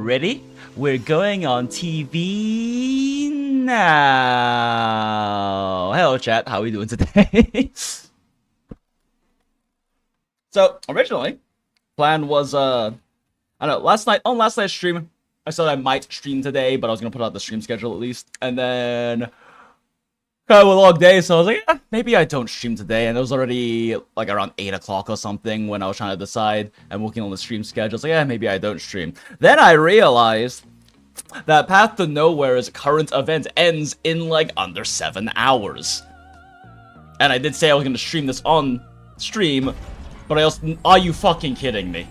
ready? We're going on TV now. Hello, chat. How are we doing today? So, originally, plan was, I don't know, last night's stream, I said I might stream today, but I was going to put out the stream schedule at least. And then, kind of a long day, so I was like, maybe I don't stream today. And it was already, like, around 8 o'clock or something when I was trying to decide and working on the stream schedule. I was like, maybe I don't stream. Then I realized that Path to Nowhere's current event ends in, like, under 7 hours. And I did say I was going to stream this on stream, but I also... Are you fucking kidding me?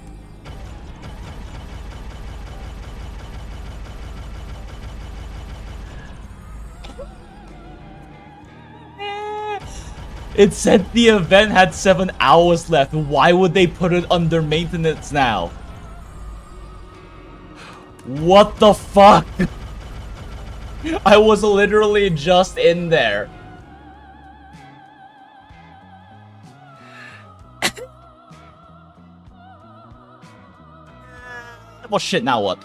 It said the event had 7 hours left. Why would they put it under maintenance now? What the fuck? I was literally just in there. Well, shit, now what?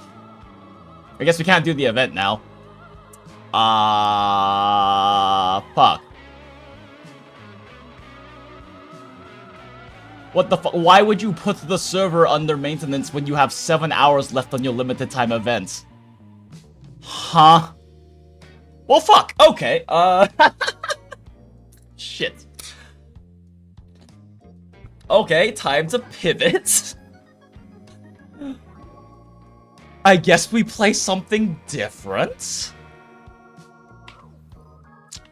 I guess we can't do the event now. Fuck. What the fuck? Why would you put the server under maintenance when you have 7 hours left on your limited time events? Huh? Well, fuck. Okay. Shit. Okay, time to pivot. I guess we play something different.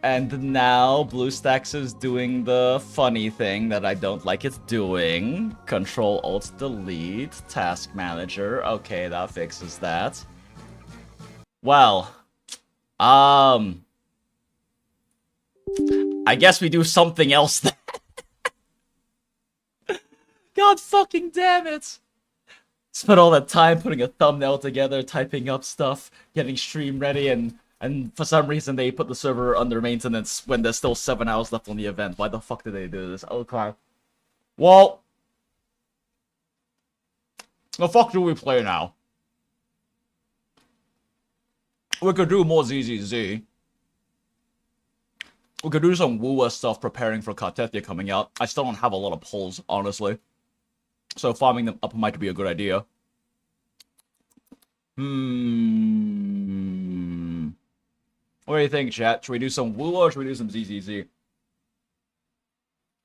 And now BlueStacks is doing the funny thing that I don't like it's doing. Control-Alt-Delete, Task Manager. Okay, that fixes that. Well, I guess we do something else then. God fucking damn it! Spent all that time putting a thumbnail together, typing up stuff, getting stream ready, and for some reason they put the server under maintenance when there's still 7 hours left on the event. Why the fuck did they do this? Okay. Well, the fuck do we play now? We could do more ZZZ. We could do some Woowa stuff preparing for Kartethia coming out. I still don't have a lot of polls, honestly. So farming them up might be a good idea. What do you think, chat? Should we do some Woo or should we do some ZZZ?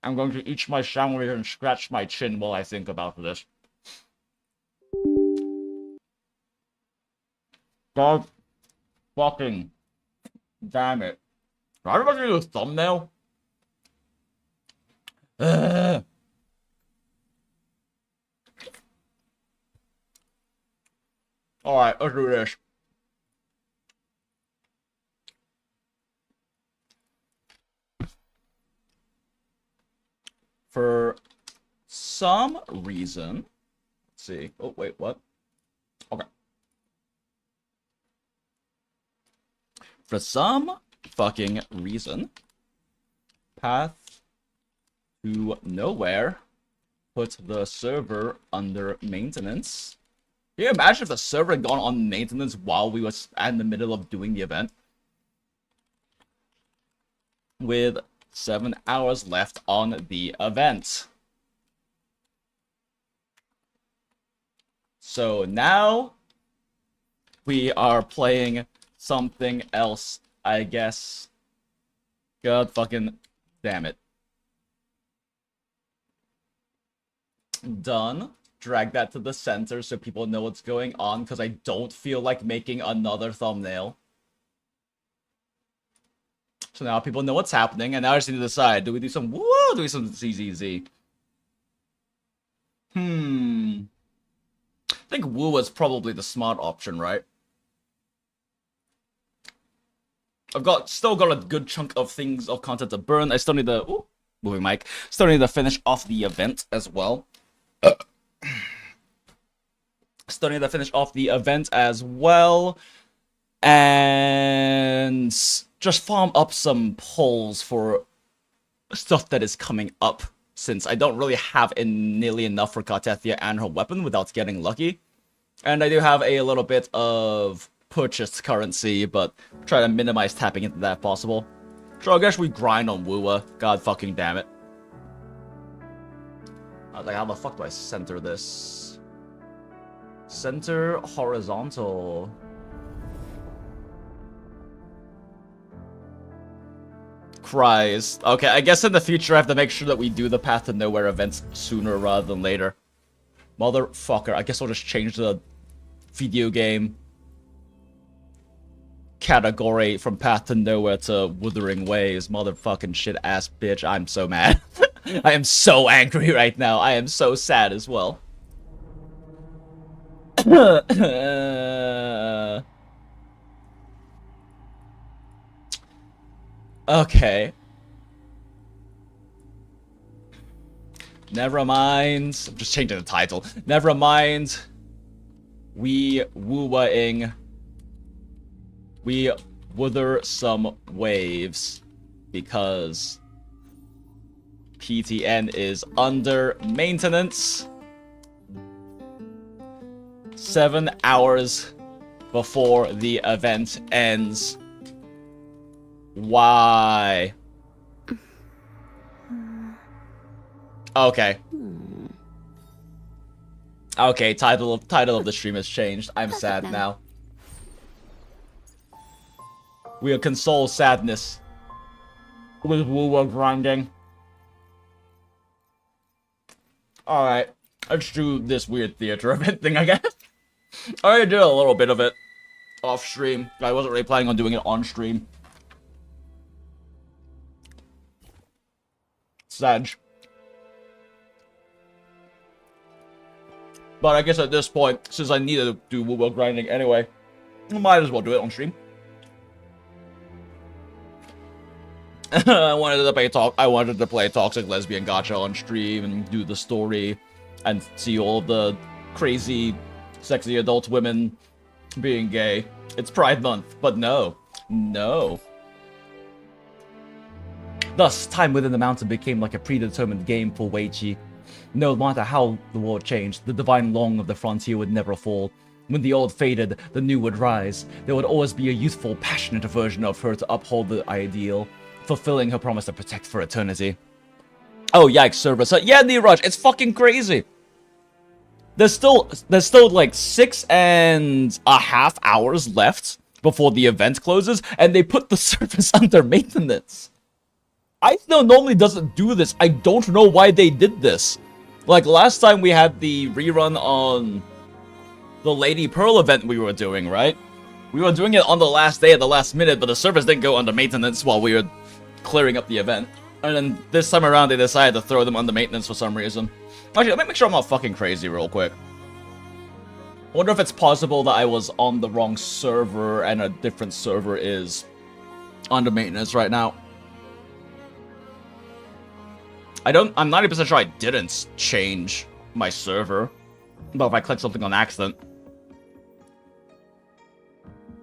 I'm going to eat my sandwich and scratch my chin while I think about this. God fucking damn it. Did I ever do a thumbnail? Alright, let's do this. For some reason, let's see. Oh, wait, what? Okay. For some fucking reason, Path to Nowhere put the server under maintenance. Can you imagine if the server had gone on maintenance while we was in the middle of doing the event? With 7 hours left on the event. So now we are playing something else, I guess. God fucking damn it. Done. Drag that to the center so people know what's going on, because I don't feel like making another thumbnail. So now people know what's happening, and now I just need to decide, do we do some woo, do we do some ZZZ? I think woo is probably the smart option, right? I've still got a good chunk of content to burn. I still need to, moving mic. Still need to finish off the event as well. Still need to finish off the event as well. And just farm up some polls for stuff that is coming up, since I don't really have nearly enough for Kartethia and her weapon without getting lucky. And I do have a little bit of purchased currency, but try to minimize tapping into that if possible. So I guess we grind on Woowa. God fucking damn it. I was like, how the fuck do I center this? Center horizontal. Christ. Okay, I guess in the future I have to make sure that we do the Path to Nowhere events sooner rather than later. Motherfucker. I guess I'll just change the video game category from Path to Nowhere to Wuthering Ways. Motherfucking shit ass bitch. I'm so mad. I am so angry right now. I am so sad as well. Okay. Nevermind. I'm just changing the title. Nevermind. We wooing. We wuther some waves. Because PTN is under maintenance. 7 hours before the event ends. Why? Okay. Okay, title of the stream has changed. I'm sad now. We'll console sadness with woo-woo grinding. Alright, let's do this weird theater event thing, I guess. I already did a little bit of it off stream. I wasn't really planning on doing it on stream. Sag. But I guess at this point, since I need to do woo-woo grinding anyway, I might as well do it on stream. I wanted to play Toxic Lesbian Gacha on stream and do the story and see all the crazy, sexy adult women being gay. It's Pride Month, but no. No. Thus, time within the mountain became like a predetermined game for Weichi. No matter how the world changed, the divine long of the frontier would never fall. When the old faded, the new would rise. There would always be a youthful, passionate version of her to uphold the ideal, fulfilling her promise to protect for eternity. Oh, yikes, server. So, yeah, Neeraj, it's fucking crazy. There's still like 6.5 hours left before the event closes, and they put the service under maintenance. Iceno normally doesn't do this. I don't know why they did this. Like, last time we had the rerun on the Lady Pearl event we were doing, right? We were doing it on the last day at the last minute, but the service didn't go under maintenance while we were clearing up the event. And then this time around, they decided to throw them under maintenance for some reason. Actually, let me make sure I'm not fucking crazy real quick. I wonder if it's possible that I was on the wrong server and a different server is under maintenance right now. I'm 90% sure I didn't change my server. But if I click something on accident.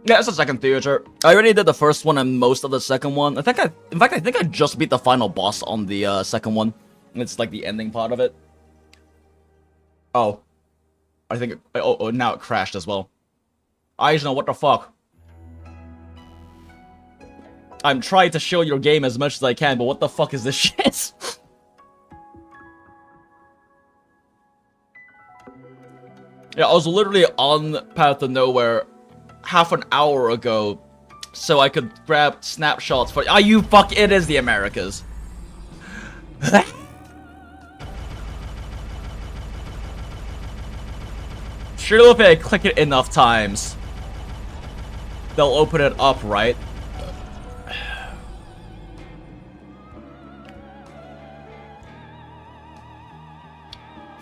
Yeah, it's the second theater. I already did the first one and most of the second one. In fact, I think I just beat the final boss on the second one. It's like the ending part of it. Oh. I think oh, now it crashed as well. I just know what the fuck. I'm trying to show your game as much as I can, but what the fuck is this shit? Yeah, I was literally on Path to Nowhere half an hour ago, so I could grab snapshots for— Ah, you fuck! It is the Americas. Surely if I click it enough times, they'll open it up, right?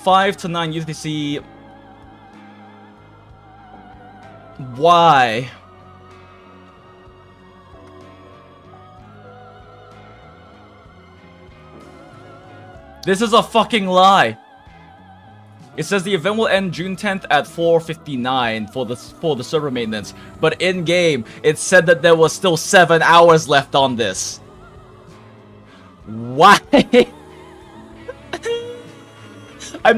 $5 to $9 UTC. Why? This is a fucking lie. It says the event will end June 10th at 4:59 for the server maintenance, but in game it said that there was still 7 hours left on this. Why? I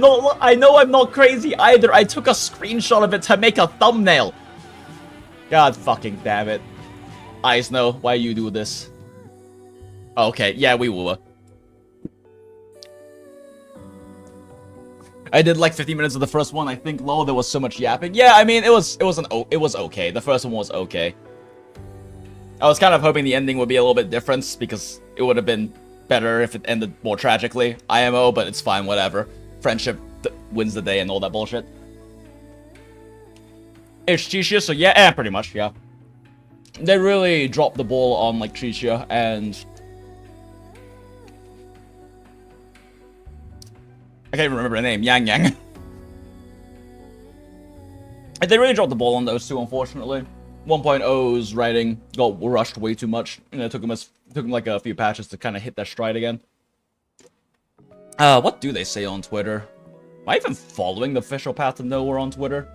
know I'm not crazy either. I took a screenshot of it to make a thumbnail. God fucking damn it. Eyes know why you do this. Okay, yeah, we will. I did like 15 minutes of the first one. I think, lol, there was so much yapping. Yeah, I mean, it was okay. The first one was okay. I was kind of hoping the ending would be a little bit different because it would have been better if it ended more tragically. IMO, but it's fine, whatever. Friendship wins the day and all that bullshit. It's Chichia, so yeah, pretty much, yeah. They really dropped the ball on, like, Chichia, and I can't even remember the name. Yang Yang. And they really dropped the ball on those two, unfortunately. 1.0's writing got rushed way too much, and it took them like a few patches to kind of hit that stride again. What do they say on Twitter? Am I even following the official path to nowhere on Twitter?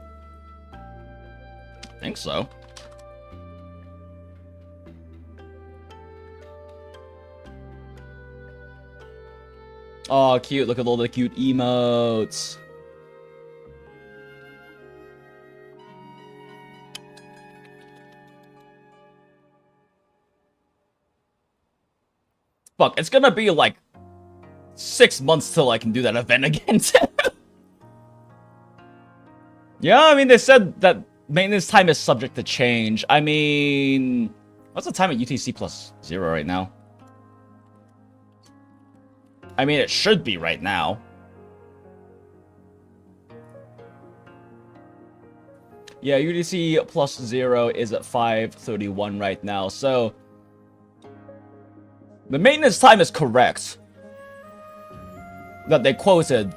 I think so. Oh, cute. Look at all the cute emotes. Fuck, it's gonna be like 6 months till I can do that event again. Yeah, I mean, they said that maintenance time is subject to change. I mean, what's the time at UTC plus 0 right now? I mean, it should be right now. Yeah, UTC plus 0 is at 5:31 right now, so the maintenance time is correct that they quoted.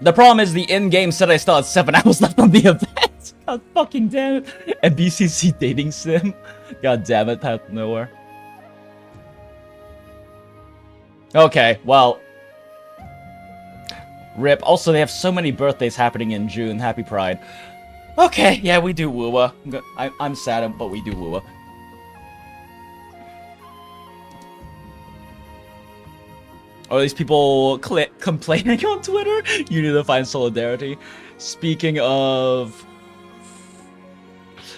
The problem is the in-game said I still had 7 hours left on the event. God fucking damn it. And BCC dating sim. God damn it, out of nowhere. Okay, well. RIP. Also, they have so many birthdays happening in June. Happy Pride. Okay, yeah, we do woo-a. I'm sad, but we do woo-a. Or these people complaining on Twitter? You need to find solidarity. Speaking of...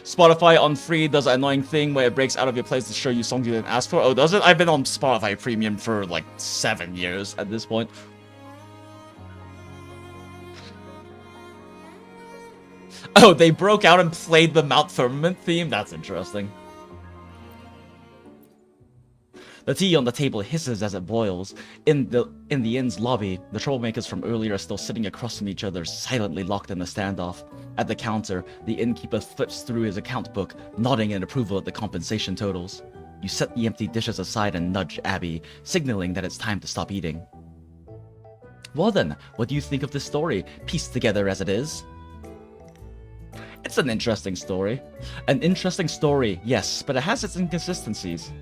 Spotify on free does an annoying thing where it breaks out of your playlist to show you songs you didn't ask for. Oh, does it? I've been on Spotify Premium for like 7 years at this point. Oh, they broke out and played the Mount Firmament theme? That's interesting. The tea on the table hisses as it boils. In the inn's lobby, the troublemakers from earlier are still sitting across from each other, silently locked in a standoff. At the counter, the innkeeper flips through his account book, nodding in approval at the compensation totals. You set the empty dishes aside and nudge Abby, signaling that it's time to stop eating. Well then, what do you think of this story, pieced together as it is? It's an interesting story. An interesting story, yes, but it has its inconsistencies.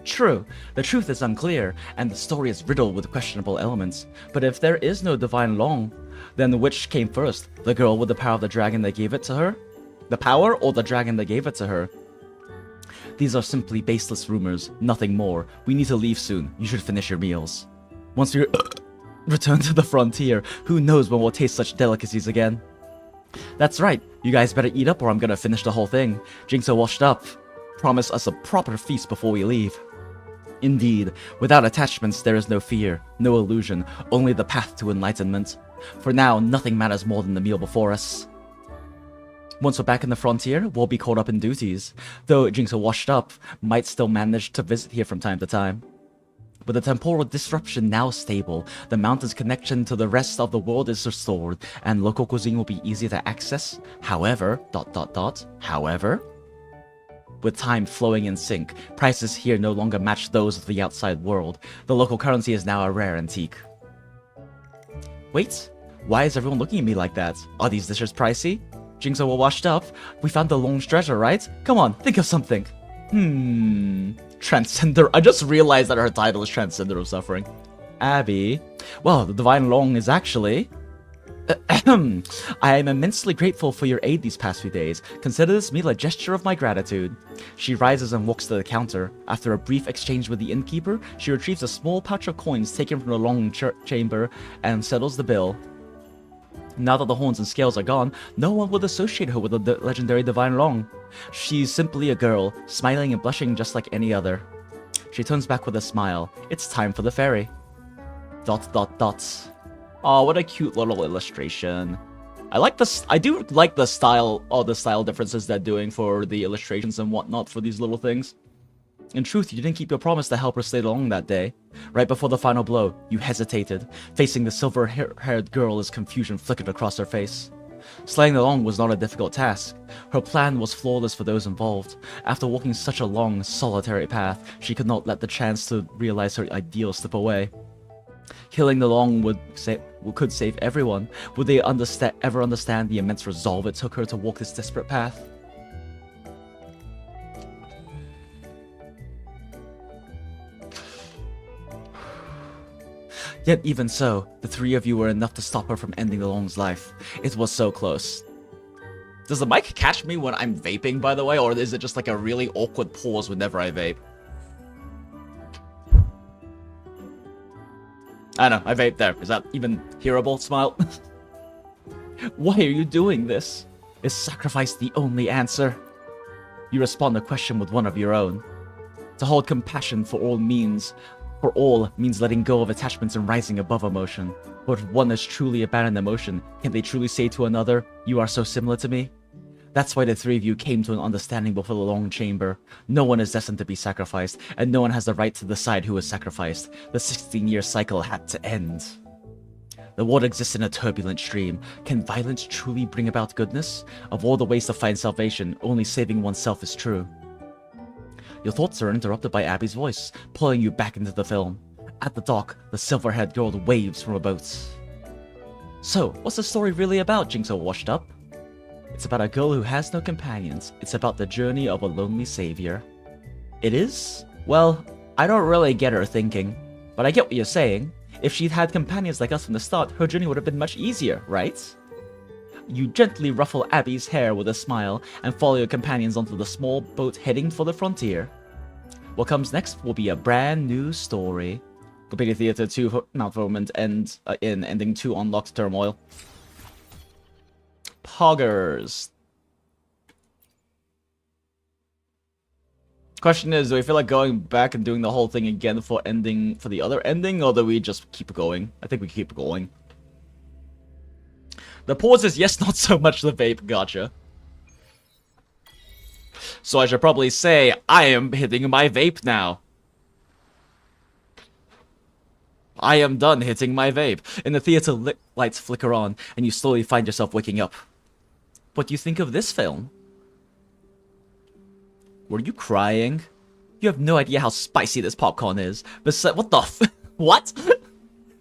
True, the truth is unclear, and the story is riddled with questionable elements. But if there is no divine law, then which came first? The girl with the power of the dragon that gave it to her? The power or the dragon that gave it to her? These are simply baseless rumors, nothing more. We need to leave soon. You should finish your meals. Once we return to the frontier, who knows when we'll taste such delicacies again? That's right, you guys better eat up or I'm gonna finish the whole thing. Jinx are washed up. Promise us a proper feast before we leave. Indeed, without attachments there is no fear, no illusion, only the path to enlightenment. For now, nothing matters more than the meal before us. Once we're back in the frontier, we'll be caught up in duties. Though Jinx are washed up, might still manage to visit here from time to time. With the temporal disruption now stable, the mountain's connection to the rest of the world is restored, and local cuisine will be easier to access. However, however, with time flowing in sync, prices here no longer match those of the outside world. The local currency is now a rare antique. Wait, why is everyone looking at me like that? Are these dishes pricey? Jinx are washed up. We found the long treasure, right? Come on, think of something. Transcender. I just realized that her title is Transcender of Suffering. Abby. Well, the Divine Long is actually... I am immensely grateful for your aid these past few days. Consider this meal a gesture of my gratitude. She rises and walks to the counter. After a brief exchange with the innkeeper, she retrieves a small pouch of coins taken from the long chamber and settles the bill. Now that the horns and scales are gone, no one would associate her with the legendary Divine Long. She's simply a girl, smiling and blushing just like any other. She turns back with a smile. It's time for the ferry. ... Oh, what a cute little illustration. I like this. I do like the style, all the style differences they're doing for the illustrations and whatnot for these little things. In truth, you didn't keep your promise to help her stay along that day. Right before the final blow, you hesitated, facing the silver-haired girl as confusion flickered across her face. Slaying the Long was not a difficult task. Her plan was flawless for those involved. After walking such a long, solitary path, she could not let the chance to realize her ideal slip away. Killing the Long could save everyone. Would they ever understand the immense resolve it took her to walk this desperate path? Yet even so, the three of you were enough to stop her from ending the Long's life. It was so close. Does the mic catch me when I'm vaping, by the way, or is it just like a really awkward pause whenever I vape? I don't know, I vape there. Is that even hearable? Smile. Why are you doing this? Is sacrifice the only answer? You respond to the question with one of your own. To hold compassion for all means letting go of attachments and rising above emotion. But if one has truly abandoned emotion, can they truly say to another, "You are so similar to me"? That's why the three of you came to an understanding before the Long Chamber. No one is destined to be sacrificed, and no one has the right to decide who is sacrificed. The 16-year cycle had to end. The world exists in a turbulent stream. Can violence truly bring about goodness? Of all the ways to find salvation, only saving oneself is true. Your thoughts are interrupted by Abby's voice, pulling you back into the film. At the dock, the silver-haired girl waves from a boat. So, what's the story really about, Jinx all washed up? It's about a girl who has no companions. It's about the journey of a lonely savior. It is? Well, I don't really get her thinking. But I get what you're saying. If she'd had companions like us from the start, her journey would have been much easier, right? You gently ruffle Abby's hair with a smile and follow your companions onto the small boat heading for the frontier. What comes next will be a brand new story. Completed Theater 2 Mount Fulfillment and in Ending 2 Unlocked Turmoil. Poggers. Question is, do we feel like going back and doing the whole thing again for the other ending, or do we just keep going? I think we keep going. The pause is yes, not so much the vape, gotcha. So I should probably say, I am hitting my vape now. I am done hitting my vape. In the theater, lights flicker on, and you slowly find yourself waking up. What do you think of this film? Were you crying? You have no idea how spicy this popcorn is. Besides, what the f- What?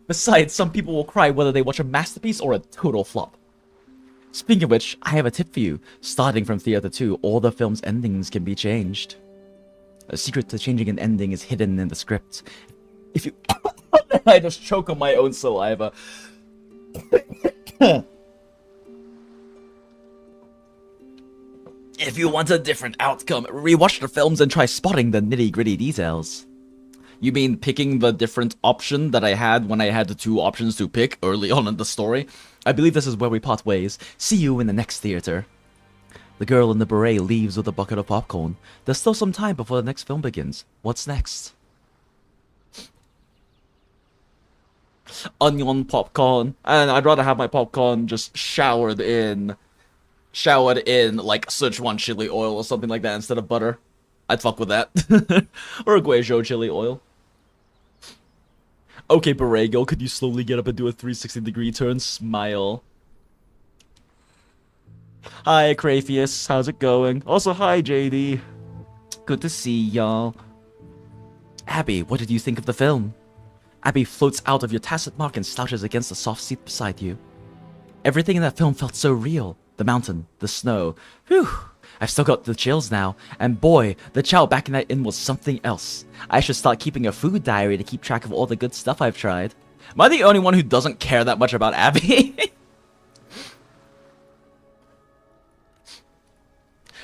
Besides, some people will cry whether they watch a masterpiece or a total flop. Speaking of which, I have a tip for you. Starting from Theater 2, all the film's endings can be changed. A secret to changing an ending is hidden in the script. If you... I just choke on my own saliva. If you want a different outcome, rewatch the films and try spotting the nitty-gritty details. You mean picking the different option that I had when I had the two options to pick early on in the story? I believe this is where we part ways. See you in the next theater. The girl in the beret leaves with a bucket of popcorn. There's still some time before the next film begins. What's next? Onion popcorn. And I'd rather have my popcorn just showered in like Sichuan chili oil or something like that instead of butter. I'd fuck with that. Or a Guizhou chili oil. Okay, Borrego, could you slowly get up and do a 360-degree turn? Smile. Hi, Craphius. How's it going? Also, hi, JD. Good to see y'all. Abby, what did you think of the film? Abby floats out of your tacit mark and slouches against the soft seat beside you. Everything in that film felt so real. The mountain, the snow. Whew. I've still got the chills now, and boy, the chow back in that inn was something else. I should start keeping a food diary to keep track of all the good stuff I've tried. Am I the only one who doesn't care that much about Abby?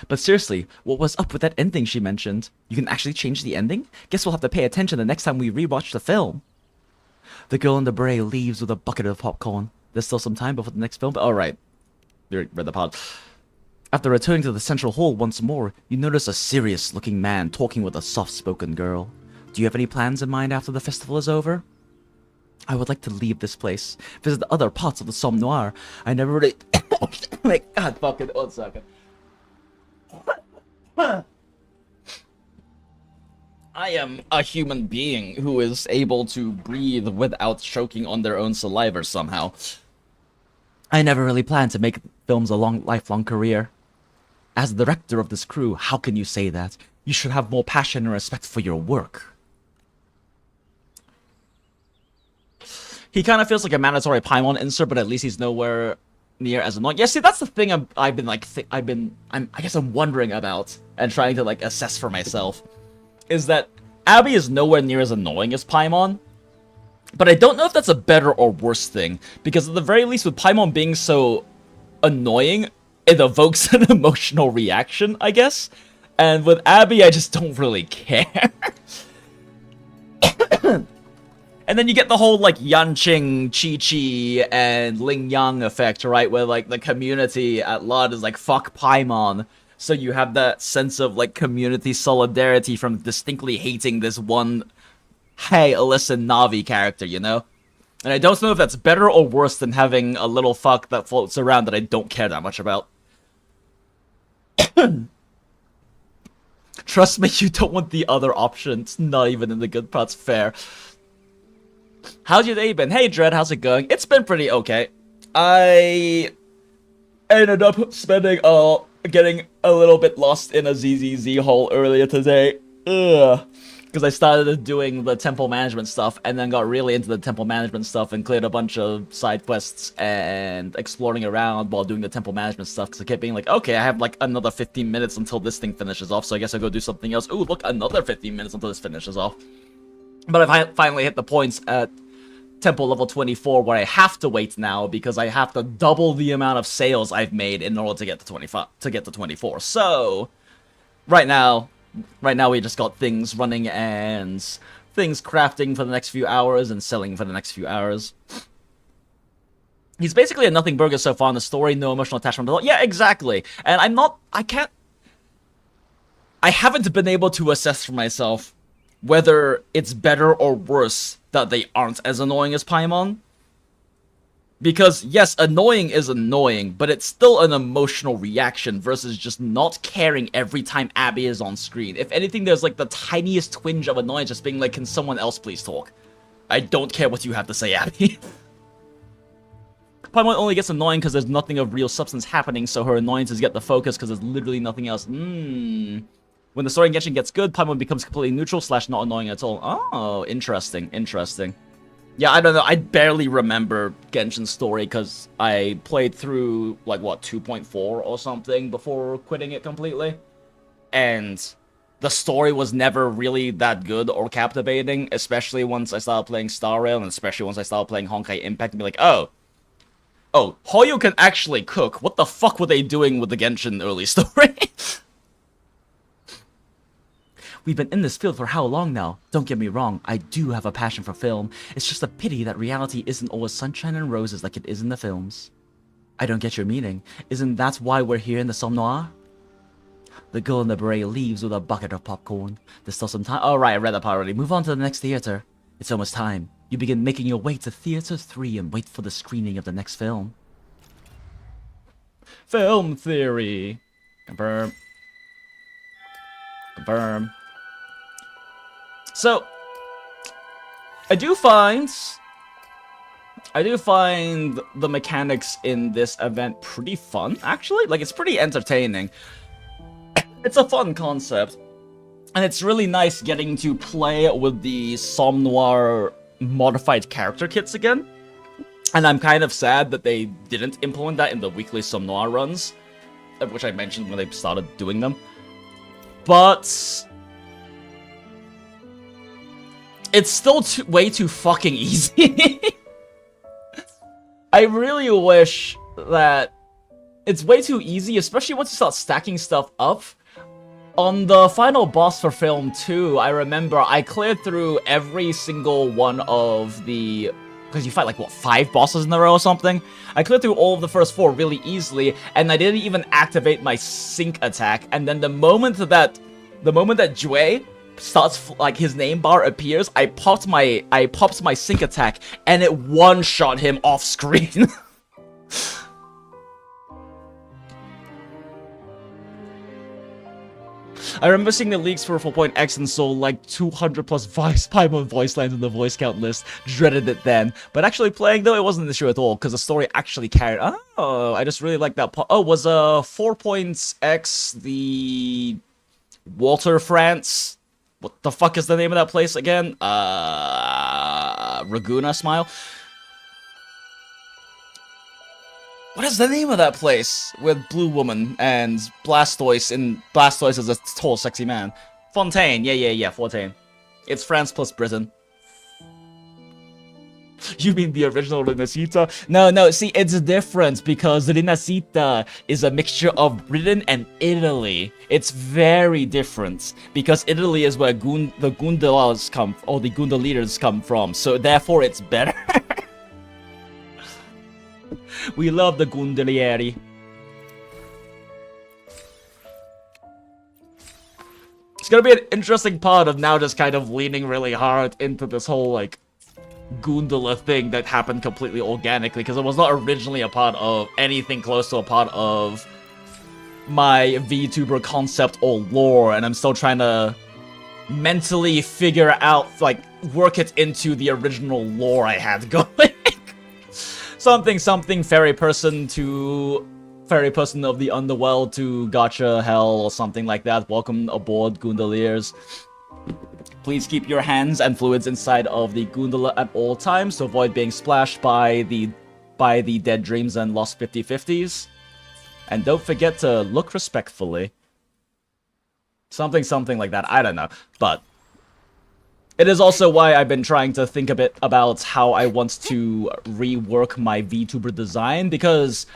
But seriously, what was up with that ending she mentioned? You can actually change the ending? Guess we'll have to pay attention the next time we rewatch the film. The girl in the beret leaves with a bucket of popcorn. There's still some time before the next film. Alright. You read the pod. After returning to the central hall once more, you notice a serious-looking man talking with a soft-spoken girl. Do you have any plans in mind after the festival is over? I would like to leave this place, visit other parts of the Somme Noir. I never really... Like, God fucking... 1 second. I am a human being who is able to breathe without choking on their own saliva somehow. I never really planned to make films a lifelong career. As the director of this crew, how can you say that? You should have more passion and respect for your work. He kind of feels like a mandatory Paimon insert, but at least he's nowhere near as annoying. Yeah, see, that's the thing I guess I'm wondering about and trying to like assess for myself. Is that Abby is nowhere near as annoying as Paimon. But I don't know if that's a better or worse thing, because at the very least with Paimon being so annoying, it evokes an emotional reaction, I guess. And with Abby, I just don't really care. And then you get the whole, like, Yanqing, Chi-Chi, and Ling Yang effect, right? Where, like, the community at large is like, fuck Paimon. So you have that sense of, like, community solidarity from distinctly hating this one, hey, listen, Navi character, you know? And I don't know if that's better or worse than having a little fuck that floats around that I don't care that much about. Trust me, you don't want the other options, not even in the good parts, fair. How's your day been? Hey, Dread, how's it going? It's been pretty okay. I ended up spending, getting a little bit lost in a ZZZ hole earlier today. Ugh. Because I started doing the temple management stuff, and then got really into the temple management stuff, and cleared a bunch of side quests, and exploring around while doing the temple management stuff, because I kept being like, okay, I have like another 15 minutes until this thing finishes off, so I guess I'll go do something else. Ooh, look, another 15 minutes until this finishes off. But I've finally hit the points at temple level 24 where I have to wait now because I have to double the amount of sales I've made in order to get to 25 to get to 24. So right now we just got things running and things crafting for the next few hours and selling for the next few hours. He's basically a nothing burger so far in the story, no emotional attachment at all. Yeah, exactly. And I haven't been able to assess for myself whether it's better or worse that they aren't as annoying as Paimon. Because, yes, annoying is annoying, but it's still an emotional reaction versus just not caring every time Abby is on screen. If anything, there's like the tiniest twinge of annoyance just being like, can someone else please talk? I don't care what you have to say, Abby. Paimon only gets annoying because there's nothing of real substance happening, so her annoyances get the focus because there's literally nothing else. When the story in Genshin gets good, Paimon becomes completely neutral / not annoying at all. Oh, interesting, interesting. Yeah, I don't know, I barely remember Genshin's story because I played through, like, what, 2.4 or something before quitting it completely. And the story was never really that good or captivating, especially once I started playing Star Rail, and especially once I started playing Honkai Impact, and be like, oh, Hoyo can actually cook. What the fuck were they doing with the Genshin early story? We've been in this field for how long now? Don't get me wrong, I do have a passion for film. It's just a pity that reality isn't always sunshine and roses like it is in the films. I don't get your meaning. Isn't that why we're here in the Somme Noir? The girl in the beret leaves with a bucket of popcorn. There's still some time. Alright, I read that part already. Move on to the next theater. It's almost time. You begin making your way to Theater 3 and wait for the screening of the next film. Film theory. Confirm. Confirm. So, I do find the mechanics in this event pretty fun, actually. Like, it's pretty entertaining. It's a fun concept. And it's really nice getting to play with the Somme Noir modified character kits again. And I'm kind of sad that they didn't implement that in the weekly Somme Noir runs, which I mentioned when they started doing them. But it's still way too fucking easy. I really wish that it's way too easy, especially once you start stacking stuff up. On the final boss for Film 2, I remember I cleared through every single one of the because you fight like, what, 5 bosses in a row or something? I cleared through all of the first 4 really easily, and I didn't even activate my sync attack, and then the moment that Jue starts, like, his name bar appears, I popped my sync attack, and it one-shot him off screen. I remember seeing the leaks for 4.x and saw like 200 plus voice lines in the voice count list. Dreaded it then. But actually playing though, it wasn't an issue at all because the story actually carried. Oh, I just really like that part. Oh, was 4.x the Walter France? What the fuck is the name of that place again? Raguna Smile? What is the name of that place with Blue Woman and Blastoise? And Blastoise is a tall, sexy man. Fontaine, yeah, Fontaine. It's France plus Britain. You mean the original Rinascita? No, see, it's different because Rinascita is a mixture of Britain and Italy. It's very different because Italy is where the Gundalas come, or the Gundaleaders come from, so therefore it's better. We love the Gundalieri. It's gonna be an interesting part of now just kind of leaning really hard into this whole, like, Gundala thing that happened completely organically, because it was not originally a part of anything close to a part of my VTuber concept or lore, and I'm still trying to mentally figure out, like, work it into the original lore I had going. Something fairy person of the underworld to gacha hell or something like that. Welcome aboard, Gundaliers. Please keep your hands and fluids inside of the Gundala at all times to avoid being splashed by the dead dreams and lost 50/50s. And don't forget to look respectfully. Something like that. I don't know, but it is also why I've been trying to think a bit about how I want to rework my VTuber design, because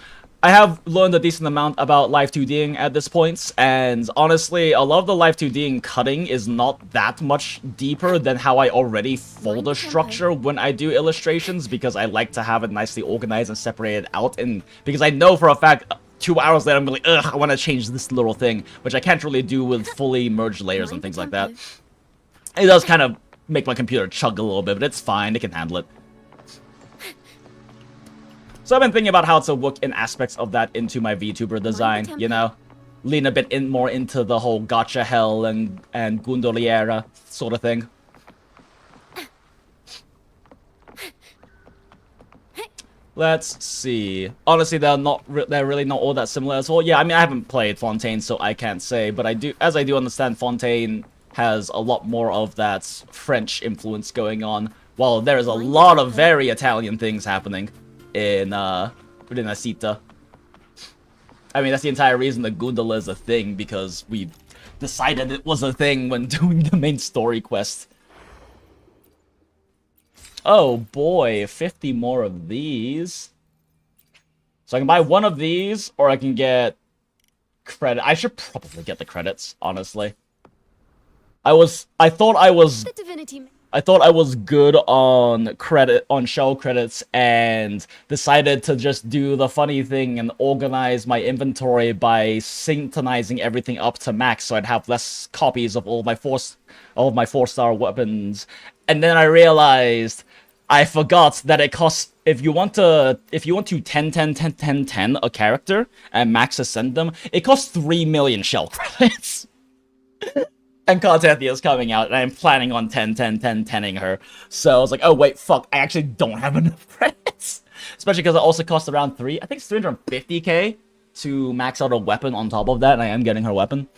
I have learned a decent amount about live 2Ding at this point, and honestly, a lot of the live 2Ding cutting is not that much deeper than how I already folder structure when I do illustrations, because I like to have it nicely organized and separated out, and because I know for a fact 2 hours later I'm like, ugh, I want to change this little thing, which I can't really do with fully merged layers and things like that. It does kind of make my computer chug a little bit, but it's fine, it can handle it. So I've been thinking about how to work in aspects of that into my VTuber design, you know? Lean a bit more into the whole gacha hell and Gundoliera sort of thing. Let's see. Honestly, they're really not all that similar as well. Yeah, I mean, I haven't played Fontaine, so I can't say, but I do understand Fontaine has a lot more of that French influence going on, while there is a lot of very Italian things happening in Rinascita. I mean, that's the entire reason the Gundala is a thing, because we decided it was a thing when doing the main story quest. Oh boy, 50 more of these. So I can buy one of these, or I can get credit. I should probably get the credits, honestly. I thought I was good on shell credits, and decided to just do the funny thing and organize my inventory by synchronizing everything up to max, so I'd have less copies of all my 4-star weapons. And then I realized I forgot that it costs, if you want to 10 a character and max ascend them, it costs 3 million shell credits. And Cartethia's coming out, and I'm planning on 10-ing her. So I was like, oh wait, fuck, I actually don't have enough credits. Especially because it also costs around I think it's 350k to max out a weapon on top of that, and I am getting her weapon.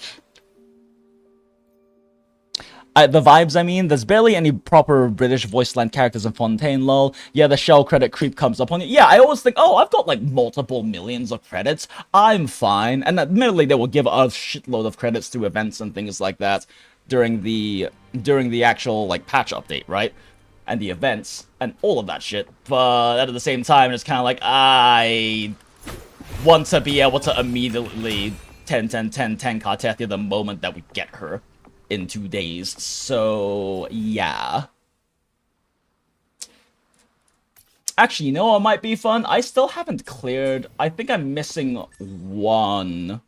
The vibes, I mean, there's barely any proper British voice line characters in Fontaine, lol. Yeah, the shell credit creep comes up on you. Yeah, I always think, oh, I've got like multiple millions of credits. I'm fine. And admittedly, they will give a shitload of credits to events and things like that during the actual like patch update, right? And the events and all of that shit. But at the same time, it's kind of like, I want to be able to immediately 10 Cartethia the moment that we get her in 2 days. So yeah. Actually, you know what might be fun? I still haven't cleared... I think I'm missing one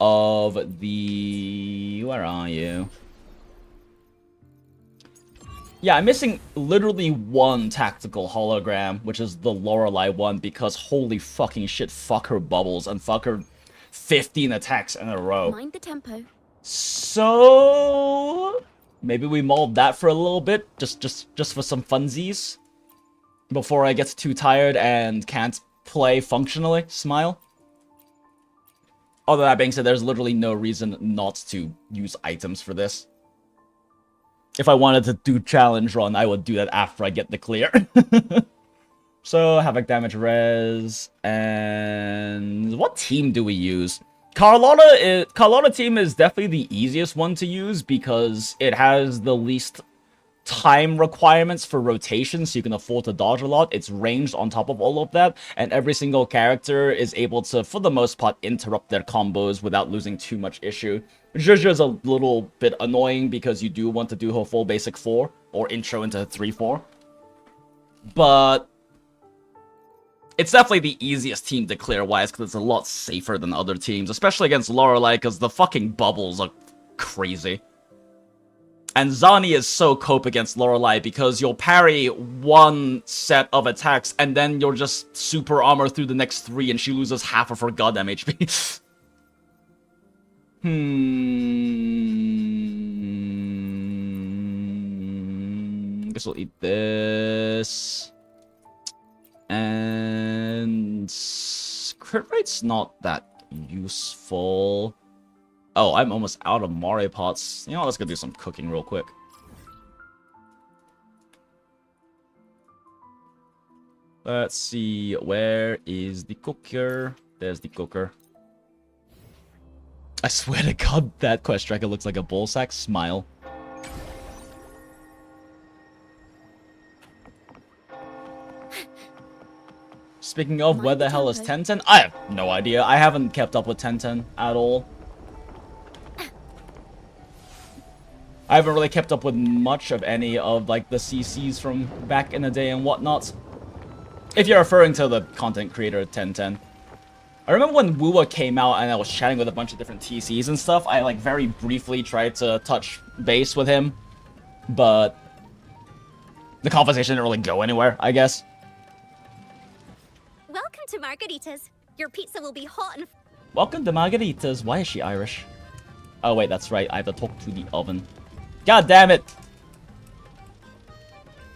of the... Where are you? Yeah, I'm missing literally one tactical hologram, which is the Lorelei one, because holy fucking shit, fuck her bubbles and fuck her 15 attacks in a row. Mind the tempo. So... maybe we mold that for a little bit, just for some funsies. Before I get too tired and can't play functionally. Smile. Although that being said, there's literally no reason not to use items for this. If I wanted to do challenge run, I would do that after I get the clear. So, Havoc damage res, and what team do we use? Carlotta team is definitely the easiest one to use because it has the least time requirements for rotation, so you can afford to dodge a lot. It's ranged on top of all of that, and every single character is able to, for the most part, interrupt their combos without losing too much issue. Zhuzh a little bit annoying because you do want to do her full basic 4, or intro into 3-4. But it's definitely the easiest team to clear-wise, because it's a lot safer than other teams, especially against Lorelei, because the fucking bubbles are crazy. And Zani is so cope against Lorelei because you'll parry one set of attacks, and then you'll just super armor through the next 3, and she loses half of her goddamn HP. Guess we'll eat this. And crit rate's not that useful. Oh, I'm almost out of Mario pots. You know what, let's go do some cooking real quick. Let's see, where is the cooker? There's the cooker. I swear to God, that quest tracker looks like a ballsack. Smile. Speaking of, where the hell is Tenten? I have no idea. I haven't kept up with Tenten at all. I haven't really kept up with much of any of, like, the CCs from back in the day and whatnot. If you're referring to the content creator Tenten. I remember when Wuwa came out and I was chatting with a bunch of different TCs and stuff, I, like, very briefly tried to touch base with him. But the conversation didn't really go anywhere, I guess. Welcome to Margaritas. Your pizza will be hot and... Welcome to Margaritas. Why is she Irish? Oh, wait, that's right. I have to talk to the oven. God damn it!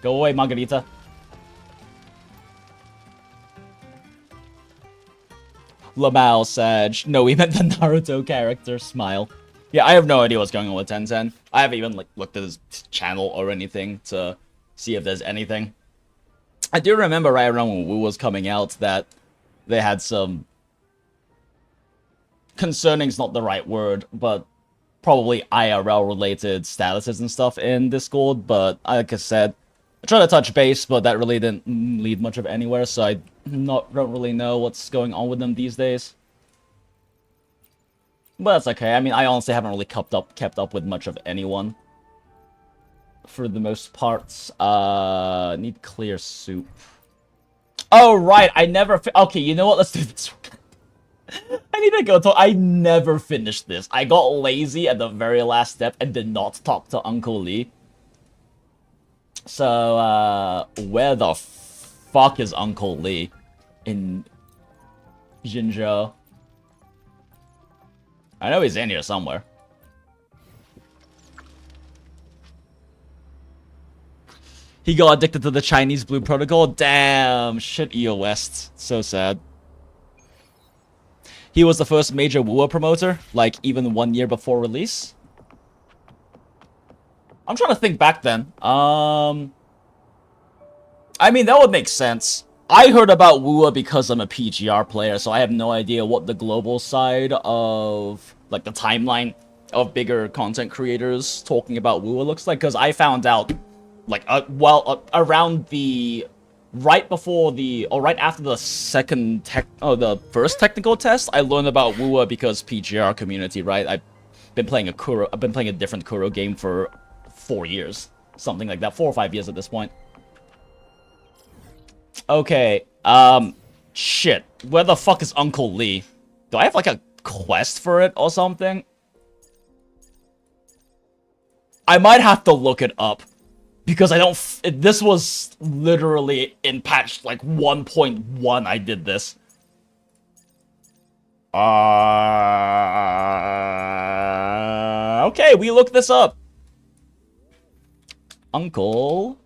Go away, Margarita. Lamal Sag. No, we meant the Naruto character. Smile. Yeah, I have no idea what's going on with Tenten. I haven't even, like, looked at his channel or anything to see if there's anything. I do remember right around when Wu was coming out that they had some... concerning's not the right word, but probably IRL-related statuses and stuff in Discord, but like I said, I tried to touch base, but that really didn't lead much of anywhere, so I don't really know what's going on with them these days. But that's okay. I mean, I honestly haven't really kept up with much of anyone. For the most part. Need clear soup. Oh, right. I never... okay, you know what? Let's do this. I need to go talk. I never finished this. I got lazy at the very last step and did not talk to Uncle Lee. So, where the fuck is Uncle Lee? In Jinzhou. I know he's in here somewhere. He got addicted to the Chinese Blue Protocol? Damn, shit EOS. So sad. He was the first major WoA promoter, like, even 1 year before release. I'm trying to think back then. I mean, that would make sense. I heard about WoA because I'm a PGR player, so I have no idea what the global side of, like, the timeline of bigger content creators talking about WoA looks like, because I found out, like, around the... right before the... or right after the the first technical test, I learned about WoA because PGR community, right? I've been playing a different Kuro game for 4 years. Something like that. 4 or 5 years at this point. Okay, shit. Where the fuck is Uncle Lee? Do I have, like, a quest for it or something? I might have to look it up. Because I don't... this was literally in patch, like, 1.1 I did this. Okay, we looked this up. Uncle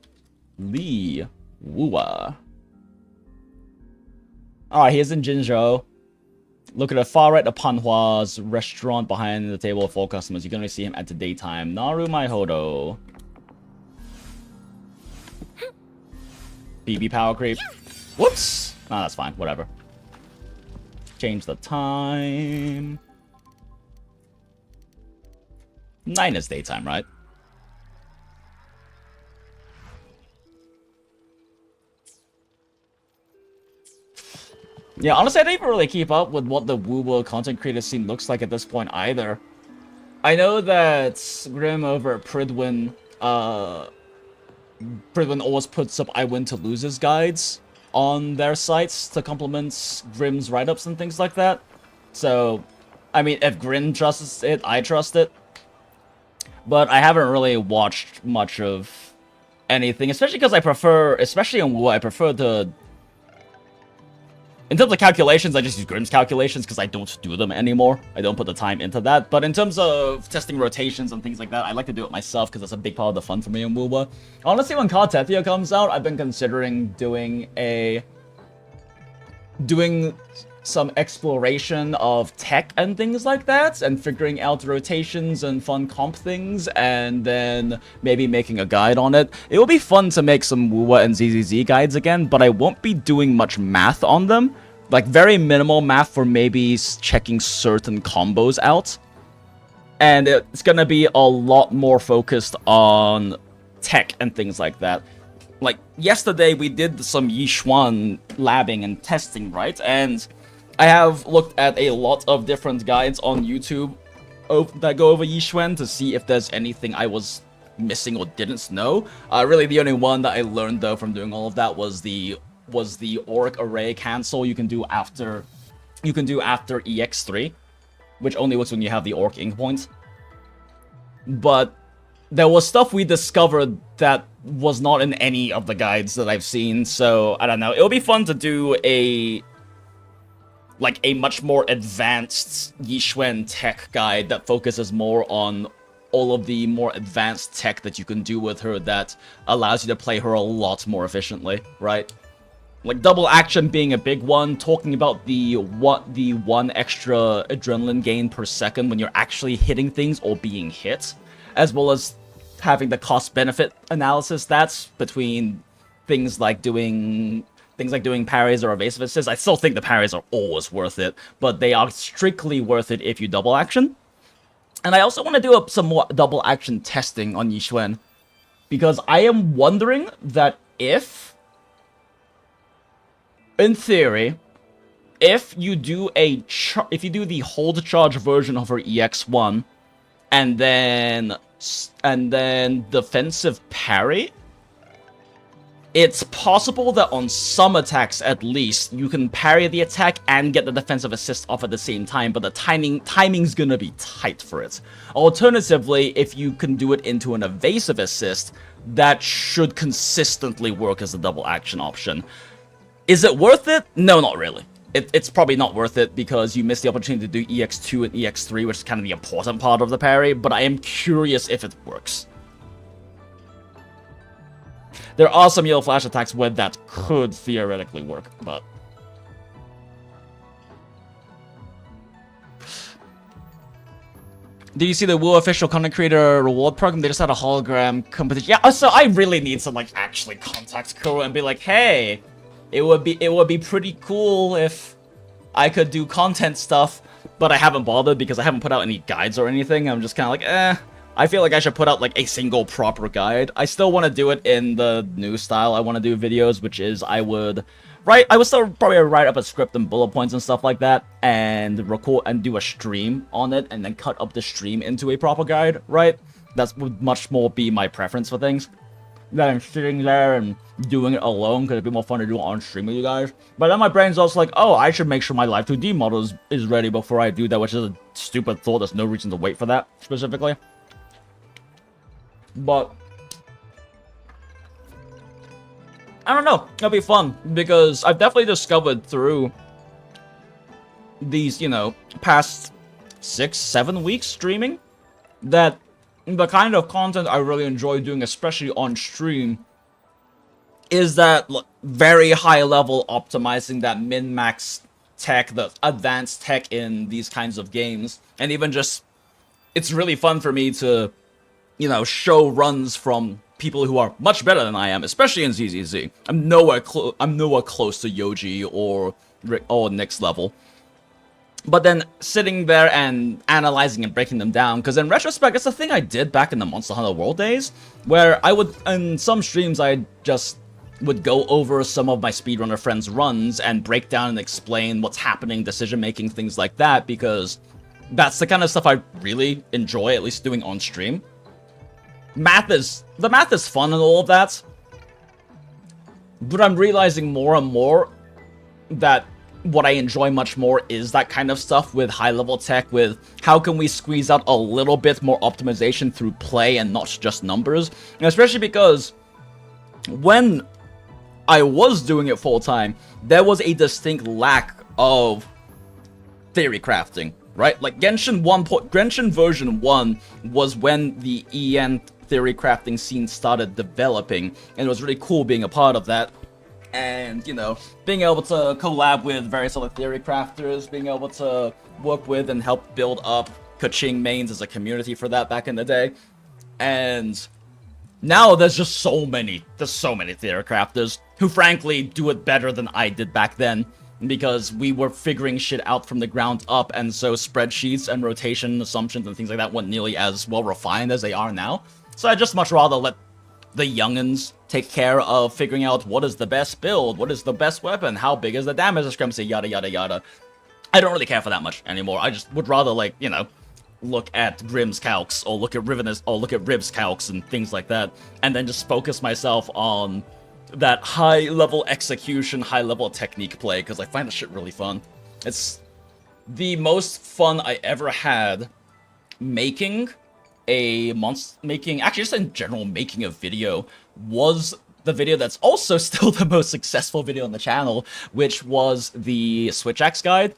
Lee Wua. Alright, here's in Jinzhou. Look at the far right of Panhua's restaurant behind the table of all customers. You can only see him at the daytime. Narumai Hodo. BB power creep. Whoops! No, that's fine. Whatever. Change the time. 9 is daytime, right? Yeah, honestly, I don't even really keep up with what the woo-woo content creator scene looks like at this point either. I know that Grim over at Pridwin, Pridwin always puts up I Win to Loses guides on their sites to complement Grim's write-ups and things like that. So, I mean, if Grim trusts it, I trust it. But I haven't really watched much of anything, especially because I prefer, especially in Woo, I prefer to... In terms of calculations, I just use Grimm's calculations because I don't do them anymore. I don't put the time into that. But in terms of testing rotations and things like that, I like to do it myself because that's a big part of the fun for me in Woowa. Honestly, when Cartethia comes out, I've been considering doing some exploration of tech and things like that, and figuring out rotations and fun comp things, and then maybe making a guide on it. It will be fun to make some Woowa and ZZZ guides again, but I won't be doing much math on them. Like, very minimal math for maybe checking certain combos out. And it's gonna be a lot more focused on tech and things like that. Like, yesterday we did some Yixuan labbing and testing, right? And I have looked at a lot of different guides on YouTube that go over Yixuan to see if there's anything I was missing or didn't know. Really, the only one that I learned, though, from doing all of that was the Auric Array cancel you can do after EX3, which only works when you have the Auric Ink point. But there was stuff we discovered that was not in any of the guides that I've seen, so I don't know. It'll be fun to do a much more advanced Yixuan tech guide that focuses more on all of the more advanced tech that you can do with her that allows you to play her a lot more efficiently, right? Like double action being a big one, talking about the one extra adrenaline gain per second when you're actually hitting things or being hit, as well as having the cost-benefit analysis that's between things like doing parries or evasive assists. I still think the parries are always worth it, but they are strictly worth it if you double action. And I also want to do some more double action testing on Yixuan, because I am wondering that if, in theory, if you do the hold charge version of her EX1 and then defensive parry, it's possible that on some attacks, at least, you can parry the attack and get the defensive assist off at the same time, but the timing's gonna be tight for it. Alternatively, if you can do it into an evasive assist, that should consistently work as a double action option. Is it worth it? No, not really. It's probably not worth it because you miss the opportunity to do EX2 and EX3, which is kind of the important part of the parry, but I am curious if it works. There are some yellow flash attacks where that could theoretically work, but... Do you see the Woo official content creator reward program? They just had a hologram competition. Yeah, so I really need to, like, actually contact Kuro and be like, hey, it would be pretty cool if I could do content stuff, but I haven't bothered because I haven't put out any guides or anything. I'm just kind of like, I feel like I should put out, like, a single proper guide. I still want to do it in the new style I want to do videos, which is I would still probably write up a script and bullet points and stuff like that, and record and do a stream on it, and then cut up the stream into a proper guide, right? That would much more be my preference for things. than sitting there and doing it alone, because it'd be more fun to do it on stream with you guys. But then my brain's also like, oh, I should make sure my Live 2D model is ready before I do that, which is a stupid thought. There's no reason to wait for that, specifically. But I don't know, it'll be fun, because I've definitely discovered through these, you know, past 6-7 weeks streaming, that the kind of content I really enjoy doing, especially on stream, is that very high level optimizing, that min-max tech, the advanced tech in these kinds of games. And even just, it's really fun for me to, you know, show runs from people who are much better than I am, especially in ZZZ. I'm nowhere close to Yoji or Nick's level. But then sitting there and analyzing and breaking them down, because in retrospect, it's a thing I did back in the Monster Hunter World days, where I would, in some streams, I just would go over some of my speedrunner friends' runs and break down and explain what's happening, decision-making, things like that, because that's the kind of stuff I really enjoy, at least doing on stream. The math is fun and all of that, but I'm realizing more and more that what I enjoy much more is that kind of stuff with high-level tech, with how can we squeeze out a little bit more optimization through play and not just numbers. And especially because when I was doing it full-time, there was a distinct lack of theory crafting, right? Like Genshin version 1 was when the EN theory crafting scene started developing, and it was really cool being a part of that. And, you know, being able to collab with various other theory crafters, being able to work with and help build up Kaching mains as a community for that back in the day. And now there's just so many theory crafters who frankly do it better than I did back then, because we were figuring shit out from the ground up, and so spreadsheets and rotation assumptions and things like that weren't nearly as well refined as they are now. So I'd just much rather let the youngins take care of figuring out what is the best build, what is the best weapon, how big is the damage discrepancy, yada yada yada. I don't really care for that much anymore. I just would rather, like, you know, look at Grim's calcs, or look at Riv's calcs and things like that, and then just focus myself on that high-level execution, high-level technique play, because I find that shit really fun. It's the most fun I ever had making actually just in general making a video, was the video that's also still the most successful video on the channel, which was the Switch Axe guide,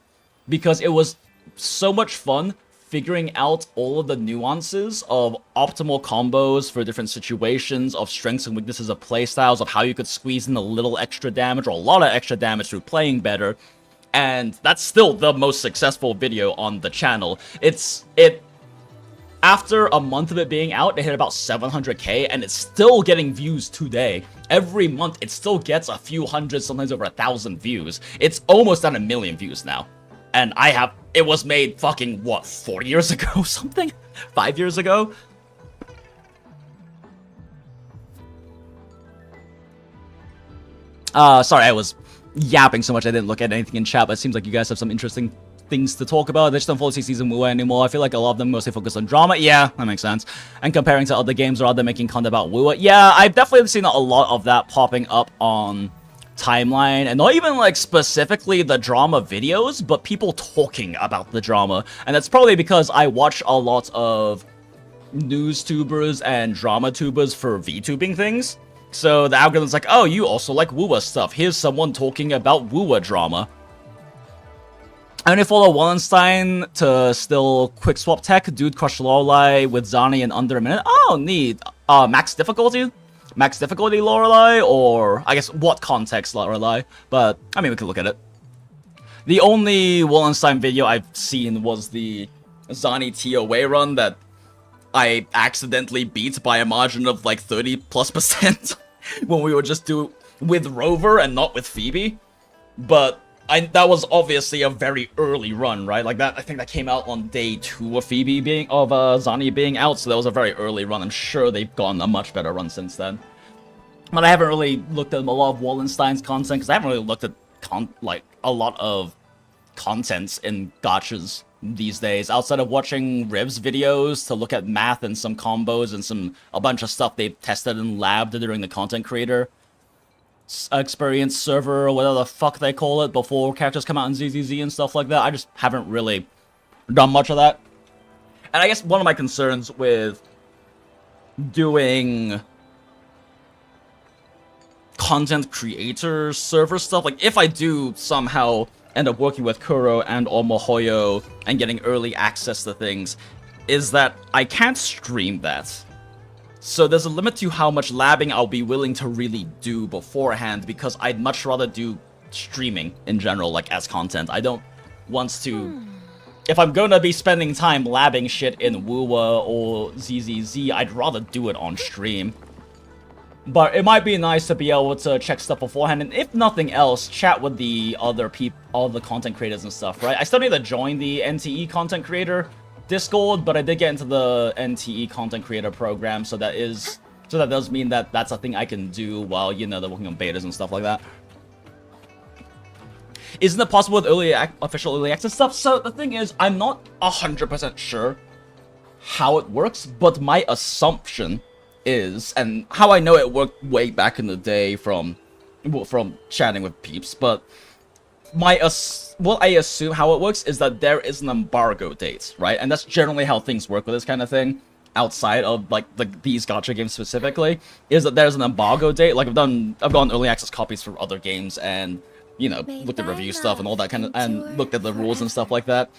because it was so much fun figuring out all of the nuances of optimal combos for different situations, of strengths and weaknesses of playstyles, of how you could squeeze in a little extra damage or a lot of extra damage through playing better. And that's still the most successful video on the channel. After a month of it being out, it hit about 700k, and it's still getting views today. Every month, it still gets a few hundred, sometimes over 1,000 views. It's almost at 1 million views now. And it was made fucking, what, 4 years ago something? 5 years ago? Sorry, I was yapping so much I didn't look at anything in chat, but it seems like you guys have some interesting things to talk about. They just don't follow season Wuther anymore. I feel like a lot of them mostly focus on drama. Yeah, that makes sense. And comparing to other games rather than making content about Wuther. Yeah, I've definitely seen a lot of that popping up on timeline, and not even like specifically the drama videos, but people talking about the drama. And that's probably because I watch a lot of news tubers and drama tubers for VTubing things. So the algorithm's like, oh, you also like Wuther stuff. Here's someone talking about Wuther drama. I only follow Wallenstein to still quick swap tech, dude crushed Lorelei with Zani in under a minute. Oh, neat. Max difficulty? Max difficulty Lorelei, or I guess what context Lorelei? But, I mean, we could look at it. The only Wallenstein video I've seen was the Zani TOA run that I accidentally beat by a margin of like 30+% when we would just do with Rover and not with Phoebe. But that was obviously a very early run, right? Like that, I think that came out on day 2 of Zani being out, so that was a very early run. I'm sure they've gone a much better run since then. But I haven't really looked at a lot of Wallenstein's content, because I haven't really looked at a lot of contents in gachas these days, outside of watching Riv's videos to look at math and some combos and a bunch of stuff they've tested and labbed during the content creator experience server or whatever the fuck they call it before characters come out in ZZZ and stuff like that. I just haven't really done much of that. And I guess one of my concerns with doing content creator server stuff, like if I do somehow end up working with Kuro and or Mihoyo and getting early access to things, is that I can't stream that. So there's a limit to how much labbing I'll be willing to really do beforehand, because I'd much rather do streaming in general, like as content. I don't want to... If I'm going to be spending time labbing shit in Wuwa or ZZZ, I'd rather do it on stream. But it might be nice to be able to check stuff beforehand, and if nothing else, chat with the other all the content creators and stuff, right? I still need to join the NTE content creator Discord, but I did get into the NTE content creator program, so that does mean that that's a thing I can do while, you know, they're working on betas and stuff like that. Isn't it possible with official early access stuff? So the thing is, I'm not 100% sure how it works, but my assumption is, and how I know it worked way back in the day from chatting with peeps, but what I assume how it works is that there is an embargo date, right? And that's generally how things work with this kind of thing, outside of like these gacha games specifically, is that there's an embargo date. Like I've gotten early access copies for other games and, you know, looked at review stuff and all that kind of, and looked at the rules and stuff like that.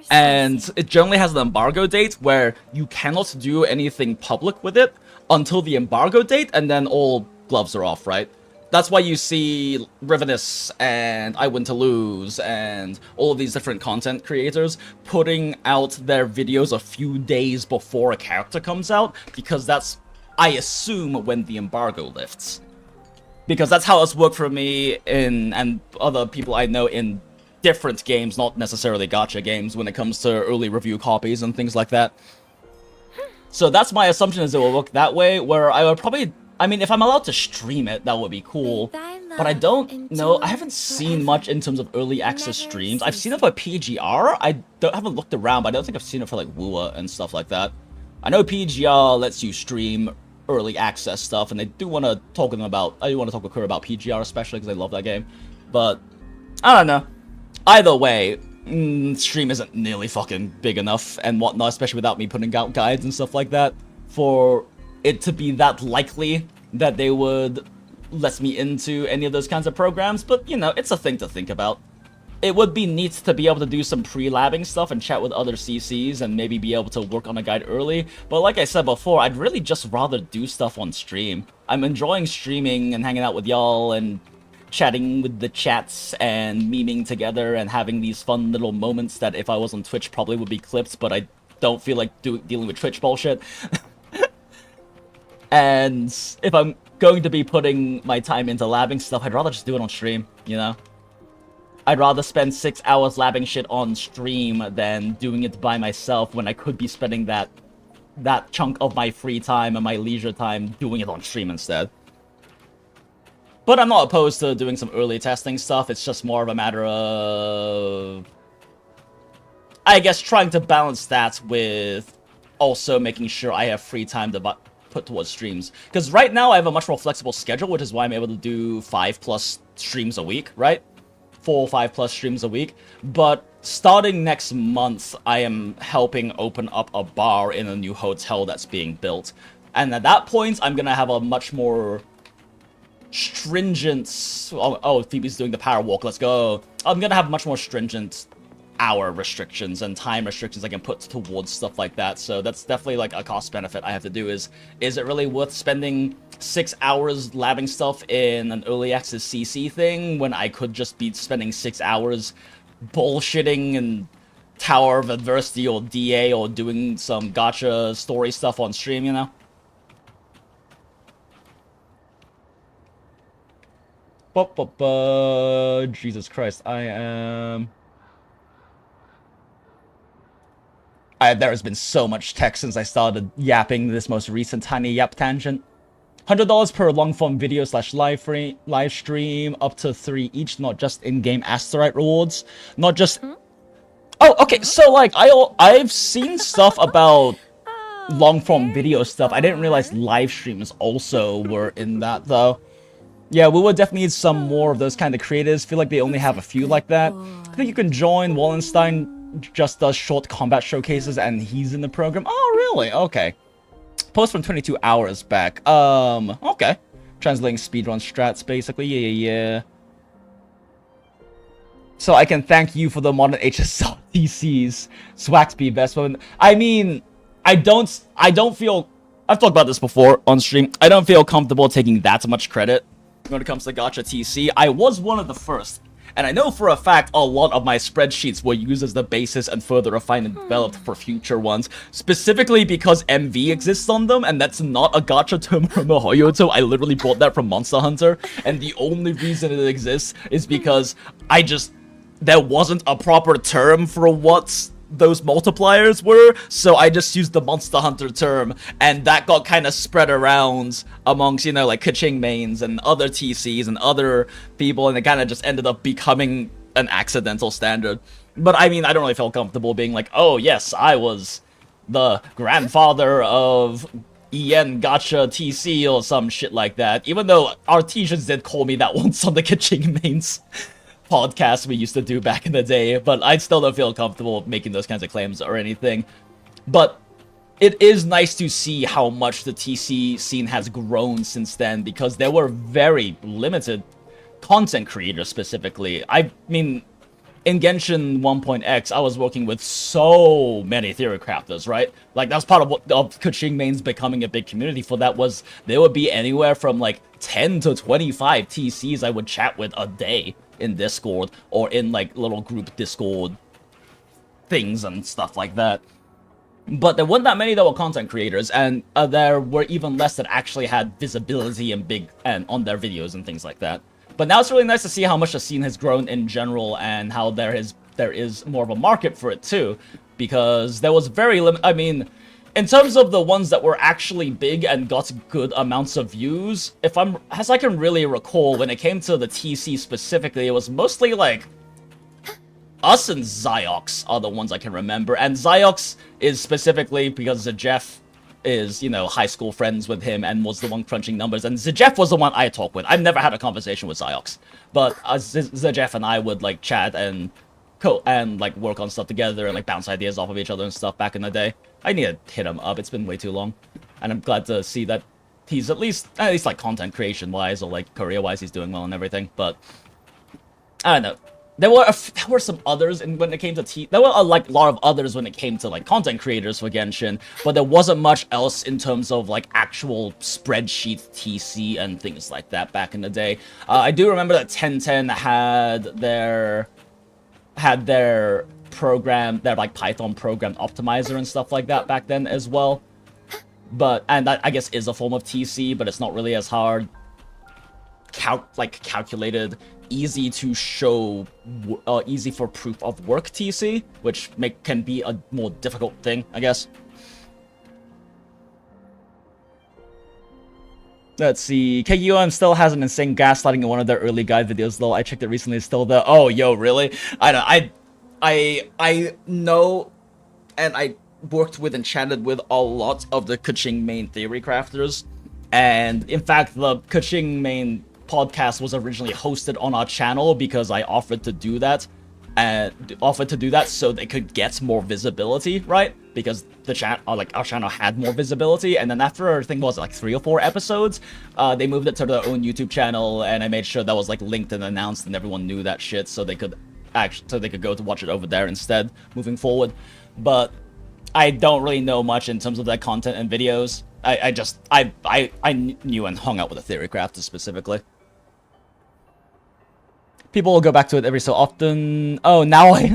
And it generally has an embargo date where you cannot do anything public with it until the embargo date, and then all gloves are off, right? That's why you see Rivenus and I Win to Lose and all of these different content creators putting out their videos a few days before a character comes out, because that's, I assume, when the embargo lifts. Because that's how it's worked for me and other people I know in different games, not necessarily gacha games, when it comes to early review copies and things like that. So that's my assumption, is it will work that way, where I would probably... I mean, if I'm allowed to stream it, that would be cool. But I don't know. I haven't seen much in terms of early access streams. I've seen it for PGR. I haven't looked around, but I don't think I've seen it for like Wuwa and stuff like that. I know PGR lets you stream early access stuff, and I do want to talk with them about... I do want to talk with Kuro about PGR, especially because I love that game. But I don't know. Either way, stream isn't nearly fucking big enough and whatnot, especially without me putting out guides and stuff like that, for it to be that likely that they would let me into any of those kinds of programs. But, you know, it's a thing to think about. It would be neat to be able to do some pre-labbing stuff and chat with other CCs and maybe be able to work on a guide early. But like I said before, I'd really just rather do stuff on stream. I'm enjoying streaming and hanging out with y'all and chatting with the chats and memeing together and having these fun little moments that if I was on Twitch probably would be clipped, but I don't feel like dealing with Twitch bullshit. And if I'm going to be putting my time into labbing stuff, I'd rather just do it on stream, you know? I'd rather spend 6 hours labbing shit on stream than doing it by myself when I could be spending that chunk of my free time and my leisure time doing it on stream instead. But I'm not opposed to doing some early testing stuff. It's just more of a matter of, I guess, trying to balance that with also making sure I have free time to put towards streams. Because right now I have a much more flexible schedule, which is why I'm able to do 5+ streams a week, right? 4 or 5+ streams a week. But starting next month, I am helping open up a bar in a new hotel that's being built. And at that point, I'm going to have a much more stringent... Oh, Phoebe's doing the power walk, let's go. I'm going to have much more stringent hour restrictions and time restrictions I can put towards stuff like that. So that's definitely like a cost benefit I have to do is it really worth spending 6 hours labbing stuff in an early access CC thing when I could just be spending 6 hours bullshitting and Tower of Adversity or DA or doing some gacha story stuff on stream, you know? Jesus Christ, I am... there has been so much text since I started yapping this most recent tiny yap tangent. $100 per long-form video / live stream, up to 3 each, not just in-game Asterite rewards. Not just... Oh, okay, so, like, I've seen stuff about long-form video stuff. I didn't realize live streams also were in that, though. Yeah, we would definitely need some more of those kind of creators. Feel like they only have a few like that. I think you can join. Wallenstein just does short combat showcases, and he's in the program. Oh, really? Okay. Post from 22 hours back. Okay. Translating speedrun strats, basically. Yeah. So I can thank you for the modern HSL TCs. Swaxby, best one. I mean, I don't feel... I've talked about this before on stream. I don't feel comfortable taking that much credit when it comes to Gacha TC. I was one of the first, and I know for a fact a lot of my spreadsheets were used as the basis and further refined and developed for future ones, specifically because MV exists on them, and that's not a Gacha term from Mihoyoto. I literally bought that from Monster Hunter, and the only reason it exists is because there wasn't a proper term for what those multipliers were, so I just used the Monster Hunter term, and that got kind of spread around amongst, you know, like Kaching mains and other TCs and other people, and it kind of just ended up becoming an accidental standard. But I mean, I don't really feel comfortable being like, oh yes, I was the grandfather of EN Gacha TC or some shit like that, even though our teachers did call me that once on the Kaching mains podcast we used to do back in the day, but I still don't feel comfortable making those kinds of claims or anything. But it is nice to see how much the TC scene has grown since then, because there were very limited content creators specifically. I mean, in Genshin 1.x, I was working with so many theory crafters, right? Like, that's part of what of Kaching mains becoming a big community for that was there would be anywhere from like 10 to 25 TCs I would chat with a day in Discord or in like little group Discord things and stuff like that. But there weren't that many that were content creators, and there were even less that actually had visibility and on their videos and things like that. But now it's really nice to see how much the scene has grown in general, and how there is more of a market for it too, because there was very I mean, in terms of the ones that were actually big and got good amounts of views, as I can really recall, when it came to the TC specifically, it was mostly like us and Ziox are the ones I can remember, and Ziox is specifically because Zajef is, you know, high school friends with him and was the one crunching numbers, and Zajef was the one I talked with. I've never had a conversation with Ziox, but Zajef and I would like chat and like work on stuff together and like bounce ideas off of each other and stuff back in the day. I need to hit him up. It's been way too long, and I'm glad to see that he's at least like content creation wise or like career wise he's doing well and everything. But I don't know. There were some others, and when it came to there were a lot of others when it came to like content creators for Genshin, but there wasn't much else in terms of like actual spreadsheet TC and things like that back in the day. I do remember that 1010 had their program, their like Python program optimizer and stuff like that back then as well. And that I guess is a form of TC, but it's not really as hard. Calculated, easy to show, easy for proof of work TC, which can be a more difficult thing, I guess. Let's see. KUM still has an insane gaslighting in one of their early guide videos, though. I checked it recently. It's still there. Oh, yo, really? I know, and I worked with and chatted with a lot of the Kaching main theory crafters, and in fact, the Kaching main podcast was originally hosted on our channel because I offered to do that, so they could get more visibility, right? Because the our channel had more visibility, and then after I think it was like 3 or 4 episodes, they moved it to their own YouTube channel, and I made sure that was like linked and announced, and everyone knew that shit, so they could go to watch it over there instead moving forward. But I don't really know much in terms of that content and videos. I knew and hung out with the theory crafters specifically. People will go back to it every so often. Now I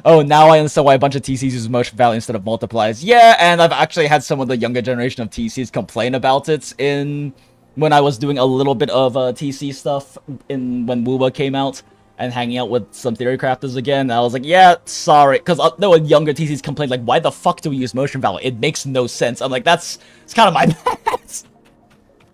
understand why a bunch of TCs use motion value instead of multipliers. Yeah, and I've actually had some of the younger generation of TCs complain about it when I was doing a little bit of TC stuff when Woowa came out and hanging out with some theory crafters again. And I was like, yeah, sorry, because there were younger TCs complained like, why the fuck do we use motion value? It makes no sense. I'm like, it's kind of my bad.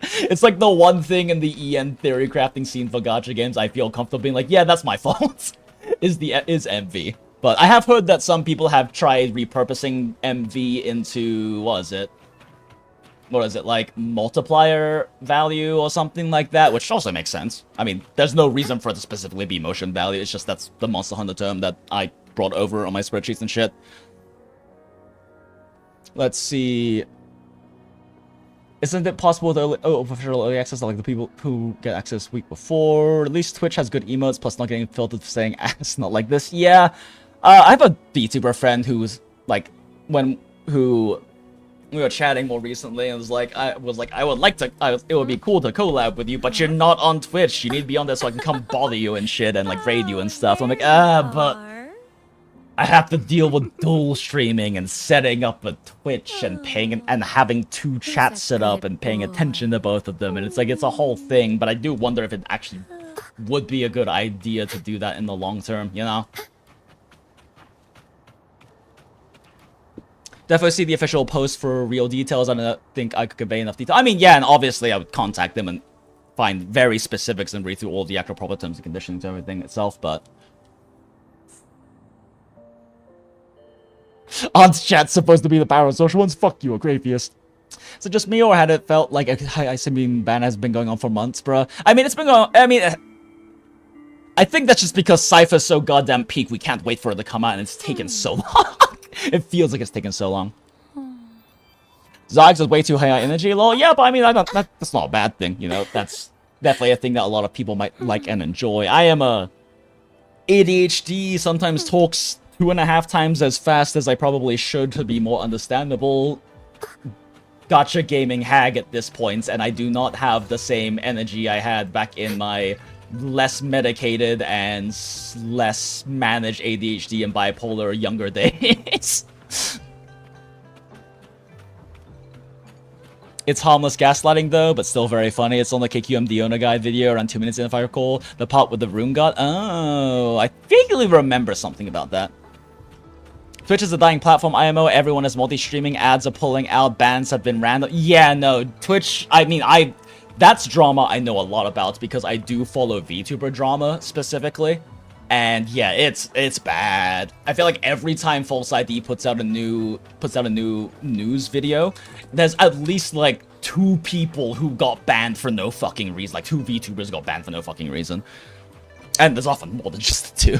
It's like the one thing in the EN theory crafting scene for gacha games I feel comfortable being like, yeah, that's my fault. is MV. But I have heard that some people have tried repurposing MV into, what is it, like, multiplier value or something like that, which also makes sense. I mean, there's no reason for it to specifically be motion value, it's just that's the Monster Hunter term that I brought over on my spreadsheets and shit. Let's see. Isn't it possible to official early access like the people who get access week before? At least Twitch has good emotes, plus not getting filtered for saying ass, not like this. Yeah. I have a VTuber friend who's like, who we were chatting more recently and I would like to, it would be cool to collab with you, but you're not on Twitch. You need to be on there so I can come bother you and shit and like raid you and stuff. I'm like, but I have to deal with dual streaming and setting up a Twitch and paying and having 2 chats set up and paying attention to both of them. And it's like, it's a whole thing, but I do wonder if it actually would be a good idea to do that in the long term, you know? Definitely see the official post for real details. I don't think I could convey enough detail. I mean, yeah, and obviously I would contact them and find very specifics and read through all the actual proper terms and conditions and everything itself, but... Aunt's chat's supposed to be the parasocial ones? Fuck you, Agravius. So just me, or had it felt like I mean, ban has been going on for months, bruh? I mean, it's been going on, I mean... I think that's just because Cypher's so goddamn peak, we can't wait for it to come out, and it's taken so long. It feels like it's taken so long. Zoggs is way too high on energy, lol. Yeah, but I mean, that's not a bad thing, you know? That's definitely a thing that a lot of people might like and enjoy. I am a ADHD, sometimes talks 2.5 times as fast as I probably should to be more understandable. Gacha gaming hag at this point, and I do not have the same energy I had back in my less medicated and less managed ADHD and bipolar younger days. It's harmless gaslighting though, but still very funny. It's on the KQM Diona guide video around 2 minutes in if I recall. The part with the rune god. Oh, I vaguely remember something about that. Twitch is a dying platform, IMO. Everyone is multi-streaming. Ads are pulling out. Bans have been random. Yeah, no. Twitch, I mean, that's drama I know a lot about because I do follow VTuber drama specifically. And yeah, it's bad. I feel like every time False ID puts out a new news video, there's at least like 2 people who got banned for no fucking reason. Like 2 VTubers got banned for no fucking reason. And there's often more than just the 2.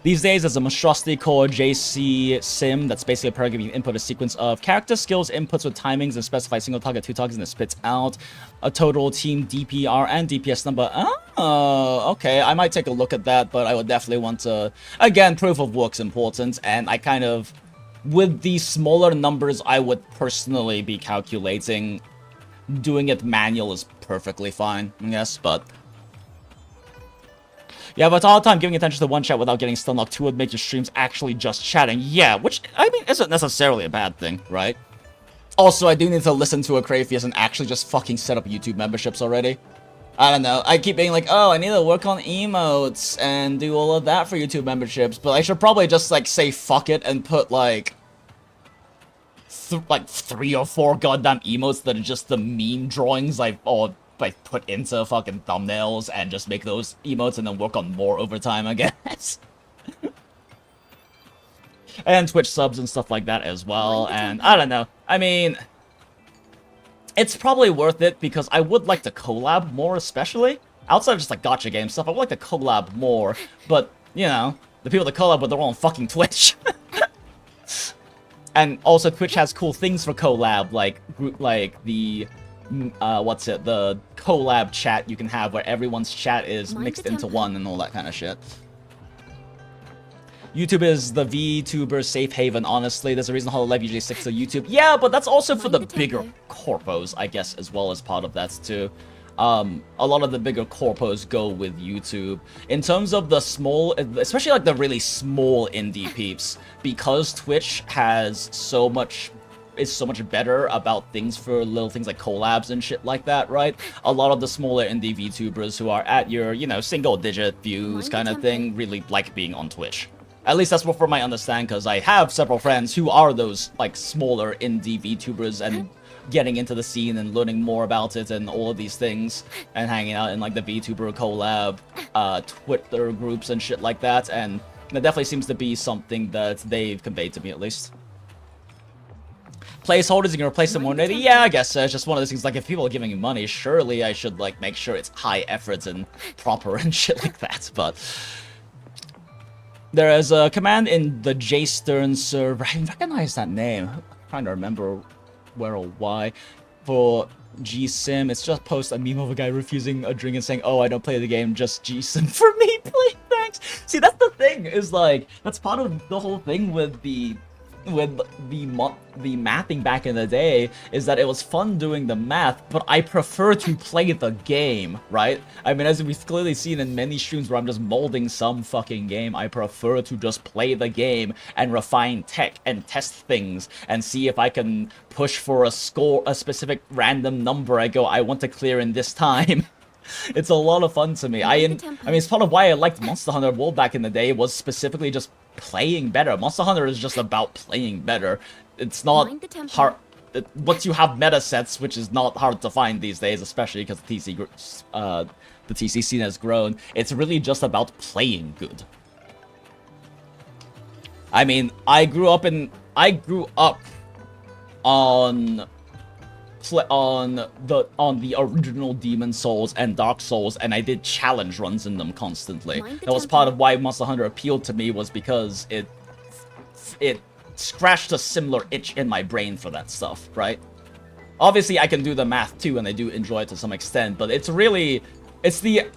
These days, there's a monstrosity called JC Sim that's basically a program you input a sequence of character skills inputs with timings and specify single target, 2 targets, and it spits out a total team DPR and DPS number. Oh, okay. I might take a look at that, but I would definitely want to... Again, proof of work's important, and I kind of... With these smaller numbers, I would personally be calculating. Doing it manual is perfectly fine, I guess, but... Yeah, but all the time giving attention to one chat without getting stun locked 2 would make your streams actually just chatting. Yeah, which, I mean, isn't necessarily a bad thing, right? Also, I do need to listen to Akrafius and actually just fucking set up YouTube memberships already. I don't know. I keep being like, oh, I need to work on emotes and do all of that for YouTube memberships, but I should probably just, like, say fuck it and put, like... 3 or 4 goddamn emotes that are just the meme drawings I put into fucking thumbnails and just make those emotes and then work on more over time, I guess. And Twitch subs and stuff like that as well, and I don't know. I mean, it's probably worth it because I would like to collab more, especially. Outside of just like gacha game stuff, I would like to collab more, but, you know, the people that collab with their own fucking Twitch. And also Twitch has cool things for collab, like the... the collab chat you can have where everyone's chat is mixed into one and all that kind of shit. YouTube is the VTuber safe haven, honestly. There's a reason Hololive usually sticks to YouTube. Yeah, but that's also for the bigger corpos, I guess, as well as part of that, too. A lot of the bigger corpos go with YouTube. In terms of the small, especially like the really small indie peeps, because Twitch has so much... is so much better about things for little things like collabs and shit like that, right? A lot of the smaller indie VTubers who are at your, you know, single-digit views kind of thing really like being on Twitch. At least that's what from my understanding, because I have several friends who are those, like, smaller indie VTubers and getting into the scene and learning more about it and all of these things and hanging out in, like, the VTuber collab, Twitter groups and shit like that, and That definitely seems to be something that they've conveyed to me, at least. Placeholders, you can replace them more later. Yeah, I guess it's just one of those things, like, if people are giving me money, surely I should, like, make sure it's high efforts and proper and shit like that, but... There is a command in the J Stern server, I recognize that name, I'm trying to remember where or why, for GSim, it's just post a meme of a guy refusing a drink and saying, oh, I don't play the game, just GSim for me, please, thanks. See, that's the thing, is like, that's part of the whole thing with the mathing back in the day, is that it was fun doing the math, but I prefer to play the game, right? I mean, as we've clearly seen in many streams where I'm just molding some fucking game, I prefer to just play the game and refine tech and test things and see if I can push for a score, a specific random number. I go, I want to clear in this time. It's a lot of fun to me. I mean, it's part of why I liked Monster Hunter World back in the day, was specifically just playing better. Monster Hunter is just about playing better. It's not hard. Once you have meta sets, which is not hard to find these days, especially because the TC scene has grown, it's really just about playing good. I mean, I grew up on the original Demon Souls and Dark Souls, and I did challenge runs in them constantly. That was part of why Monster Hunter appealed to me, was because it scratched a similar itch in my brain for that stuff, right? Obviously, I can do the math too, and I do enjoy it to some extent, but it's really... the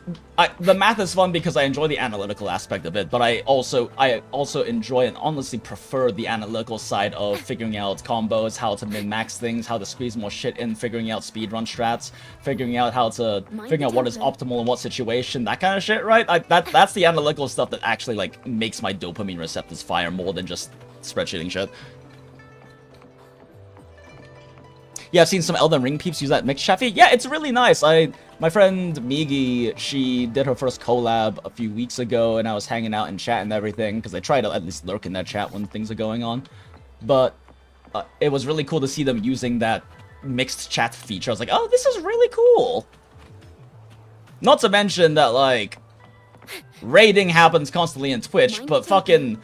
math is fun because I enjoy the analytical aspect of it, but I also enjoy and honestly prefer the analytical side of figuring out combos, how to min-max things, how to squeeze more shit in, figuring out speedrun strats, figuring out what is optimal in what situation, that kind of shit, right? That's the analytical stuff that actually, like, makes my dopamine receptors fire more than just spreadsheeting shit. Yeah, I've seen some Elden Ring peeps use that mixed chat feed. Yeah, it's really nice. My friend Migi, she did her first collab a few weeks ago, and I was hanging out in chat and everything, because I try to at least lurk in that chat when things are going on. But it was really cool to see them using that mixed chat feature. I was like, oh, this is really cool. Not to mention that, like, raiding happens constantly in Twitch, but fucking...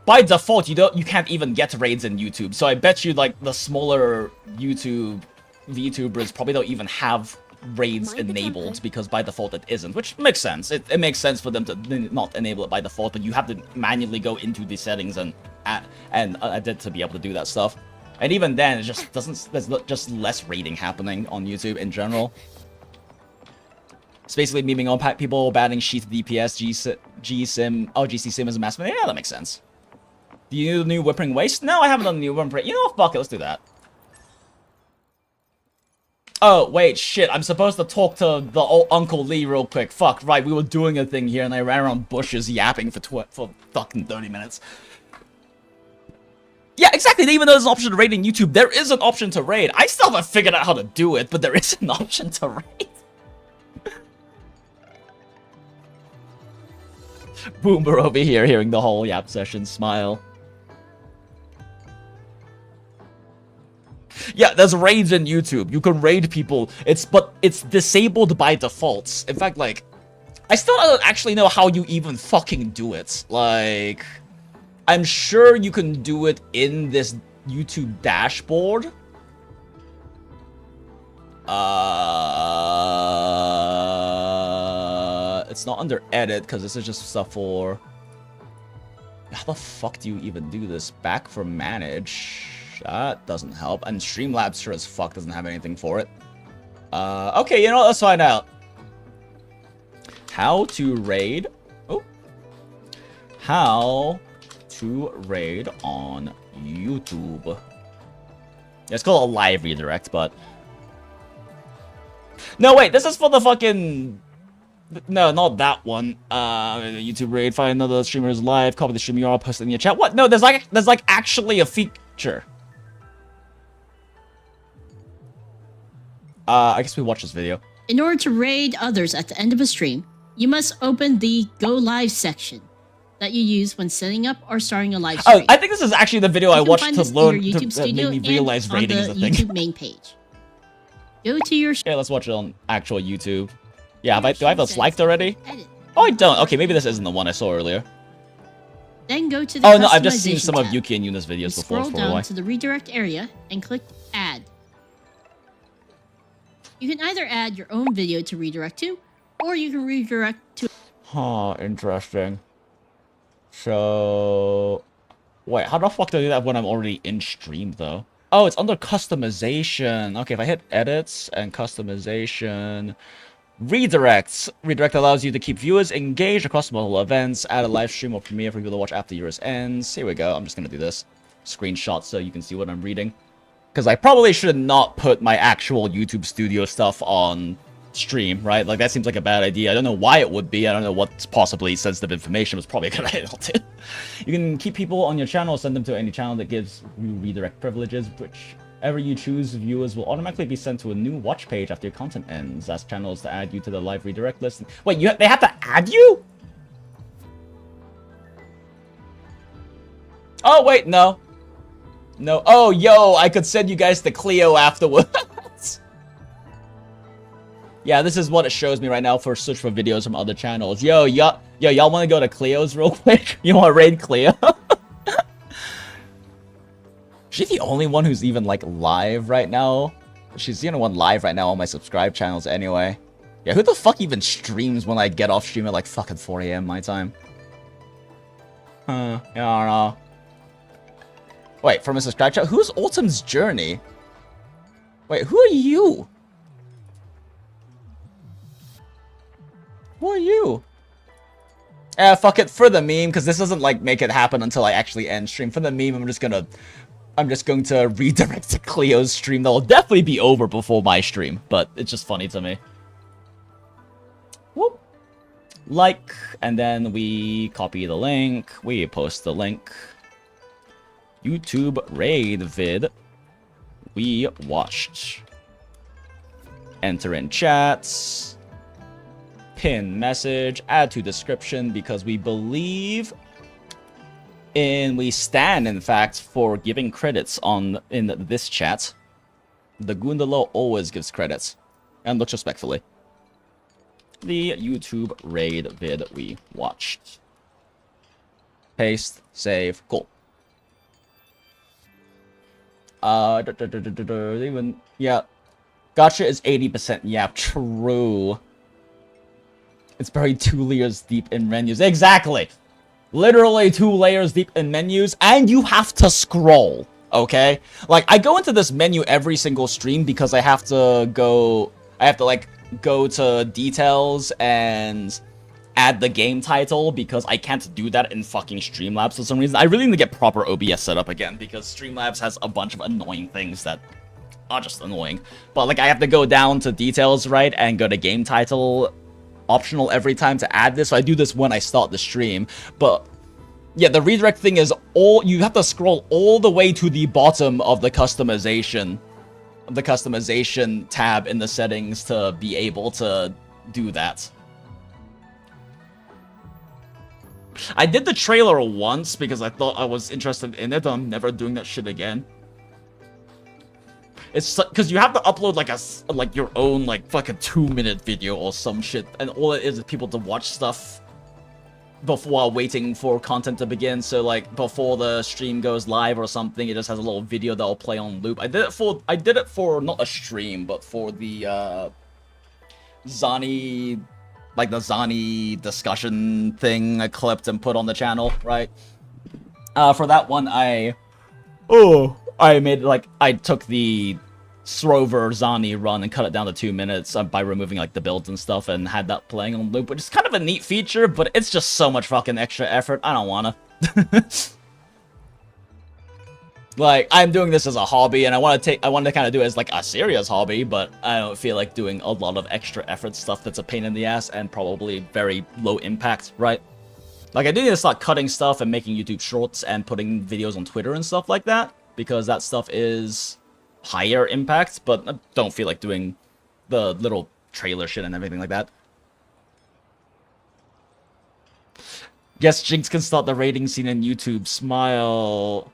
by default, you can't even get raids in YouTube, so I bet you, like, the smaller YouTube VTubers probably don't even have raids enabled, because by default it isn't, which makes sense. It makes sense for them to not enable it by default, but you have to manually go into the settings and edit to be able to do that stuff. And even then, it just doesn't. There's just less raiding happening on YouTube in general. It's basically memeing on people banning Sheath DPS, GSim. Oh, GC Sim is a mass. Yeah, that makes sense. Do you do the new Wuthering Waste? No, I haven't done the new Wuthering. You know what? Fuck it, let's do that. Oh, wait, shit. I'm supposed to talk to the old Uncle Lee real quick. Fuck, right, we were doing a thing here and I ran around bushes yapping for fucking 30 minutes. Yeah, exactly. Even though there's an option to raid in YouTube, there is an option to raid. I still haven't figured out how to do it, but there is an option to raid. Boomer over here hearing the whole yap session smile. Yeah, there's raids in YouTube. You can raid people. But it's disabled by default. In fact, like, I still don't actually know how you even fucking do it. Like, I'm sure you can do it in this YouTube dashboard. It's not under edit, because this is just stuff for... How the fuck do you even do this? Back from manage. That doesn't help. And Streamlabs sure as fuck doesn't have anything for it. Okay, you know what? Let's find out. How to raid... Oh. How to raid on YouTube. Yeah, it's called a live redirect, but... No, wait, this is for the fucking... No, not that one. YouTube raid, find another streamer's live, copy the stream URL, post it in your chat. What? No, there's like actually a feature. I guess we watch this video. In order to raid others at the end of a stream, you must open the Go Live section that you use when setting up or starting a live stream. Oh, I think this is actually the video I watched to learn to make me realize raiding is a thing. YouTube main page. Go to your... Yeah, let's watch it on actual YouTube. Yeah, do I have this liked already? Oh, I don't. Okay, maybe this isn't the one I saw earlier. Then go to the Oh no, I've just seen some tab. of Yuki and Yuna's videos before. Scroll down to the redirect area and click Add. You can either add your own video to redirect to, or you can redirect to... Huh, interesting. So... Wait, how the fuck do I do that when I'm already in stream, though? Oh, it's under customization. Okay, if I hit edits and customization... Redirects. Redirect allows you to keep viewers engaged across multiple events, add a live stream or premiere for people to watch after yours ends. Here we go. I'm just gonna do this. Screenshot so you can see what I'm reading. Because I probably should not put my actual YouTube studio stuff on stream, right? Like, that seems like a bad idea. I don't know why it would be. I don't know what's possibly sensitive information. It's probably a good idea too. You can keep people on your channel, send them to any channel that gives you redirect privileges, whichever you choose, viewers will automatically be sent to a new watch page after your content ends. Ask channels to add you to the live redirect list. Wait, they have to add you? Oh, wait, no. No. Oh, yo, I could send you guys to Cleo afterwards. Yeah, this is what it shows me right now for search for videos from other channels. Y'all want to go to Cleo's real quick? You want to raid Cleo? She's the only one who's even, like, live right now. She's the only one live right now on my subscribe channels anyway. Yeah, who the fuck even streams when I get off stream at, like, fucking 4 AM my time? Yeah, I don't know. Wait, from a subscribe channel? Who's Autumn's Journey? Wait, who are you? Who are you? Fuck it, for the meme, because this doesn't, like, make it happen until I actually end stream. For the meme, I'm just going to redirect to Cleo's stream. That'll definitely be over before my stream, but it's just funny to me. Whoop. Like, and then we copy the link. We post the link. YouTube raid vid we watched. Enter in chats. Pin message. Add to description because we believe we stand, in fact, for giving credits in this chat. The Gundalo always gives credits. And looks respectfully. The YouTube raid vid we watched. Paste, save, cool. Yeah. Gacha is 80%. Yeah, true. It's buried 2 layers deep in menus. Exactly! Literally 2 layers deep in menus, and you have to scroll, okay? Like, I go into this menu every single stream because I have to go to details and add the game title because I can't do that in fucking Streamlabs for some reason. I really need to get proper OBS set up again because Streamlabs has a bunch of annoying things that are just annoying. But, like, I have to go down to details, right, and go to game title optional every time to add this. So I do this when I start the stream. But yeah, the redirect thing is you have to scroll all the way to the bottom of the customization tab in the settings to be able to do that. I did the trailer once because I thought I was interested in it. I'm never doing that shit again. It's because you have to upload like your own like fucking 2-minute video or some shit, and all it is people to watch stuff before waiting for content to begin. So like before the stream goes live or something, it just has a little video that'll play on loop. I did it for not a stream, but for the Zani, like the Zani discussion thing I clipped and put on the channel, right? For that one, I took the Srover Zani run and cut it down to 2 minutes by removing like the builds and stuff and had that playing on loop, which is kind of a neat feature, but it's just so much fucking extra effort. I don't wanna. Like, I'm doing this as a hobby, and I want to kind of do it as like a serious hobby, but I don't feel like doing a lot of extra effort stuff that's a pain in the ass and probably very low impact, right? Like, I do need to start cutting stuff and making YouTube shorts and putting videos on Twitter and stuff like that, because that stuff is higher impact, but I don't feel like doing the little trailer shit and everything like that. Yes, Jinx can start the rating scene in YouTube. Smile.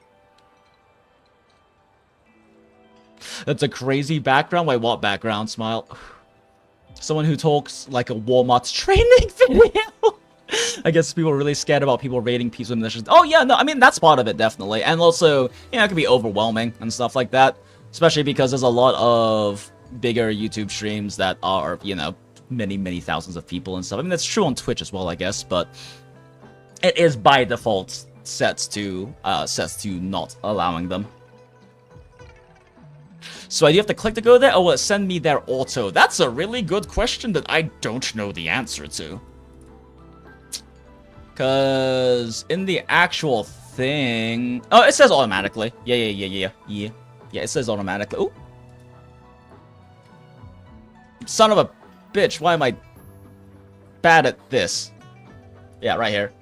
That's a crazy background. Wait, what background? Smile. Someone who talks like a Walmart training video. I guess people are really scared about people rating peaceful missions. Oh yeah, no, I mean that's part of it definitely, and also it can be overwhelming and stuff like that, especially because there's a lot of bigger YouTube streams that are many thousands of people and stuff. I mean that's true on Twitch as well, I guess, but it is by default sets to not allowing them. So do you have to click to go there, or will it send me there auto? That's a really good question that I don't know the answer to. Because in the actual thing... Oh, it says automatically. Yeah, it says automatically. Ooh. Son of a bitch, why am I bad at this? Yeah, right here.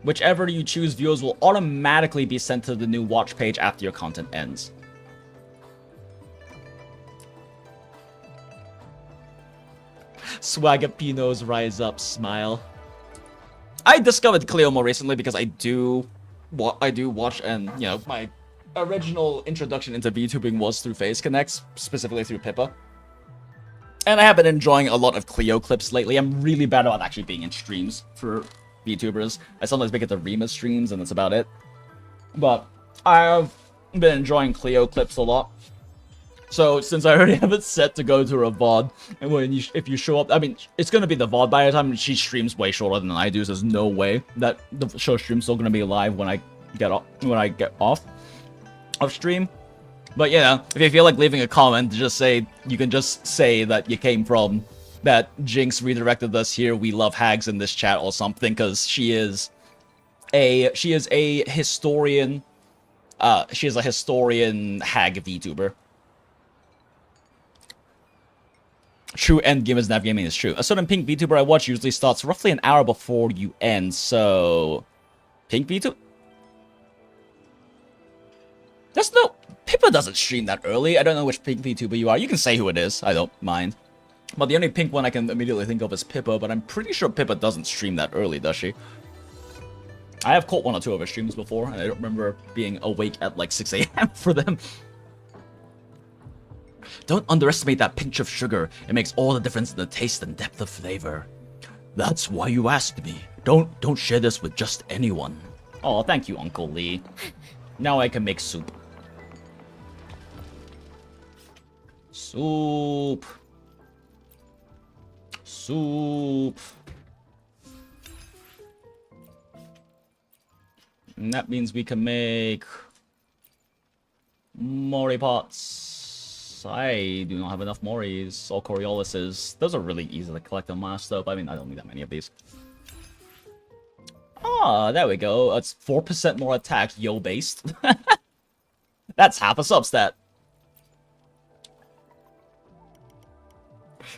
Whichever you choose, viewers will automatically be sent to the new watch page after your content ends. Swagapinos rise up, smile. I discovered Cleo more recently because I do watch, and my original introduction into VTubing was through Phase Connects, specifically through Pippa. And I have been enjoying a lot of Cleo clips lately. I'm really bad about actually being in streams for VTubers. I sometimes make it to Rima streams and that's about it. But I've been enjoying Cleo clips a lot. So since I already have it set to go to a VOD, and if you show up, I mean, it's gonna be the VOD by the time she streams way shorter than I do. So there's no way that the show stream's still gonna be live when I get off of stream. But if you feel like leaving a comment, you can just say that you came from that Jinx redirected us here. We love hags in this chat or something, because she is a historian. She is a historian hag VTuber. True endgame is Navgaming is true. A certain pink VTuber I watch usually starts roughly an hour before you end, so... Pink VTuber? There's no... Pippa doesn't stream that early. I don't know which pink VTuber you are. You can say who it is. I don't mind. But the only pink one I can immediately think of is Pippa, but I'm pretty sure Pippa doesn't stream that early, does she? I have caught one or two of her streams before, and I don't remember being awake at like 6 AM for them. Don't underestimate that pinch of sugar. It makes all the difference in the taste and depth of flavor. That's why you asked me. Don't share this with just anyone. Oh, thank you, Uncle Lee. Now I can make soup. Soup. And that means we can make Mori pots. I do not have enough Moris or Corioluses. Those are really easy to collect on Master, but I mean, I don't need that many of these. Ah, there we go. It's 4% more attack, yo-based. That's half a substat.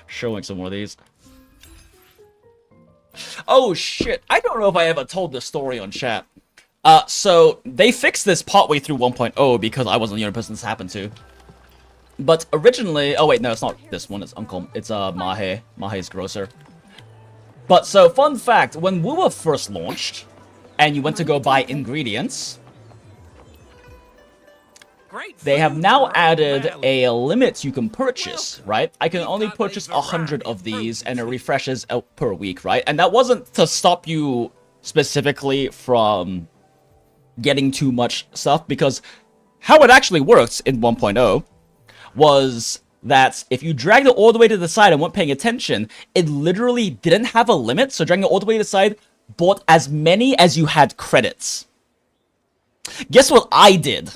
Showing some more of these. Oh shit, I don't know if I ever told this story on chat. So they fixed this partway through 1.0 because I wasn't the only person this happened to. But originally, oh wait, no, it's not this one, it's Mahe. Mahe's grocer. But so, fun fact, when Wuther first launched, and you went to go buy ingredients, they have now added a limit you can purchase, right? I can only purchase 100 of these, and it refreshes per week, right? And that wasn't to stop you specifically from getting too much stuff, because how it actually works in 1.0 was that if you dragged it all the way to the side and weren't paying attention, it literally didn't have a limit, so dragging it all the way to the side bought as many as you had credits. Guess what I did?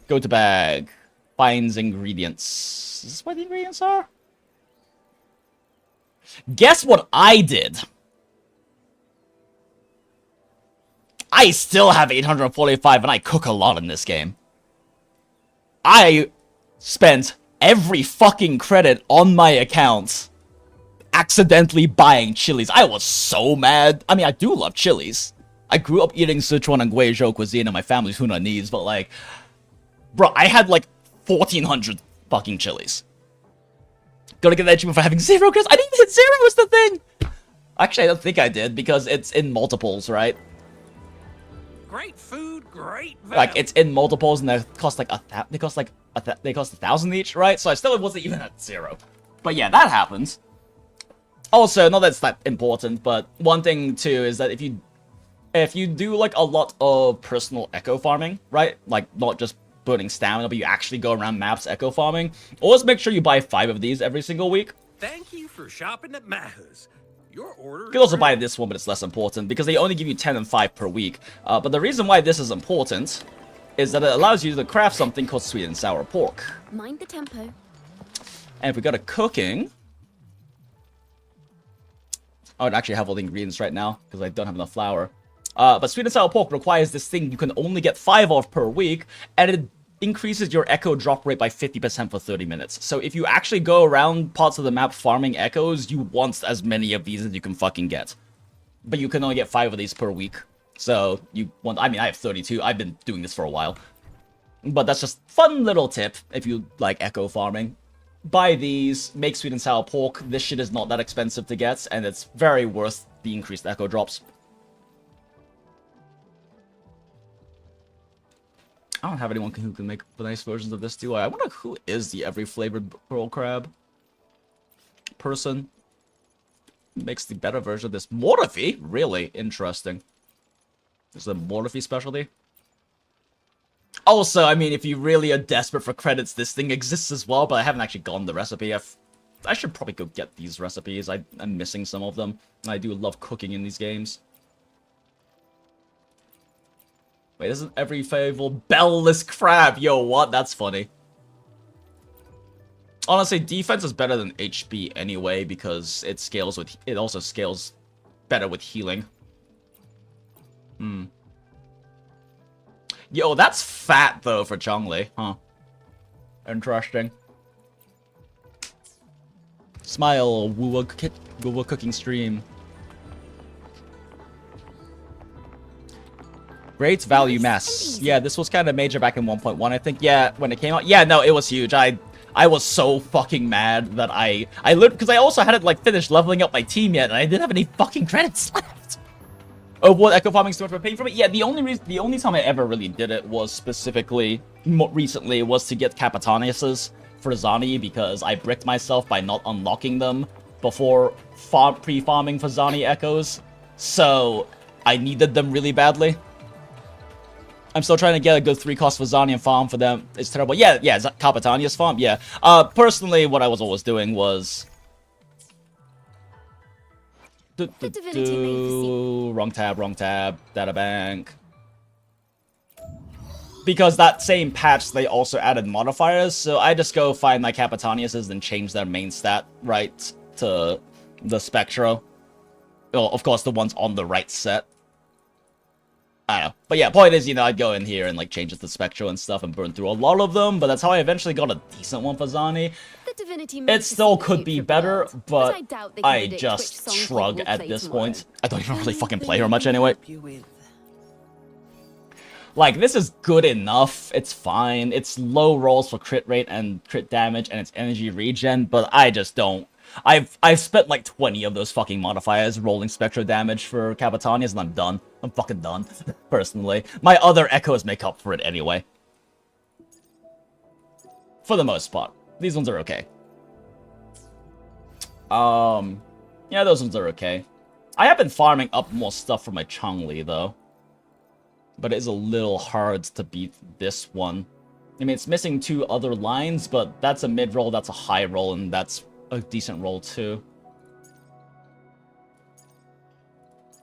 Go to bag. Finds ingredients. Is this what the ingredients are? Guess what I did? I still have 845 and I cook a lot in this game. I spent every fucking credit on my account accidentally buying chilies. I was so mad. I mean, I do love chilies. I grew up eating Sichuan and Guizhou cuisine and my family's Hunanese, but like, bro, I had like 1,400 fucking chilies. Gotta get that achievement for having 0 because I didn't hit 0 was the thing. Actually, I don't think I did because it's in multiples, right? Great food, great value. Like it's in multiples, and they cost like they cost 1,000 each, right? So I still wasn't even at 0. But yeah, that happens. Also, not that it's that important, but one thing too is that if you do like a lot of personal echo farming, right? Like not just burning stamina, but you actually go around maps echo farming, always make sure you buy 5 of these every single week. Thank you for shopping at Maha's. Your order. You can also buy this one, but it's less important because they only give you 10 and 5 per week. But the reason why this is important is that it allows you to craft something called sweet and sour pork. Mind the tempo. And if we go to cooking, I would actually have all the ingredients right now because I don't have enough flour. But sweet and sour pork requires this thing you can only get 5 of per week, and it increases your echo drop rate by 50% for 30 minutes. So if you actually go around parts of the map farming echoes, you want as many of these as you can fucking get. But you can only get 5 of these per week. So you want, I mean, I have 32. I've been doing this for a while. But that's just fun little tip if you like echo farming. Buy these, make sweet and sour pork. This shit is not that expensive to get, and it's very worth the increased echo drops. I don't have anyone who can make nice versions of this, do I? I wonder who is the every flavored pearl crab person. Makes the better version of this. Morphe? Really interesting. Is it a Morphe specialty? Also, I mean, if you really are desperate for credits, this thing exists as well, but I haven't actually gotten the recipe. I should probably go get these recipes. I'm missing some of them. I do love cooking in these games. Wait, isn't every fable bellless crab? Yo, what? That's funny. Honestly, defense is better than HP anyway, because it scales with... It also scales better with healing. Yo, that's fat, though, for Chongli. Huh. Interesting. Smile, Woowa cooking stream. Great value mess. Yeah, this was kind of major back in 1.1, I think. Yeah, when it came out. Yeah, no, it was huge. I was so fucking mad that I lived, because I also hadn't, like, finished leveling up my team yet, and I didn't have any fucking credits left. Oh, what echo farming so much for paying for it? Yeah, the only time I ever really did it was specifically, more recently, was to get Capitaniuses for Zani, because I bricked myself by not unlocking them before pre-farming for Zani echoes. So, I needed them really badly. I'm still trying to get a good 3-cost for Zani and farm for them. It's terrible. Yeah, Capitania's farm, yeah. Personally, what I was always doing was... Wrong tab, databank. Because that same patch, they also added modifiers, so I just go find my Capitaniuses and change their main stat right to the Spectro. Well, of course, the ones on the right set. I don't know. But yeah, point is, you know, I'd go in here and, like, change it to Spectro and stuff and burn through a lot of them, but that's how I eventually got a decent one for Zani. It still could be better, but I just shrug at this point. I don't even really fucking play her much anyway. Like, this is good enough. It's fine. It's low rolls for crit rate and crit damage, and it's energy regen, but I just don't. I've spent like 20 of those fucking modifiers rolling Spectro damage for Capitanias, and I'm done. I'm fucking done, personally. My other echoes make up for it anyway. For the most part. These ones are okay. Yeah, those ones are okay. I have been farming up more stuff for my Chongli, though. But it is a little hard to beat this one. I mean, it's missing 2 other lines, but that's a mid-roll, that's a high roll, and that's a decent roll, too.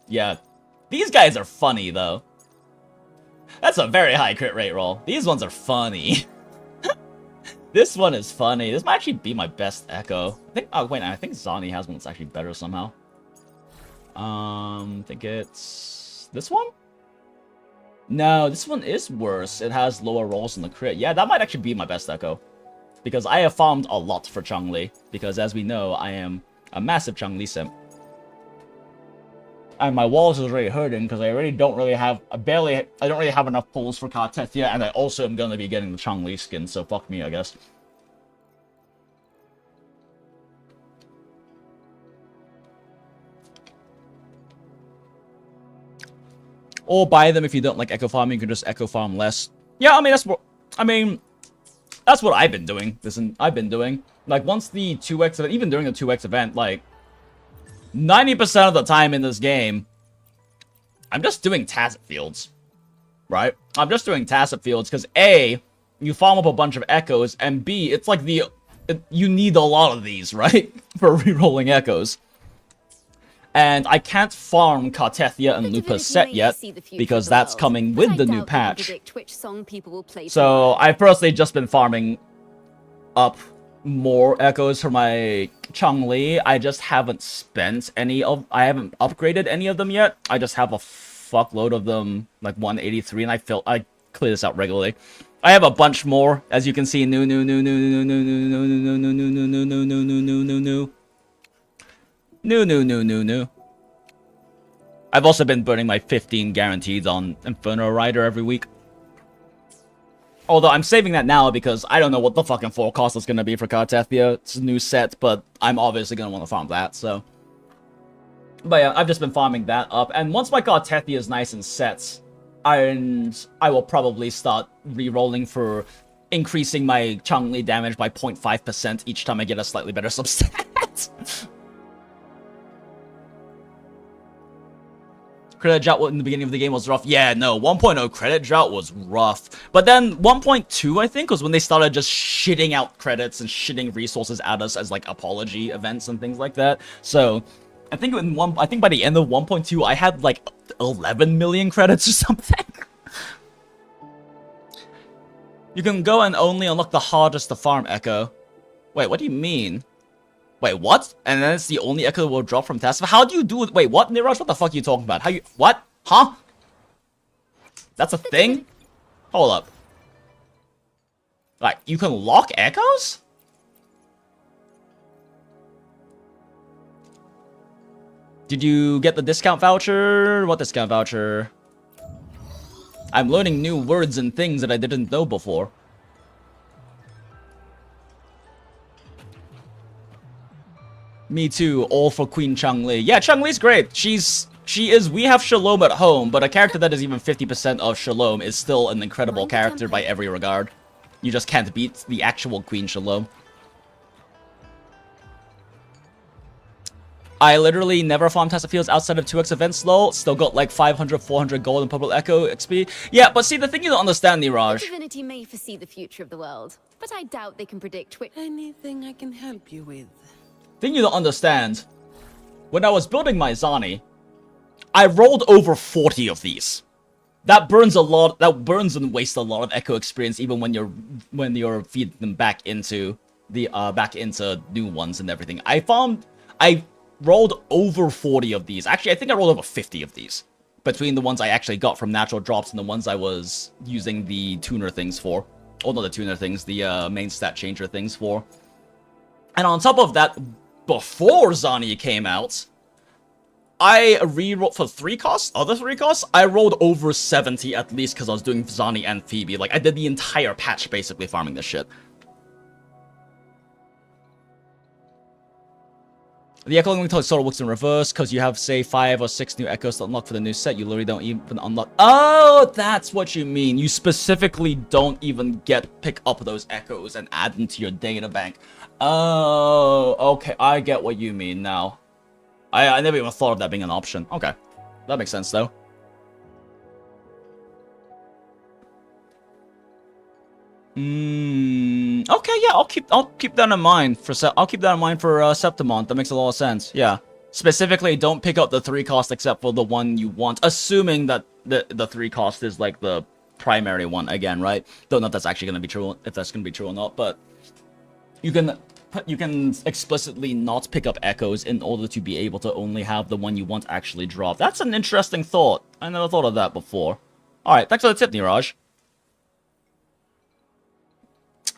Yeah. These guys are funny, though. That's a very high crit rate roll. These ones are funny. This one is funny. This might actually be my best echo. I think... Oh, wait, I think Zani has one that's actually better somehow. I think it's... This one? No, this one is worse. It has lower rolls in the crit. Yeah, that might actually be my best echo. Because I have farmed a lot for Chongli. Because as we know, I am a massive Chongli simp. And my walls is already hurting because I already don't really have... I don't really have enough pulls for Kartethia. And I also am going to be getting the Chongli skin. So fuck me, I guess. Or buy them if you don't like echo farming. You can just echo farm less. Yeah, I mean, that's what... That's what I've been doing. Like, once the 2x event, even during the 2x event, like, 90% of the time in this game, I'm just doing tacit fields, right? I'm just doing tacit fields because A, you farm up a bunch of echoes, and B, it's like you need a lot of these, right? For re-rolling echoes. And I can't farm Cartethia and Lupus set yet, because that's coming with the new patch. So I've personally just been farming up more echoes for my Changli. I just haven't spent I haven't upgraded any of them yet. I just have a fuckload of them, like 183, and I clear this out regularly. I have a bunch more, as you can see. I've also been burning my 15 guaranteed on Inferno Rider every week. Although I'm saving that now because I don't know what the fucking forecast is going to be for Cartethia. It's a new set, but I'm obviously going to want to farm that, so. But yeah, I've just been farming that up. And once my Cartethia is nice and set, I will probably start re-rolling for increasing my Changli damage by 0.5% each time I get a slightly better substat. Credit drought in the beginning of the game was rough. Yeah, no, 1.0 credit drought was rough. But then 1.2, I think, was when they started just shitting out credits and shitting resources at us as, like, apology events and things like that. So, I think by the end of 1.2, I had, like, 11 million credits or something. You can go and only unlock the hardest to farm echo. Wait, what do you mean? Wait, what? And then it's the only echo that will drop from Tasva? How do you do it? Wait, what? Niraj, what the fuck are you talking about? How you... What? Huh? That's a thing? Hold up. Like, you can lock echoes? Did you get the discount voucher? What discount voucher? I'm learning new words and things that I didn't know before. Me too, all for Queen Changli. Yeah, Changli's great. We have Shalom at home, but a character that is even 50% of Shalom is still an incredible character by every regard. You just can't beat the actual Queen Shalom. I literally never farmed Tessa Fields outside of 2x events, lol. Still got like 500, 400 gold and Purple Echo XP. Yeah, but see, the thing you don't understand, Niraj. Divinity may foresee the future of the world, but I doubt they can predict anything I can help you with. Thing you don't understand, when I was building my Zani, I rolled over 40 of these. That burns and wastes a lot of echo experience, even when you're feeding them back into new ones and everything. I rolled over 40 of these. Actually, I think I rolled over 50 of these. Between the ones I actually got from natural drops and the ones I was using the tuner things for. Oh, not the tuner things, the main stat changer things for. And on top of that, before Zani came out, I re-rolled for 3 costs, other 3 costs, I rolled over 70 at least because I was doing Zani and Phoebe. Like, I did the entire patch basically farming this shit. The Echo Link sort of works in reverse because you have, say, 5 or 6 new echoes to unlock for the new set. You literally don't even unlock. Oh, that's what you mean. You specifically don't even pick up those echoes and add them to your data bank. Oh, okay. I get what you mean now. I never even thought of that being an option. Okay. That makes sense, though. Okay, yeah, I'll keep that in mind for Septimont. That makes a lot of sense. Yeah. Specifically, don't pick up the 3 cost except for the one you want, assuming that the 3 cost is like the primary one again, right? Don't know if that's actually going to be true, if that's going to be true or not, but you can explicitly not pick up echoes in order to be able to only have the one you want actually drop. That's an interesting thought. I never thought of that before. Alright, thanks for the tip, Niraj.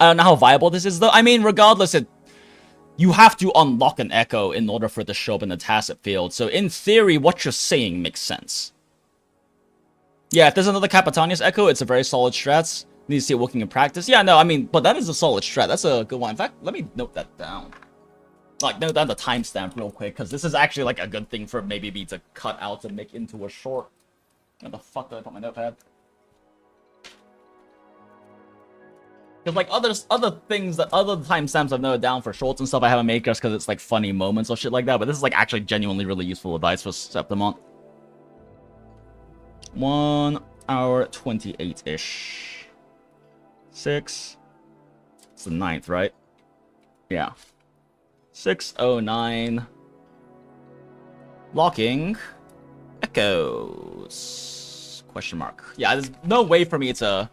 I don't know how viable this is, though. I mean, regardless, you have to unlock an echo in order for it to show up in the tacit field. So, in theory, what you're saying makes sense. Yeah, if there's another Capitania's echo, it's a very solid strat. Need to see it working in practice. Yeah, no, I mean, but that is a solid strat. That's a good one. In fact, let me note that down. Like, note down the timestamp real quick, because this is actually, like, a good thing for maybe me to cut out and make into a short. Where the fuck did I put my notepad? Because like other things that other timestamps I've noted down for shorts and stuff I haven't made just because it's like funny moments or shit like that. But this is like actually genuinely really useful advice for Septimont. 1 hour 28-ish. 6. It's the 9th, right? Yeah. 6:09. Locking. Echoes. Question mark. Yeah, there's no way for me to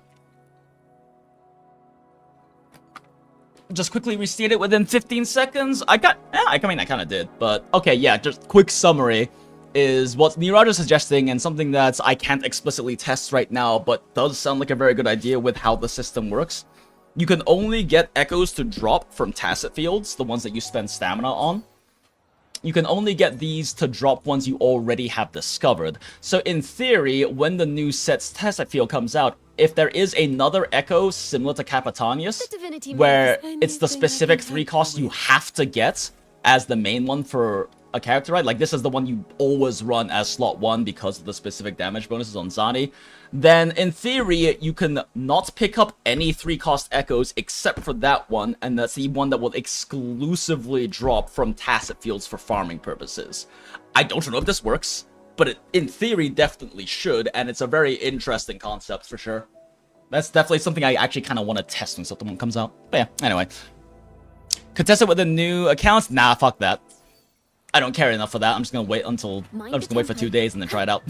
just quickly restate it within 15 seconds. I mean, I kind of did, but okay, yeah, just quick summary is what Neeraj is suggesting, and something that I can't explicitly test right now, but does sound like a very good idea with how the system works. You can only get echoes to drop from tacit fields, the ones that you spend stamina on. You can only get these to drop ones you already have discovered. So in theory, when the new set's tacit field comes out, if there is another echo similar to Capitanius, where it's the specific 3 cost you have to get as the main one for a character, right? Like this is the one you always run as slot 1 because of the specific damage bonuses on Zani. Then in theory, you can not pick up any 3 cost echoes except for that one, and that's the one that will exclusively drop from tacit fields for farming purposes. I don't know if this works, but it, in theory, definitely should, and it's a very interesting concept for sure. That's definitely something I actually kind of want to test when something comes out. But yeah, anyway. Contest it with a new account? Nah, fuck that. I don't care enough for that. I'm just gonna wait for 2 days and then try it out.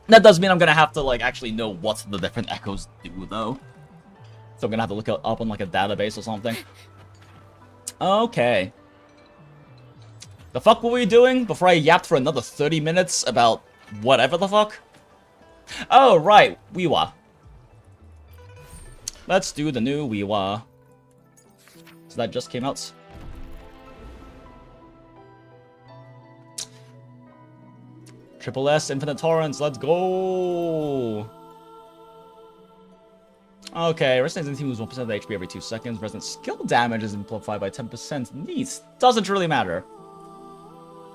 That does mean I'm gonna have to like actually know what the different echoes do though. So I'm gonna have to look it up on like a database or something. Okay. The fuck were we doing before I yapped for another 30 minutes about whatever the fuck? Oh, right. Wiyyyy. Let's do the new Wiyyyy. So that just came out. Triple S, Infinite Torrents, let's go! Okay, Resident team loses 1% of the HP every 2 seconds. Resident skill damage is amplified by 10%. Neat. Doesn't really matter.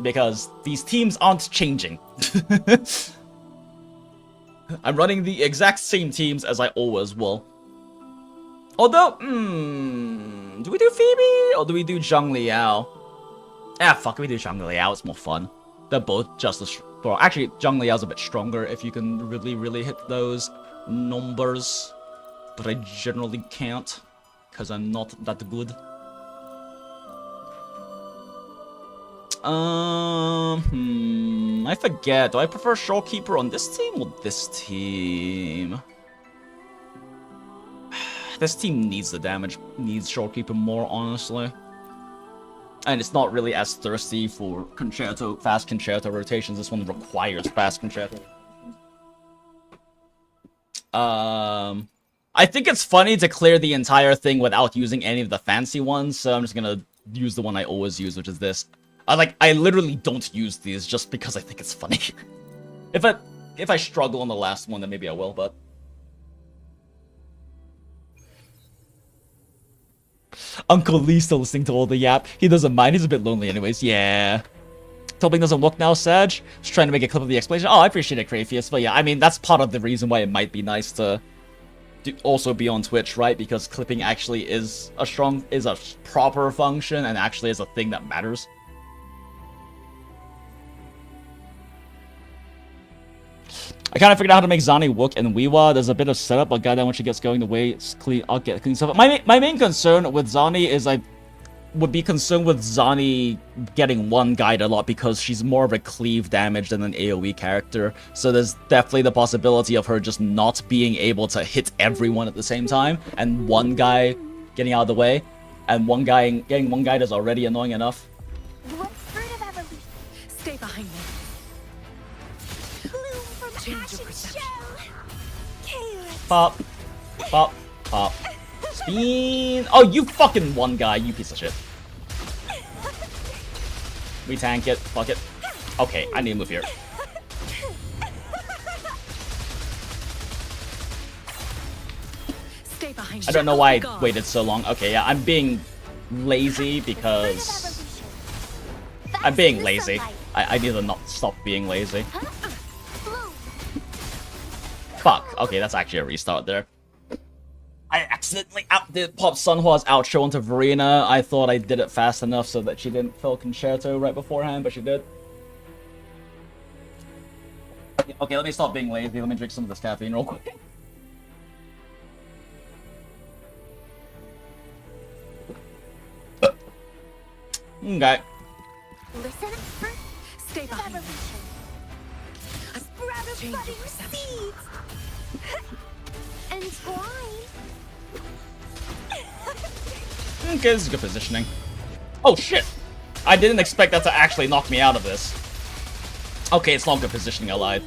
Because these teams aren't changing. I'm running the exact same teams as I always will. Although, do we do Phoebe or do we do Zhang Liao? Ah, fuck, we do Zhang Liao, it's more fun. They're both just as strong. Actually, Zhang Liao's a bit stronger if you can really hit those numbers. But I generally can't, because I'm not that good. I forget. Do I prefer Shorekeeper on this team or this team? This team needs the damage, needs Shorekeeper more, honestly. And it's not really as thirsty for fast concerto rotations. This one requires fast concerto. I think it's funny to clear the entire thing without using any of the fancy ones, so I'm just gonna use the one I always use, which is this. I literally don't use these just because I think it's funny. If I struggle on the last one, then maybe I will, but... Uncle Lee's still listening to all the yap. He doesn't mind, he's a bit lonely anyways, yeah. Tobing doesn't look now, Sag. Just trying to make a clip of the explanation. Oh, I appreciate it, Crayfius, but yeah, I mean, that's part of the reason why it might be nice to also be on Twitch, right? Because clipping actually is a proper function and actually is a thing that matters. I kind of figured out how to make Zani work in Wiyyyy. There's a bit of setup, but goddamn, when she gets going, the way it's clean, I'll get clean stuff. My main concern with Zani is I would be concerned with Zani getting one guide a lot because she's more of a cleave damage than an AoE character. So there's definitely the possibility of her just not being able to hit everyone at the same time, and one guy getting out of the way, and getting one guide is already annoying enough. What fruit of evolution? Stay behind me. Bloom from Change your ashen perception. shell. Pop. Pop. Pop. Spin. Oh, you fucking one guy, you piece of shit. We tank it. Fuck it. Okay, I need to move here. Stay behind. I don't know why I waited so long. Okay, yeah, I'm being lazy because... I'm being lazy. I need to not stop being lazy. Fuck. Okay, that's actually a restart there. I accidentally outdid Pop Sunhwa's outro onto Verena. I thought I did it fast enough so that she didn't fill Concerto right beforehand, but she did. Okay, let me stop being lazy. Let me drink some of this caffeine real quick. Okay. Listen first. Stay behind me. Sprout of Change your budding perception. seeds. And twine. Okay, this is good positioning. Oh shit! I didn't expect that to actually knock me out of this. Okay, it's not good positioning, I lied.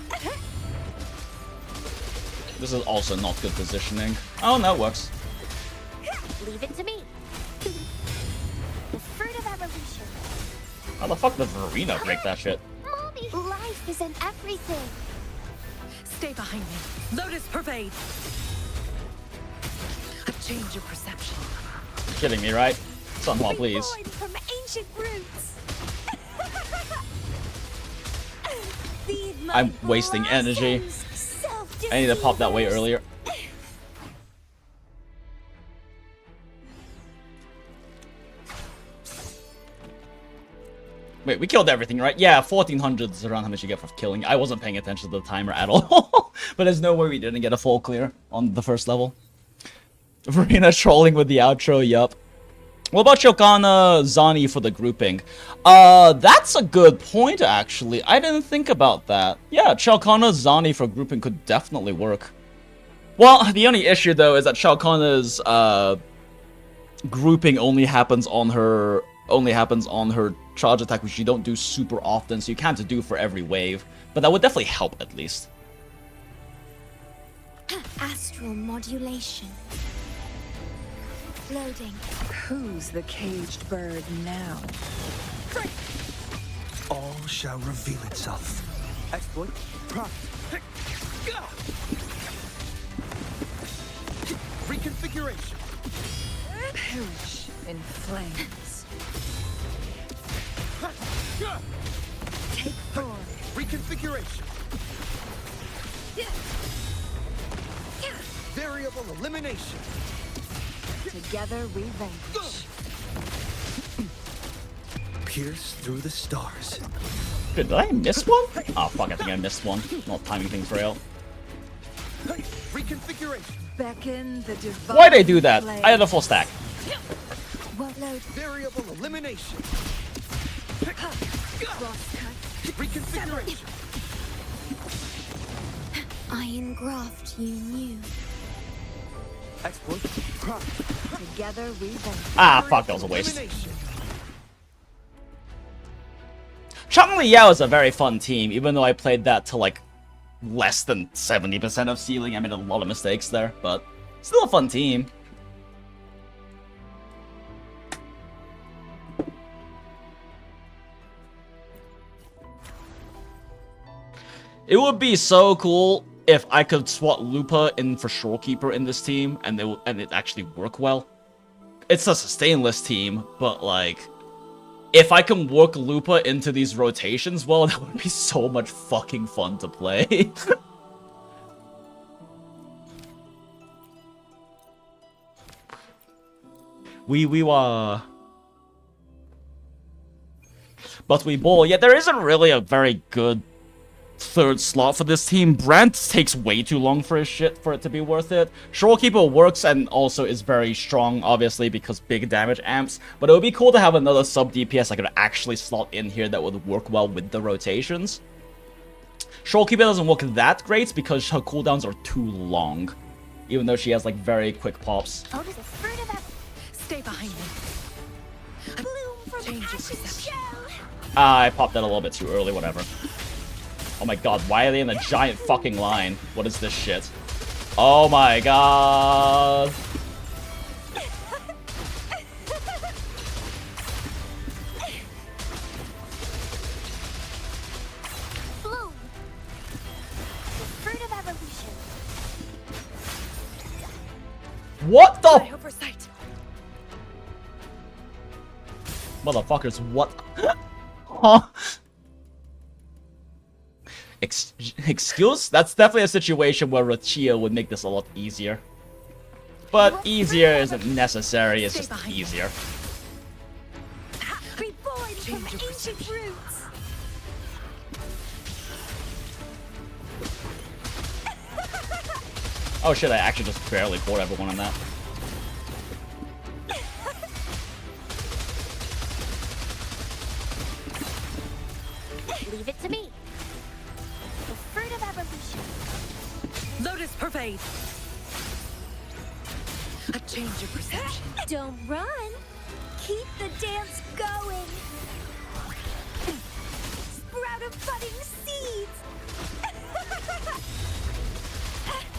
This is also not good positioning. Oh, no, it works. Leave it to me. The fruit of evolution. How the fuck does Verena break that shit? Mommy, life is in everything. Stay behind me. Lotus pervade. I've changed your perception. You're kidding me, right? Sunhwa, please. Reborn from ancient roots. Feed my I'm wasting energy. blossoms, I need to pop that way earlier. Wait, we killed everything, right? Yeah, 1400 is around how much you get for killing. I wasn't paying attention to the timer at all. But there's no way we didn't get a full clear on the first level. Verena trolling with the outro, yup. What about Shokana Zani for the grouping? That's a good point, actually. I didn't think about that. Yeah, Shokana Zani for grouping could definitely work. Well, the only issue, though, is that Shokana's, grouping only happens on her charge attack, which you don't do super often, so you can't do for every wave. But that would definitely help, at least. Astral modulation. Loading. Who's the caged bird now? All shall reveal itself. Exploit. Reconfiguration. Perish in flames. Take form. Reconfiguration. Variable elimination. Together we vanquish. Pierce through the stars. Good, did I miss one? Oh, fuck, I think I missed one. Not timing things real. Reconfiguration. Beckon the divine. Why'd I do that? flame. I had a full stack. Well, load. Variable elimination. Crosscut. Reconfiguration. Iron graft you knew. Exploit. Together we vanquish. Ah, fuck, that was a waste. Elimination. Chun-Li Yao is a very fun team, even though I played that to, like, less than 70% of ceiling. I made a lot of mistakes there, but still a fun team. It would be so cool if I could swap Lupa in for Shorekeeper in this team, and it actually work well. It's a sustainless team, but like, if I can work Lupa into these rotations, well, that would be so much fucking fun to play. But we ball. Yeah, there isn't really a very good third slot for this team. Brent takes way too long for his shit for it to be worth it. Shorekeeper works and also is very strong, obviously, because big damage amps. But it would be cool to have another sub DPS I could actually slot in here that would work well with the rotations. Shorekeeper doesn't work that great because her cooldowns are too long, even though she has like very quick pops. Oh, there's a fruit of Stay behind me. bloom from Change your ashes perception. shell. I popped that a little bit too early, whatever. Oh my god, why are they in a giant fucking line? What is this shit? Oh my god. Bloom. The fruit of evolution. What the My oversight. motherfuckers, what? Huh? Excuse? That's definitely a situation where Rachia would make this a lot easier. But easier isn't necessary, it's just easier. Reborn from ancient roots. Oh shit, I actually just barely caught everyone on that. Leave it to me. The fruit of evolution. Lotus pervade. A change of perception. Don't run. Keep the dance going. Sprout of budding seeds.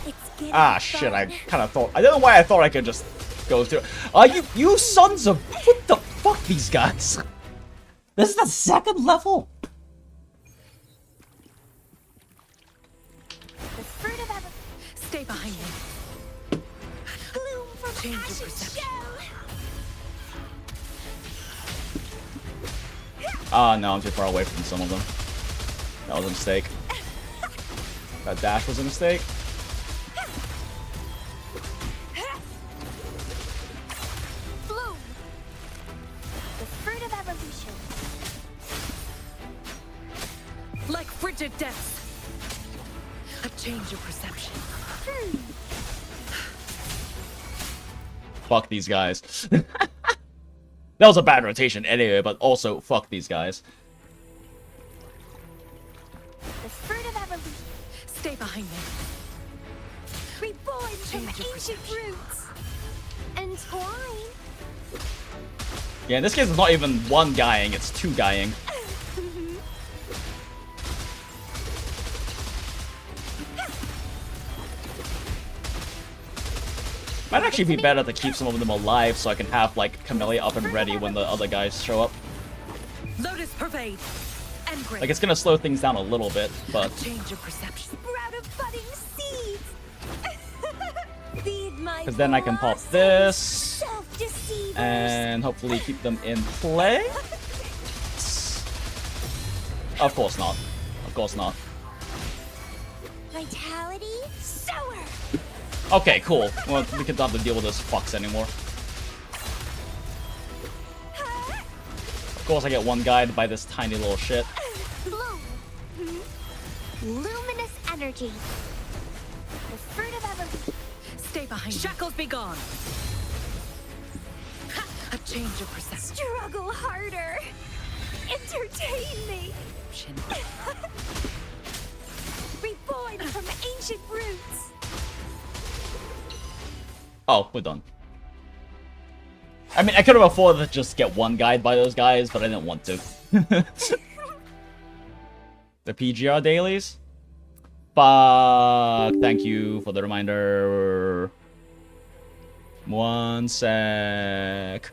It's getting Ah shit, I fun. kind of thought. I don't know why I thought I could just go through. You sons of what the fuck, these guys? This is the second level. The fruit of evolution. Stay behind me. Bloom from Change of ashes perception. shell. Ah no, I'm too far away from some of them. That was a mistake. That dash was a mistake. Bloom. The fruit of evolution. Like frigid depths. A change of perception. Fuck these guys. That was a bad rotation anyway, but also fuck these guys. The fruit of evolution. Stay behind me. Reborn from Change of ancient roots. Entwine. Yeah, in this case it's not even one guying, it's two guying. Might actually be better to keep some of them alive so I can have like Camellia up and ready when the other guys show up. Lotus pervade. And great. Like it's gonna slow things down a little bit, but Change of perception. Sprout of budding seeds. Feed my because then I can pop blossoms, this self-deceivers. and hopefully keep them in play. Of course not. Of course not. Vitality sower. Okay, cool. Well, we can not have to deal with those fucks anymore. Of course I get one guide by this tiny little shit. Bloom. Luminous energy. The fruit of evolution. Stay behind me. Shackles be gone. A change of perception. Struggle harder. Entertain me. Reborn from ancient roots. Oh, we're done. I mean, I could have afforded to just get one guide by those guys, but I didn't want to. The PGR dailies? Fuck. Thank you for the reminder. One sec.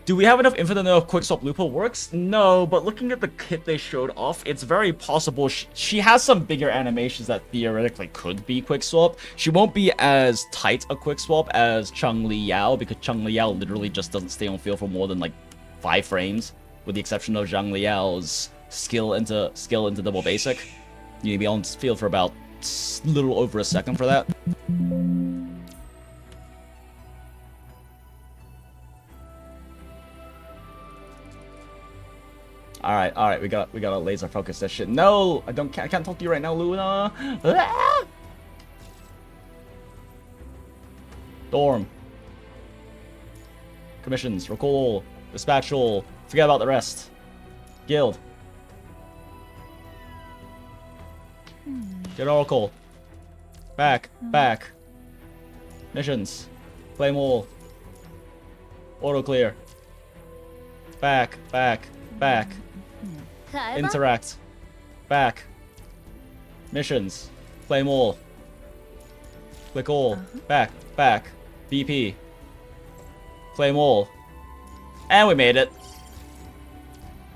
Do we have enough info to know if Quickswap Loophole works? No, but looking at the kit they showed off, it's very possible she has some bigger animations that theoretically could be Quickswap. She won't be as tight a Quickswap as Chung Li Yao, because Chung Li Yao literally just doesn't stay on field for more than like 5 frames, with the exception of Zhang Liao's skill into double basic. You need to be on field for about a little over a second for that. All right, we gotta laser focus this shit. No, I can't talk to you right now, Luna. Ah! Dorm. Commissions, recall, dispatch all. Forget about the rest. Guild. Get Oracle. Back. Missions. Claim all. Auto clear. Back. Interact. Back. Missions. Claim all. Click all. Back. BP. Claim all. And we made it.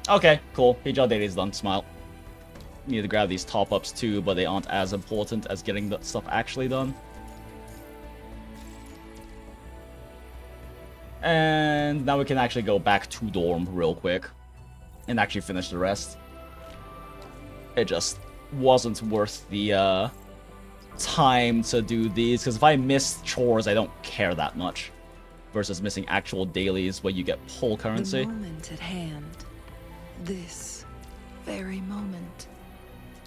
Okay, cool. PGR data is done. Smile. Need to grab these top-ups too, but they aren't as important as getting the stuff actually done. And now we can actually go back to dorm real quick and actually finish the rest. It just wasn't worth the time to do these, because if I miss chores, I don't care that much. Versus missing actual dailies where you get pull currency. The moment at hand. This very moment.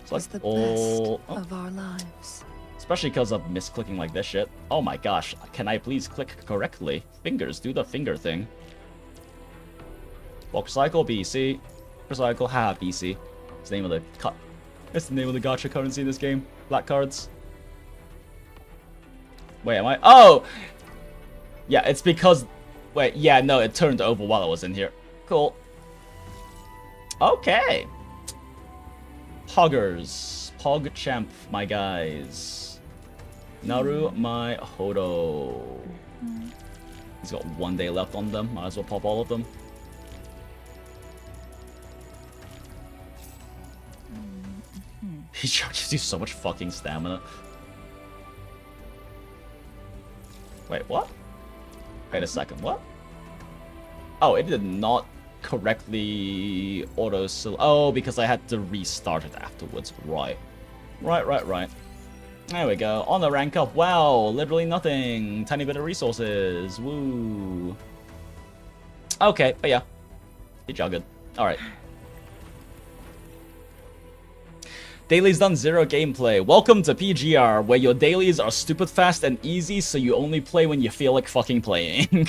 So Was that's the all. best of our lives. Especially because of misclicking like this shit. Oh my gosh, can I please click correctly? Fingers, do the finger thing. Walk cycle BC. Recycle, ha BC. It's the name of the cut. It's the name of the gacha currency in this game. Black cards. Wait, am I? Oh! Yeah, it's because... Wait, yeah, no, it turned over while I was in here. Cool. Okay. Poggers. PogChamp, my guys. Naru, my Hodo. He's got 1 day left on them. Might as well pop all of them. He charges you so much fucking stamina. Wait, what? Wait a second, what? Oh, it did not correctly auto oh, because I had to restart it afterwards. Right. Right. There we go. On the rank up. Wow, literally nothing. Tiny bit of resources. Woo. Okay, but yeah. You're all good. Alright. Dailies done 0 gameplay. Welcome to PGR, where your dailies are stupid fast and easy, so you only play when you feel like fucking playing.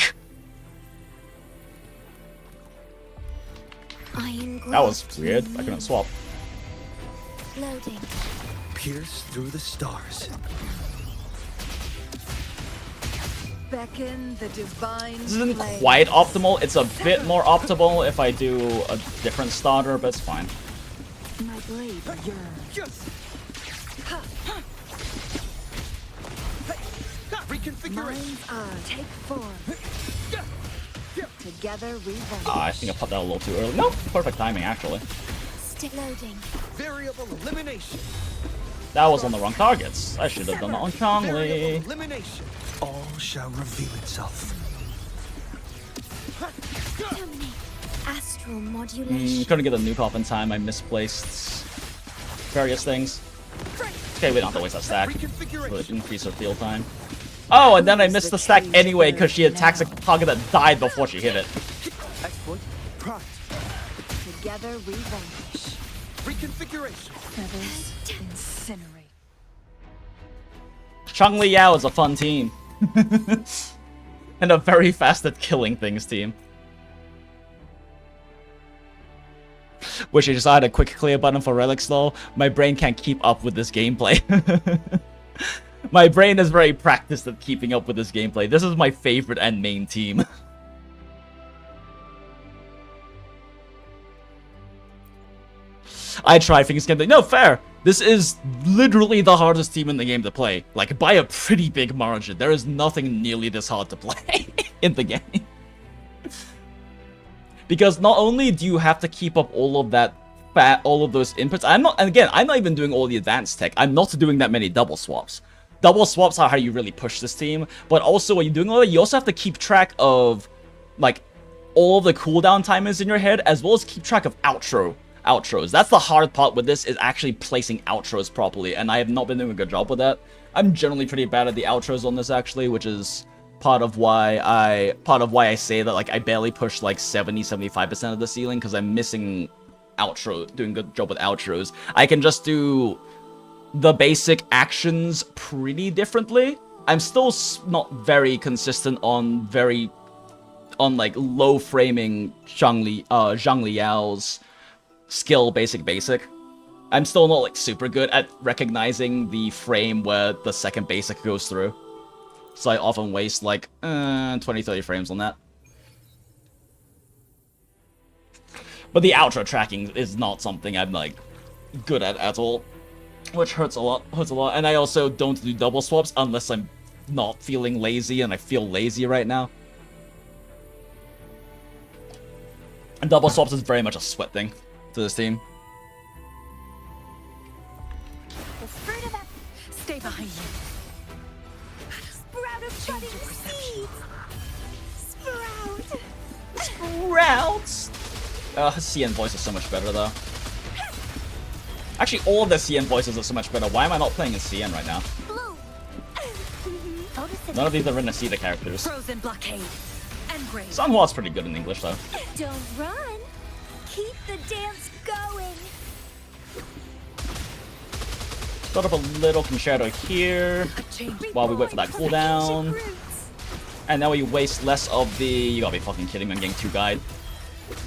That was weird. I couldn't swap. Loading. Pierce through the stars. Beckon the divine. This isn't flame. quite optimal. It's a bit more optimal if I do a different starter, but it's fine. My blade yearns. Mind's eye, take form. Together we vanish. I think I popped that a little too early. Nope, perfect timing actually. Still loading. Variable elimination. That was on the wrong targets. I should have done that on Chongli. Variable elimination. All shall reveal itself. Terminate. Astral modulation. Couldn't get a nuke off in time. I misplaced various things. Okay, we don't have to waste that stack. Would increase her field time. Oh, and then I missed the stack anyway because she attacks a target that died before she hit it. Exploit. Prime. Together we vanish. Reconfiguration. Feathers incinerate. Chongli Yao is a fun team. And a very fast at killing things team. Wish I just had a quick clear button for relics though. My brain can't keep up with this gameplay. My brain is very practiced at keeping up with this gameplay. This is my favorite and main team. I tried things gameplay. No, fair. This is literally the hardest team in the game to play. Like, by a pretty big margin. There is nothing nearly this hard to play in the game. Because not only do you have to keep up all of that all of those inputs. I'm not even doing all the advanced tech. I'm not doing that many double swaps. Double swaps are how you really push this team. But also, when you're doing all that, you also have to keep track of, like, all of the cooldown timers in your head, as well as keep track of outros. That's the hard part with this, is actually placing outros properly, and I have not been doing a good job with that. I'm generally pretty bad at the outros on this, actually, which is part of why I say that, like, I barely push, like, 70-75% of the ceiling, because I'm missing doing a good job with outros. I can just do the basic actions pretty differently. I'm still not very consistent on like low framing Zhang Liao's skill basic. I'm still not like super good at recognizing the frame where the second basic goes through. So I often waste like 20-30 frames on that. But the outro tracking is not something I'm like good at all, which hurts a lot. And I also don't do double swaps unless I'm not feeling lazy, and I feel lazy right now. And double swaps is very much a sweat thing to this team. Stay behind me. Sprout of budding seeds. Sprout. Sprouts. CN voice is so much better though. Actually, all of the CN voices are so much better. Why am I not playing in CN right now? None of these are Renacida characters. Frozen blockade. Engrave. Sanhua's pretty good in English though. Don't run. Keep the dance going. Build up a little concerto here while we wait for that cooldown. And now we waste less of the... You gotta be fucking kidding me, I'm getting 2-guyed.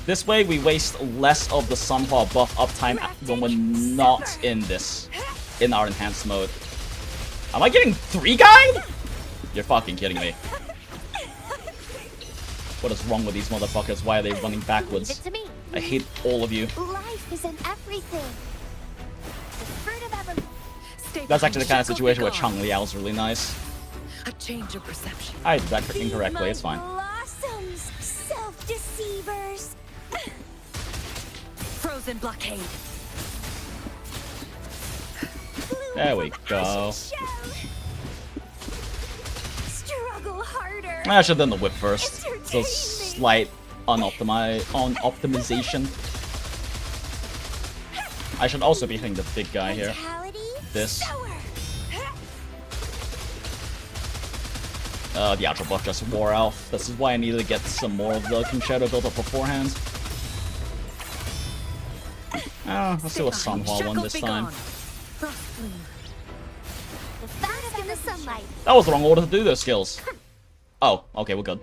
This way we waste less of the Sanhua buff uptime when we're not in this, in our enhanced mode. Am I getting 3-guyed? You're fucking kidding me. What is wrong with these motherfuckers? Why are they running backwards? I hate all of you. Life is in everything. The fruit of everything. That's actually the kind of situation where Chang Liao's really nice. A change of perception. I did that incorrectly, it's fine. Blossoms, self-deceivers. Frozen blockade. There we go. Struggle harder. I should have done the whip first. It's a slight optimization. I should also be hitting the big guy here. This. The outro buff just wore off. This is why I needed to get some more of the King Shadow built up beforehand. Let's do a Sanhua one this time. The fast in the sunlight. That was the wrong order to do those skills. Oh, okay, we're good.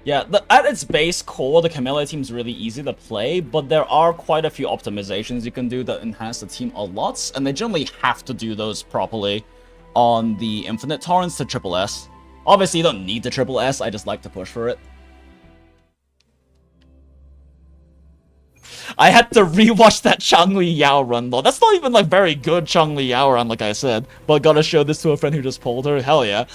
Yeah, at its base core, the Camellia team is really easy to play, but there are quite a few optimizations you can do that enhance the team a lot, and they generally have to do those properly on the Infinite Torrents to Triple S. Obviously, you don't need the Triple S, I just like to push for it. I had to rewatch that Chang Liao run though. That's not even like very good Chang Liao run, like I said, but gotta show this to a friend who just pulled her. Hell yeah.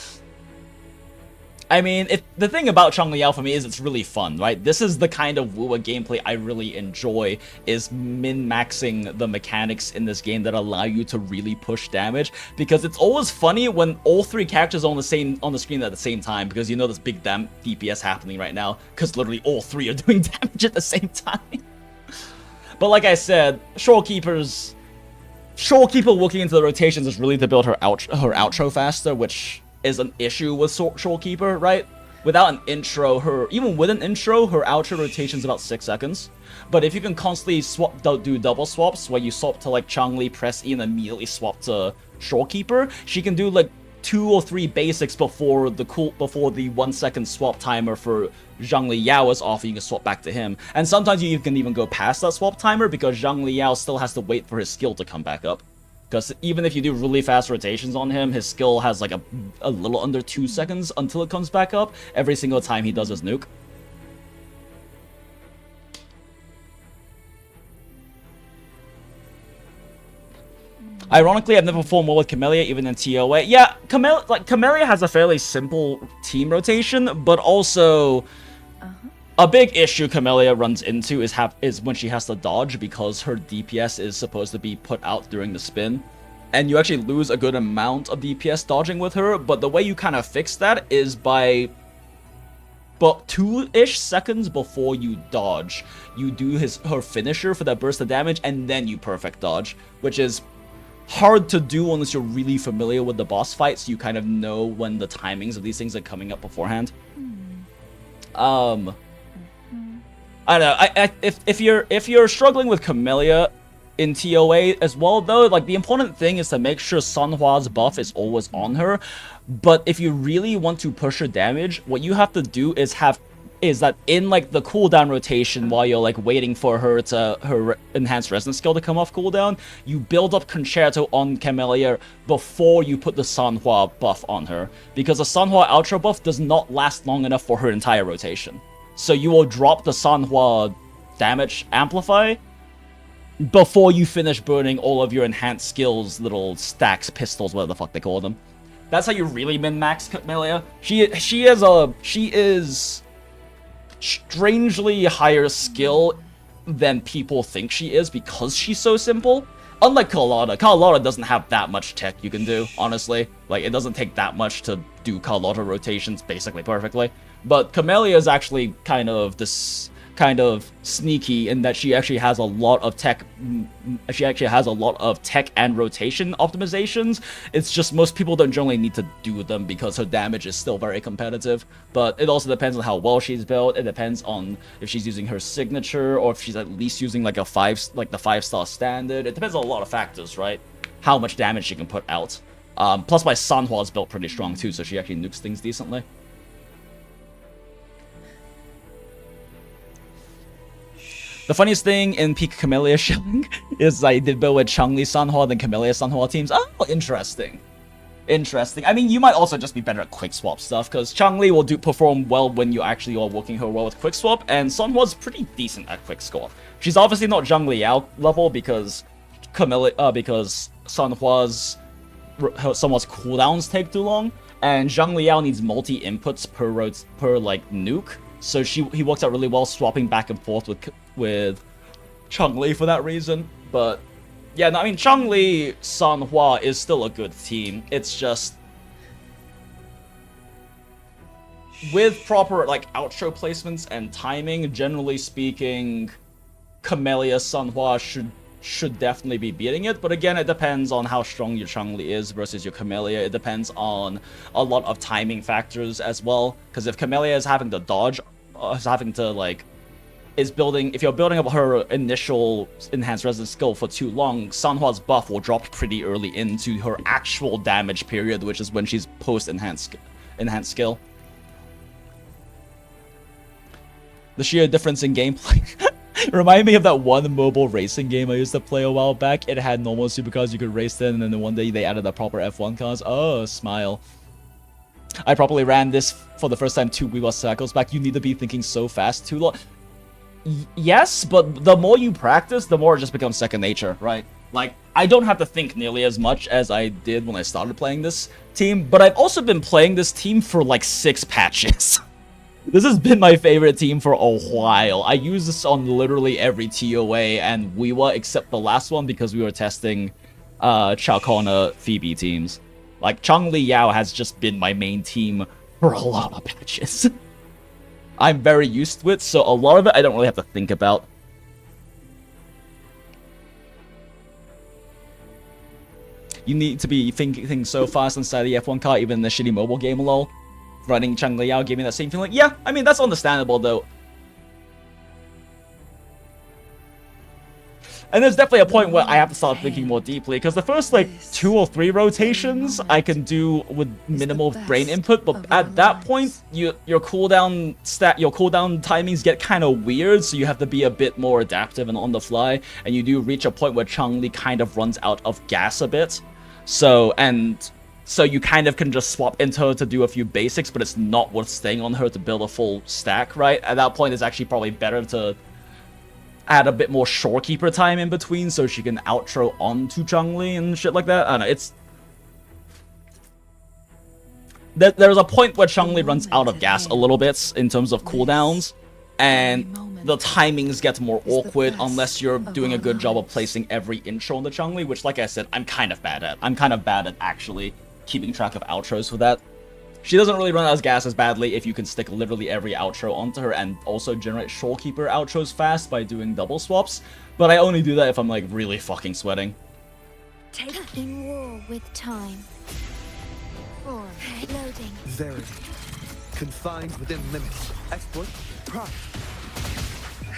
I mean, the thing about Chang Liao for me is it's really fun, right? This is the kind of Wuwa gameplay I really enjoy, is min-maxing the mechanics in this game that allow you to really push damage, because it's always funny when all 3 characters are on the screen at the same time, because you know there's big damn DPS happening right now, because literally all 3 are doing damage at the same time. But like I said, Shorekeeper looking into the rotations is really to build her outro faster, which is an issue with Shorekeeper, right? Without an intro, even with an intro, her outro rotation is about 6 seconds. But if you can constantly do double swaps, where you swap to like Changli, press E, and immediately swap to Shorekeeper, she can do like 2 or 3 basics before the 1 second swap timer for Zhang Liao is off, and you can swap back to him. And sometimes you can even go past that swap timer, because Zhang Liao still has to wait for his skill to come back up. Because even if you do really fast rotations on him, his skill has like a little under 2 seconds until it comes back up every single time he does his nuke. Ironically, I've never performed well with Camellia, even in TOA. Yeah, Camellia has a fairly simple team rotation, but also a big issue Camellia runs into is when she has to dodge, because her DPS is supposed to be put out during the spin. And you actually lose a good amount of DPS dodging with her, but the way you kind of fix that is by... But 2-ish seconds before you dodge, you do her finisher for that burst of damage, and then you perfect dodge, which is hard to do unless you're really familiar with the boss fight, so you kind of know when the timings of these things are coming up beforehand. I don't know. If you're struggling with Camellia in TOA as well, though, like, the important thing is to make sure Sanhua's buff is always on her. But if you really want to push her damage, what you have to do is that in like the cooldown rotation, while you're like waiting for her enhanced resonance skill to come off cooldown, you build up Concerto on Camellia before you put the Sanhua buff on her, because the Sanhua outro buff does not last long enough for her entire rotation. So you will drop the Sanhua damage amplify before you finish burning all of your enhanced skills, little stacks, pistols, whatever the fuck they call them. That's how you really min-max Camellia. She is strangely higher skill than people think she is, because she's so simple. Unlike Carlotta doesn't have that much tech you can do, honestly. Like, it doesn't take that much to do Carlotta rotations basically perfectly. But Camellia is actually kind of this kind of sneaky in that she actually has a lot of tech. She actually has a lot of tech and rotation optimizations. It's just most people don't generally need to do them because her damage is still very competitive. But it also depends on how well she's built. It depends on if she's using her signature or if she's at least using like the 5-star standard. It depends on a lot of factors, right? How much damage she can put out. Plus my Sanhua is built pretty strong too, so she actually nukes things decently. The funniest thing in Peak Camellia shilling is I did build with Changli Sanhua than Camellia Sanhua teams. Oh, interesting. Interesting. I mean, you might also just be better at quick swap stuff, because Changli will perform well when you actually are working her well with quick swap, and Sanhua's pretty decent at quick swap. She's obviously not Zhang Liao level because Sanhua's cooldowns take too long, and Zhang Liao needs multi inputs per like nuke. So he works out really well swapping back and forth with Changli for that reason. But yeah, no, I mean Changli Sanhua is still a good team. It's just with proper like outro placements and timing, generally speaking, Camellia Sanhua should definitely be beating it, but again, it depends on how strong your Changli is versus your Camellia. It depends on a lot of timing factors as well, because if Camellia is having to dodge, if you're building up her initial enhanced resistance skill for too long, Sanhua's buff will drop pretty early into her actual damage period, which is when she's post-enhanced skill. The sheer difference in gameplay. Remind me of that one mobile racing game I used to play a while back. It had normal supercars you could race in, and then one day they added the proper F1 cars. Oh, smile. I probably ran this for the first time 2 Wii cycles back. You need to be thinking so fast too long. Yes, but the more you practice, the more it just becomes second nature, right? Like, I don't have to think nearly as much as I did when I started playing this team, but I've also been playing this team for like 6 patches. This has been my favorite team for a while. I use this on literally every TOA and Wiwa except the last one because we were testing Chalcona Phoebe teams. Like, Changli Yao has just been my main team for a lot of patches. I'm very used to it, so a lot of it I don't really have to think about. You need to be thinking so fast inside the F1 car, even in the shitty mobile game, lol. Running Changli Yao gave me that same feeling. Yeah, I mean, that's understandable, though. And there's definitely a point where I have to start thinking more deeply, because the first, like, 2 or 3 rotations I can do with minimal brain input, but at that point, your cooldown timings get kind of weird, so you have to be a bit more adaptive and on the fly, and you do reach a point where Changli kind of runs out of gas a bit. So you kind of can just swap into her to do a few basics, but it's not worth staying on her to build a full stack, right? At that point, it's actually probably better to add a bit more shorekeeper time in between so she can outro onto Changli and shit like that. I don't know, it's... There's a point where Changli runs out of gas a little bit in terms of cooldowns, and the timings get more awkward unless you're doing a good job of placing every intro on the Changli, which, like I said, I'm kind of bad at. I'm kind of bad at actually keeping track of outros for that. She doesn't really run out of gas as badly if you can stick literally every outro onto her and also generate shorekeeper outros fast by doing double swaps, but I only do that if I'm like really fucking sweating. In war with time. Form. Loading. Verity. Confined within limits. Exploit. Prompt.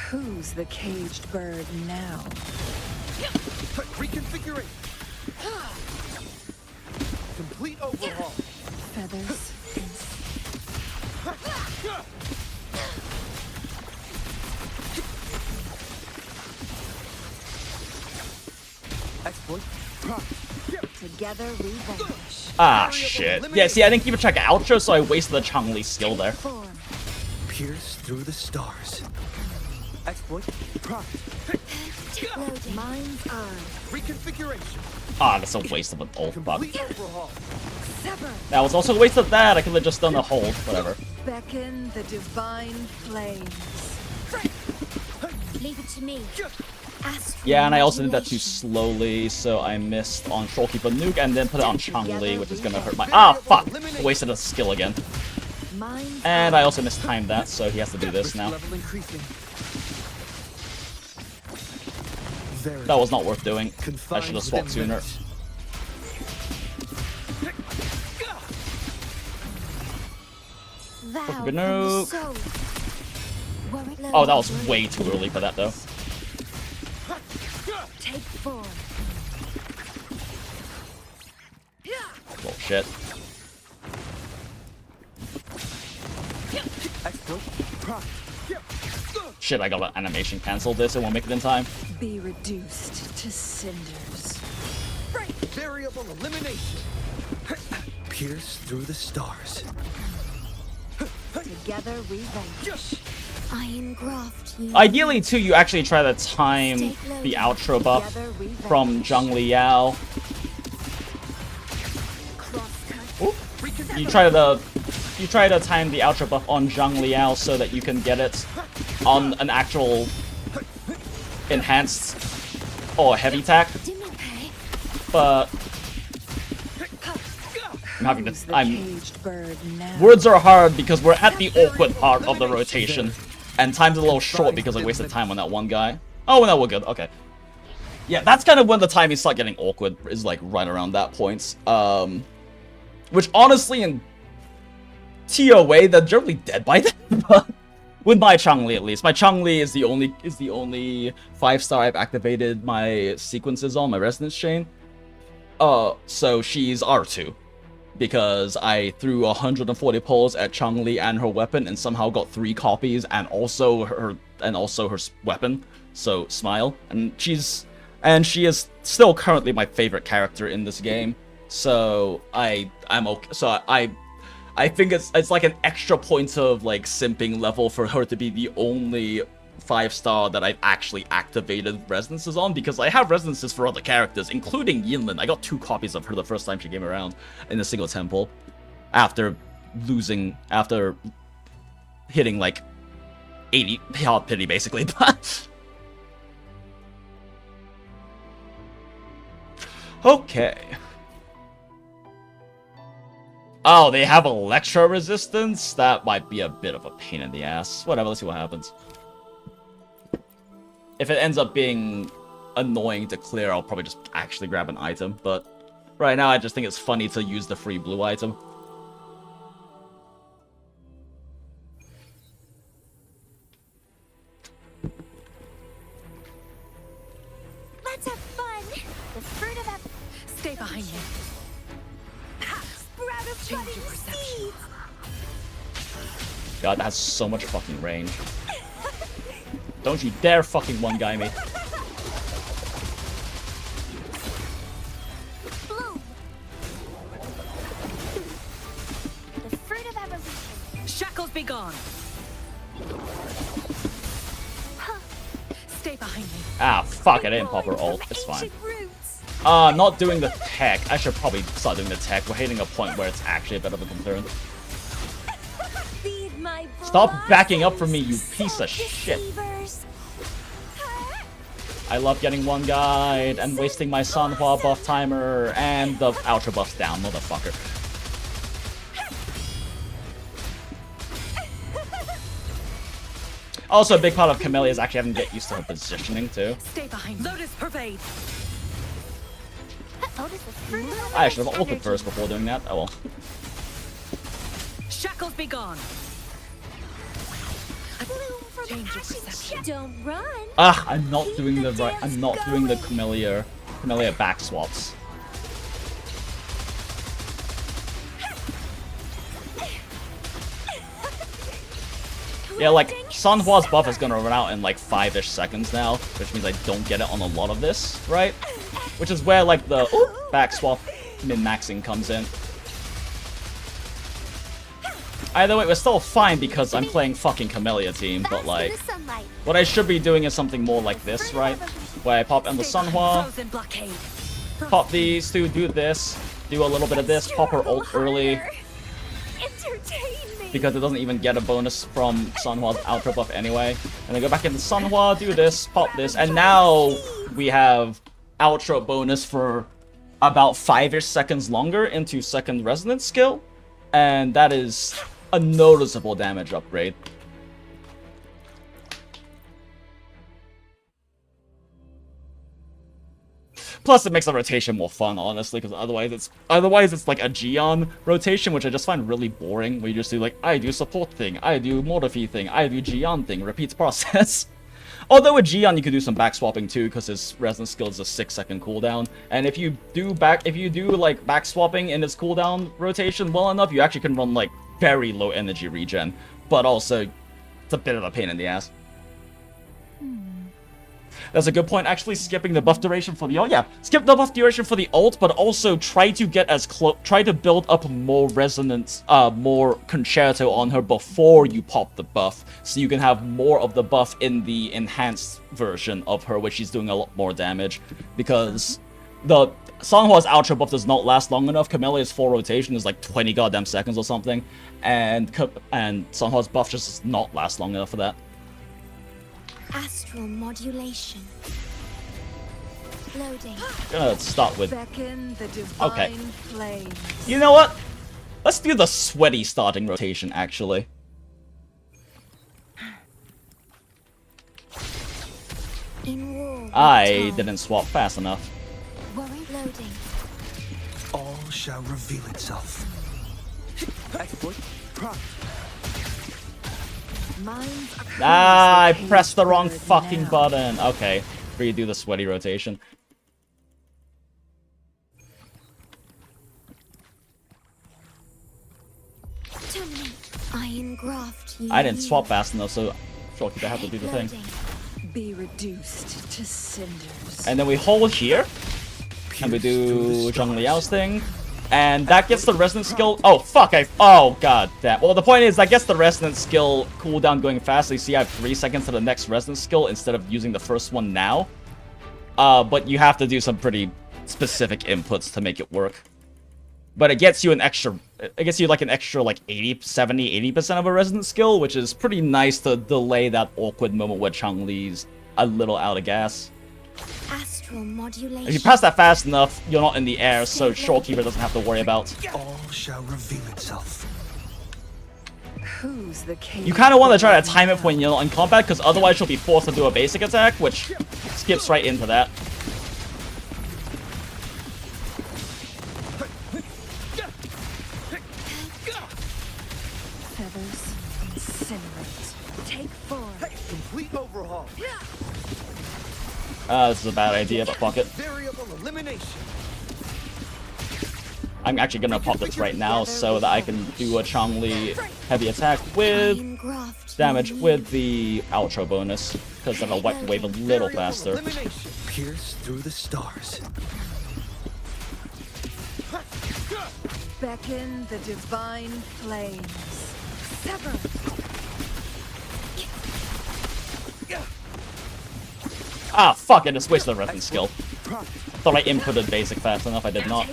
Who's the caged bird now? Reconfiguration. Complete overhaul. Feathers. Exploit. Together we vanish. Ah, shit. Yeah, see, I didn't keep a track of outro, so I wasted the Changli skill there. Form. Pierce through the stars. Exploit. Loading. Mind's eye. Reconfiguration. Ah, that's a waste of an ult, but Complete overhaul. Sever. that was also a waste of that. I could have just done a hold, whatever. Beckon the divine flames. Leave it to me. Astral Yeah, and I also did that too imagination. slowly, so I missed on Shorekeeper Nuke and then put it on Changli, which is gonna hurt my... Ah, fuck! Wasted a skill again. Mine's And I also mistimed that, so he has to do this now. Level increasing. Very That was not worth doing. I confined should have swapped within sooner. limits. Thou Fucking no. from the soul. Oh, that was way too early for that, though. Take form. Oh, shit. Exploit. Prime. Shit, I got animation cancelled this. It won't make it in time. be reduced to cinders. Variable elimination. Pierce through the stars. Together we vanquish. I engraft you. Ideally, too, you actually try to time the outro buff Together we from vanquish. Zhang Liao. Crosscut. You try to time the outro buff on Zhang Liao so that you can get it on an actual enhanced or heavy attack. But I'm Caged bird now. words are hard because we're at the awkward part of the rotation, and time's a little short because I wasted time on that one guy. Oh, no, we're good. Okay. Yeah, that's kind of when the timing start getting awkward, is like right around that point. Which honestly, in TOA, they're generally dead by then. But with my Changli, at least, my Changli is the only 5-star I've activated my sequences on, my resonance chain. So she's R2 because I threw 140 pulls at Changli and her weapon, and somehow got 3 copies and also her weapon. So Smile, and she is still currently my favorite character in this game. So I'm okay. So I think it's like an extra point of like simping level for her to be the only 5-star that I've actually activated resonances on, because I have resonances for other characters, including Yinlin. I got 2 copies of her the first time she came around in a single temple, after hitting like 80 hard pity basically. But okay. Oh, they have Electro resistance? That might be a bit of a pain in the ass. Whatever, let's see what happens. If it ends up being annoying to clear, I'll probably just actually grab an item. But right now, I just think it's funny to use the free blue item. Let's have fun. The fruit of that Stay behind me. sprout of Change budding your perception. seeds. God, that has so much fucking range. Don't you dare fucking one-guy me. Bloom. The fruit of evolution. Shackles be gone. Stay behind me. Ah, fuck, I didn't pop her ult. It's fine. Ancient roots. Not doing the tech. I should probably start doing the tech. We're hitting a point where it's actually a bit of a concern. Feed my Stop backing up from me, you blossoms, piece of shit. deceivers. I love getting one guide and wasting my Sanhua buff timer and the outro buff's down, motherfucker. Also, a big part of Camellia is actually having to get used to her positioning, too. Stay behind me. Lotus pervade. Oh, this is fruit of I should have ulted energy. first before doing that. Oh well. Shackles be gone. Bloom for the Change your passion perception. check. Don't run. Ah, I'm not doing the right. I'm not doing the Camellia back swaps. Yeah, like, Sanhua's buff is gonna run out in like 5-ish seconds now, which means I don't get it on a lot of this, right? Which is where like the back swap min-maxing comes in. Either way, we're still fine because I'm playing fucking Camellia team, but like, Bask in the sunlight. what I should be doing is something more like this, right? Where I pop in the Sanhua, Frozen blockade. pop these two, do this, do a little bit of this, pop her ult early, Entertain me. because it doesn't even get a bonus from Sanhua's outro buff anyway. And then go back into Sanhua, do this, pop this, and now we have outro bonus for about 5-ish seconds longer into second resonance skill. And that is a noticeable damage upgrade. Plus, it makes the rotation more fun, honestly, because otherwise it's like a Gion rotation, which I just find really boring. Where you just do like, I do support thing, I do Mortifi thing, I do Gion thing, repeats process. Although with Gion you could do some back swapping too, because his resonance skill is a 6-second cooldown. And if you do like back swapping in his cooldown rotation well enough, you actually can run like very low energy regen. But also, it's a bit of a pain in the ass. That's a good point. Actually, skipping the buff duration for the ult. Yeah, skip the buff duration for the ult, but also try to get as close. Try to build up more resonance, more concerto on her before you pop the buff, so you can have more of the buff in the enhanced version of her, which she's doing a lot more damage. Because the Songhwa's outro buff does not last long enough. Camellia's full rotation is like 20 goddamn seconds or something, and Songhwa's buff just does not last long enough for that. Astral modulation. Loading. Gonna start with. Beckon the divine Okay. flames. You know what? Let's do the sweaty starting rotation, actually. In war. I didn't swap fast enough. Worry loading. All shall reveal itself. Exploit. Prime. Ah, I pressed the wrong fucking button. Okay, redo the sweaty rotation. Terminate. Iron graft. I didn't swap fast enough, so shortly I have to do the thing. Be reduced to cinders. And then we hold here, and we do Zhang Liao's thing. And that gets the resonance skill. Oh, fuck. Oh, god damn. Well, the point is, that gets the resonance skill cooldown going fast. So you see, I have 3 seconds to the next resonance skill instead of using the first one now. But you have to do some pretty specific inputs to make it work. But it gets you an extra. It gets you like an extra, like 80% of a resonance skill, which is pretty nice to delay that awkward moment where Chang-Li's a little out of gas. Astral modulation. If you pass that fast enough, you're not in the air, so Shorekeeper doesn't have to worry about. All shall reveal itself. Who's the king? You kind of want to try to time it when you're not in combat, because otherwise you'll be forced to do a basic attack, which skips right into that. Feathers incinerate. Take 4. Complete overhaul. This is a bad idea, but fuck it. Variable elimination. I'm actually gonna pop this right now so that I can do a Chang-Li heavy attack with Iron graft. damage with the outro bonus, because then I'll wipe the wave a little faster. Elimination. Pierce through the stars. Beckon the divine flames. Sever. Ah, fuck, I just wasted the resonance skill. Thought I inputted basic fast enough, I did not.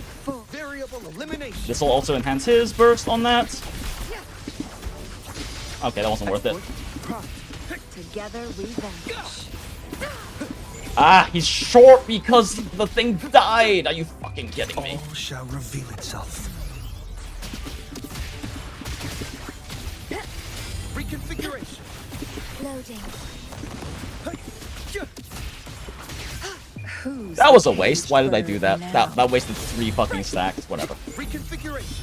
Variable elimination. This will also enhance his burst on that. Okay, that wasn't worth it. Together we vanish. Ah, he's short because the thing died! Are you fucking kidding me? All shall reveal itself. Reconfiguration. Loading. Who's That was a the waste. Why did I do that? now? That wasted 3 fucking stacks. Whatever. Reconfiguration.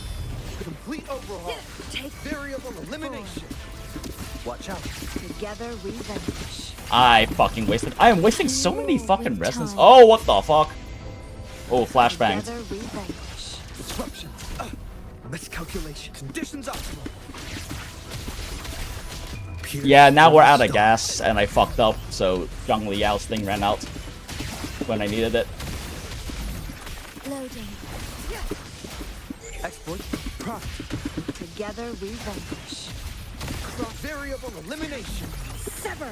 Complete overhaul. Take Variable elimination. Watch out. Together we vanish. I fucking wasted. I am wasting so many fucking resonance. Oh, what the fuck? Oh, flashbangs. Together we vanish. Disruption. Miscalculation. Conditions optimal. Pierce Yeah, now through we're the out of stars. gas, and I fucked up, so Zhang Liao's thing ran out when I needed it. Loading. Exploit. Prime. Together we vanish. Variable elimination. Sever.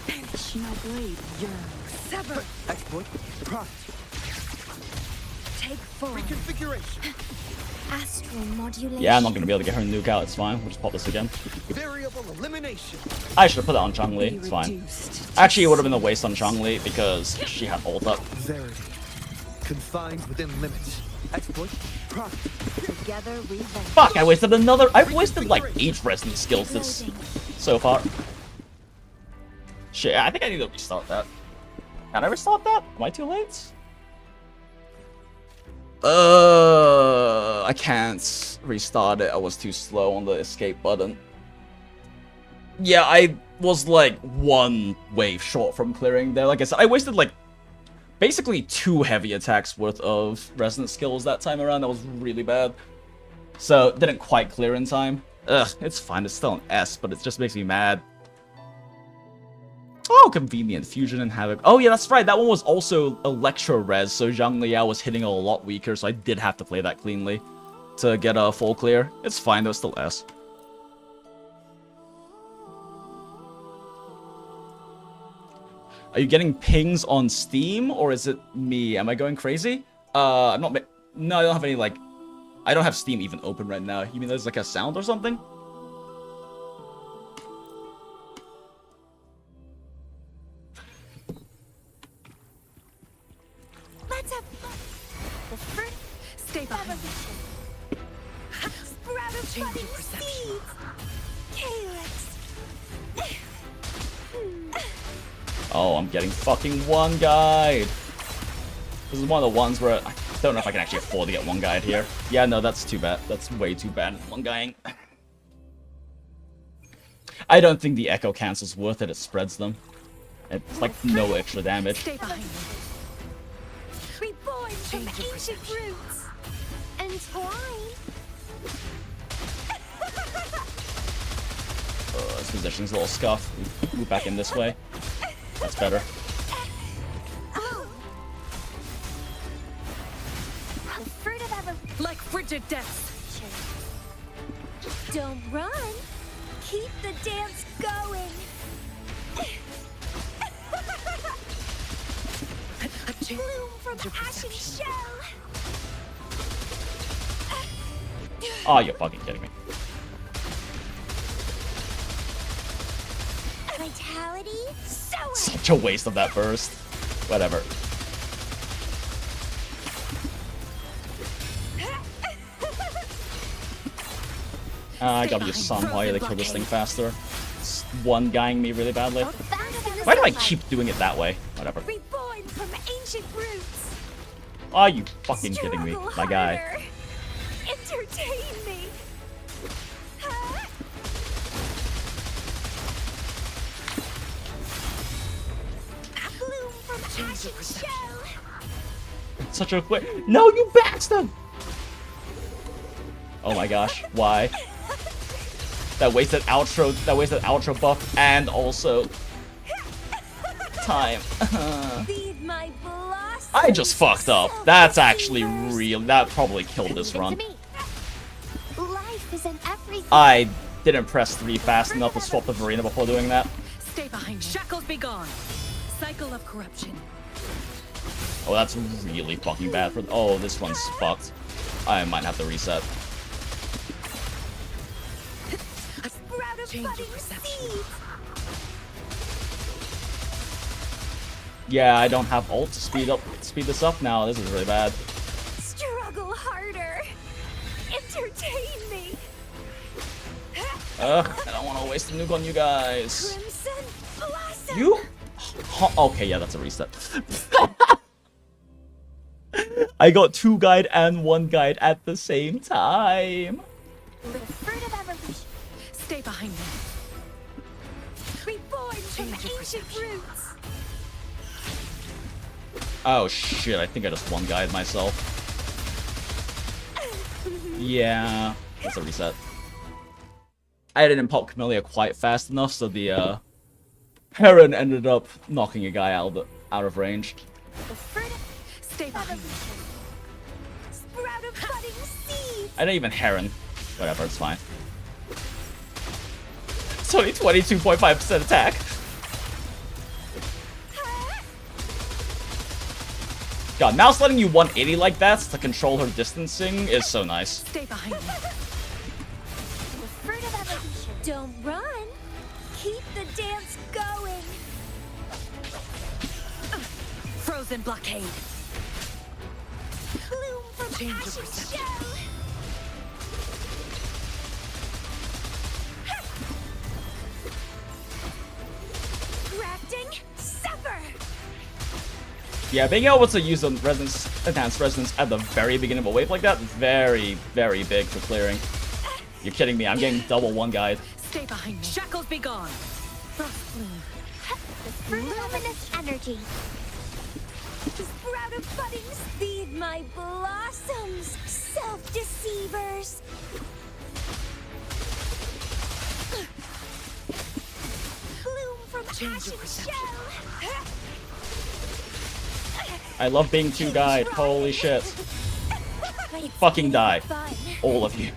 Vanish. My blade yearns. Sever. Exploit. Prime. Take 4. Reconfiguration. Astral modulation. Yeah, I'm not gonna be able to get her nuke out, it's fine. We'll just pop this again. Variable elimination. I should have put that on Chang-Li, Be it's fine. reduced to Actually, it would have been a waste on Chang-Li because she had ult up. Verity. Confined within limits. Exploit. Prime. Together we venture. Fuck, I wasted another. I've wasted like 8 resonant skills this so far. Shit, I think I need to restart that. Can I restart that? Am I too late? I can't restart it. I was too slow on the escape button. Yeah, I was like 1 wave short from clearing there. Like I said, I wasted like basically 2 heavy attacks worth of resonant skills that time around. That was really bad. So, didn't quite clear in time. Ugh, it's fine. It's still an S, but it just makes me mad. Oh, convenient. Fusion and Havoc. Oh, yeah, that's right. That one was also Electro Res, so Zhang Liao was hitting a lot weaker, so I did have to play that cleanly to get a full clear. It's fine, though. It's still S. Are you getting pings on Steam, or is it me? Am I going crazy? I'm not... No, I don't have any, like... I don't have Steam even open right now. You mean there's, like, a sound or something? Let's have fun. The fruit Stay behind. sprout of Change budding your perception. seeds. Calyx. Oh, I'm getting fucking one guide. This is one of the ones where I don't know if I can actually afford to get one guide here. Yeah, no, that's too bad. That's way too bad. One guying. I don't think the Echo Cancel's worth it. It spreads them. It's like no extra damage. Stay behind me. Reborn from Change your ancient perception. roots. Entwine. This position's a little scuffed. We move back in this way. That's better. Oh. The fruit of ever. Like frigid death. Don't run. Keep the dance going. Bloom from ashen shell. Oh, you're fucking kidding me. Vitality. Soar. Such a waste of that burst. Whatever. I gotta use Sunhoi to kill this thing faster. It's one guying me really badly. Why do I keep doing it that way? Whatever. Reborn from ancient roots. Are you fucking kidding me? Struggle My guy. harder. Entertain me. Huh? Bloom from ashen shell. Such a quick. No, you bastard! Oh my gosh, why? That wasted outro buff and also time. Feed my blossom. I just fucked up. That's actually real. That probably killed this run. Life is in everything. I didn't press 3 fast enough to swap the Verena before doing that. Stay behind me. Shackles be gone. Cycle of corruption. Oh, that's really fucking bad for. Oh, this one's fucked. I might have to reset. Sprout of Change your budding perception. seeds. Yeah, I don't have ult to speed this up now. This is really bad. Struggle harder. Entertain me. Ugh, I don't want to waste a nuke on you guys. Crimson blossom. You? Okay, yeah, that's a reset. I got 2 guide and 1 guide at the same time. The fruit of evolution. Stay behind me. Reborn from Change your ancient perception. roots. Oh shit, I think I just 1 guide myself. Yeah, that's a reset. I didn't pop Camellia quite fast enough, so the Heron ended up knocking a guy out of range. The fruit of Stay behind me. evolution. Sprout of budding seeds. I didn't even Heron. Whatever, it's fine. It's only 22.5% attack. God, mouse letting you 180 like that to control her distancing is so nice. Stay behind me. The fruit of evolution. Don't run. Keep the dance going. Frozen blockade. Bloom from ash and show. Crafting, suffer. Yeah, being able to use the resonance, enhanced resonance at the very beginning of a wave like that, very, very big for clearing. You're kidding me, I'm getting double one guide. Stay behind me. Shackles be gone. Frost bloom. Luminous energy. Sprout of buddings, feed my blossoms, self-deceivers. Bloom from ash and show. I love being two guide, holy shit. Fucking die. All of you.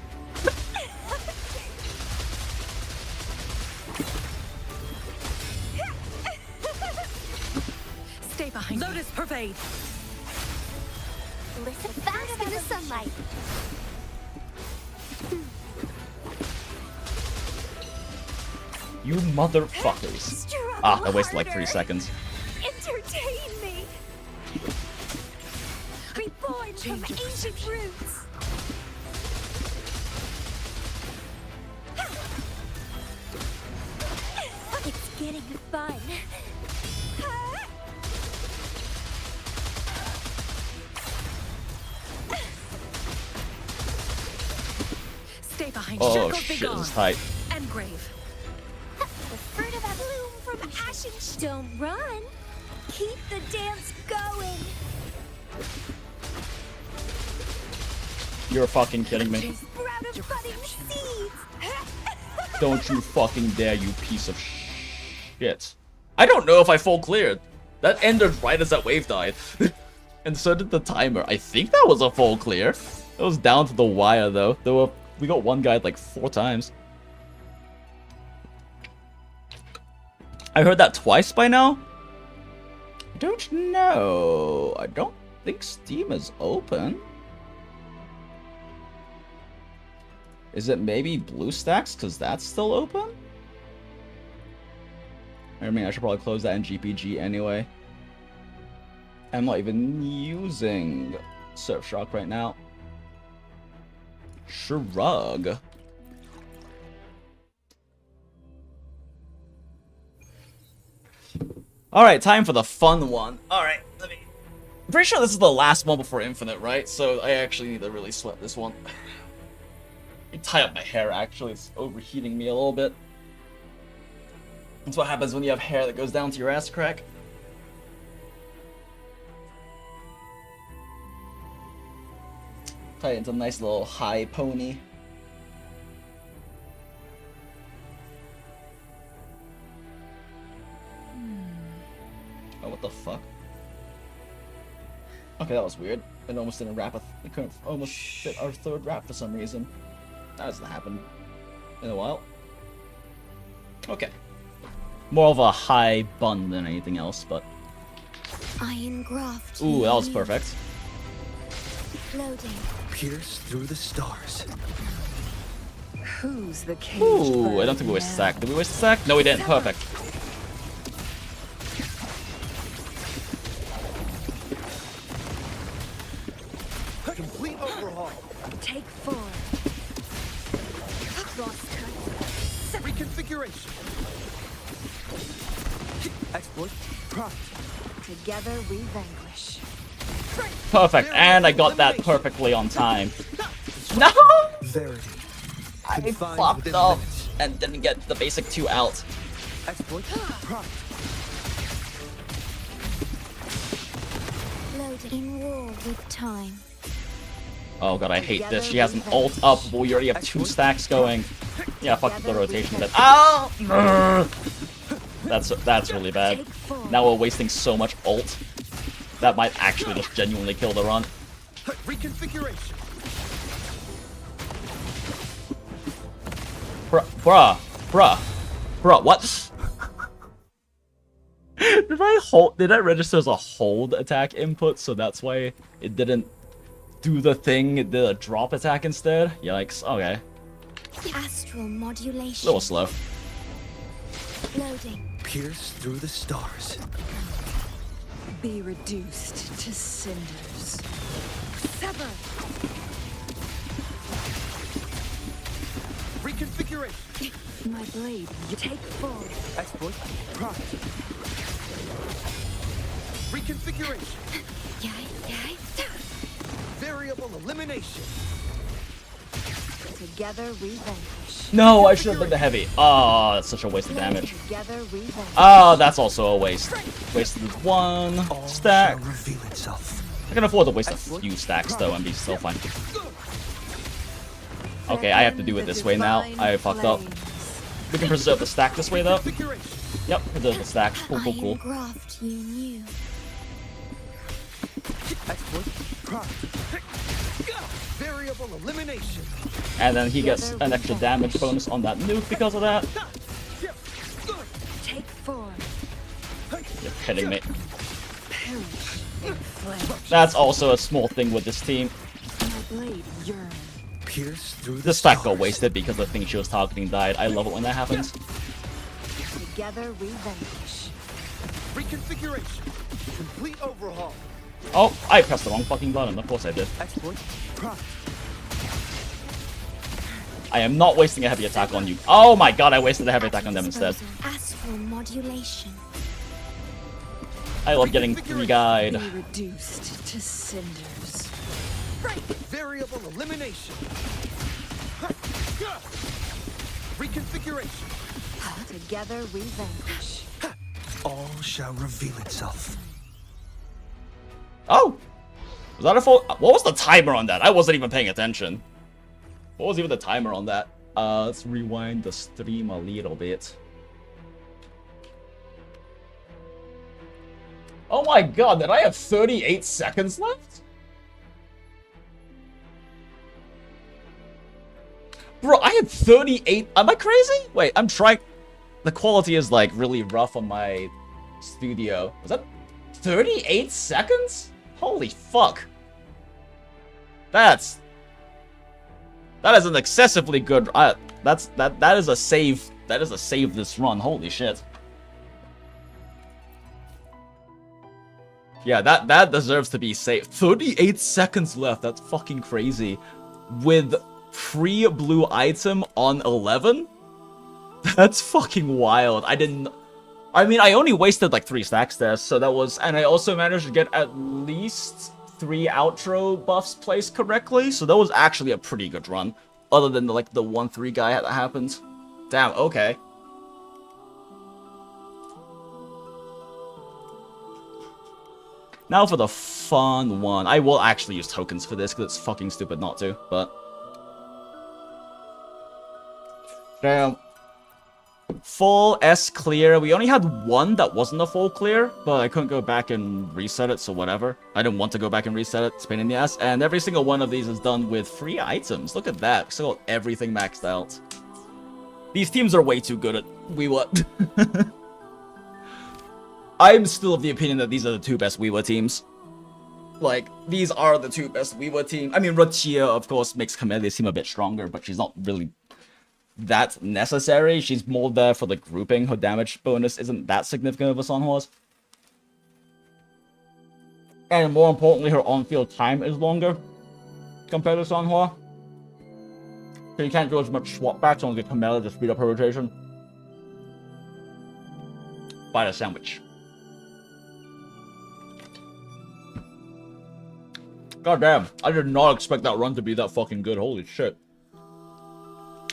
Stay behind. Lotus pervade. Listen fast in the sunlight. You motherfuckers. Ah, I wasted like 3 seconds. Entertain me. Reborn from ancient roots. It's getting fun. Stay behind. Oh Shackles be shit, gone. this is tight. Engrave. The fruit of a bloom from ash and don't run. Keep the dance going. You're fucking kidding me. Sprout of budding seeds. Don't you fucking dare, you piece of shit. I don't know if I full cleared. That ended right as that wave died. And so did the timer. I think that was a full clear. It was down to the wire though. We got one guide like 4 times. I heard that twice by now? I don't know. I don't think Steam is open. Is it maybe BlueStacks because that's still open? I mean, I should probably close that in GPG anyway. I'm not even using Surfshock right now. Shrug. Alright, time for the fun one. Alright, I'm pretty sure this is the last one before Infinite, right? So I actually need to really sweat this one. Let me tie up my hair, actually. It's overheating me a little bit. That's what happens when you have hair that goes down to your ass crack. Tie it into a nice little high pony. Oh, what the fuck? Okay, that was weird. It almost didn't wrap it couldn't almost fit our third wrap for some reason. That hasn't happened in a while. Okay. More of a high bun than anything else, but... Iron graft. Ooh, that was perfect. Loading. Pierce through the stars. Who's the cage? Ooh, I don't think we wasted a sack. Did we waste a sack? No, we didn't. Perfect. Complete overhaul. Take 4. Crosscut. Reconfiguration. Exploit. Prompt. Together we vanquish. Perfect, and I got that perfectly on time. No! Verity. I Confined flopped within up limits. and didn't get the basic 2 out. Exploit. Prompt. Loading. In war with time. Oh god, I hate this. She has an ult up, but we already have 2 stacks going. Yeah, fuck the rotation then. Ow! That's really bad. Now we're wasting so much ult. That might actually just genuinely kill the run. Reconfiguration. Bruh, what? Did I register as a hold attack input, so that's why it didn't do the thing, it did a drop attack instead? Yikes, okay. Astral A modulation. little slow. Loading. Pierce through the stars. Be reduced to cinders. Sever. Reconfiguration. My blade. You take forward. Exploit. Prime. Reconfiguration. Yay. Variable elimination. Together we vanquish. No, I should have been the heavy. Oh, that's such a waste of damage. Together we vanquish. Oh, that's also a waste. Wasted one All stack. shall reveal itself. I can afford to waste a few stacks though and be still fine. Okay, I have to do it this way now. I fucked up. We can preserve the stack this way though. Configuration. Yep, preserve the stack. Cool. Iron graft you knew. Exploit. Prime. Variable elimination. And then he gets an extra damage bonus on that nuke because of that. Take form. You're kidding me. Perish in flames. That's also a small thing with this team. My blade yearn. Pierce through the This stack got stars. wasted because the thing she was targeting died. I love it when that happens. Together we vanquish. Reconfiguration. Complete overhaul. Oh, I pressed the wrong fucking button. Of course I did. Exploit. Prime. I am not wasting a heavy attack on you. Oh my god, I wasted a heavy attack on them instead. Astral modulation. I love getting three-guyed. Be reduced to cinders. Variable elimination. Reconfiguration. Together we vanquish. All shall reveal itself. Oh! Was that a full... What was the timer on that? I wasn't even paying attention. What was even the timer on that? Let's rewind the stream a little bit. Oh my god, did I have 38 seconds left? Bro, I had 38... Am I crazy? Wait, I'm trying... The quality is, like, really rough on my studio. Was that 38 seconds? Holy fuck. That is an excessively good... that is a save... That is a save this run. Holy shit. Yeah, that deserves to be saved. 38 seconds left. That's fucking crazy. With free blue item on 11? That's fucking wild. I mean, I only wasted like 3 stacks there, so that was... And I also managed to get at least 3 outro buffs placed correctly, so that was actually a pretty good run. Other than the 1-3 guy that happened. Damn, okay. Now for the fun one. I will actually use tokens for this, because it's fucking stupid not to, but... Damn. Full S clear. We only had one that wasn't a full clear, but I couldn't go back and reset it, so whatever. I didn't want to go back and reset it. It's a pain in the ass. And every single one of these is done with free items. Look at that. We still got everything maxed out. These teams are way too good at Wii. I'm still of the opinion that these are the 2 best Wii teams. Like, these are the 2 best Wii teams. I mean, Rochia, of course, makes Camellia seem a bit stronger, but she's not really that necessary. She's more there for the grouping. Her damage bonus isn't that significant of a Sunhorse. And more importantly, her on-field time is longer compared to Sunhua. So you can't do as much swap backs on the Camellia to speed up her rotation. Buy a sandwich. God damn, I did not expect that run to be that fucking good. Holy shit.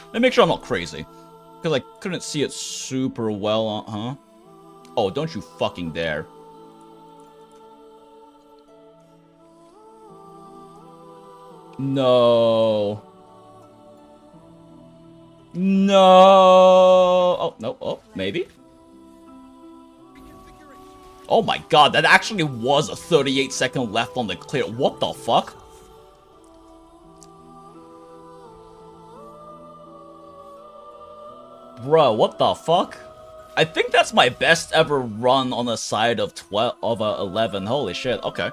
Let me make sure I'm not crazy. Because I couldn't see it super well, huh? Oh, don't you fucking dare. No. No. Oh, no. Oh, maybe. Oh my god, that actually was a 38 second left on the clear. What the fuck? Bro, what the fuck? I think that's my best ever run on the side of 11. Holy shit, okay.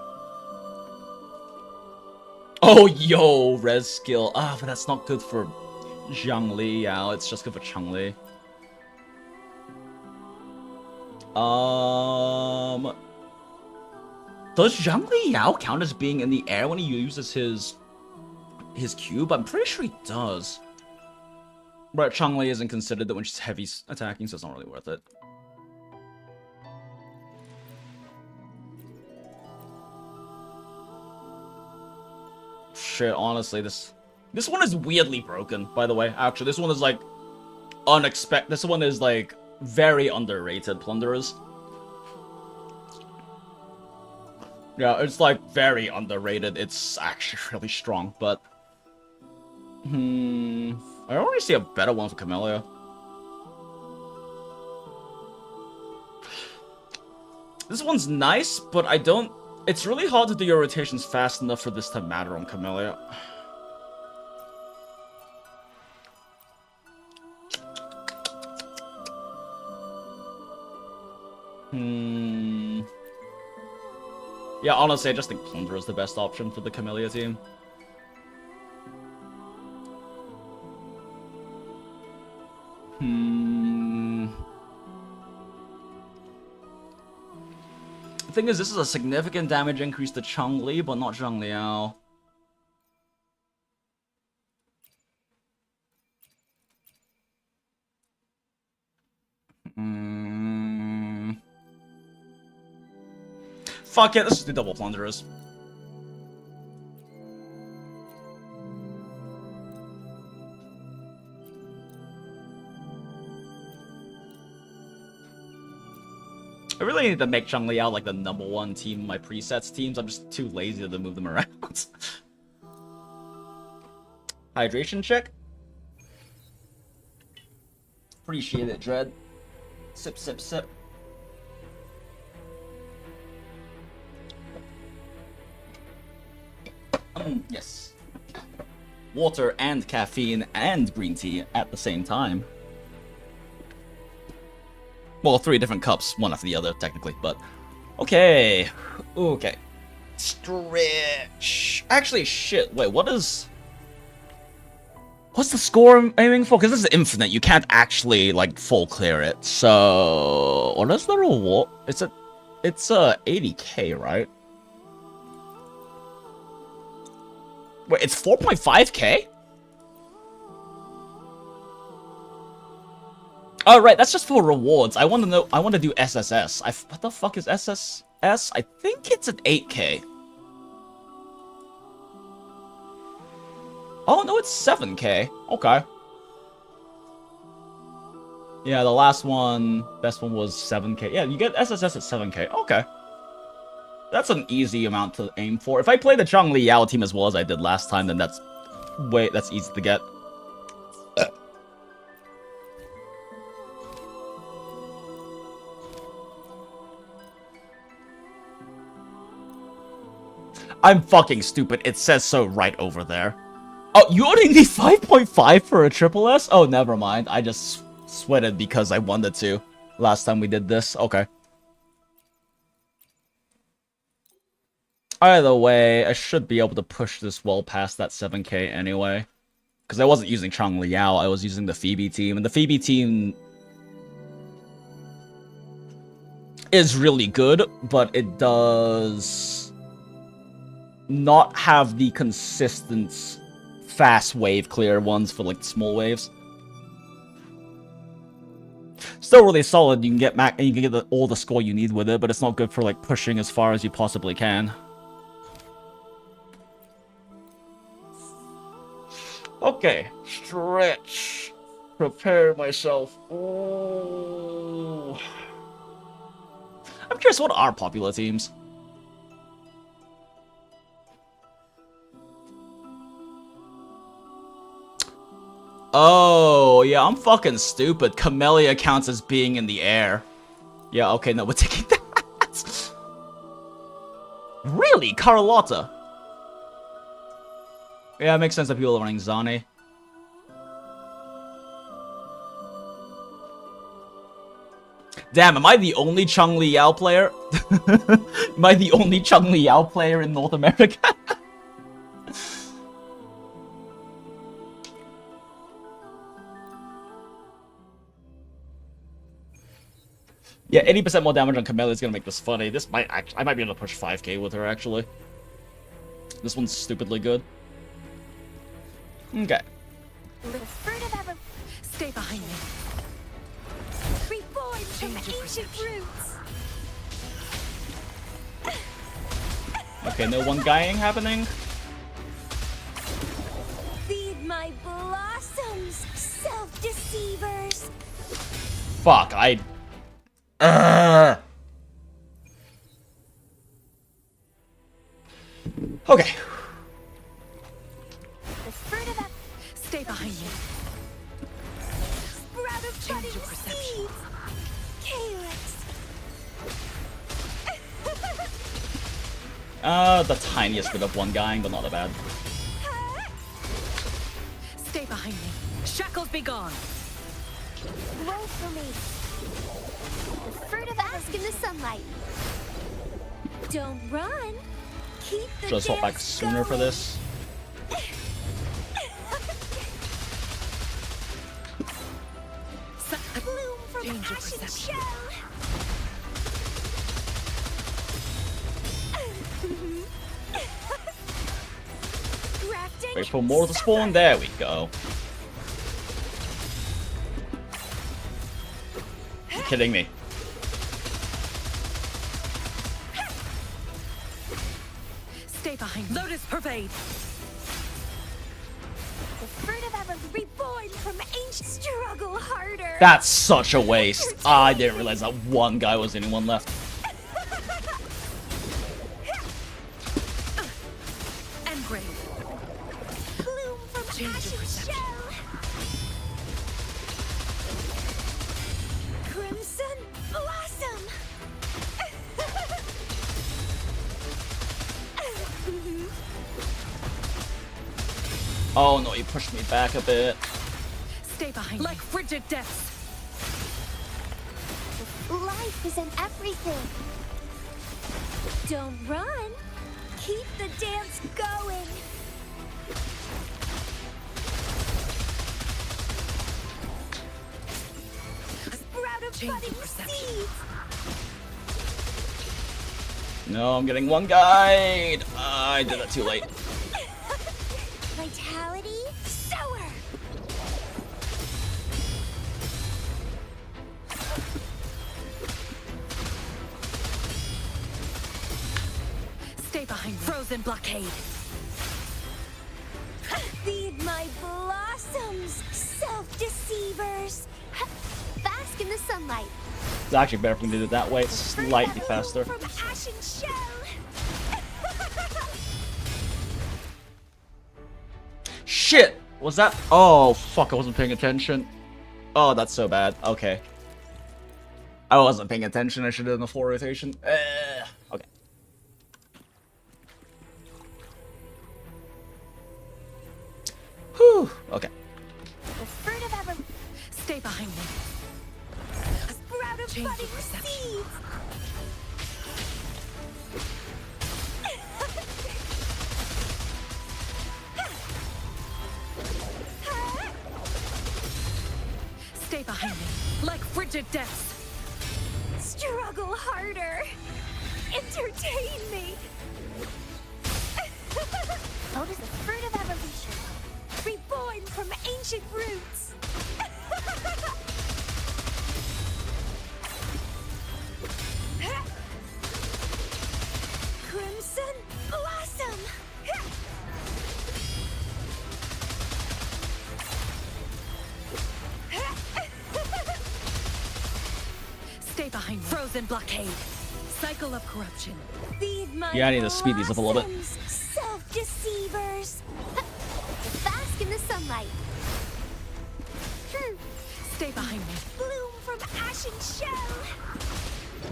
Oh, yo, res skill. Ah, but that's not good for Zhangli. Yeah, it's just good for Changli. Does Zhang Liao count as being in the air when he uses his cube? I'm pretty sure he does. But Changli isn't considered that when she's heavy attacking, so it's not really worth it. Shit, honestly, this one is weirdly broken, by the way. Actually, this one is like unexpected. This one is like very underrated, Plunderers. Yeah, it's like very underrated. It's actually really strong, but I don't really see a better one for Camellia. This one's nice, but I don't. It's really hard to do your rotations fast enough for this to matter on Camellia. Yeah, honestly, I just think Plunder is the best option for the Camellia team. The thing is, this is a significant damage increase to Changli, but not Zhang Liao. Fuck it, let's just do double Plunderers. I really need to make Zhang Liao like the #1 team in my presets teams. I'm just too lazy to move them around. Hydration check. Appreciate it, Dread. Sip, sip, sip. Yes. Water and caffeine and green tea at the same time. Well, 3 different cups, one after the other, technically, but... Okay. Okay. Stretch. Actually, shit. Wait, what is... What's the score I'm aiming for? Because this is infinite. You can't actually, like, full clear it. So... What is the reward? It's 80k, right? Wait, it's 4.5k? Oh, right, that's just for rewards. I want to know, I want to do SSS. What the fuck is SSS? I think it's at 8k. Oh, no, it's 7k. Okay. Yeah, the last one, best one was 7k. Yeah, you get SSS at 7k. Okay. That's an easy amount to aim for. If I play the Zhang Liao team as well as I did last time, then that's easy to get. I'm fucking stupid. It says so right over there. Oh, you only need 5.5 for a triple S? Oh, never mind. I just sweated because I wanted to last time we did this. Okay. Either way, I should be able to push this well past that 7k anyway. Because I wasn't using Zhang Liao, I was using the Phoebe team. And the Phoebe team is really good, but it does not have the consistent fast wave clear ones for like small waves. Still really solid. You can get and you can get all the score you need with it, but it's not good for like pushing as far as you possibly can. Okay, stretch. Prepare myself. Ooh. I'm curious, what are popular teams? Oh, yeah, I'm fucking stupid. Camellia counts as being in the air. Yeah, okay, no, we're taking that. Really? Carlotta? Yeah, it makes sense that people are running Zani. Damn, am I the only Zhang Liao player? Am I the only Zhang Liao player in North America? Yeah, 80% more damage on Camellia is gonna make this funny. This might I might be able to push 5k with her actually. This one's stupidly good. Okay. The fruit of ever Stay behind me. reborn from Change your ancient roots. Okay, no one guying happening. Feed my blossoms, self-deceivers. Fuck, Okay. The fruit of Stay behind me. sprout of Change budding your perception. seeds. Calyx. The tiniest bit of one guying, but not that bad. Stay behind me. Shackles be gone. Roll for me. The fruit of bask in the sunlight. Don't run. Keep the Should have swap back dance sooner for going. this. Bloom from Change your ashen perception. shell. Grafting Wait for more to spawn. There we go. You're kidding me. Stay behind me. Lotus pervade. The fruit of ever reborn from ancient struggle harder. That's such a waste. I didn't realize that one guy was the only one left. Engrave. Bloom from Change your ashen perception. shell. Crimson blossom. Oh no, he pushed me back a bit. Stay behind me. Like frigid depths. Life is in everything. Don't run. Keep the dance going. Sprout of Change your budding perception. seeds. No, I'm getting one guide. I did that too late. Vitality sower. Stay behind me. Frozen blockade. Feed my blossoms, self-deceivers. Bask in the sunlight. It's actually better for me to do it that way. It's slightly faster. From ashen shell. Shit! Was that? Oh, fuck, I wasn't paying attention. Oh, that's so bad. Okay. I wasn't paying attention. I should have done the full rotation. Okay. Whew. Okay. The fruit of ever Stay behind me. sprout of Change your budding perception. seeds. Stay behind me. Like frigid depths. Struggle harder. Entertain me. What is the fruit of evolution? Reborn from ancient roots. Crimson blossom. Stay behind me. Frozen blockade. Cycle of corruption. Feed my Yeah, I need to speed these up a little bit. blossoms, self-deceivers. Bask in the sunlight. Stay behind me. Bloom from ashen shell.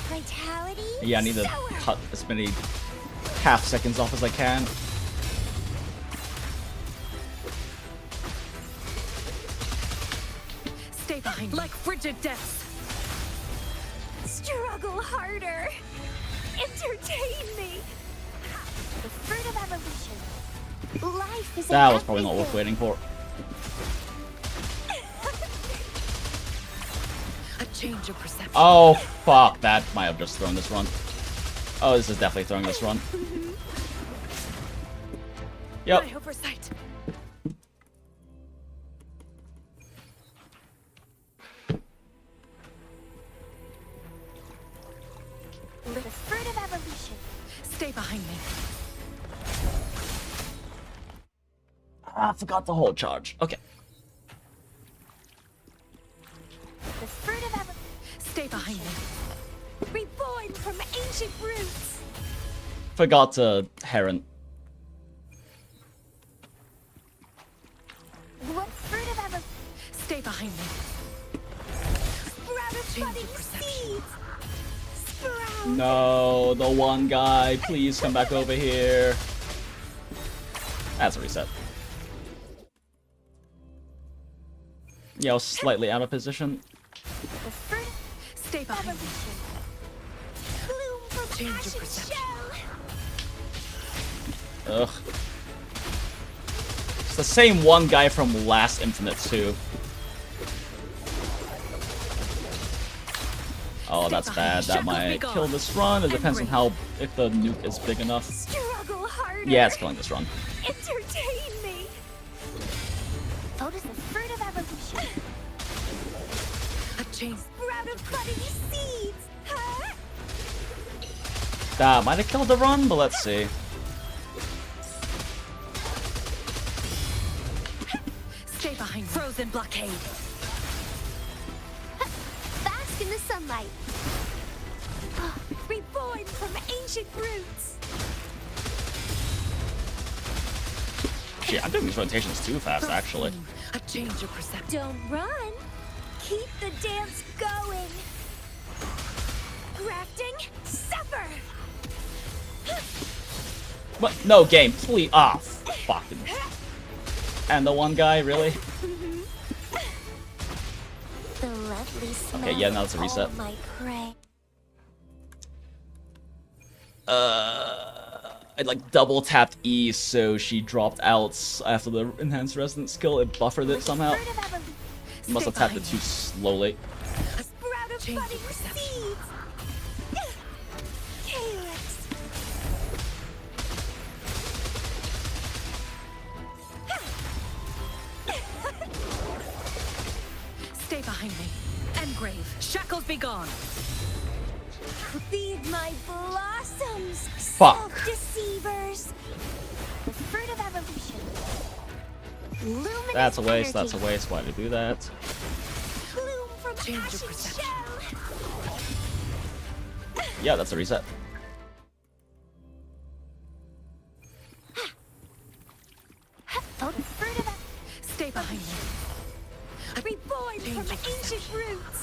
Vitality. Yeah, I need to sour. cut as many half seconds off as I can. Stay behind me. Like frigid depths. Struggle harder. Entertain me. The fruit of evolution. Life is That was probably not worth waiting for. A change of perception. Oh, fuck. That might have just thrown this run. Oh, this is definitely throwing this run. Yep. My oversight. the fruit of evolution. Stay behind me. Ah, I forgot the whole charge. Okay. The fruit of evolution. Stay behind me. Reborn from ancient roots. Forgot to Heron. What fruit of evolution? Stay behind me. Sprout of Change budding of perception. seeds. Sprout. No, the one guy. Please come back over here. That's a reset. Yeah, I was slightly out of position. The fruit of Stay behind me. evolution. Bloom from Change of ashen perception. shell. Ugh. It's the same one guy from last Infinite too. Oh, that's bad. That might kill this run. It depends on how, if the nuke is big enough. Struggle harder. Yeah, it's killing this run. Entertain me. Oh, does the fruit of evolution. A change. Sprout of budding seeds. Huh? That might have killed the run, but let's see. Stay behind me. Frozen blockade. Bask in the sunlight. Reborn from ancient roots. Gee, I'm doing these rotations too fast, actually. A change of perception. Don't run. Keep the dance going. Grafting, suffer. What? No, game, please. Ah, fucking. And the one guy, really? The lovely smell. Okay, yeah, now it's a of reset. all my prey. I like double tapped E, so she dropped out after the enhanced resonance skill. It buffered it somehow. Fruit of evolution. Must have tapped it too slowly. A sprout of Change of budding perception. seeds. Calyx. Stay behind me. Engrave. Shackles be gone. Feed my blossoms. Fuck. Self-deceivers. The fruit of evolution. Luminous That's a waste, that's a energy. waste. Why did you do that? Bloom from Change of ashen perception. shell. Yeah, that's a reset. Oh, the fruit of Stay behind me. reborn Change from of perception. ancient roots.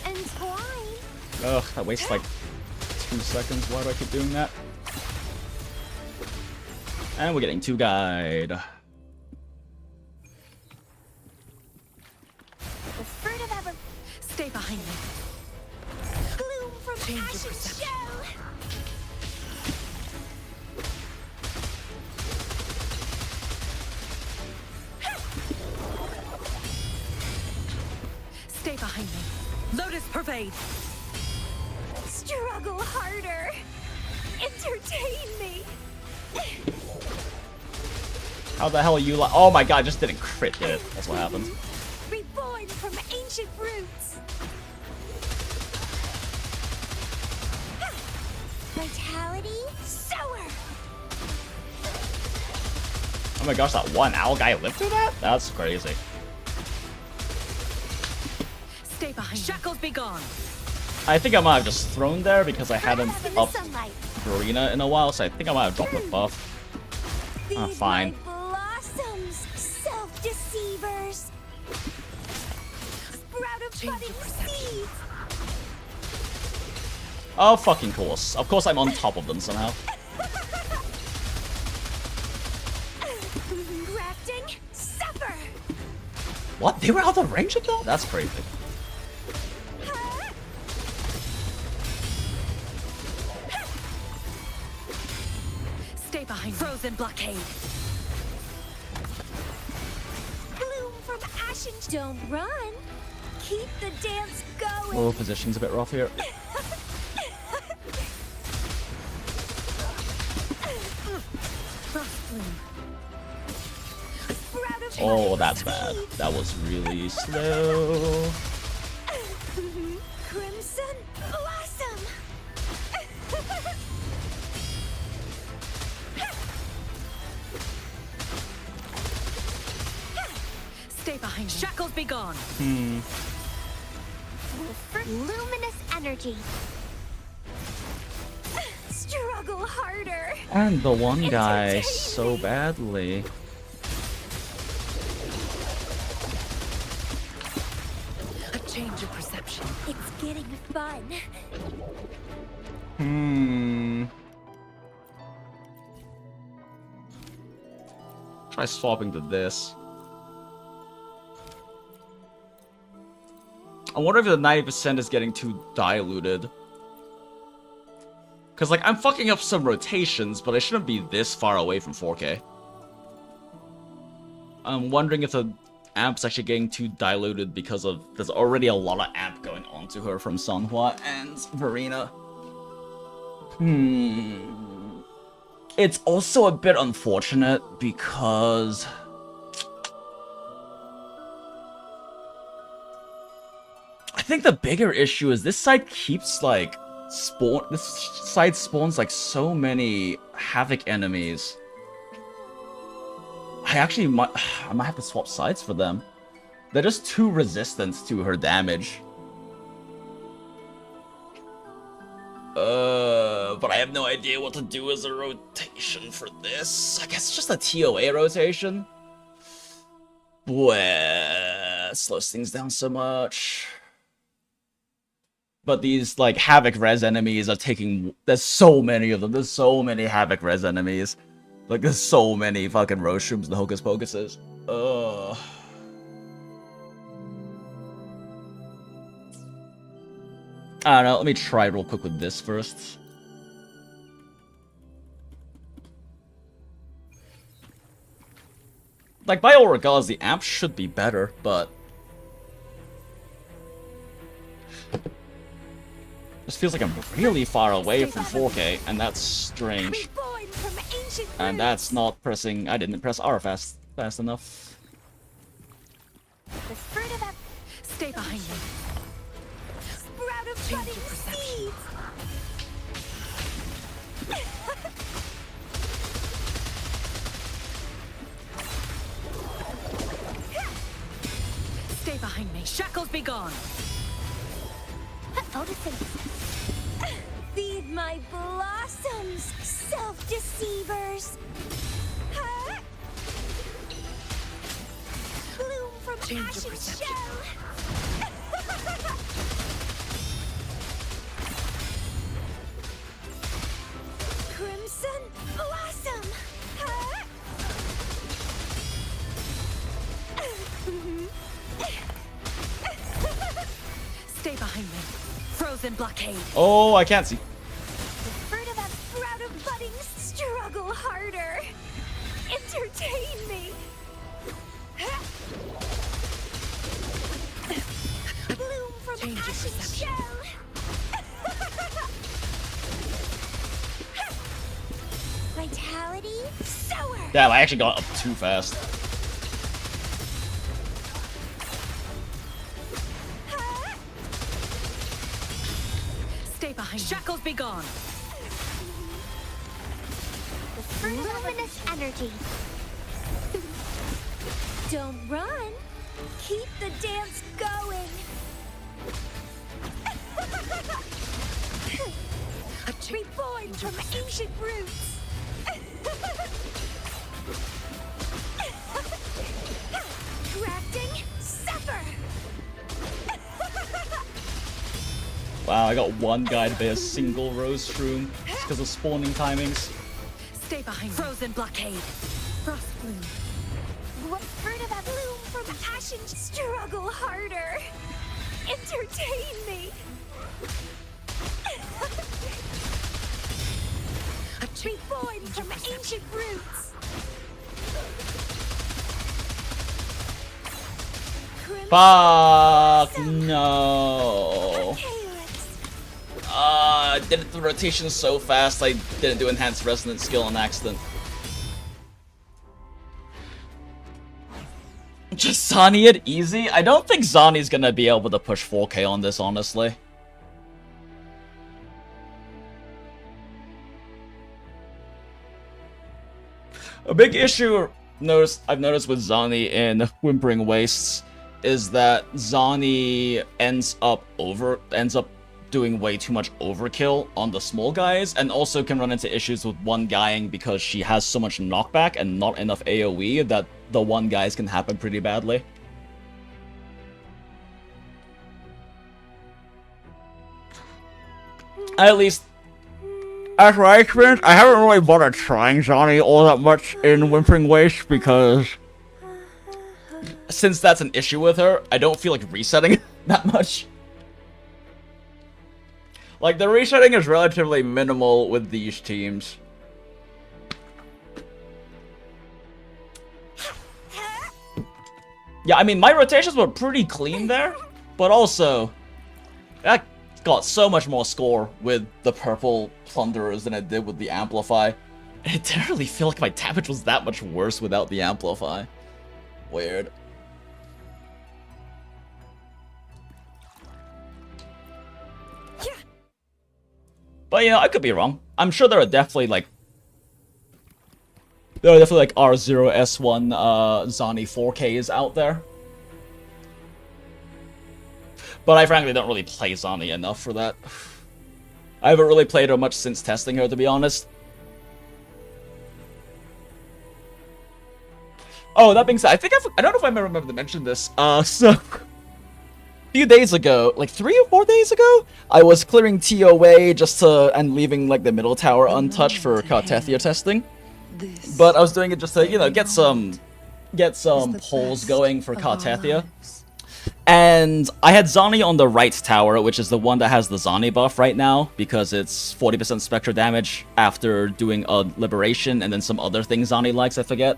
Entwine. Ugh, that wastes like 2 seconds. Why do I keep doing that? And we're getting 2 guide. The fruit of evolution. Stay behind me. Bloom from Change of ashen perception. shell. Stay behind me. Lotus pervade. Struggle harder. Entertain me. How the hell are you like? Oh my god, I just didn't crit hit. That's what happened. Reborn from ancient roots. Vitality, sower. Oh my gosh, that one owl guy lived through that? That's crazy. Stay behind. Shackles be gone. I think I might have just thrown there because I hadn't Up in the upped sunlight. Garena in a while, so I think I might have dropped the buff. Feed fine. my blossoms, self-deceivers. Sprout of Change budding of perception. seeds. Oh, fucking course. Of course I'm on top of them somehow. Grafting, suffer. What? They were out of range of that? That's crazy. Stay behind. Frozen Frozen blockade. Bloom from ashen. Don't run. Keep the dance going. Oh, position's a bit rough here. Oh, that's bad. That was really slow. Crimson Blossom. Stay behind me. Shackles be gone. Luminous energy. Struggle harder. And the one guy so badly. A change of perception. It's getting fun. Try swapping to this. I wonder if the 90% is getting too diluted. Because, like, I'm fucking up some rotations, but I shouldn't be this far away from 4K. I'm wondering if the amp's actually getting too diluted because of there's already a lot of amp going on to her from Sunhua and Verena. It's also a bit unfortunate because I think the bigger issue is this side keeps like this side spawns like so many Havoc enemies. I might have to swap sides for them. They're just too resistant to her damage. But I have no idea what to do as a rotation for this. I guess it's just a TOA rotation. Boy, slows things down so much. But these, like, Havoc res enemies are taking... There's so many of them. There's so many Havoc res enemies. Like, there's so many fucking Roshrooms and Hocus Pocuses. Ugh. I don't know, let me try real quick with this first. Like, by all regards, the amp should be better, but... This feels like I'm really far away from 4K, and that's strange. And that's not pressing... I didn't press R fast enough. Stay behind me. Sprout of Change budding your perception. Stay behind me. Shackles be gone. Feed my blossoms, self-deceivers. Bloom from Change your ashen perception. shell. Crimson blossom. Stay behind me. Frozen blockade. Oh, I can't see. The fruit of that sprout of budding. Struggle harder. Entertain me. Bloom from Change your ashen perception. shell. Vitality sour. Damn, I actually got up too fast. Stay behind. Shackles be gone. Luminous energy. Don't run. Keep the dance going. Reborn from ancient roots. Crafting suffer. Wow, I got one guy to be a single Rose Shroom just because of spawning timings. Stay behind. Frozen blockade. Frost bloom. What fruit of that bloom from ashen? Struggle harder. Entertain me. Reborn from ancient roots. Fuck no. Chaos. I did the rotation so fast I didn't do enhanced resonance skill on accident. Just Zani it easy? I don't think Zani's gonna be able to push 4K on this, honestly. A big issue I've noticed with Zani in Whimpering Wastes is that Zani ends up doing way too much overkill on the small guys, and also can run into issues with one guying because she has so much knockback and not enough AoE that the one guys can happen pretty badly. At least, as my experience, I haven't really bothered trying Zani all that much in Whimpering Waste because since that's an issue with her, I don't feel like resetting that much. Like, the resetting is relatively minimal with these teams. Yeah, I mean, my rotations were pretty clean there, but also, that got so much more score with the purple plunderers than it did with the amplify. It didn't really feel like my damage was that much worse without the amplify. Weird. But, you know, I could be wrong. I'm sure there are definitely, like... There are definitely, like, R0S1 Zani 4Ks out there. But I frankly don't really play Zani enough for that. I haven't really played her much since testing her, to be honest. Oh, that being said, I don't know if I remember to mention this. So... A few days ago, like 3 or 4 days ago, I was clearing TOA and leaving like the middle tower untouched for Cartethia testing. But I was doing it just to, you know, get some polls going for Cartethia. And I had Zani on the right tower, which is the one that has the Zani buff right now, because it's 40% Spectre damage after doing a Liberation and then some other thing Zani likes, I forget.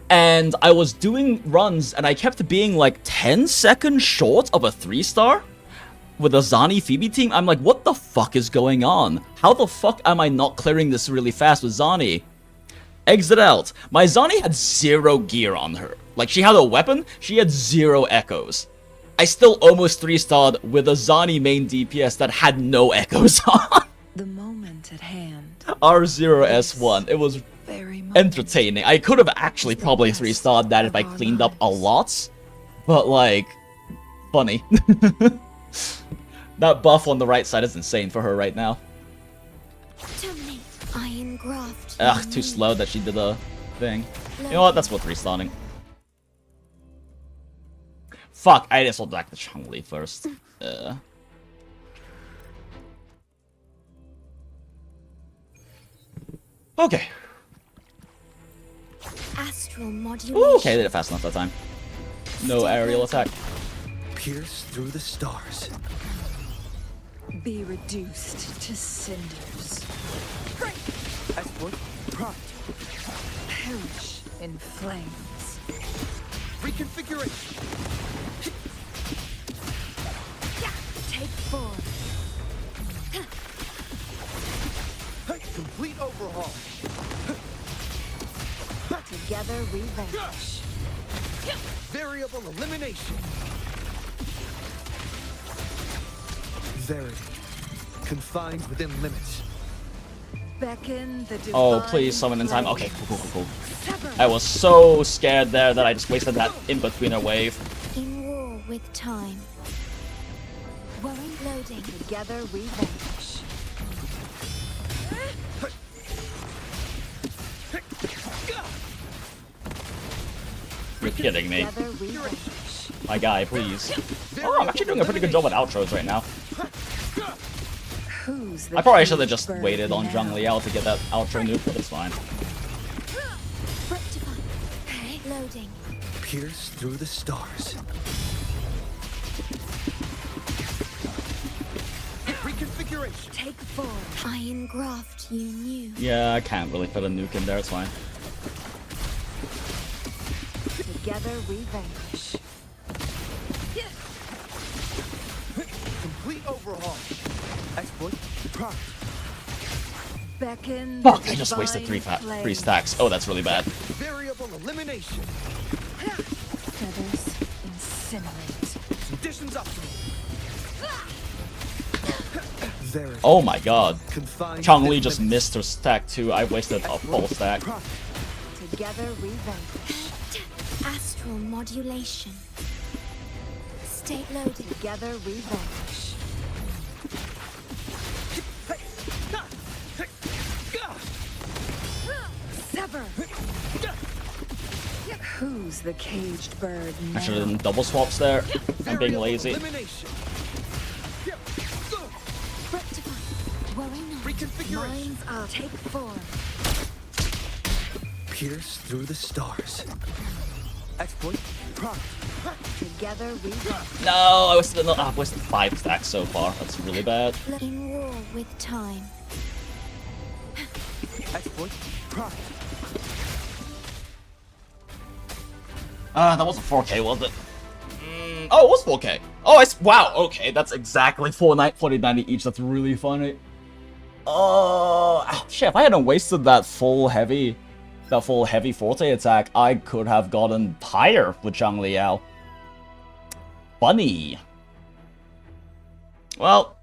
And I was doing runs, and I kept being like 10 seconds short of a 3-star with a Zani Phoebe team. I'm like, what the fuck is going on? How the fuck am I not clearing this really fast with Zani? Exit out. My Zani had 0 gear on her. Like, she had a weapon, she had 0 echoes. I still almost 3-starred with a Zani main DPS that had no echoes on. The moment at hand. R0S1. It was entertaining. I could have actually probably 3-starred that if I cleaned up a lot. But, like, funny. That buff on the right side is insane for her right now. Terminate. Iron graft. Ugh, too slow that she did a thing. You know what? That's worth restarting. Fuck, I just will back the Chun-Li first. Okay. Astral modulation. Ooh, okay, I did it fast enough that time. No aerial attack. Pierce through the stars. Be reduced to cinders. Exploit pride. Perish in flames. Reconfiguration. Take form. Complete overhaul. Together we vanish. Variable elimination. Verity. Confined within limits. Beckon the Oh, divine please summon in time. flame. Okay, cool. I was so scared there that I just wasted that in-betweener wave. In war with time. Worry loading. Together we vanish. You're kidding me. Together we vanish. My guy, please. Oh, I'm actually doing a pretty good job at outros right now. Who's the I probably should have just bird waited on now? Zhang Liao to get that outro nuke, but it's fine. Rectify. Loading. Pierce through the stars. Reconfiguration. Configuration. Take form. Iron graft you knew. Yeah, I can't really fit a nuke in there, it's fine. Together we vanquish. Complete overhaul. Exploit. Prime. Beckon. Fuck, the I just wasted divine three flame. stacks. Oh, that's really bad. Variable elimination. Feathers incinerate. Conditions optimal. Very Oh my god. confined Chong Li within just limits. missed her stack too. I wasted a full stack. Prime. Together we vanquish. Astral modulation. Stay loaded. Together we vanquish. Sever. Who's the caged bird now? I should have done double swaps there. I'm being Variable lazy. elimination. Rectify. Worry not. Reconfiguration. Minds up. Take form. Pierce through the stars. Exploit. Prime. Together we vanquish. No, I wasted I've wasted 5 stacks so far. That's really bad. In war with time. Exploit. Prime. That wasn't 4K, was it? Oh, it was 4K. Oh, wow. Okay, that's exactly 4090 each. That's really funny. Oh, shit! If I hadn't wasted that full heavy forte attack, I could have gotten higher with Zhang Liao. Funny. Well,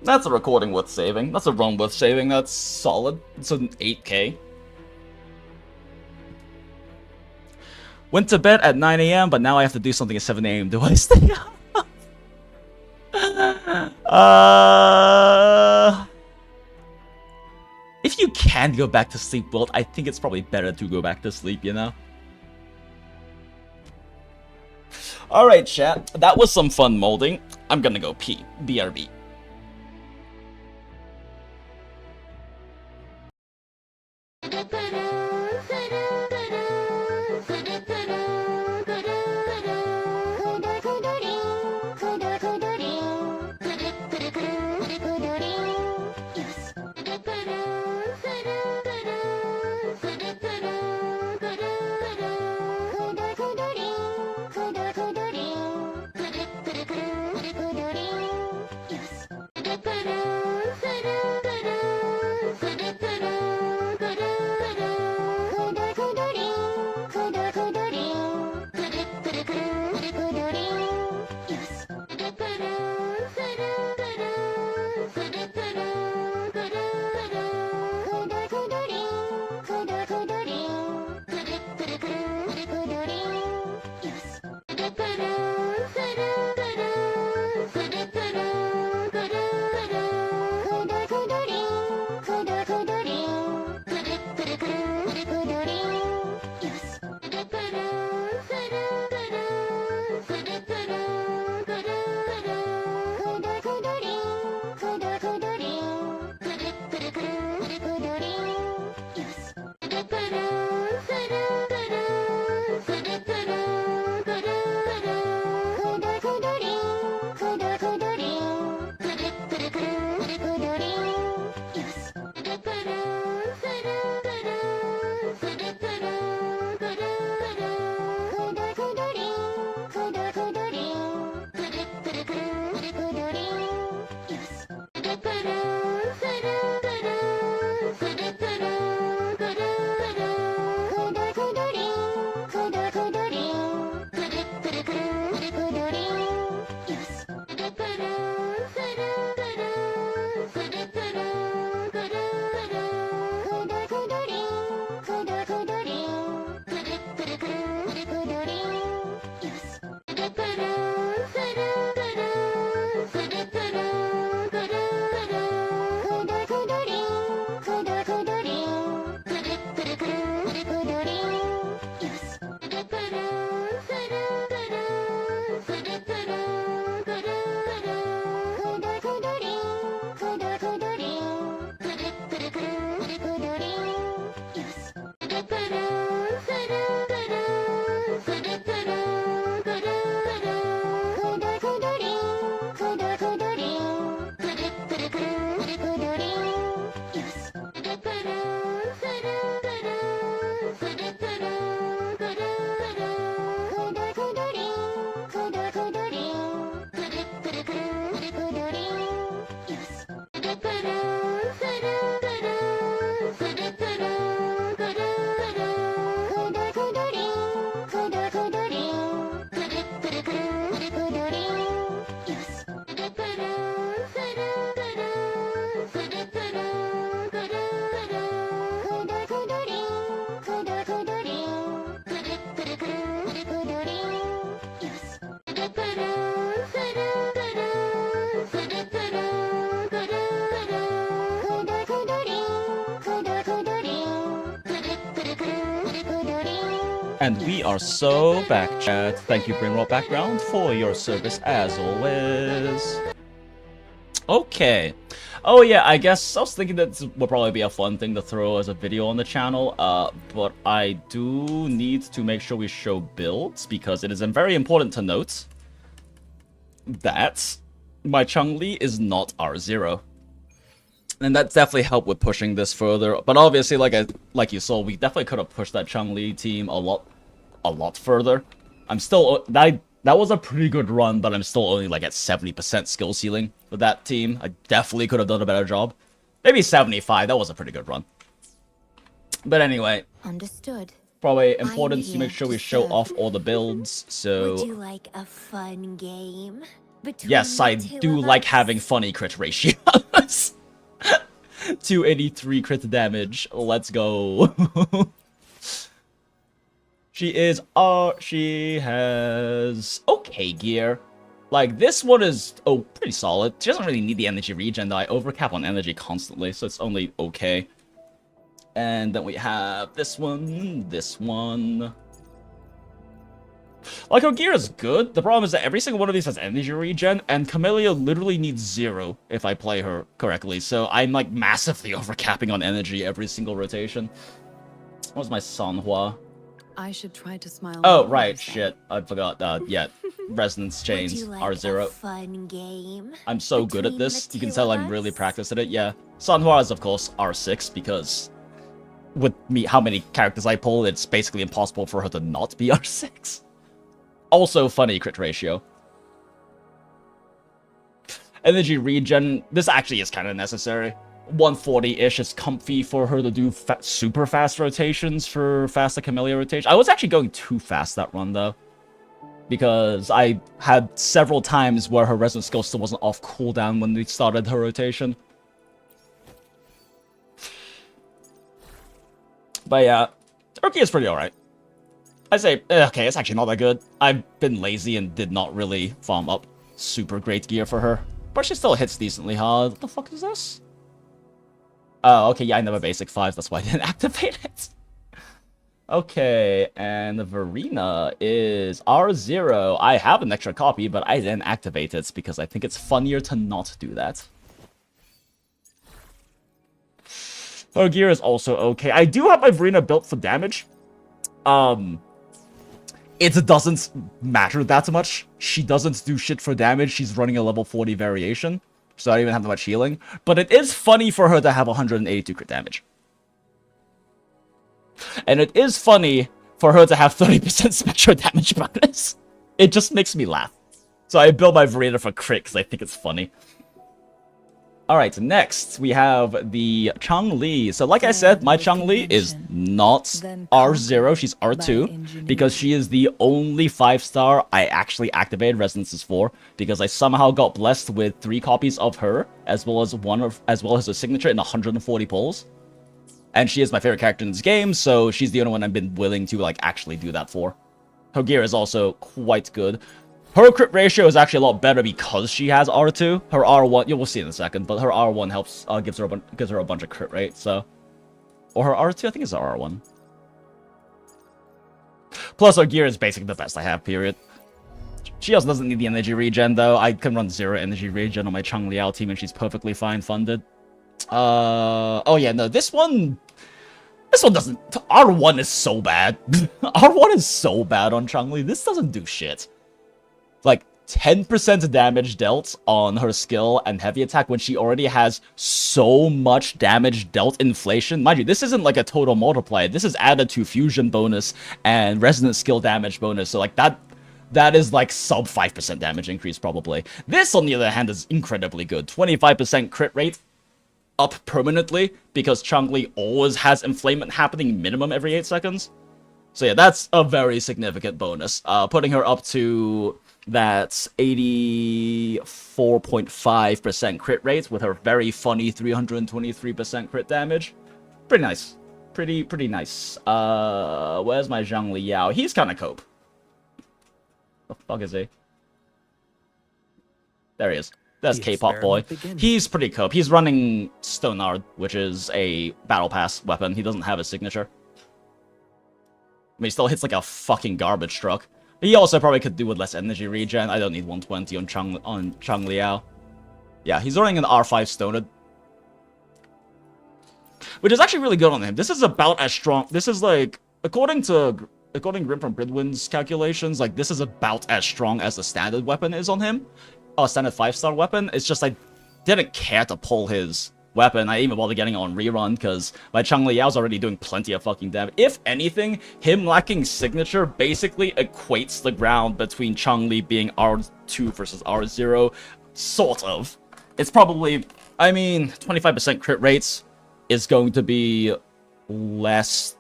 that's a recording worth saving. That's a run worth saving. That's solid. It's an 8K. Went to bed at 9 AM, but now I have to do something at 7 AM. Do I stay up? If you can go back to sleep, well, I think it's probably better to go back to sleep, you know? Alright, chat. That was some fun molding. I'm gonna go pee. BRB. Yes. And we are so back, chat. Thank you, Brainrot Background, for your service as always. Okay. Oh yeah, I guess I was thinking that this would probably be a fun thing to throw as a video on the channel, but I do need to make sure we show builds, because it is very important to note that my Chun-Li is not R0. And that definitely helped with pushing this further. But obviously, like you saw, we definitely could have pushed that Chun-Li team a lot further. I'm still that was a pretty good run, but I'm still only like at 70% skill ceiling with that team. I definitely could have done a better job. Maybe 75. That was a pretty good run. But anyway, Understood. probably important to here make sure we to show serve. off all the builds. So Would you like a fun game? Between yes, the I two do of like us? having funny crit ratios. 283 crit damage. Let's go. She has okay gear. Like, this one is pretty solid. She doesn't really need the energy regen though. I overcap on energy constantly, so it's only okay. And then we have this one. Like, her gear is good. The problem is that every single one of these has energy regen, and Camellia literally needs 0 if I play her correctly. So I'm, like, massively overcapping on energy every single rotation. What was my Sanhua? I should try to smile. Oh, more, right, you say. shit. I forgot. Yeah, Resonance Would you Chains, like R0. a fun game? I'm so good at between this. the You can two tell of I'm really us? practiced at it, yeah. Sanhua is, of course, R6, because with me, how many characters I pull, it's basically impossible for her to not be R6. Also, funny crit ratio. Energy regen, this actually is kind of necessary. 140-ish is comfy for her to do super fast rotations for faster Camellia rotation. I was actually going too fast that run, though, because I had several times where her resonance skill still wasn't off cooldown when we started her rotation. But yeah, Turkey is pretty alright. I say, okay, it's actually not that good. I've been lazy and did not really farm up super great gear for her. But she still hits decently hard. What the fuck is this? Oh, okay, yeah, I never basic 5, that's why I didn't activate it. Okay, and Verena is R0. I have an extra copy, but I didn't activate it because I think it's funnier to not do that. Her gear is also okay. I do have my Verena built for damage. It doesn't matter that much. She doesn't do shit for damage. She's running a level 40 variation, so I don't even have that much healing. But it is funny for her to have 182 crit damage. And it is funny for her to have 30% spectral damage bonus. It just makes me laugh. So I build my Verena for crit because I think it's funny. Alright, next we have the Chun-Li. So like I said, my Chun-Li is not R0, she's R2, because she is the only 5-star I actually activated resonances for, because I somehow got blessed with 3 copies of her, as well as a signature in 140 pulls. And she is my favorite character in this game, so she's the only one I've been willing to like actually do that for. Her gear is also quite good. Her crit ratio is actually a lot better because she has R2. Her R1, you will see in a second, but her R1 helps, gives her a bunch of crit rate, so. Or her R2, I think it's her R1. Plus, her gear is basically the best I have, period. She also doesn't need the energy regen, though. I can run 0 energy regen on my Chun-Liao team, and she's perfectly fine funded. Oh yeah, no, this one doesn't, R1 is so bad. R1 is so bad on Chun-Li. This doesn't do shit. Like 10% damage dealt on her skill and heavy attack when she already has so much damage dealt inflation. Mind you, this isn't like a total multiplier. This is added to fusion bonus and resonant skill damage bonus. So like that is like sub 5% damage increase probably. This on the other hand is incredibly good. 25% crit rate up permanently because Chun-Li always has inflament happening minimum every 8 seconds. So yeah, that's a very significant bonus. Putting her up to that 84.5% crit rate with her very funny 323% crit damage. Pretty nice. Pretty nice. Where's my Zhang Liao? He's kind of cope. The fuck is he? There he is. That's The K-pop boy. experiment begins. He's pretty cope. He's running Stonard, which is a battle pass weapon. He doesn't have a signature. mean, he still hits like a fucking garbage truck. He also probably could do with less energy regen. I don't need 120 on Chang Liao. Yeah, he's running an R5 Stoned, which is actually really good on him. This is about as strong. This is like, according to Grim from Gridwin's calculations, like this is about as strong as the standard weapon is on him. Standard 5-star weapon. It's just I didn't care to pull his weapon. I didn't even bother getting it on rerun because my Chang Liao's already doing plenty of fucking damage. If anything, him lacking signature basically equates the ground between Chang Li being R2 versus R0. Sort of. It's probably, I mean, 25% crit rates is going to be less,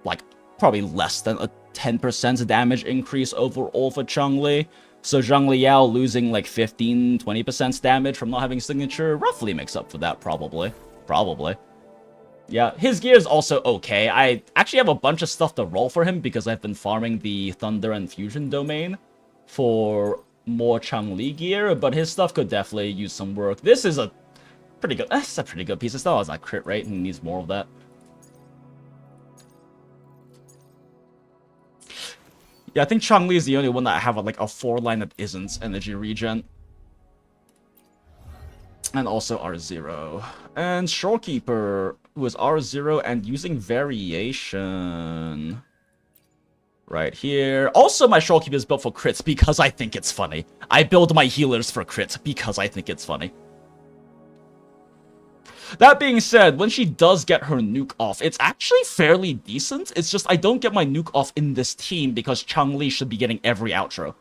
like, probably less than a 10% damage increase overall for Chang Li. So Zhang Liao losing like 15-20% damage from not having signature roughly makes up for that, probably. Probably. Yeah, his gear is also okay. I actually have a bunch of stuff to roll for him because I've been farming the Thunder and Fusion domain for more Chang Li gear, but his stuff could definitely use some work. This is a pretty good, that's a pretty good piece of stuff. It's like crit rate and he needs more of that. Yeah, I think Chang Li is the only one that I have like a 4-line that isn't energy regen. And also R0. And Shorekeeper was R0 and using variation. Right here. Also, my Shorekeeper is built for crits because I think it's funny. I build my healers for crits because I think it's funny. That being said, when she does get her nuke off, it's actually fairly decent. It's just I don't get my nuke off in this team because Chang Li should be getting every outro.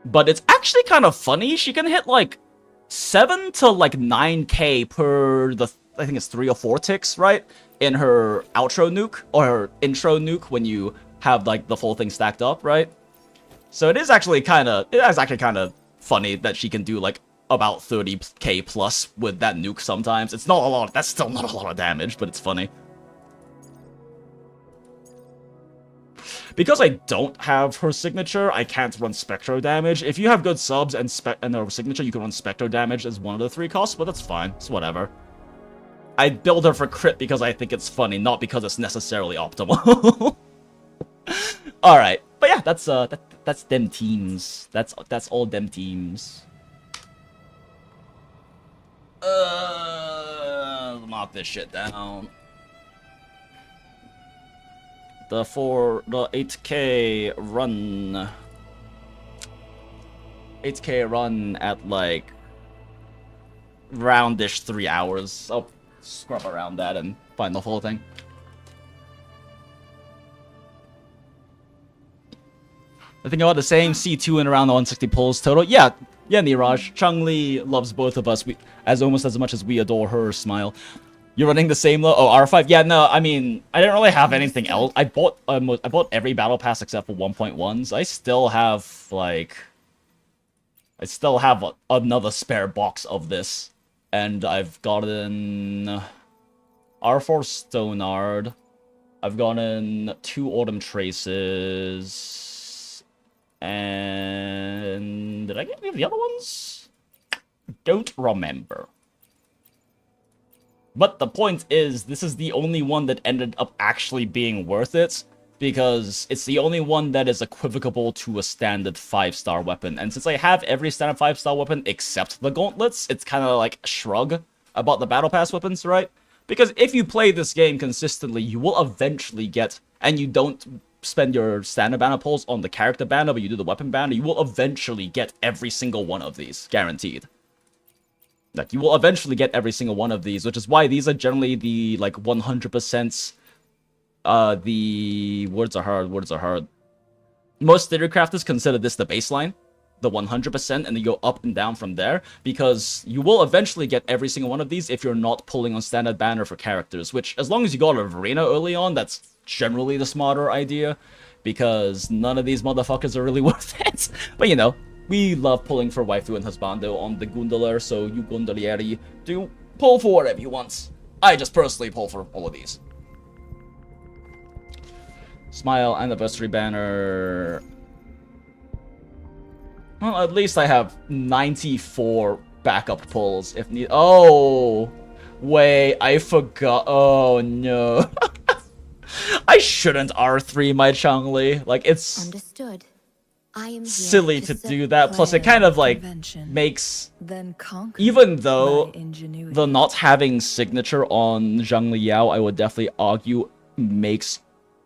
But it's actually kind of funny. She can hit like 7 to like 9k per the, I think it's 3 or 4 ticks, right? In her outro nuke or her intro nuke when you have like the full thing stacked up, right? So it is actually kind of funny that she can do like about 30k plus with that nuke sometimes. It's not a lot, that's still not a lot of damage, but it's funny. Because I don't have her signature, I can't run Spectro damage. If you have good subs and her signature, you can run Spectro damage as one of the 3 costs, but that's fine. It's whatever. I build her for crit because I think it's funny, not because it's necessarily optimal. Alright. But yeah, that's them teams. That's all them teams. Knock this shit down. The 8k run. 8k run at like roundish 3 hours. I'll scrub around that and find the whole thing. I think about the same C2 and around the 160 pulls total. Yeah, Niraj. Chang Li loves both of us almost as much as we adore her smile. You're running the same though? Oh, R5? Yeah, no, I mean, I didn't really have anything else. I bought every battle pass except for 1.1s. I still have, like... another spare box of this. And I've gotten... R4 Stonard. I've gotten 2 Autumn Traces. And... did I get any of the other ones? Don't remember. But the point is, this is the only one that ended up actually being worth it, because it's the only one that is equivocable to a standard 5-star weapon. And since I have every standard 5-star weapon except the gauntlets, it's kind of like a shrug about the battle pass weapons, right? Because if you play this game consistently, you will eventually get, and you don't spend your standard banner pulls on the character banner, but you do the weapon banner, you will eventually get every single one of these, guaranteed. Like, you will eventually get every single one of these, which is why these are generally the, like, 100%, the... words are hard. Most Theorycrafters consider this the baseline, the 100%, and then you go up and down from there, because you will eventually get every single one of these if you're not pulling on standard banner for characters, which, as long as you got a Verena early on, that's generally the smarter idea, because none of these motherfuckers are really worth it. But, you know, we love pulling for Waifu and Husbando on the Gundaler, so you Gundalieri do pull for whatever you want. I just personally pull for all of these. Smile anniversary banner. Well, at least I have 94 backup pulls if need. Oh, wait, I forgot. Oh no. I shouldn't R3 my Chun-Li. Like, it's Understood. I am here silly to set do that. Plus, it kind of, like, convention, makes... then conquer Even though by ingenuity. the not having signature on Zhang Liao, I would definitely argue, makes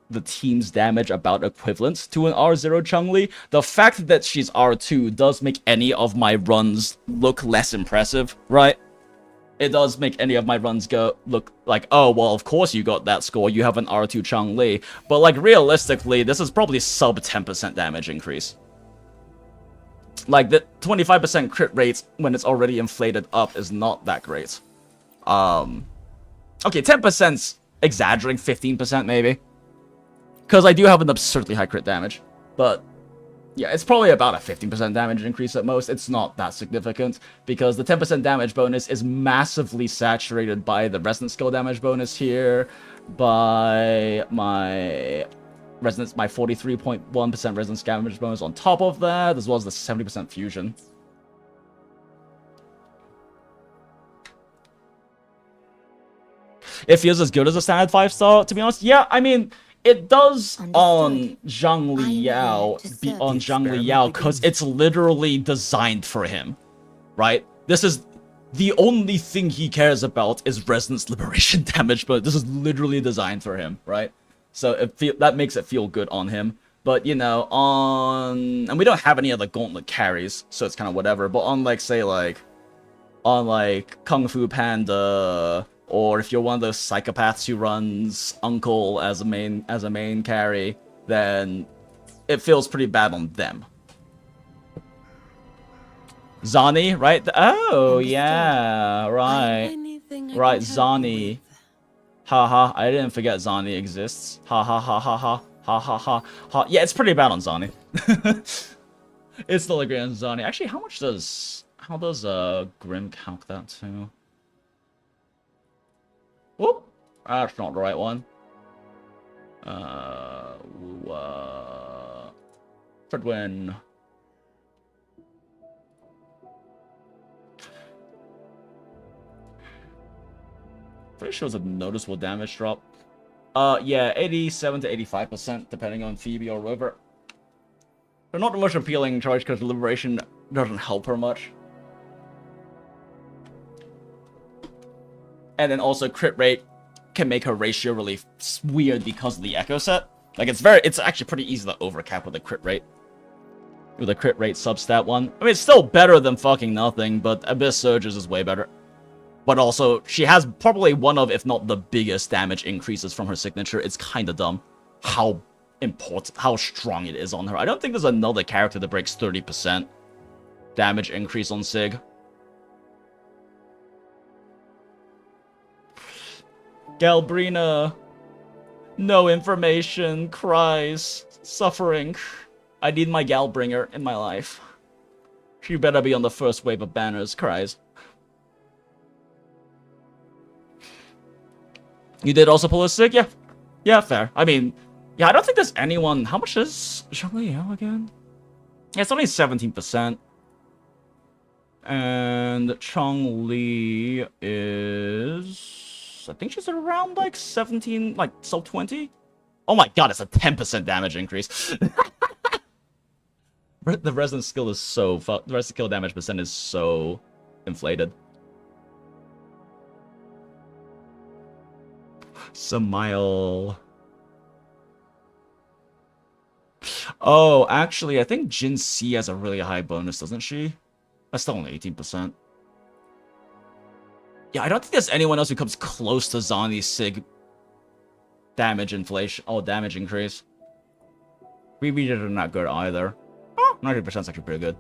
the team's damage about equivalent to an R0 Chun-Li. The fact that she's R2 does make any of my runs look less impressive, right? It does make any of my runs look like, oh, well, of course you got that score, you have an R2 Chun-Li. But, like, realistically, this is probably sub 10% damage increase. Like, the 25% crit rate when it's already inflated up is not that great. Okay, 10%'s exaggerating, 15% maybe. Because I do have an absurdly high crit damage. But, yeah, it's probably about a 15% damage increase at most. It's not that significant, because the 10% damage bonus is massively saturated by the resonance skill damage bonus here, by my 43.1% resonance damage bonus on top of that, as well as the 70% fusion. It feels as good as a standard 5-star, to be honest. Yeah, I mean, it does on Zhang Liao, because it's literally designed for him, right? This is the only thing he cares about is resonance liberation damage, but this is literally designed for him, right? So that makes it feel good on him. But, you know, and we don't have any other gauntlet carries, so it's kind of whatever. But on, like, say, like, Kung Fu Panda, or if you're one of those psychopaths who runs Uncle as a main carry, then it feels pretty bad on them. Zani, right? Oh, yeah, right. Right, Zani. Haha, I didn't forget Zani exists. Ha ha ha ha ha ha ha ha ha. Yeah, it's pretty bad on Zani. It's still a great on Zani. Actually, how does Grim count that too? Whoop! That's not the right one. Fredwin. Pretty sure it's a noticeable damage drop. Yeah, 87 to 85%, depending on Phoebe or Rover. They're not the most appealing choice because Liberation doesn't help her much. And then also crit rate can make her ratio really weird because of the echo set. Like, it's actually pretty easy to overcap with a crit rate. With a crit rate substat one. I mean, it's still better than fucking nothing, but Abyss Surges is way better. But also, she has probably one of, if not the biggest damage increases from her signature. It's kind of dumb how strong it is on her. I don't think there's another character that breaks 30% damage increase on Sig. Galbrina. No information. Cries. Suffering. I need my Galbringer in my life. She better be on the first wave of banners. Cries. You did also pull a Sig? Yeah. Yeah, fair. I mean, yeah, I don't think there's anyone... How much is Zhang Liao again? Yeah, it's only 17%. And Chong-Li is... I think she's around, like, 17, like, sub 20? Oh my god, it's a 10% damage increase. The resonance skill is so... The resonance skill damage percent is so inflated. Samael. Oh, actually, I think Jin C has a really high bonus, doesn't she? That's still only 18%. Yeah, I don't think there's anyone else who comes close to Zani's Sig damage inflation. Oh, damage increase. Rebreeders are not good either. Oh, 90% is actually pretty good.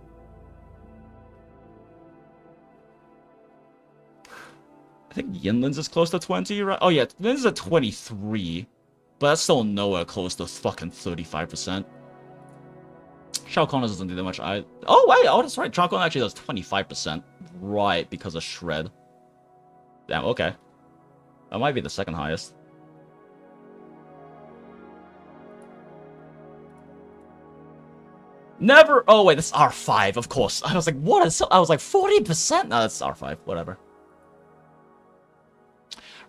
I think Yinlin's is close to 20, right? Oh yeah, Yinlin's at 23. But that's still nowhere close to fucking 35%. Shao Kahn doesn't do that much. Oh wait, oh that's right. Shao Kahn actually does 25%. Right, because of Shred. Damn, okay. That might be the second highest. Never. Oh wait, that's R5, of course. I was like, what is? I was like 40%. No, that's R5. Whatever.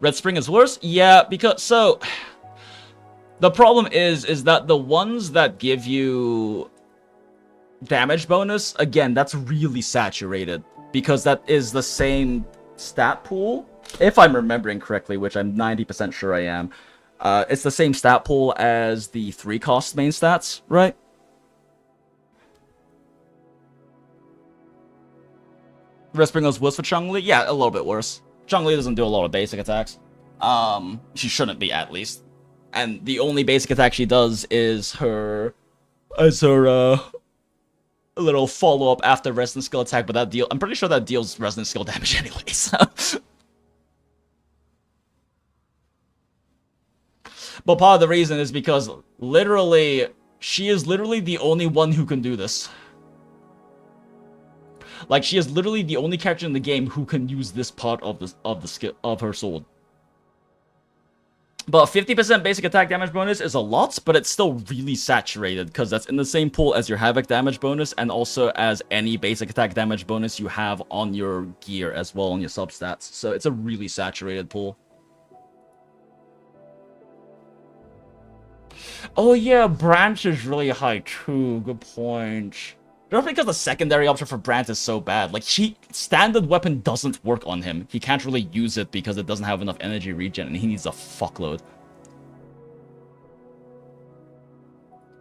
Red Spring is worse? Yeah, because, so... The problem is that the ones that give you damage bonus, again, that's really saturated because that is the same stat pool, if I'm remembering correctly, which I'm 90% sure I am. It's the same stat pool as the 3-cost main stats, right? Respring goes worse for Chun-Li? Yeah, a little bit worse. Chun-Li doesn't do a lot of basic attacks. She shouldn't be, at least. And the only basic attack she does is her little follow-up after resonant skill attack, but I'm pretty sure that deals resonant skill damage anyways. But part of the reason is because she is literally the only one who can do this. Like, she is literally the only character in the game who can use this part of the skill of her sword. But 50% basic attack damage bonus is a lot, but it's still really saturated because that's in the same pool as your Havoc damage bonus and also as any basic attack damage bonus you have on your gear as well, on your substats. So it's a really saturated pool. Oh yeah, Branch is really high too. Good point. Just because the secondary option for Branch is so bad. Like, standard weapon doesn't work on him. He can't really use it because it doesn't have enough energy regen, and he needs a fuckload.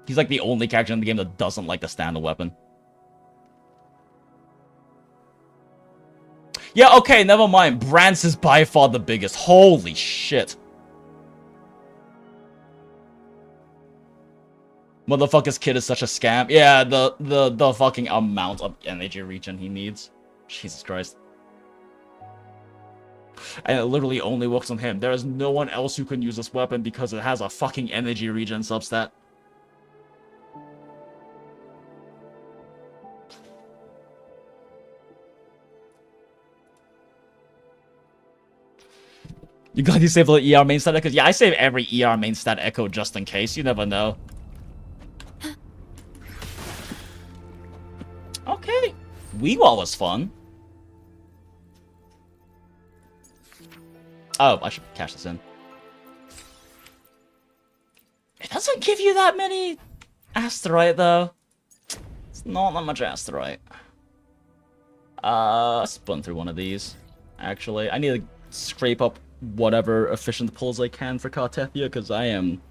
He's like the only character in the game that doesn't like the standard weapon. Yeah, okay, never mind. Branch is by far the biggest. Holy shit. Motherfucker's kid is such a scam. Yeah, the fucking amount of energy regen he needs. Jesus Christ. And it literally only works on him. There is no one else who can use this weapon because it has a fucking energy regen substat. You glad you saved the ER main stat echo? Yeah, I save every ER main stat echo just in case. You never know. Okay. Weewall was fun. Oh, I should cash this in. It doesn't give you that many asteroid, though. It's not that much asteroid. Let's run through one of these. Actually, I need to scrape up whatever efficient pulls I can for Cartethia, because I am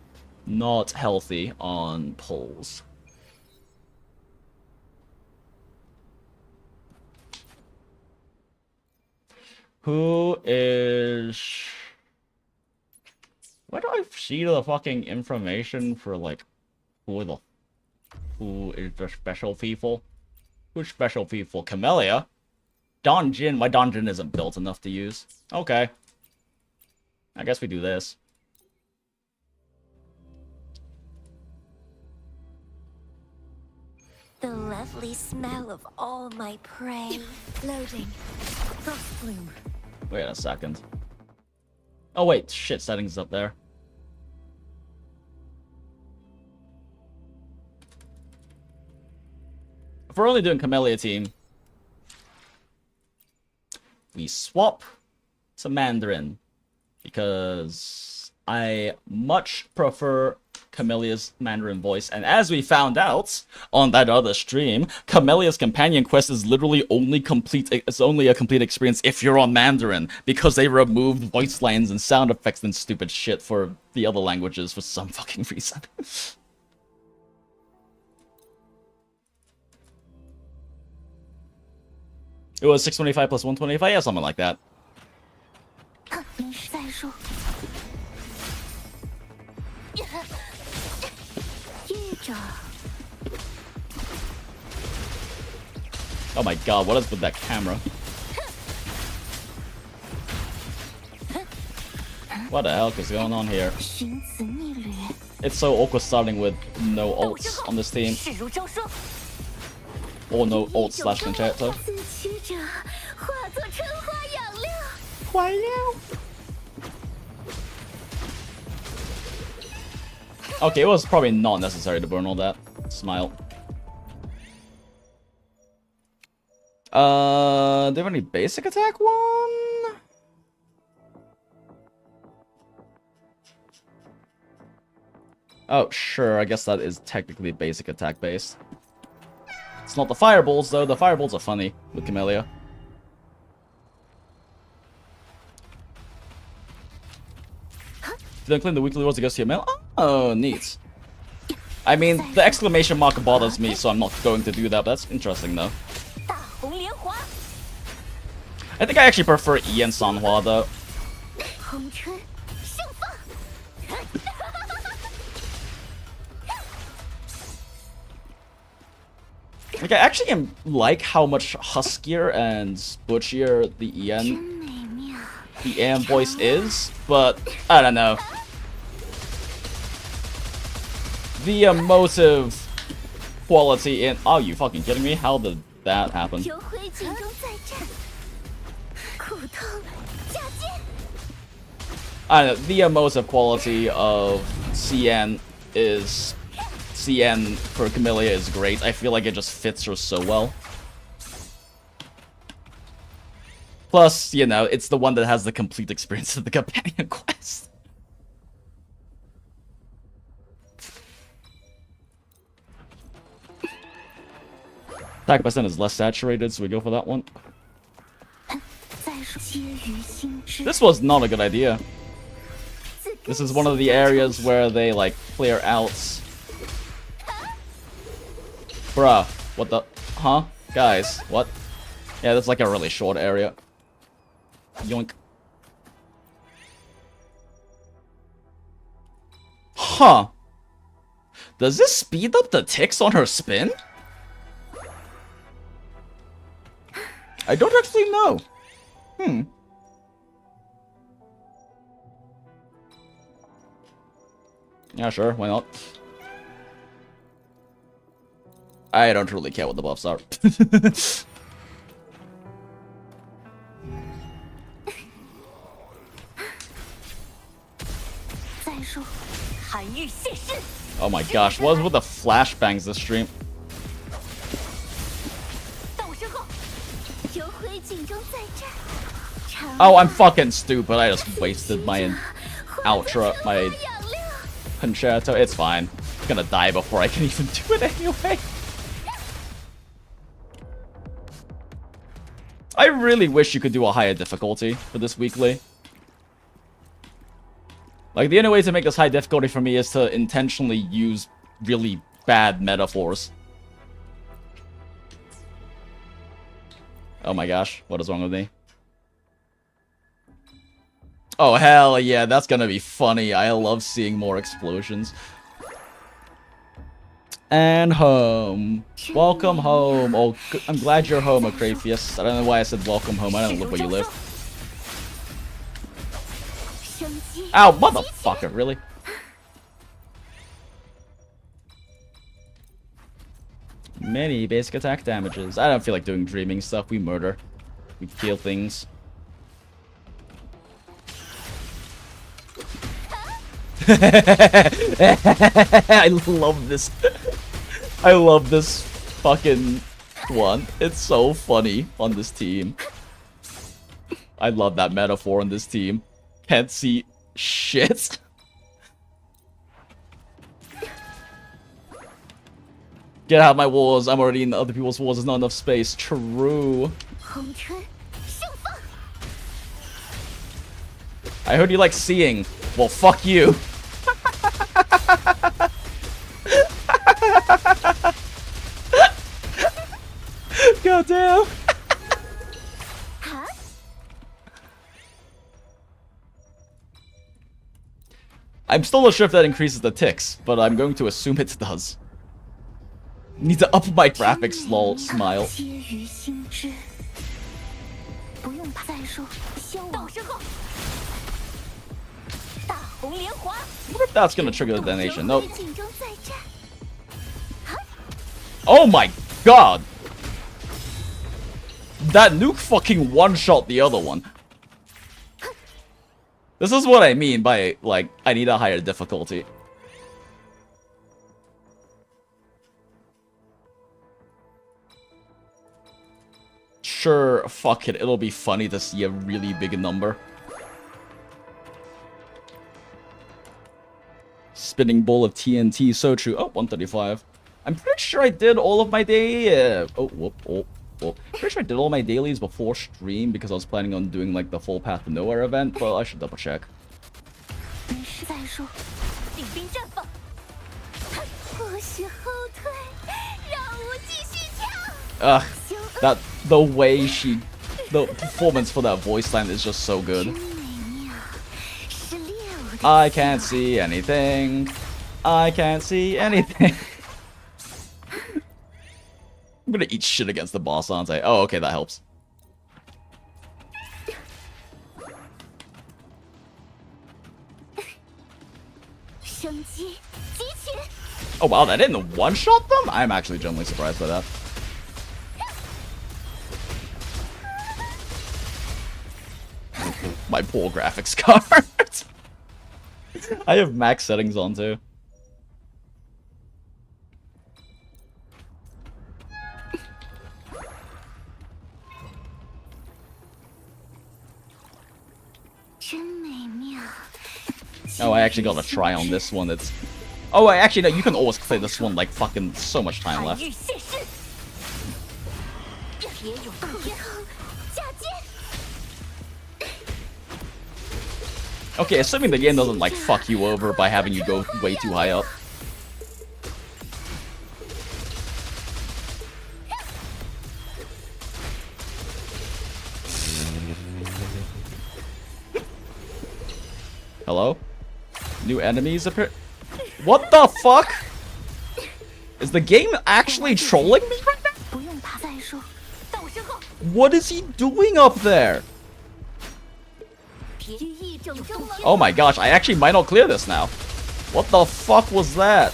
not healthy on pulls. Who is... Where do I see the fucking information for, like, who is the special people? Who's special people? Camellia? Donjin? My Donjin isn't built enough to use. Okay. I guess we do this. The lovely smell of all my prey. Loading. Frost bloom. Wait a second. Oh wait, shit, settings up there. If we're only doing Camellia team, we swap to Mandarin because I much prefer Camellia's Mandarin voice, and as we found out on that other stream, Camellia's companion quest is literally only a complete experience if you're on Mandarin, because they removed voice lines and sound effects and stupid shit for the other languages for some fucking reason. It was 625 plus 125, yeah, something like that. Oh my god, what is with that camera? What the hell is going on here? It's so awkward starting with no ults on this team. Or no ult slash concerto. Okay, it was probably not necessary to burn all that. Smile. Do you have any basic attack one? Oh, sure, I guess that is technically basic attack based. It's not the fireballs, though. The fireballs are funny with Camellia. Then claim the weekly rewards against your mail. Oh, neat. I mean, the exclamation mark bothers me, so I'm not going to do that, but that's interesting, though. I think I actually prefer Yi and Sanhua, though. Like, I actually like how much huskier and butchier the EN voice is, but I don't know. The emotive quality in— oh, you fucking kidding me? How did that happen? I don't know, the emotive quality of CN is— CN for Camellia is great. I feel like it just fits her so well. Plus, you know, it's the one that has the complete experience of the companion quest. Attack percent is less saturated, so we go for that one. This was not a good idea. This is one of the areas where they, like, clear out. Bruh, what the— huh? Guys, what? Yeah, that's like a really short area. Yoink. Huh. Does this speed up the ticks on her spin? I don't actually know. Yeah, sure, why not? I don't really care what the buffs are. Oh my gosh, what was with the flashbangs this stream? Oh, I'm fucking stupid. I just wasted my outro, my concerto. It's fine. I'm gonna die before I can even do it anyway. I really wish you could do a higher difficulty for this weekly. Like, the only way to make this high difficulty for me is to intentionally use really bad metaphors. Oh my gosh, what is wrong with me? Oh, hell yeah, that's gonna be funny. I love seeing more explosions. And home. Welcome home. Oh, I'm glad you're home, Acrapius. I don't know why I said welcome home. I don't live where you live. Ow, motherfucker, really? Many basic attack damages. I don't feel like doing dreaming stuff. We murder. We kill things. I love this. I love this fucking one. It's so funny on this team. I love that metaphor on this team. Can't see shit. Get out of my walls. I'm already in other people's walls. There's not enough space. True. I heard you like seeing. Well, fuck you. Goddamn. I'm still not sure if that increases the ticks, but I'm going to assume it does. Need to up my graphics, lol, smile. What if that's gonna trigger the detonation? Nope. Oh my god! That nuke fucking one-shot the other one. This is what I mean by, like, I need a higher difficulty. Sure, fuck it. It'll be funny to see a really big number. spinning ball of TNT. So true. Oh, 135. I'm pretty sure I did all of my day. Pretty sure I did all my dailies before stream because I was planning on doing like the full Path to Nowhere event, but I should double check. Ugh, the performance for that voice line is just so good. I can't see anything. I can't see anything. I'm gonna eat shit against the boss, aren't I? Oh, okay, that helps. Oh wow, that didn't one-shot them? I'm actually genuinely surprised by that. My poor graphics card. I have max settings on too. Oh, I actually got a try on this one. It's... Oh, actually, no, you can always play this one like fucking so much time left. Okay, assuming the game doesn't like fuck you over by having you go way too high up. Hello? New enemies appear? What the fuck? Is the game actually trolling me right now? What is he doing up there? Oh my gosh, I actually might not clear this now. What the fuck was that?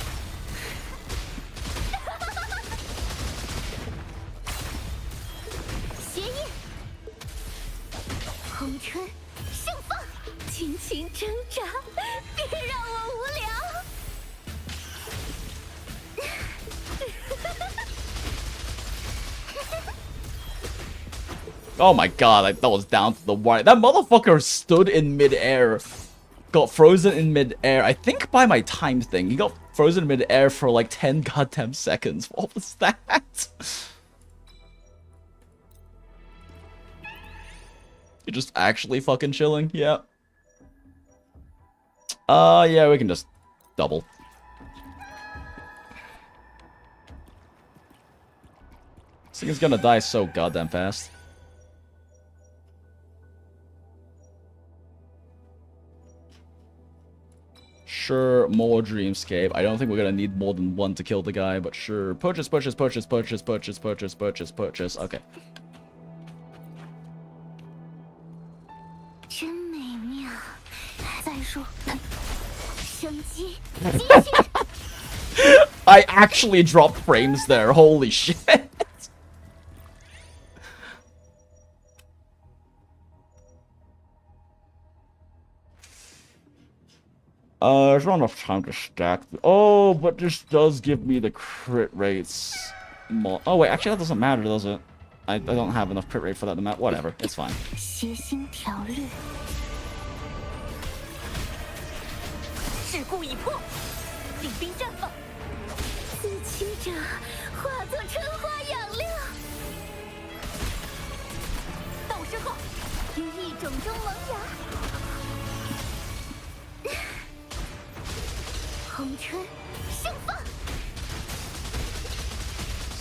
Oh my god, that was down to the wire. That motherfucker stood in midair. Got frozen in midair. I think by my time thing. He got frozen in midair for like 10 goddamn seconds. What was that? You're just actually fucking chilling? Yeah. Yeah, we can just double. This thing is gonna die so goddamn fast. Sure, more Dreamscape. I don't think we're gonna need more than one to kill the guy, but sure. Purchase, purchase, purchase, purchase, purchase, purchase, purchase, purchase. Okay. I actually dropped frames there. Holy shit. There's not enough time to stack. Oh, but this does give me the crit rates. Oh wait, actually that doesn't matter, does it? I don't have enough crit rate for that to matter. Whatever, it's fine.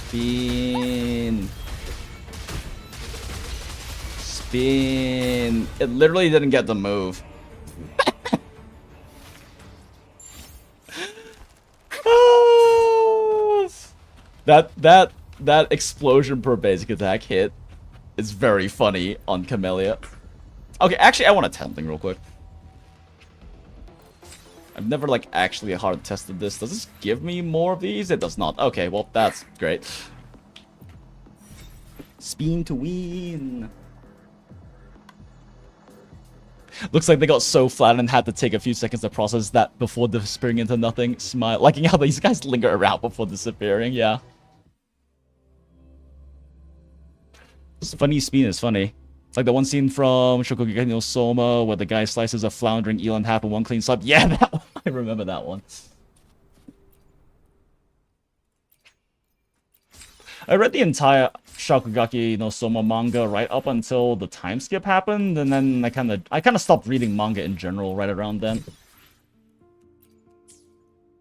Spin. Spin. It literally didn't get the move. That explosion per basic attack hit is very funny on Camellia. Okay, actually I want to test something real quick. I've never, like, actually hard tested this. Does this give me more of these? It does not. Okay, well, that's great. Spin to win. Looks like they got so flat and had to take a few seconds to process that before disappearing into nothing. Smile. Liking how these guys linger around before disappearing, yeah. This funny spin is funny. Like the one scene from Shokugeki no Soma where the guy slices a floundering eel in half in one clean swipe. Yeah, that one. I remember that one. I read the entire Shakugaki no Soma manga right up until the time skip happened, and then I kind of stopped reading manga in general right around then.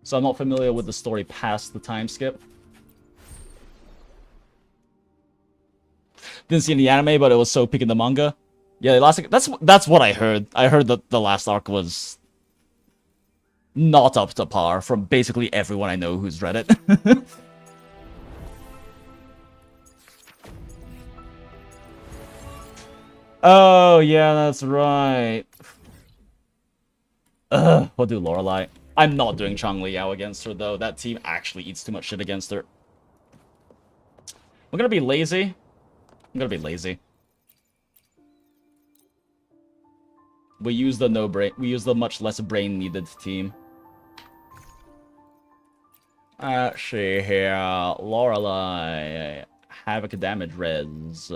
So I'm not familiar with the story past the time skip. Didn't see any anime, but it was so peak in the manga. Yeah, the last that's what I heard. I heard that the last arc was not up to par from basically everyone I know who's read it. Oh, yeah, that's right. Ugh, we'll do Lorelei. I'm not doing Chang Liao against her, though. That team actually eats too much shit against her. We're gonna be lazy. I'm gonna be lazy. We use the we use the much less brain-needed team. See here, Lorelei. Havoc damage res.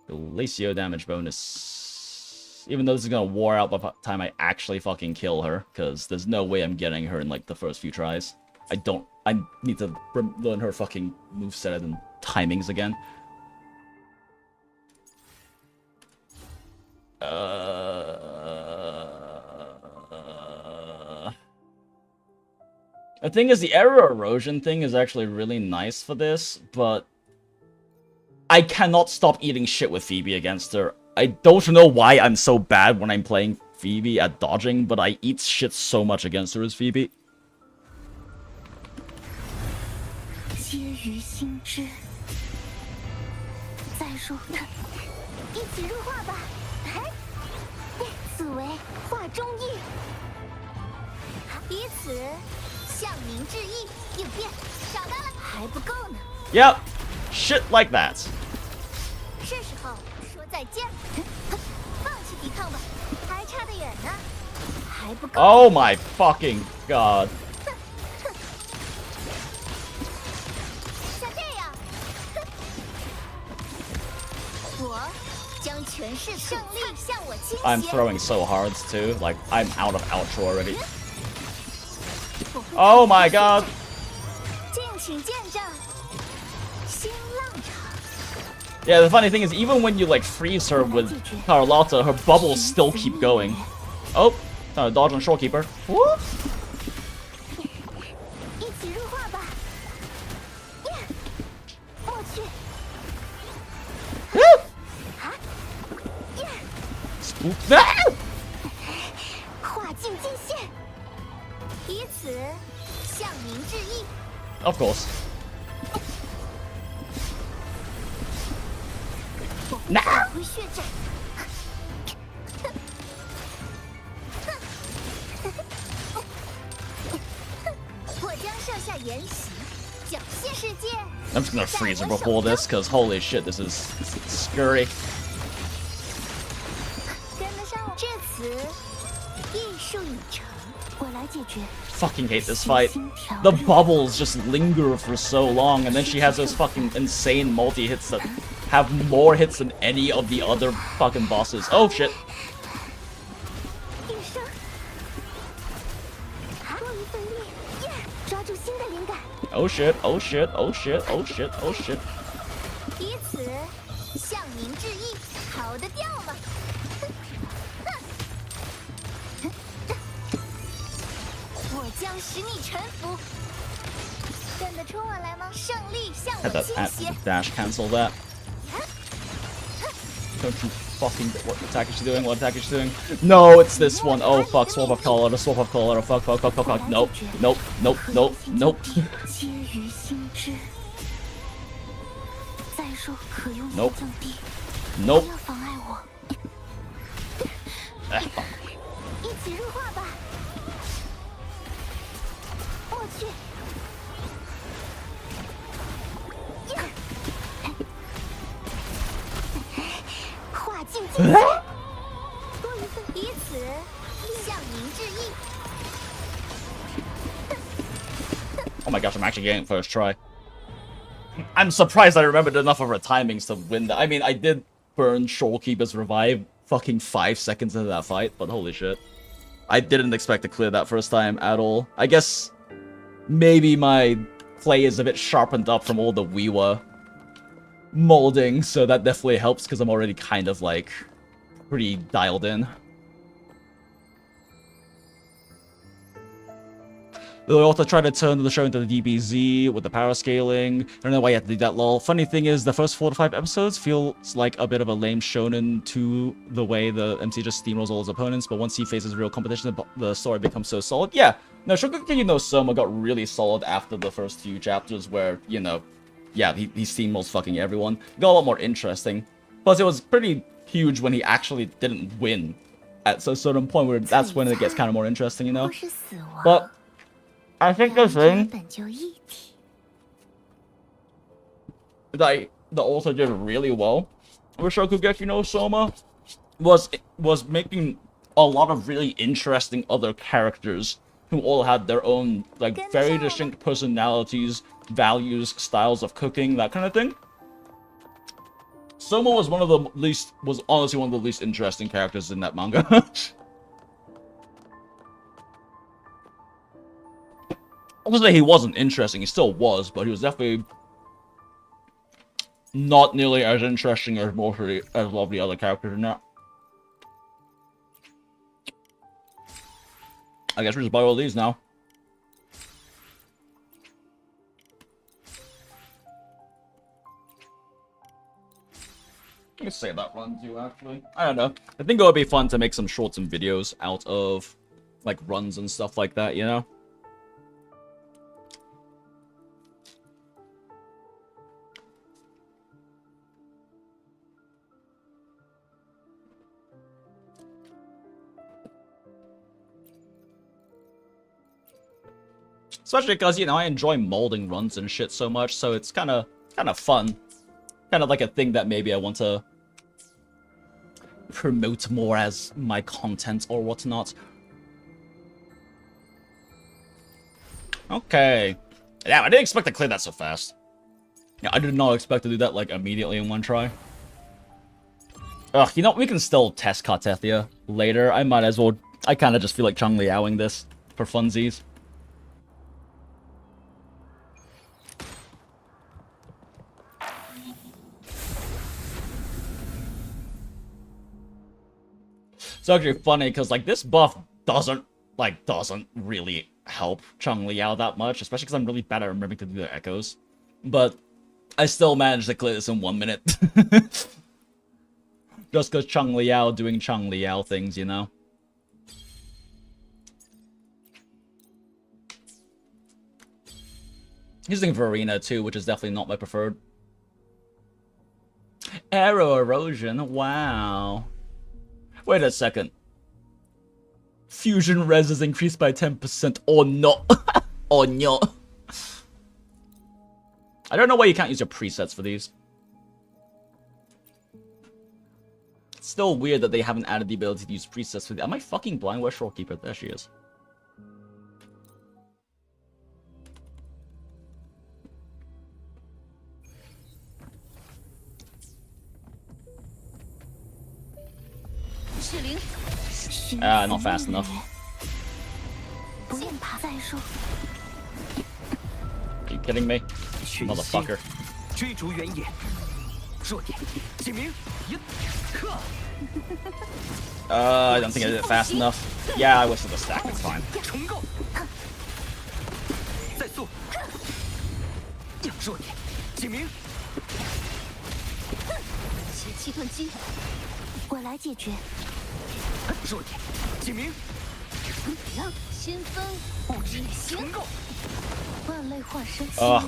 Glacio damage bonus. Even though this is gonna wear out by the time I actually fucking kill her, because there's no way I'm getting her in like the first few tries. I need to learn her fucking moveset and timings again. The thing is, the error erosion thing is actually really nice for this, but I cannot stop eating shit with Phoebe against her. I don't know why I'm so bad when I'm playing Phoebe at dodging, but I eat shit so much against her as Phoebe. Yep, shit like that. Oh my fucking god. I'm throwing so hard too, like I'm out of outro already. Oh my god. Yeah, the funny thing is, even when you like freeze her with Carlotta, her bubbles still keep going. Oh, dodge on Shorekeeper. Whoop. Spook that! Of course. Nah. I'm just gonna freeze her before this, cause holy shit, this is scurry. Fucking hate this fight. The bubbles just linger for so long, and then she has those fucking insane multi-hits that have more hits than any of the other fucking bosses. Oh shit. Oh shit, oh shit, oh shit, oh shit, oh shit. Had that dash cancel that. Don't you fucking... What attack is she doing? What attack is she doing? No, it's this one. Oh fuck, swap of color, swap of color, fuck, fuck, fuck, fuck, fuck. Nope, nope, nope, nope, nope. Nope. Nope. Fuck. Oh my gosh, I'm actually getting it first try. I'm surprised I remembered enough of her timings to win that. I mean, I did burn Shorekeeper's revive fucking 5 seconds into that fight, but holy shit. I didn't expect to clear that first time at all. I guess maybe my play is a bit sharpened up from all the Wii molding, so that definitely helps because I'm already kind of like pretty dialed in. They also tried to turn the show into the DBZ with the power scaling. I don't know why you have to do that, lol. Funny thing is, the first 4 to 5 episodes feels like a bit of a lame shonen to the way the MC just steamrolls all his opponents, but once he faces real competition, the story becomes so solid. Yeah, no, Shokugeki no Soma got really solid after the first few chapters where, you know, yeah, he steamrolls fucking everyone. It got a lot more interesting. Plus, it was pretty huge when he actually didn't win at a certain point where that's when it gets kind of more interesting, you know? But I think the thing that the author did really well with Shokugeki no Soma was making a lot of really interesting other characters who all had their own, like, very distinct personalities, values, styles of cooking, that kind of thing. Soma was honestly one of the least interesting characters in that manga. Obviously, he wasn't interesting. He still was, but he was definitely not nearly as interesting as most of the other characters in that. I guess we just buy all these now. Let's save that run too, actually. I don't know. I think it would be fun to make some shorts and videos out of, like, runs and stuff like that, you know? Especially because, you know, I enjoy molding runs and shit so much, so it's kind of fun. Kind of like a thing that maybe I want to promote more as my content or whatnot. Okay. Yeah, I didn't expect to clear that so fast. Yeah, I did not expect to do that, like, immediately in one try. Ugh, you know, we can still test Kartethia later. I might as well. I kind of just feel like Chung Liaoing this for funsies. It's actually funny because, like, this buff doesn't really help Chung Liao that much, especially because I'm really bad at remembering to do the echoes. But I still managed to clear this in 1 minute. Just because Chung Liao doing Chung Liao things, you know? Using Verena too, which is definitely not my preferred. Arrow erosion, wow. Wait a second. Fusion res is increased by 10% or not. Or not. I don't know why you can't use your presets for these. It's still weird that they haven't added the ability to use presets for these. Am I fucking blind? Where's Shorekeeper? There she is. Not fast enough. Are you kidding me? Motherfucker. I don't think I did it fast enough. Yeah, I wasted the stack, it's fine.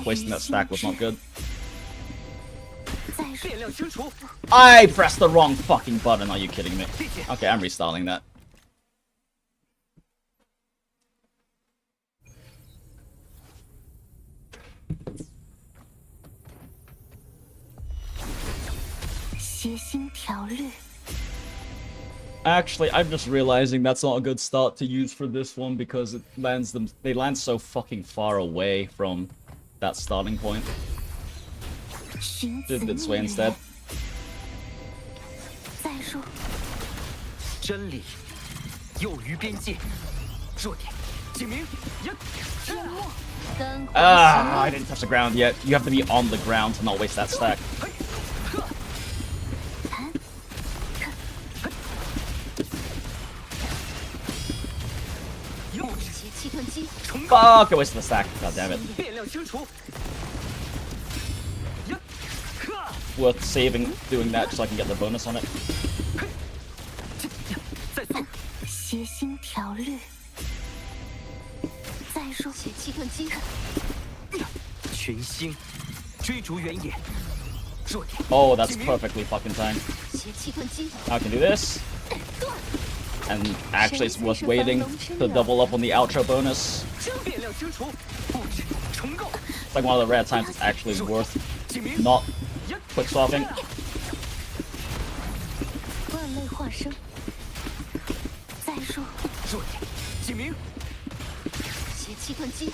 Wasting that stack was not good. I pressed the wrong fucking button, are you kidding me? Okay, I'm restarting that. Actually, I'm just realizing that's not a good start to use for this one because it lands them. They land so fucking far away from that starting point. Did it this way instead. 诱于边界，弱点，警明，灯火 Ah, I didn't touch the ground yet. You have to be on the ground to not waste that stack. 邪气吞击， Fuck, I wasted the stack. God damn it. 变量清除， Worth saving doing that so I can get the bonus on it. 再送，邪心条律。再说邪气吞击，群星，追逐原野，弱点， Oh, that's perfectly fucking timed. 邪气吞击， I can do this. And actually, it's worth waiting to double up on the outro bonus. 变量清除，布置重构， It's like one of the rare times it's actually worth not quick swapping. 万类化生。再说弱点，警明，邪气吞击，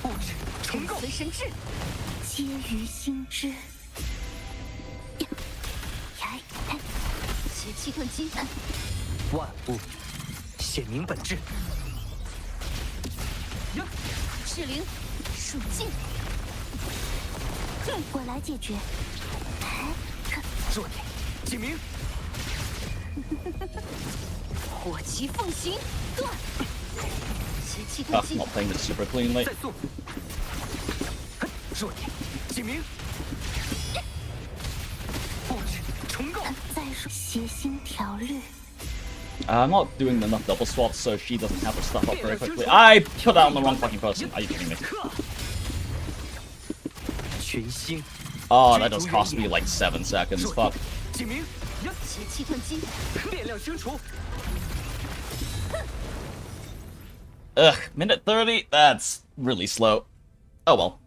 布置重构，随神智，皆于心知。邪气吞击，万物显明本质，赤灵，属尽。我来解决。弱点，警明，火旗奉行，断。邪气吞 Oh, 击， not playing this super cleanly. 再送，弱点，警明，布置重构，再说邪心条律。 I'm not doing enough double swaps, so she doesn't have her stuff up very quickly. I put that on the wrong fucking person. Are you kidding me? 群星， Oh, that just cost me like 7 seconds. Fuck. 警明，邪气吞击，变量清除， Ugh, minute 30? That's really slow. Oh well.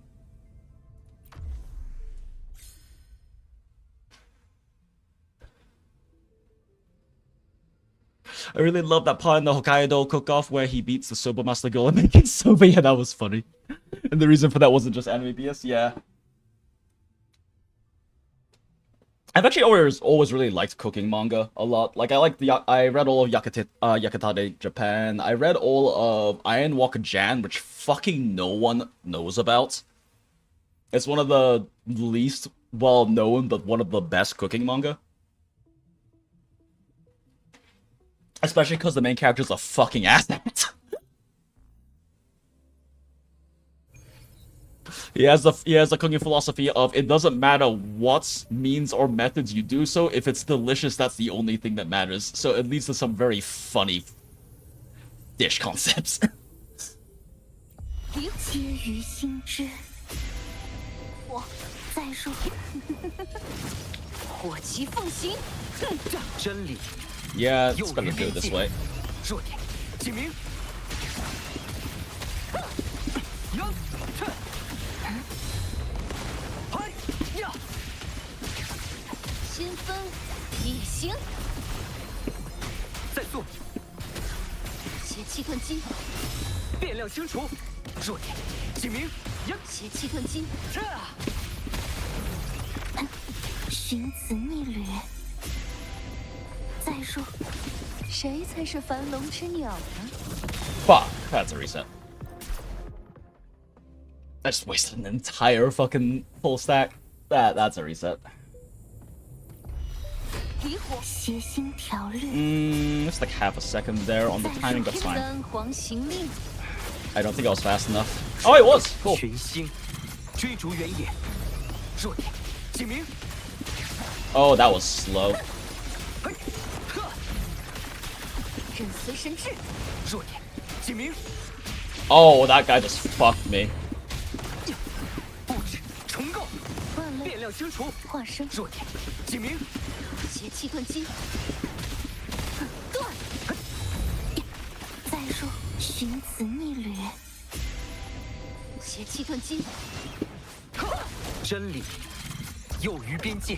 I really love that part in the Hokkaido cook-off where he beats the Soba Master Girl and making soba. Yeah, that was funny. And the reason for that wasn't just anime BS, yeah. I've actually always really liked cooking manga a lot. Like I read all of Yakatade Japan. I read all of Iron Walker Jan, which fucking no one knows about. It's one of the least well known, but one of the best cooking manga. Especially because the main character is a fucking asset. He has the cooking philosophy of it doesn't matter what means or methods you do so, if it's delicious, that's the only thing that matters. So it leads to some very funny dish concepts. 皆于心知。我再说，火旗奉行，真理， Yeah, it's better to do it this way. 弱点，警明，扬，嗨呀，新风也行。再送，邪气吞击，变量清除，弱点，警明，扬，邪气吞击，这，寻子逆旅。再说，谁才是繁龙之鸟呢？ Fuck, that's a reset. I just wasted an entire fucking full stack. That's a reset. 离火，邪心条律。 Just like half a second there on the timing, that's fine. 三皇行令， I don't think I was fast enough. Oh, it was! Cool. 群星，追逐原野，弱点，警明， Oh, that was slow. 嘿，呵，任随神智。弱点，警明， Oh, that guy just fucked me. 布置重构，万类变量清除，化生，弱点，警明，邪气吞击，断。再说，寻子逆旅。邪气吞击，真理，诱于边界，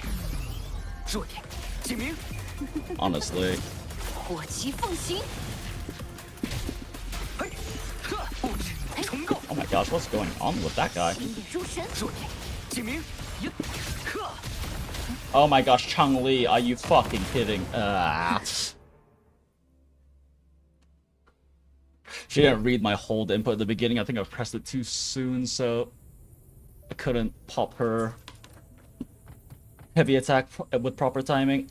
弱点，警明， Honestly. 火旗奉行。嘿，呵，布置重构， Oh my gosh, what's going on with that guy? 心也入神，弱点，警明，扬，呵， Oh my gosh, Chang Li, are you fucking kidding? She didn't read my hold input at the beginning. I think I pressed it too soon, so I couldn't pop her heavy attack with proper timing.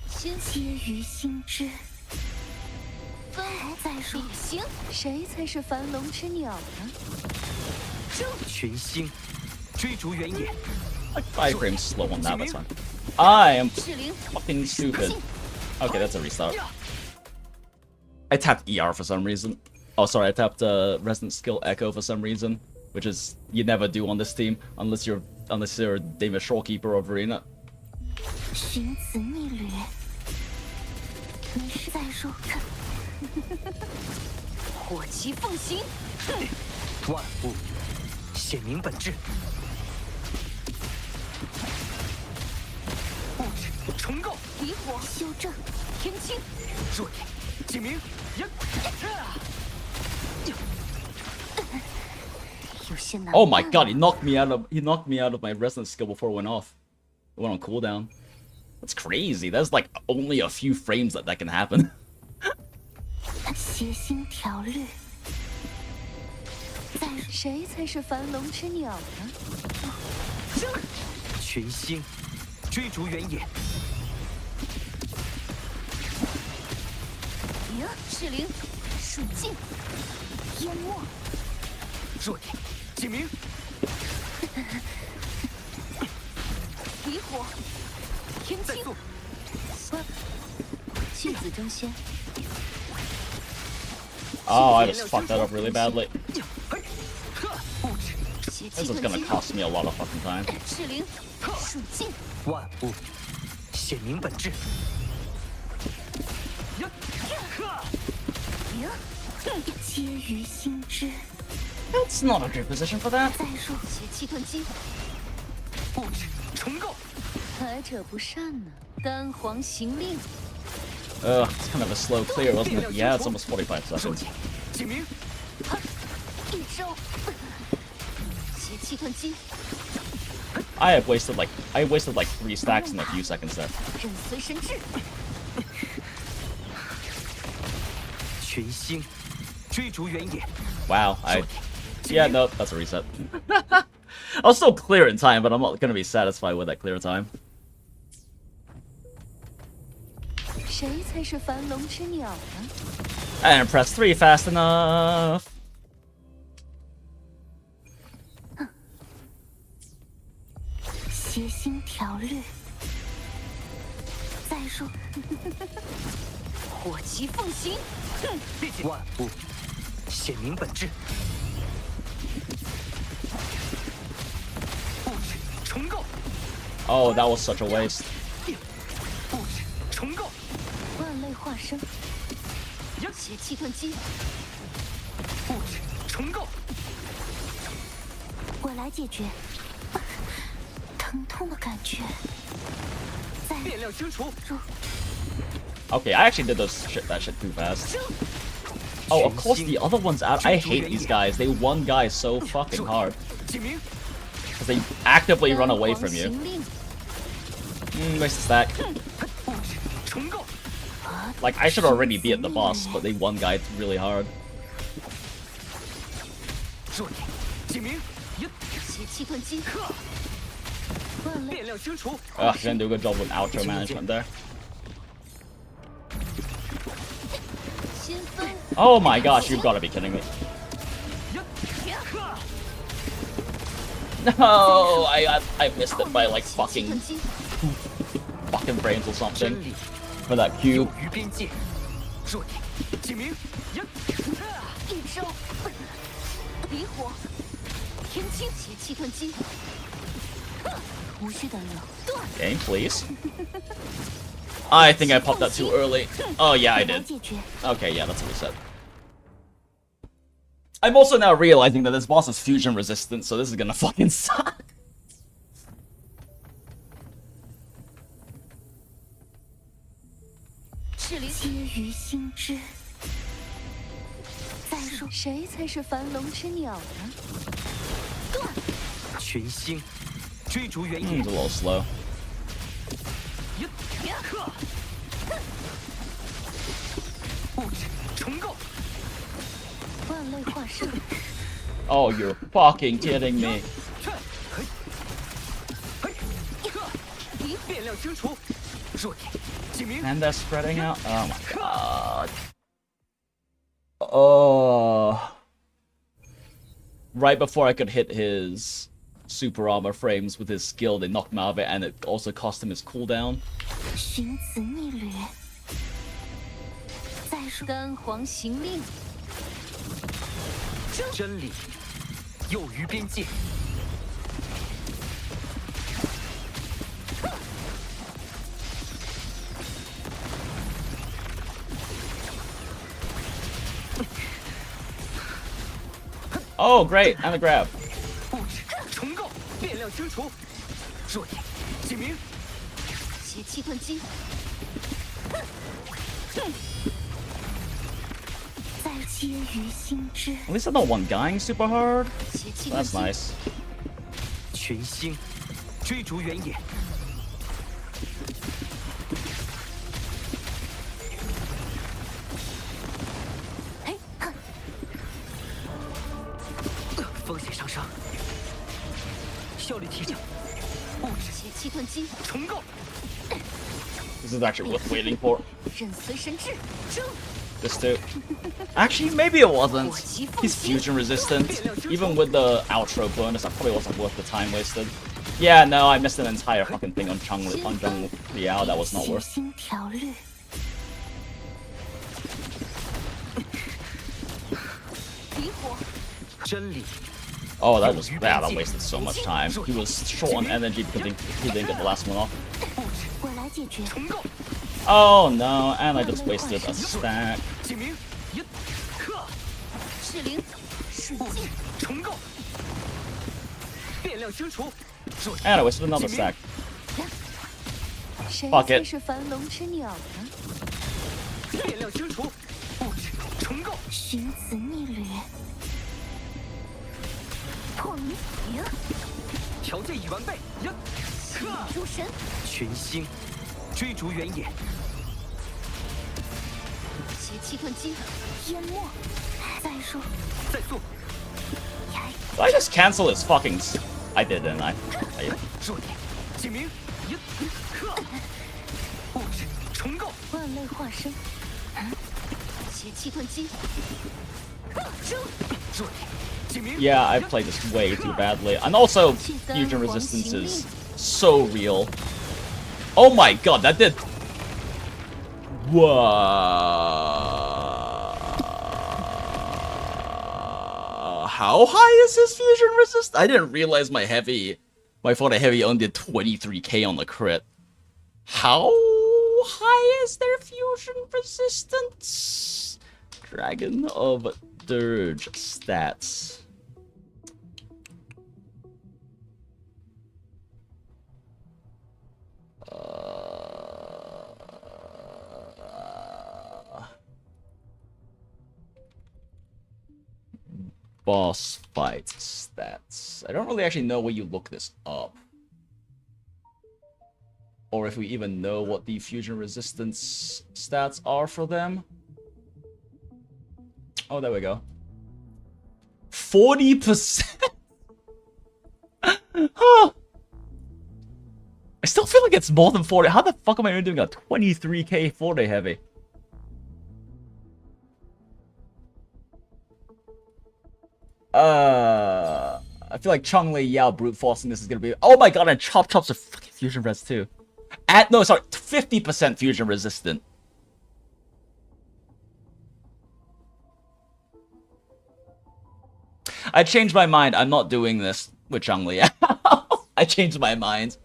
先接于心之，分再说行，谁才是樊笼之鸟呢？群星追逐原野， Like 5 frames slow on that, that's fine. I am 赤灵 fucking stupid. Okay, that's a restart. I tapped ER for some reason. Oh, sorry, I tapped Resident Skill Echo for some reason, which is you never do on this team unless you're David Shorekeeper of Arena. 寻子逆旅，你是在说？火旗奉行，万物显明本质，物质重构，离火修正，天清，弱点警明，有些难。 Oh my god, he knocked me out of my Resident Skill before it went off. It went on cooldown. That's crazy. There's like only a few frames that can happen. 协心条律，在谁才是樊笼之鸟呢？群星追逐原野，迎赤灵，水镜，淹没，弱点警明，离火，天清，弃子争先， Oh, I just fucked that up really badly. 邪 This 气 is 遁 gonna 金， cost me a lot of fucking time. 赤灵，水镜，万物显明本质，迎，接于心之。 That's not a good position for that. 再说邪气遁金，物质重构，来者不善呢。丹皇行令， It's kind of a slow clear, wasn't it? Yeah, it's almost 45弱 seconds. 点警明，一招，邪气遁金， I wasted like 3 stacks in a few seconds there. 任随神至，群星追逐原野， Wow, yeah, no, that's a reset. I'll still clear in time, but I'm not gonna be satisfied with that clear time. 谁才是樊笼之鸟呢？ I didn't press 3 fast enough. 协心条律，再说，火旗奉行，万物显明本质，物质重构， Oh, that was such a waste. 物质重构，万类化生，邪气遁金，物质重构，我来解决。疼痛的感觉，再变量清除， Okay, I actually did that shit too fast. Oh, of course the other one's out. I hate these guys. They one guy so fucking hard. 警明， Because they actively run away from you. 行令， Waste a stack. 物质重构， Like, I should already be at the boss, but they one guy really hard. 弱点警明，邪气遁金，万类变量清除， Ugh, didn't do a good job with outro management there. 新分， Oh my gosh, you've got to be kidding me. No, I missed it by like 邪气 fucking 遁金， frames or 真 something 理 for that 有 cube. 于边界，弱点警明，一招，离火，天清，邪气遁金，无需担忧，断， Game, please. I think I popped that too early. Oh yeah, I 我来 did. 解决。 Okay, yeah, that's a reset. I'm also now realizing that this boss is fusion resistant, so this is gonna fucking suck. 赤灵接于心之。再说，谁才是樊笼之鸟呢？断，群星追逐原野 It's，a little slow. 物质重构， Oh, you're fucking kidding me. 变量清除，弱点解明。 And they're spreading out. Oh my god. Oh. Right before I could hit his super armor frames with his skill, they knocked him out of it, and it also cost him his cooldown. 寻子逆旅，再说干黄行令，真理囿于边界。 Oh, great! And a grab. 物质重构，变量清除，弱点解明。邪气断击，再接于心之。 At least I'm not one guying super hard. 邪气断 That's 击， nice. 群星追逐原野。 风险上升，效率提升，物质邪气断击，重构。 This is actually worth waiting for. 刃随神至，争！ This too. Actually, maybe it wasn't. He's fusion resistant. Even with the outro bonus, that probably wasn't worth the time wasted. Yeah, no, I missed an entire fucking thing on Zhang Liao. That was not worth. 心条律，离火，真理 Oh, that wasted so much time. He was short on energy because he didn't get the last one off. 我来解决。重构， Oh no, and I just wasted a stack. 解明一克，赤灵，瞬物质间，重构，变量清除，弱 And 点 I wasted another stack. 谁 Fuck 才 it. 是樊笼之鸟呢？变量清除，物质重构，寻子逆旅，破迷影，条件已完备，一克，诸神，群星追逐原野。 邪气断击，淹没。再说，再做， Did I just cancel his fucking... I did, didn't I? 弱点解明一克，物质重构，万类化身，邪气断击，争！弱点解明。 Yeah, I played this way too badly. And also, fusion resistance is so real. Oh my god, that did... Whoa. How high is his fusion resist? I didn't realize my Florida heavy only did 23k on the crit. How high is their fusion resistance? Dragon of Dirge stats. Boss fight stats. I don't really actually know where you look this up. Or if we even know what the fusion resistance stats are for them. Oh, there we go. 40%? Huh. I still feel like it's more than 40. How the fuck am I even doing a 23k 4-day heavy? I feel like Chong-Li Yao brute forcing this is gonna be... Oh my god, and Chop Chop's a fucking fusion res too. No, sorry, 50% fusion resistant. I changed my mind. I'm not doing this with Chong-Li Yao. I changed my mind.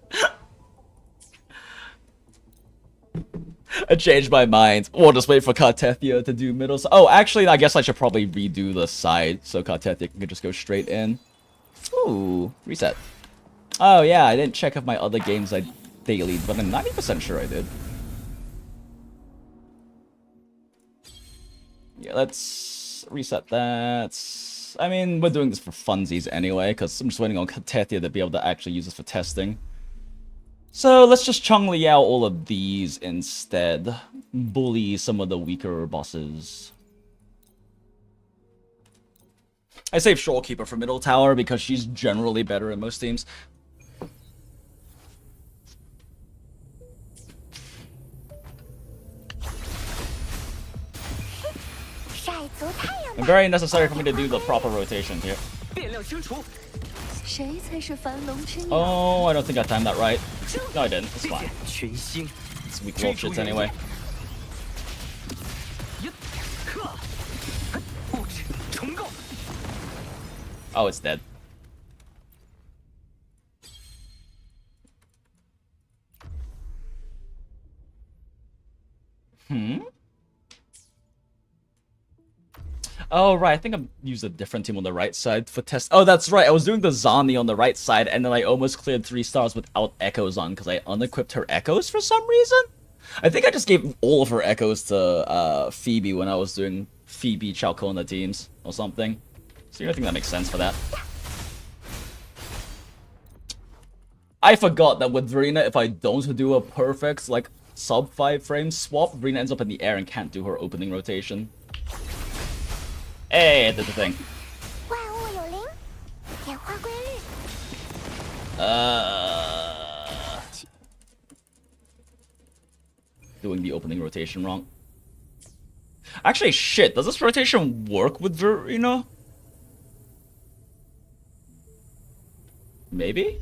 I changed my mind. We'll just wait for Kartethia to do middle. Oh, actually, I guess I should probably redo the side so Kartethia can just go straight in. Ooh, reset. Oh, yeah, I didn't check if my other games I dailied, but I'm 90% sure I did. Yeah, let's reset that. I mean, we're doing this for funsies anyway, because I'm just waiting on Kartethia to be able to actually use this for testing. So let's just Chong-Li Yao all of these instead. Bully some of the weaker bosses. I save Shorekeeper for middle tower because she's generally better in most teams. And very necessary for me to do the proper rotation here. Oh, I don't think I timed that right. No, I didn't. It's fine. It's weak wolf shits anyway. Oh, it's dead. Oh, right. I think I used a different team on the right side for test. Oh, that's right. I was doing the Zani on the right side, and then I almost cleared 3 stars without echoes on because I unequipped her echoes for some reason. I think I just gave all of her echoes to Phoebe when I was doing Phoebe Chalcona teams or something. So I think that makes sense for that. I forgot that with Verena, if I don't do a perfect, like, sub 5 frame swap, Verena ends up in the air and can't do her opening rotation. Hey, I did the thing. Doing the opening rotation wrong. Actually, shit, does this rotation work with Verena? Maybe?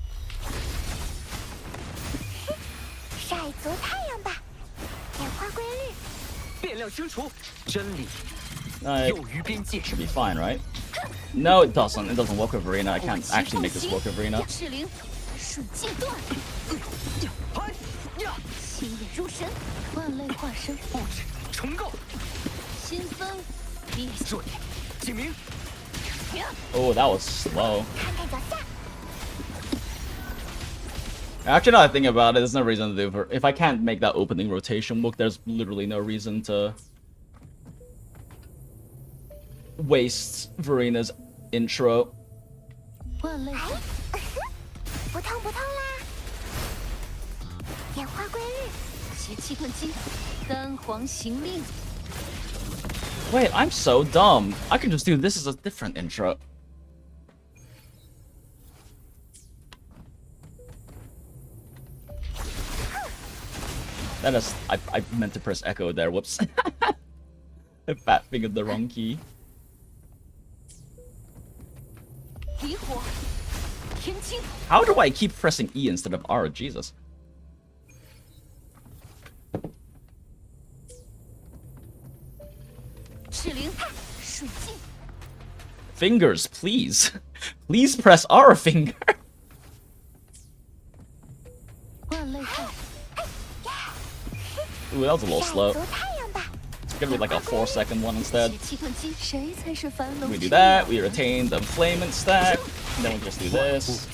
Should be fine, right? No, it doesn't. It doesn't work with Verena. I can't actually make this work with Verena. Oh, that was slow. Actually, now that I think about it, there's no reason to do it. If I can't make that opening rotation work, there's literally no reason to waste Verena's intro. Wait, I'm so dumb. I can just do this as a different intro. That is, I meant to press echo there, whoops. I fat fingered the wrong key. How do I keep pressing E instead of R? Jesus. Fingers, please. Please press R finger. Ooh, that was a little slow. It's gonna be like a 4-second one instead. We do that, we retain the Flaming stack, and then we just do this.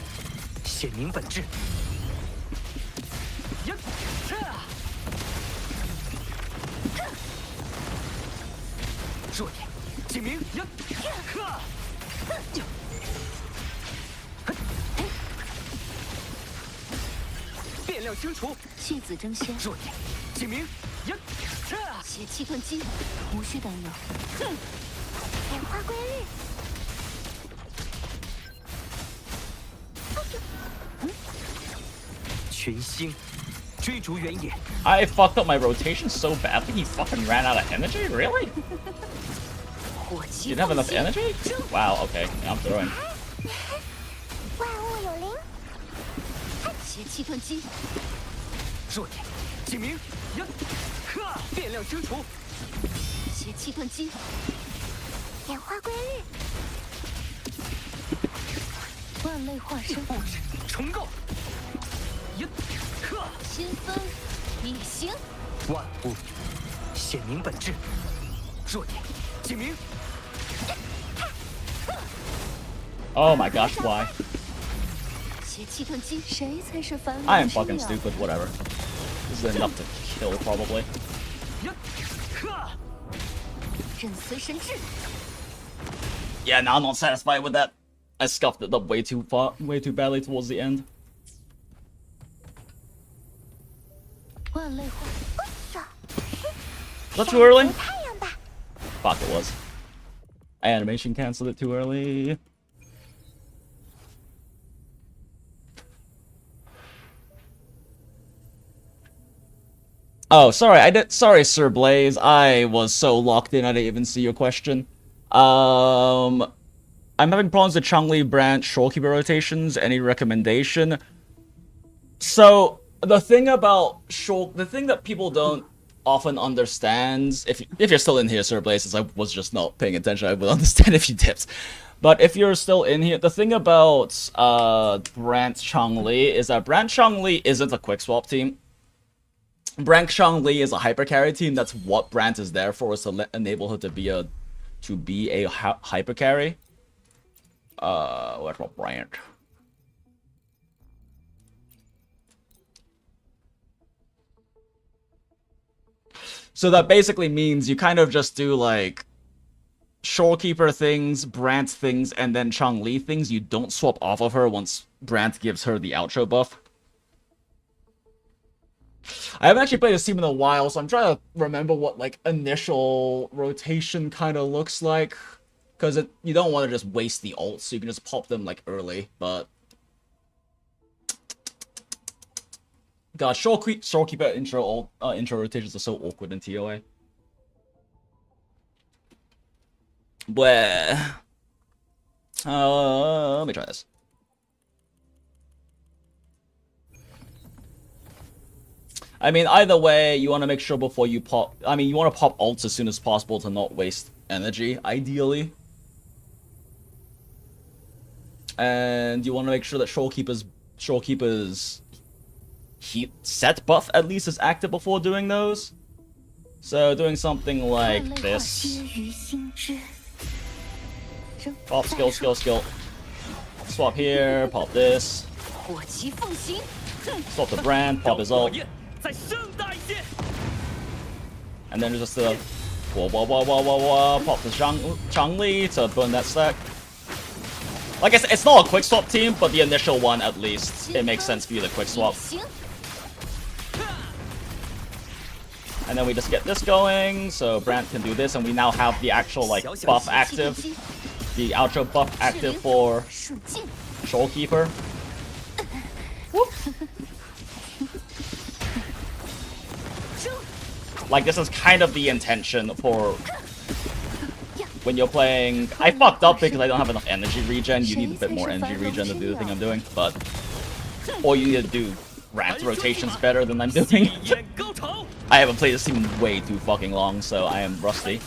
I fucked up my rotation so badly he fucking ran out of energy? Really? Didn't have enough energy? Wow, okay. Yeah, I'm throwing. Oh my gosh, why? I am fucking stupid, whatever. This is enough to kill, probably. Yeah, now I'm not satisfied with that. I scuffed it up way too badly towards the end. Was that too early? Fuck, it was. Animation canceled it too early. Oh, sorry, sorry, Sir Blaze. I was so locked in I didn't even see your question. I'm having problems with Changli branch shorekeeper rotations. Any recommendation? So the thing that people don't often understand, if you're still in here, Sir Blaze, since I was just not paying attention, I would understand if you dipped. But if you're still in here, the thing about Branch Changli is that Branch Changli isn't a quick swap team. Branch Changli is a hyper carry team. That's what Branch is there for, is to enable her to be a hyper carry. Where's my Branch? So that basically means you kind of just do like Shorekeeper things, Brandt things, and then Changli things. You don't swap off of her once Brandt gives her the outro buff. I haven't actually played this team in a while, so I'm trying to remember what like initial rotation kind of looks like. Because you don't want to just waste the ults, so you can just pop them like early, but... God, Shorekeeper intro rotations are so awkward in TOA. Bleh. Let me try this. I mean, either way, you want to make sure before you pop... I mean, you want to pop ults as soon as possible to not waste energy, ideally. And you want to make sure that Shorekeeper's heat set buff at least is active before doing those. So doing something like this. Pop skill. Swap here, pop this. Swap the brand, pop his ult. And then just the pop the Changli to burn that stack. Like I said, it's not a quick swap team, but the initial one at least, it makes sense for you to quick swap. And then we just get this going, so Brandt can do this, and we now have the actual like buff active. The outro buff active for Shorekeeper. Like, this is kind of the intention for when you're playing... I fucked up because I don't have enough energy regen. You need a bit more energy regen to do the thing I'm doing, but... Or you need to do Brandt rotations better than I'm doing. I haven't played this team in way too fucking long, so I am rusty.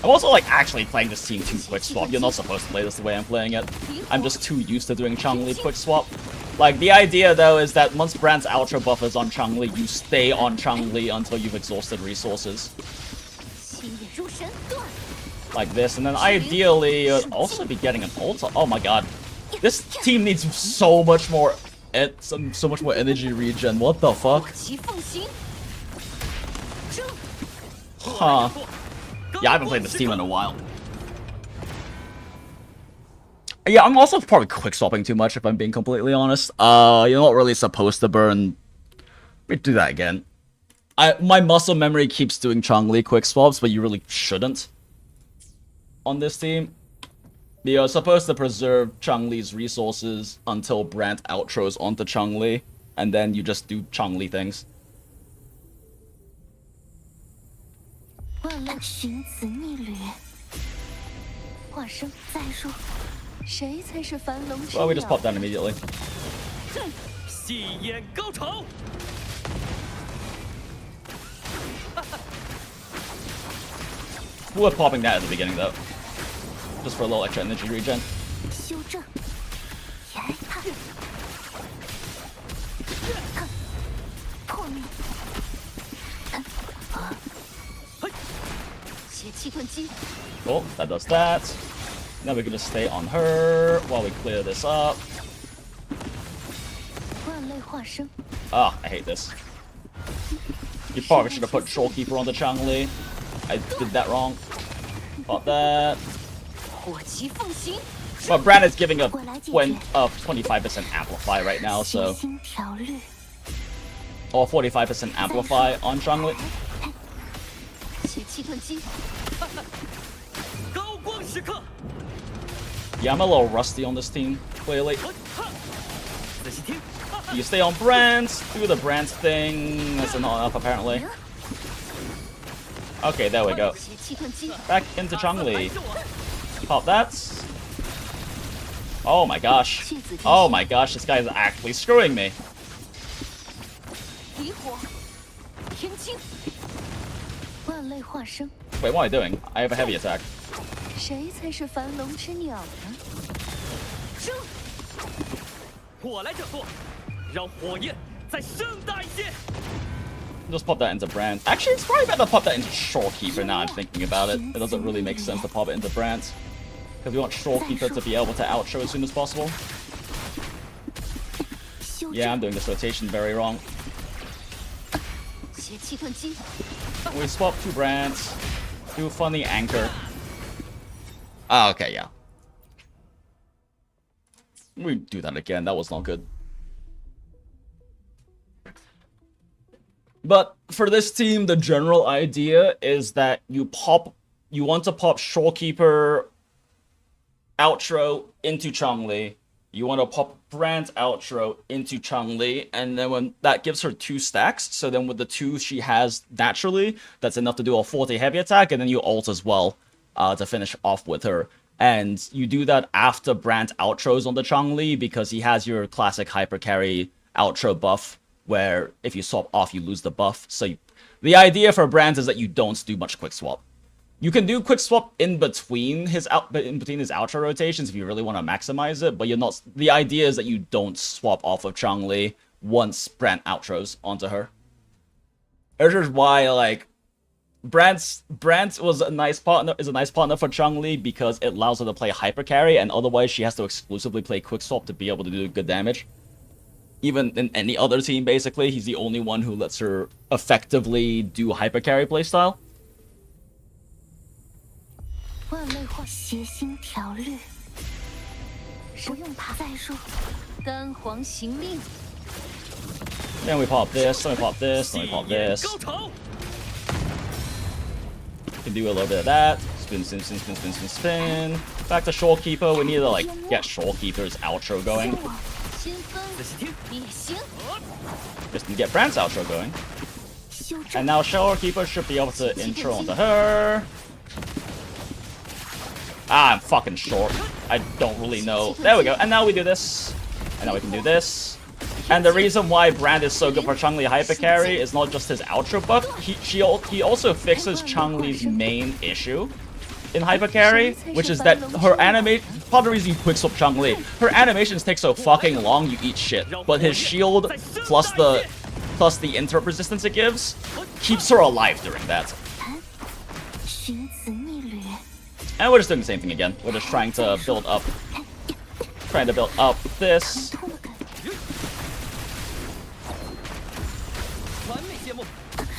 I'm also like actually playing this team too quick swap. You're not supposed to play this the way I'm playing it. I'm just too used to doing Changli quick swap. Like, the idea though is that once Brandt's outro buff is on Changli, you stay on Changli until you've exhausted resources. Like this, and then ideally you'll also be getting an ult. Oh my god. This team needs so much more energy regen. What the fuck? Huh. Yeah, I haven't played this team in a while. Yeah, I'm also probably quick swapping too much if I'm being completely honest. You're not really supposed to burn. Let me do that again. My muscle memory keeps doing Changli quick swaps, but you really shouldn't on this team. You're supposed to preserve Changli's resources until Brandt outros onto Changli, and then you just do Changli things. Well, we just pop down immediately. We're popping that at the beginning though. Just for a little extra energy regen. Cool, that does that. Now we can just stay on her while we clear this up. Ah, I hate this. You probably should have put Shorekeeper on the Changli. I did that wrong. Pop that. But Brand is giving a 25% amplify right now, so... Or 45% amplify on Changli. Yeah, I'm a little rusty on this team, clearly. You stay on Brand, do the Brand thing. That's not enough, apparently. Okay, there we go. Back into Changli. Pop that. Oh my gosh. Oh my gosh, this guy is actually screwing me. Wait, what am I doing? I have a heavy attack. Just pop that into Brand. Actually, it's probably better to pop that into Shorekeeper now I'm thinking about it. It doesn't really make sense to pop it into Brand. Because we want Shorekeeper to be able to outro as soon as possible. Yeah, I'm doing this rotation very wrong. We swap 2 Brands. Do funny anchor. Ah, okay, yeah. We do that again. That was not good. But for this team, the general idea is that you want to pop Shorekeeper outro into Changli. You want to pop Brand's outro into Changli, and then when that gives her 2 stacks, so then with the 2 she has naturally, that's enough to do a 40 heavy attack, and then you ult as well to finish off with her. And you do that after Brand's outros on the Changli, because he has your classic hyper carry outro buff, where if you swap off, you lose the buff. So the idea for Brand is that you don't do much quick swap. You can do quick swap in between his outro rotations if you really want to maximize it, but you're not. The idea is that you don't swap off of Changli once Brand outros onto her. Which is why, like, Brand was a nice partner for Changli because it allows her to play hyper carry, and otherwise she has to exclusively play quick swap to be able to do good damage. Even in any other team, basically, he's the only one who lets her effectively do hyper carry playstyle. Then we pop this, then we pop this, then we pop this. Can do a little bit of that. Spin, spin, spin, spin, spin, spin, spin. Back to Shorekeeper. We need to, like, get Shorekeeper's outro going. Just to get Brand's outro going. And now Shorekeeper should be able to intro onto her. Ah, I'm fucking short. I don't really know. There we go. And now we do this. And now we can do this. And the reason why Brand is so good for Changli hyper carry is not just his outro buff. He also fixes Changli's main issue in hyper carry, which is that her animation. Part of the reason you quick swap Changli, her animations take so fucking long, you eat shit. But his shield plus the interrupt resistance it gives keeps her alive during that. And we're just doing the same thing again. We're just trying to build up this.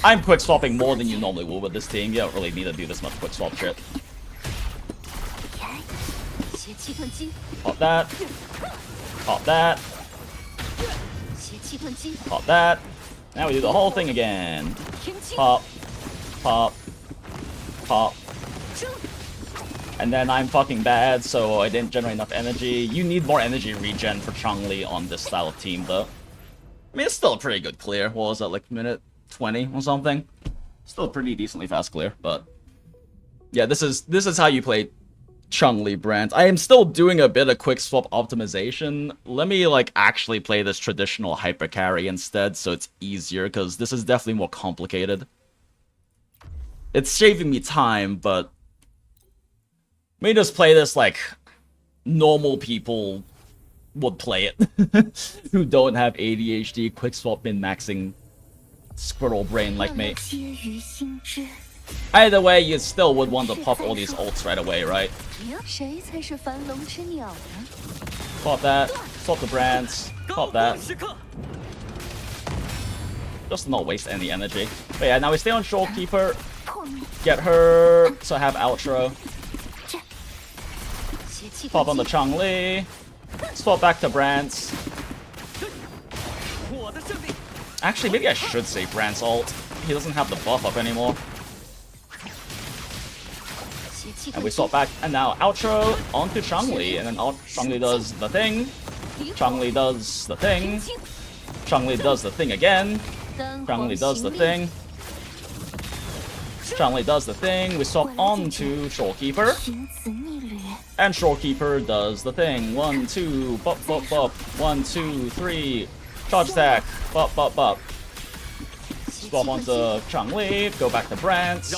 I'm quick swapping more than you normally will with this team. You don't really need to do this much quick swap shit. Pop that. Pop that. Pop that. Now we do the whole thing again. Pop. Pop. Pop. And then I'm fucking bad, so I didn't generate enough energy. You need more energy regen for Changli on this style of team, though. I mean, it's still a pretty good clear. What was that, like minute 20 or something? Still a pretty decently fast clear, but... yeah, this is how you play Changli Brand. I am still doing a bit of quick swap optimization. Let me, like, actually play this traditional hyper carry instead, so it's easier, because this is definitely more complicated. It's saving me time, but... let me just play this like normal people would play it. Who don't have ADHD, quick swap min-maxing squirrel brain like me. Either way, you still would want to pop all these ults right away, right? Pop that, swap the Brands, pop that. Just to not waste any energy. But yeah, now we stay on Shorekeeper. Get her to have outro. Pop on the Chong-Li. Swap back to Brant's. Actually, maybe I should save Brant's ult. He doesn't have the buff up anymore. And we swap back, and now outro onto Chong-Li, and then Chong-Li does the thing. Chong-Li does the thing. Chong-Li does the thing again. Chong-Li does the thing. Chong-Li does the thing. We swap on to Shorekeeper. And Shorekeeper does the thing. 1, 2, bop, bop, bop. 1, 2, 3. Charge attack. Bop, bop, bop. Swap onto Chong-Li. Go back to Brant.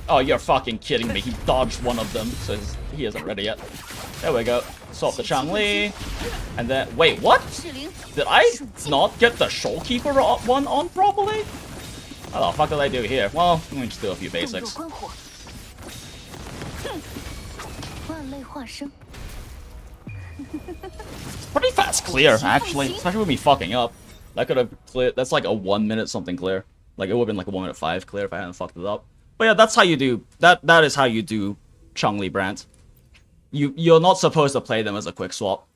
Oh, you're fucking kidding me. He dodged one of them, so he isn't ready yet. There we go. Swap the Chong-Li. And then... Wait, what? Did I not get the Shorekeeper one on properly? What the fuck did I do here? Well, let me just do a few basics. It's pretty fast clear, actually. Especially with me fucking up. That could have cleared... That's like a 1 minute something clear. Like, it would have been like a 1 minute 5 clear if I hadn't fucked it up. But yeah, that's how you do... That is how you do Chong-Li Brant. You're not supposed to play them as a quick swap.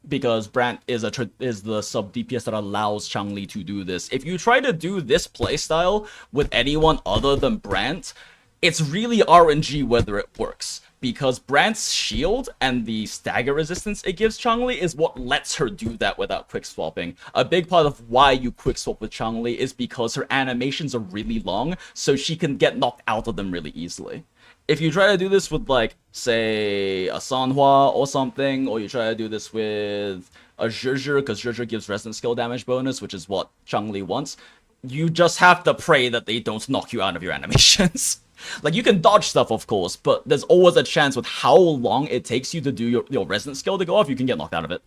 Because Brant is the sub DPS that allows Chong-Li to do this. If you try to do this playstyle with anyone other than Brant, it's really RNG whether it works. Because Brant's shield and the stagger resistance it gives Chong-Li is what lets her do that without quick swapping. A big part of why you quick swap with Chong-Li is because her animations are really long, so she can get knocked out of them really easily. If you try to do this with, like, say, a Sanhua or something, or you try to do this with a Yyyyyy, because Yyyyyy gives resistance skill damage bonus, which is what Chong-Li wants, you just have to pray that they don't knock you out of your animations. Like, you can dodge stuff, of course, but there's always a chance with how long it takes you to do your resistance skill to go off, you can get knocked out of it.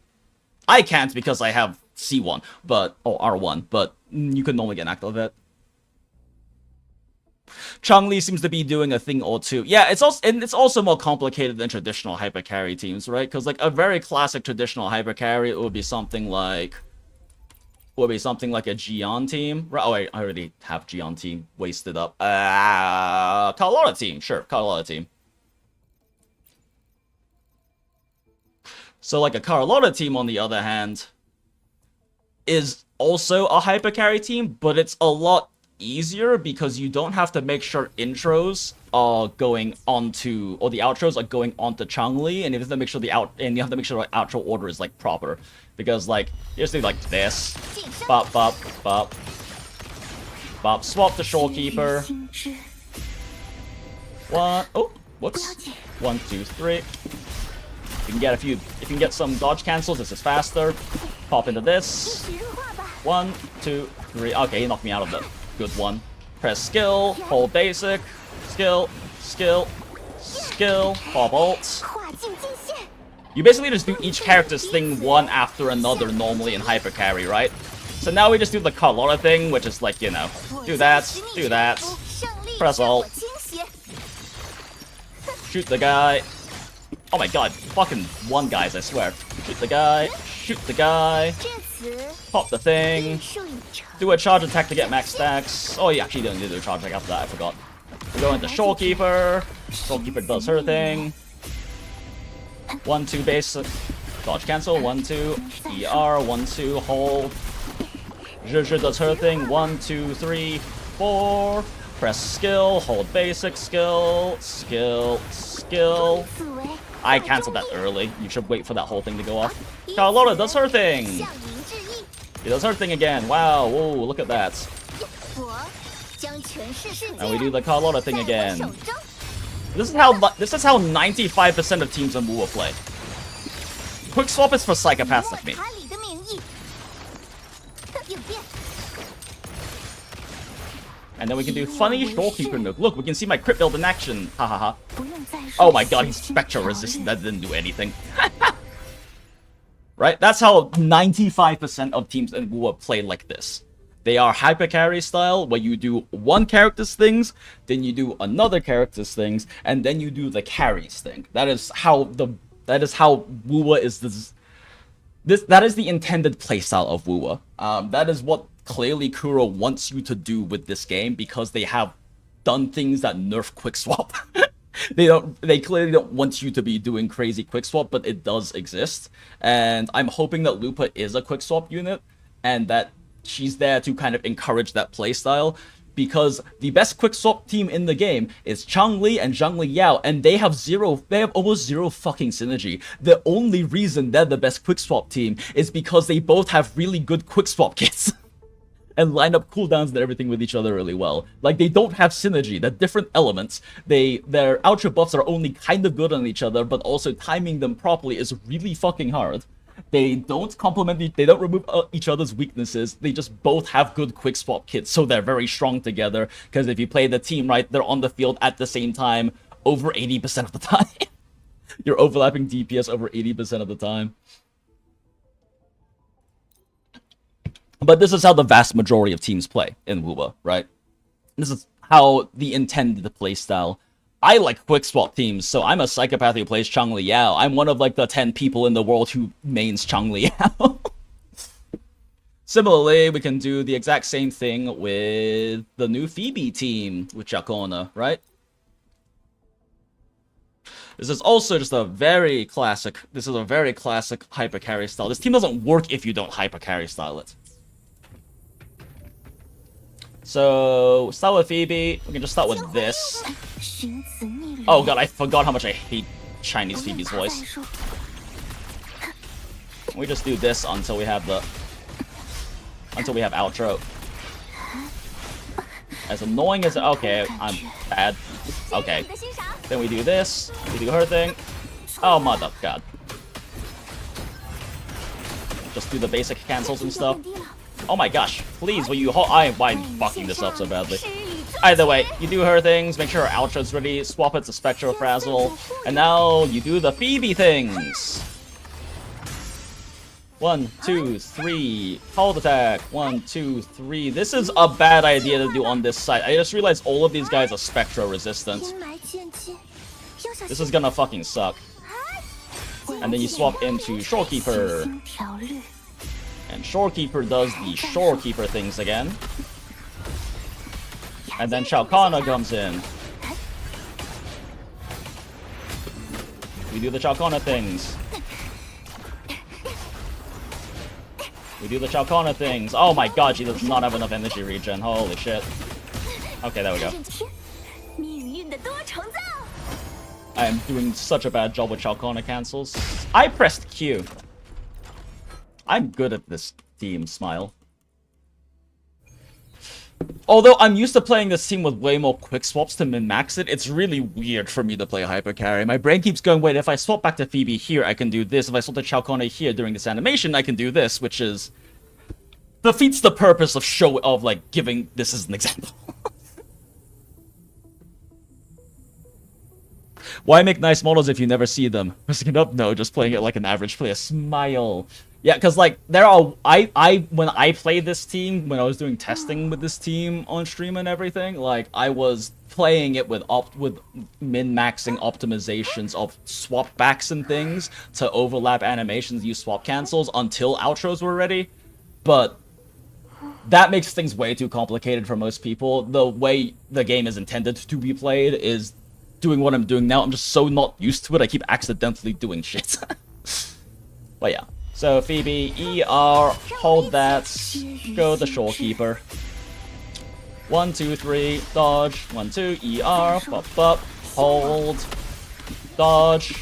I can't because I have C1, or R1, but you can normally get knocked out of it. Chong-Li seems to be doing a thing or two. Yeah, it's also more complicated than traditional hyper carry teams, right? Because like a very classic traditional hyper carry, it would be something like a Gion team. Right? Oh wait, I already have Gion team wasted up. Carlotta team, sure, Carlotta team. So like a Carlotta team, on the other hand, is also a hyper carry team, but it's a lot easier because you don't have to make sure intros are going onto, or the outros are going onto Chong-Li, and you have to make sure the outro order is like proper, because like you just do like this, bop bop bop bop, swap the Shorekeeper. Whoops. 1, 2, 3. If you can get some dodge cancels, this is faster. Pop into this. 1, 2, 3. Okay, he knocked me out of the good one. Press skill, hold basic, skill, skill, skill, pop ult. You basically just do each character's thing one after another normally in hyper carry, right? So now we just do the Carlotta thing, which is like, you know, do that, press ult, shoot the guy. Oh my god, fucking one guys, I swear. Shoot the guy, pop the thing, do a charge attack to get max stacks. Oh, yeah, actually didn't do a charge attack after that, I forgot. We go into Shorekeeper. Shorekeeper does her thing. 1, 2 basic. Dodge cancel. 1, 2. ER. 1, 2. Hold. Yyyyyy does her thing. 1, 2, 3, 4. Press skill. Hold basic. Skill. Skill. Skill. I canceled that early. You should wait for that whole thing to go off. Carlotta does her thing. He does her thing again. Wow. Whoa, look at that. And we do the Carlotta thing again. This is how 95% of teams in WoW play. Quick swap is for psychopaths like me. And then we can do funny Shorekeeper nuke. Look, we can see my crit build in action. Ha ha ha. Oh my god, he's Spectral resistant. That didn't do anything. Right? That's how 95% of teams in WoW play like this. They are hyper carry style, where you do one character's things, then you do another character's things, and then you do the carries thing. That is how WoW is that is the intended playstyle of WoW. That is what clearly Kuro wants you to do with this game because they have done things that nerf quick swap. They clearly don't want you to be doing crazy quick swap, but it does exist. And I'm hoping that Lupa is a quick swap unit and that she's there to kind of encourage that playstyle, because the best quick swap team in the game is Changli and Zhangli Yao, and they have almost zero fucking synergy. The only reason they're the best quick swap team is because they both have really good quick swap kits. And line up cooldowns and everything with each other really well. Like, they don't have synergy. They're different elements. Their ultra buffs are only kind of good on each other, but also timing them properly is really fucking hard. They don't complement, they don't remove each other's weaknesses. They just both have good quick swap kits, so they're very strong together. Because if you play the team right, they're on the field at the same time over 80% of the time. You're overlapping DPS over 80% of the time. But this is how the vast majority of teams play in WoWa, right? This is how the intended playstyle. I like quick swap teams, so I'm a psychopath who plays Changli Yao. I'm one of like the 10 people in the world who mains Changli Yao. Similarly, we can do the exact same thing with the new Phoebe team with Chacona, right? This is also just a very classic, hyper carry style. This team doesn't work if you don't hyper carry style it. So, start with Phoebe. We can just start with this. Oh god, I forgot how much I hate Chinese Phoebe's voice. We just do this until we have outro. As annoying as okay, I'm bad. Okay. Then we do this. We do her thing. Oh mother god. Just do the basic cancels and stuff. Oh my gosh, please, will you I'm fucking this up so badly. Either way, you do her things, make sure her outro's ready, swap it to Spectro Frazzle, and now you do the Phoebe things. 1, 2, 3, hold attack. 1, 2, 3. This is a bad idea to do on this side. I just realized all of these guys are Spectro resistant. This is gonna fucking suck. And then you swap into Shorekeeper. And Shorekeeper does the Shorekeeper things again. And then Shao Kahn comes in. We do the Shao Kahn things. We do the Shao Kahn things. Oh my god, she does not have enough energy regen. Holy shit. Okay, there we go. I am doing such a bad job with Shao Kahn cancels. I pressed Q. I'm good at this team, Smile. Although I'm used to playing this team with way more quick swaps to min-max it, it's really weird for me to play hyper carry. My brain keeps going, wait, if I swap back to Phoebe here, I can do this. If I swap to Shao Kahn here during this animation, I can do this, which is defeats the purpose of like giving this as an example. Why make nice models if you never see them? Messing it up? No, just playing it like an average player. Smile. Yeah, because like when I played this team, when I was doing testing with this team on stream and everything, like I was playing it with min-maxing optimizations of swap backs and things to overlap animations, use swap cancels until outros were ready. But that makes things way too complicated for most people. The way the game is intended to be played is doing what I'm doing now. I'm just so not used to it, I keep accidentally doing shit. But yeah. So Phoebe, ER, hold that, go the Shorekeeper. 1, 2, 3, dodge, 1, 2, ER, pop up, hold, dodge,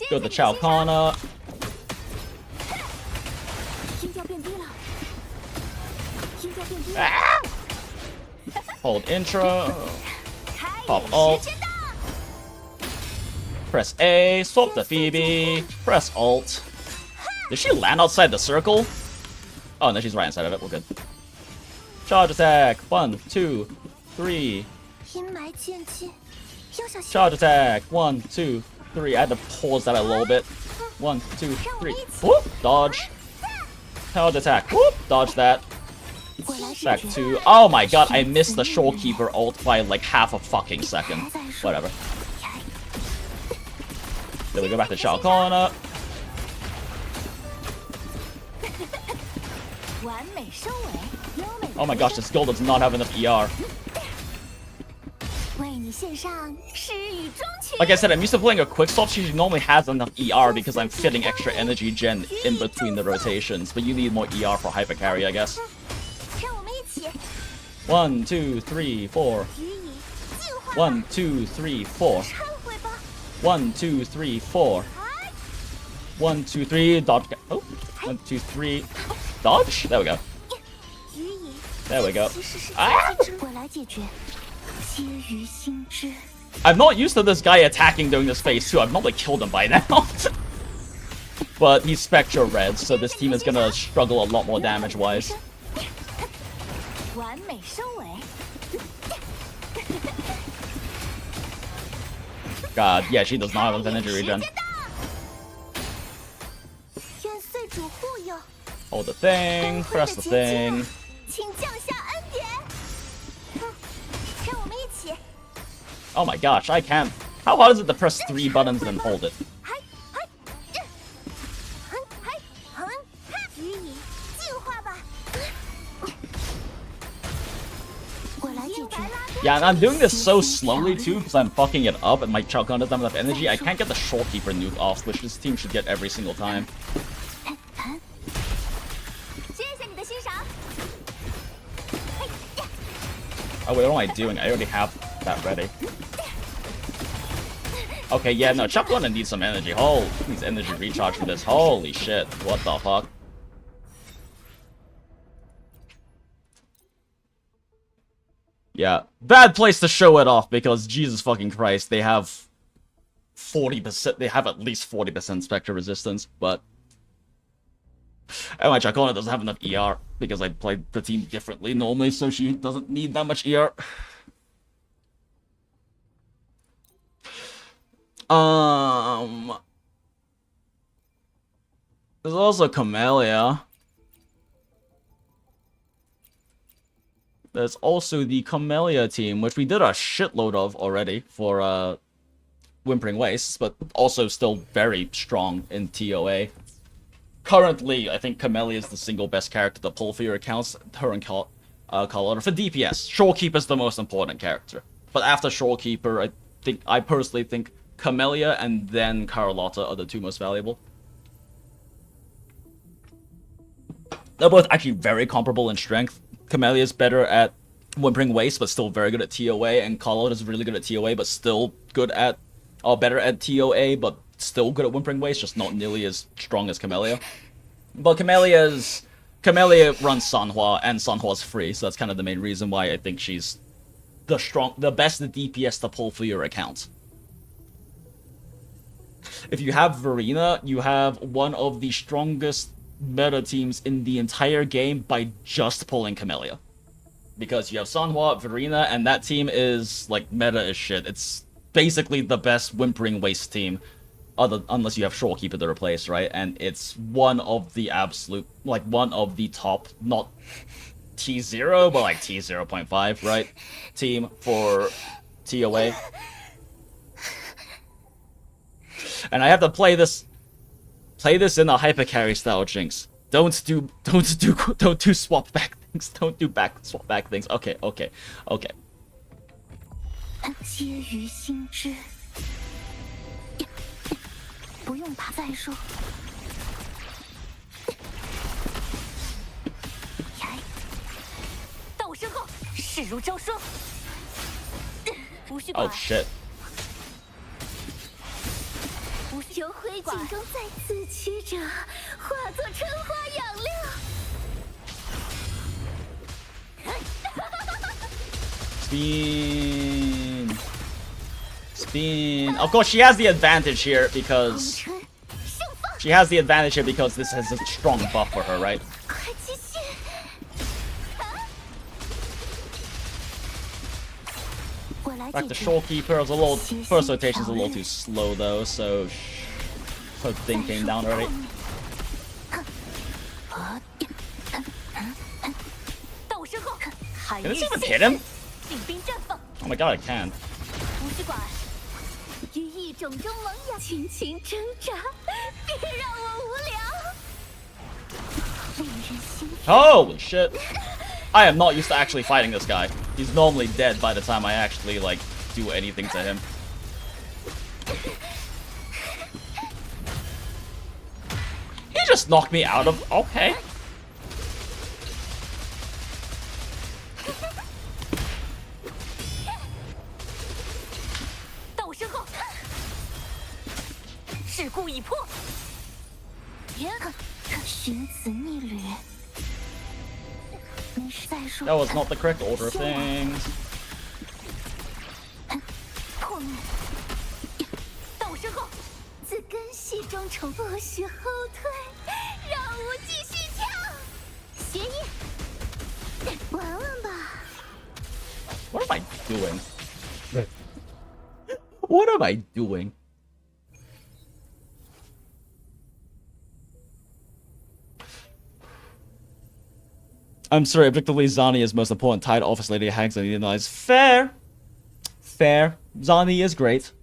go the Shao Kahn. Ah! Hold intro, pop alt, press A, swap the Phoebe, press alt. Did she land outside the circle? Oh, no, she's right inside of it. We're good. Charge attack. 1, 2, 3. Charge attack. 1, 2, 3. I had to pause that a little bit. 1, 2, 3. Whoop. Dodge. Charge attack. Whoop. Dodge that. Back to... Oh my god, I missed the Shorekeeper ult by like half a fucking second. Whatever. Then we go back to Shao Kahn. Oh my gosh, this girl does not have enough ER. Like I said, I'm used to playing a quick swap. She normally has enough ER because I'm fitting extra energy gen in between the rotations. But you need more ER for hyper carry, I guess. 1, 2, 3, 4. 1, 2, 3, 4. 1, 2, 3, 4. 1, 2, 3, dodge. Oh, 1, 2, 3, dodge. There we go. There we go. Ah! I'm not used to this guy attacking during this phase too. I've normally killed him by now. But he's Spectre Red, so this team is gonna struggle a lot more damage-wise. God, yeah, she does not have enough energy regen. Hold the thing, press the thing. Oh my gosh, I can't. How hard is it to press 3 buttons and hold it? Yeah, and I'm doing this so slowly too because I'm fucking it up and my shotgun doesn't have enough energy. I can't get the Shorekeeper nuke off, which this team should get every single time. Oh wait, what am I doing? I already have that ready. Okay, yeah, no, Chuck gonna need some energy. Oh, needs energy recharge for this. Holy shit, what the fuck? Yeah, bad place to show it off because Jesus fucking Christ, they have 40%, they have at least 40% Spectre resistance, but... Anyway, Chacona doesn't have enough ER because I played the team differently normally, so she doesn't need that much ER. There's also Camellia. There's also the Camellia team, which we did a shitload of already for Whimpering Wastes, but also still very strong in TOA. Currently, I think Camellia is the single best character to pull for your accounts. Her and Carlotta for DPS. Shorekeeper is the most important character, but after Shorekeeper, I personally think Camellia and then Carlotta are the two most valuable. They're both actually very comparable in strength. Camellia is better at Whimpering Waste, but still very good at TOA, and Carlotta is really good at TOA, but still good at, or better at TOA, but still good at Whimpering Waste, just not nearly as strong as Camellia. But Camellia runs Sanhua, and Sanhua's free, so that's kind of the main reason why I think she's the best DPS to pull for your account. If you have Verena, you have one of the strongest meta teams in the entire game by just pulling Camellia. Because you have Sanhua, Verena, and that team is, like, meta as shit. It's basically the best Whimpering Waste team, unless you have Shorekeeper to replace, right? And it's one of the absolute, like, one of the top, not T0, but like T0.5, right? Team for TOA. And I have to play this in a hyper carry style, Jinx. Don't do swap back things. Don't do swap back things. Okay. 皆于心知，不用怕再说。到我身后，势如招霜。无需管。Oh shit. 由灰烬中再次曲折，化作春花养料。Spin. Of course, she has the advantage here because this has a strong buff for her, right? Back to Shorekeeper. Was a little first rotation's a little too slow though, so her thing came down already. Can this even hit him? Oh my god, I can. Holy shit. I am not used to actually fighting this guy. He's normally dead by the time I actually, like, do anything to him. He just knocked me out of... Okay. That was not the correct order of things. What am I doing? What am I doing? I'm sorry, objectively, Zani is most important. Tied office lady hangs on the eyes. Fair. Fair. Zani is great.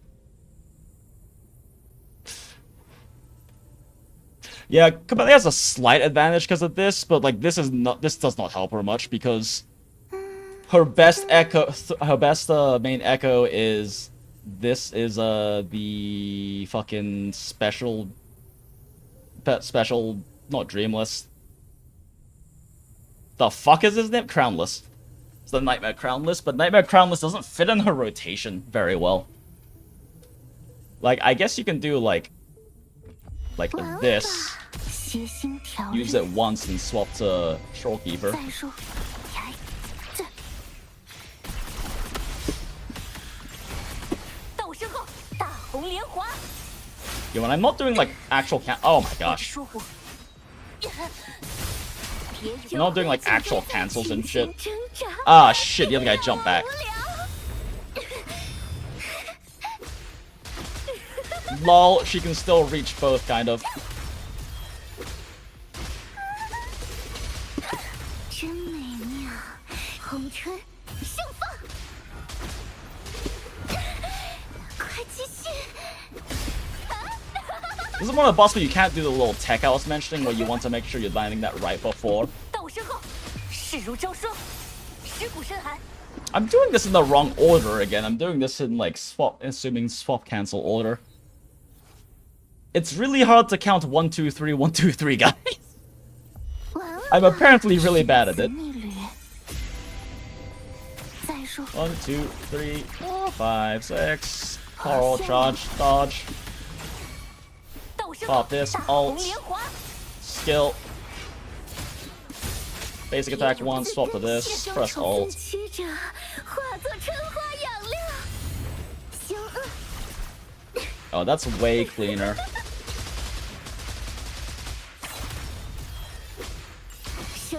Yeah, Kabali has a slight advantage because of this, but like this does not help her much because her best main echo is the fucking special not Dreamless. The fuck is his name? Crownless. It's the Nightmare Crownless, but Nightmare Crownless doesn't fit in her rotation very well. Like, I guess you can do like this. Use it once and swap to Shorekeeper. Yeah, when I'm not doing like actual oh my gosh. I'm not doing like actual cancels and shit. Ah shit, the other guy jumped back. Lol, she can still reach both, kind of. This is one of the bosses where you can't do the little tech I was mentioning, where you want to make sure you're landing that right before. I'm doing this in the wrong order again. I'm doing this in like swap cancel order. It's really hard to count 1, 2, 3, 1, 2, 3, guys. I'm apparently really bad at it. 1, 2, 3, 4, 5, 6. Coral, charge, dodge. Pop this, alt, skill. Basic attack 1, swap to this, press alt. Oh, that's way cleaner.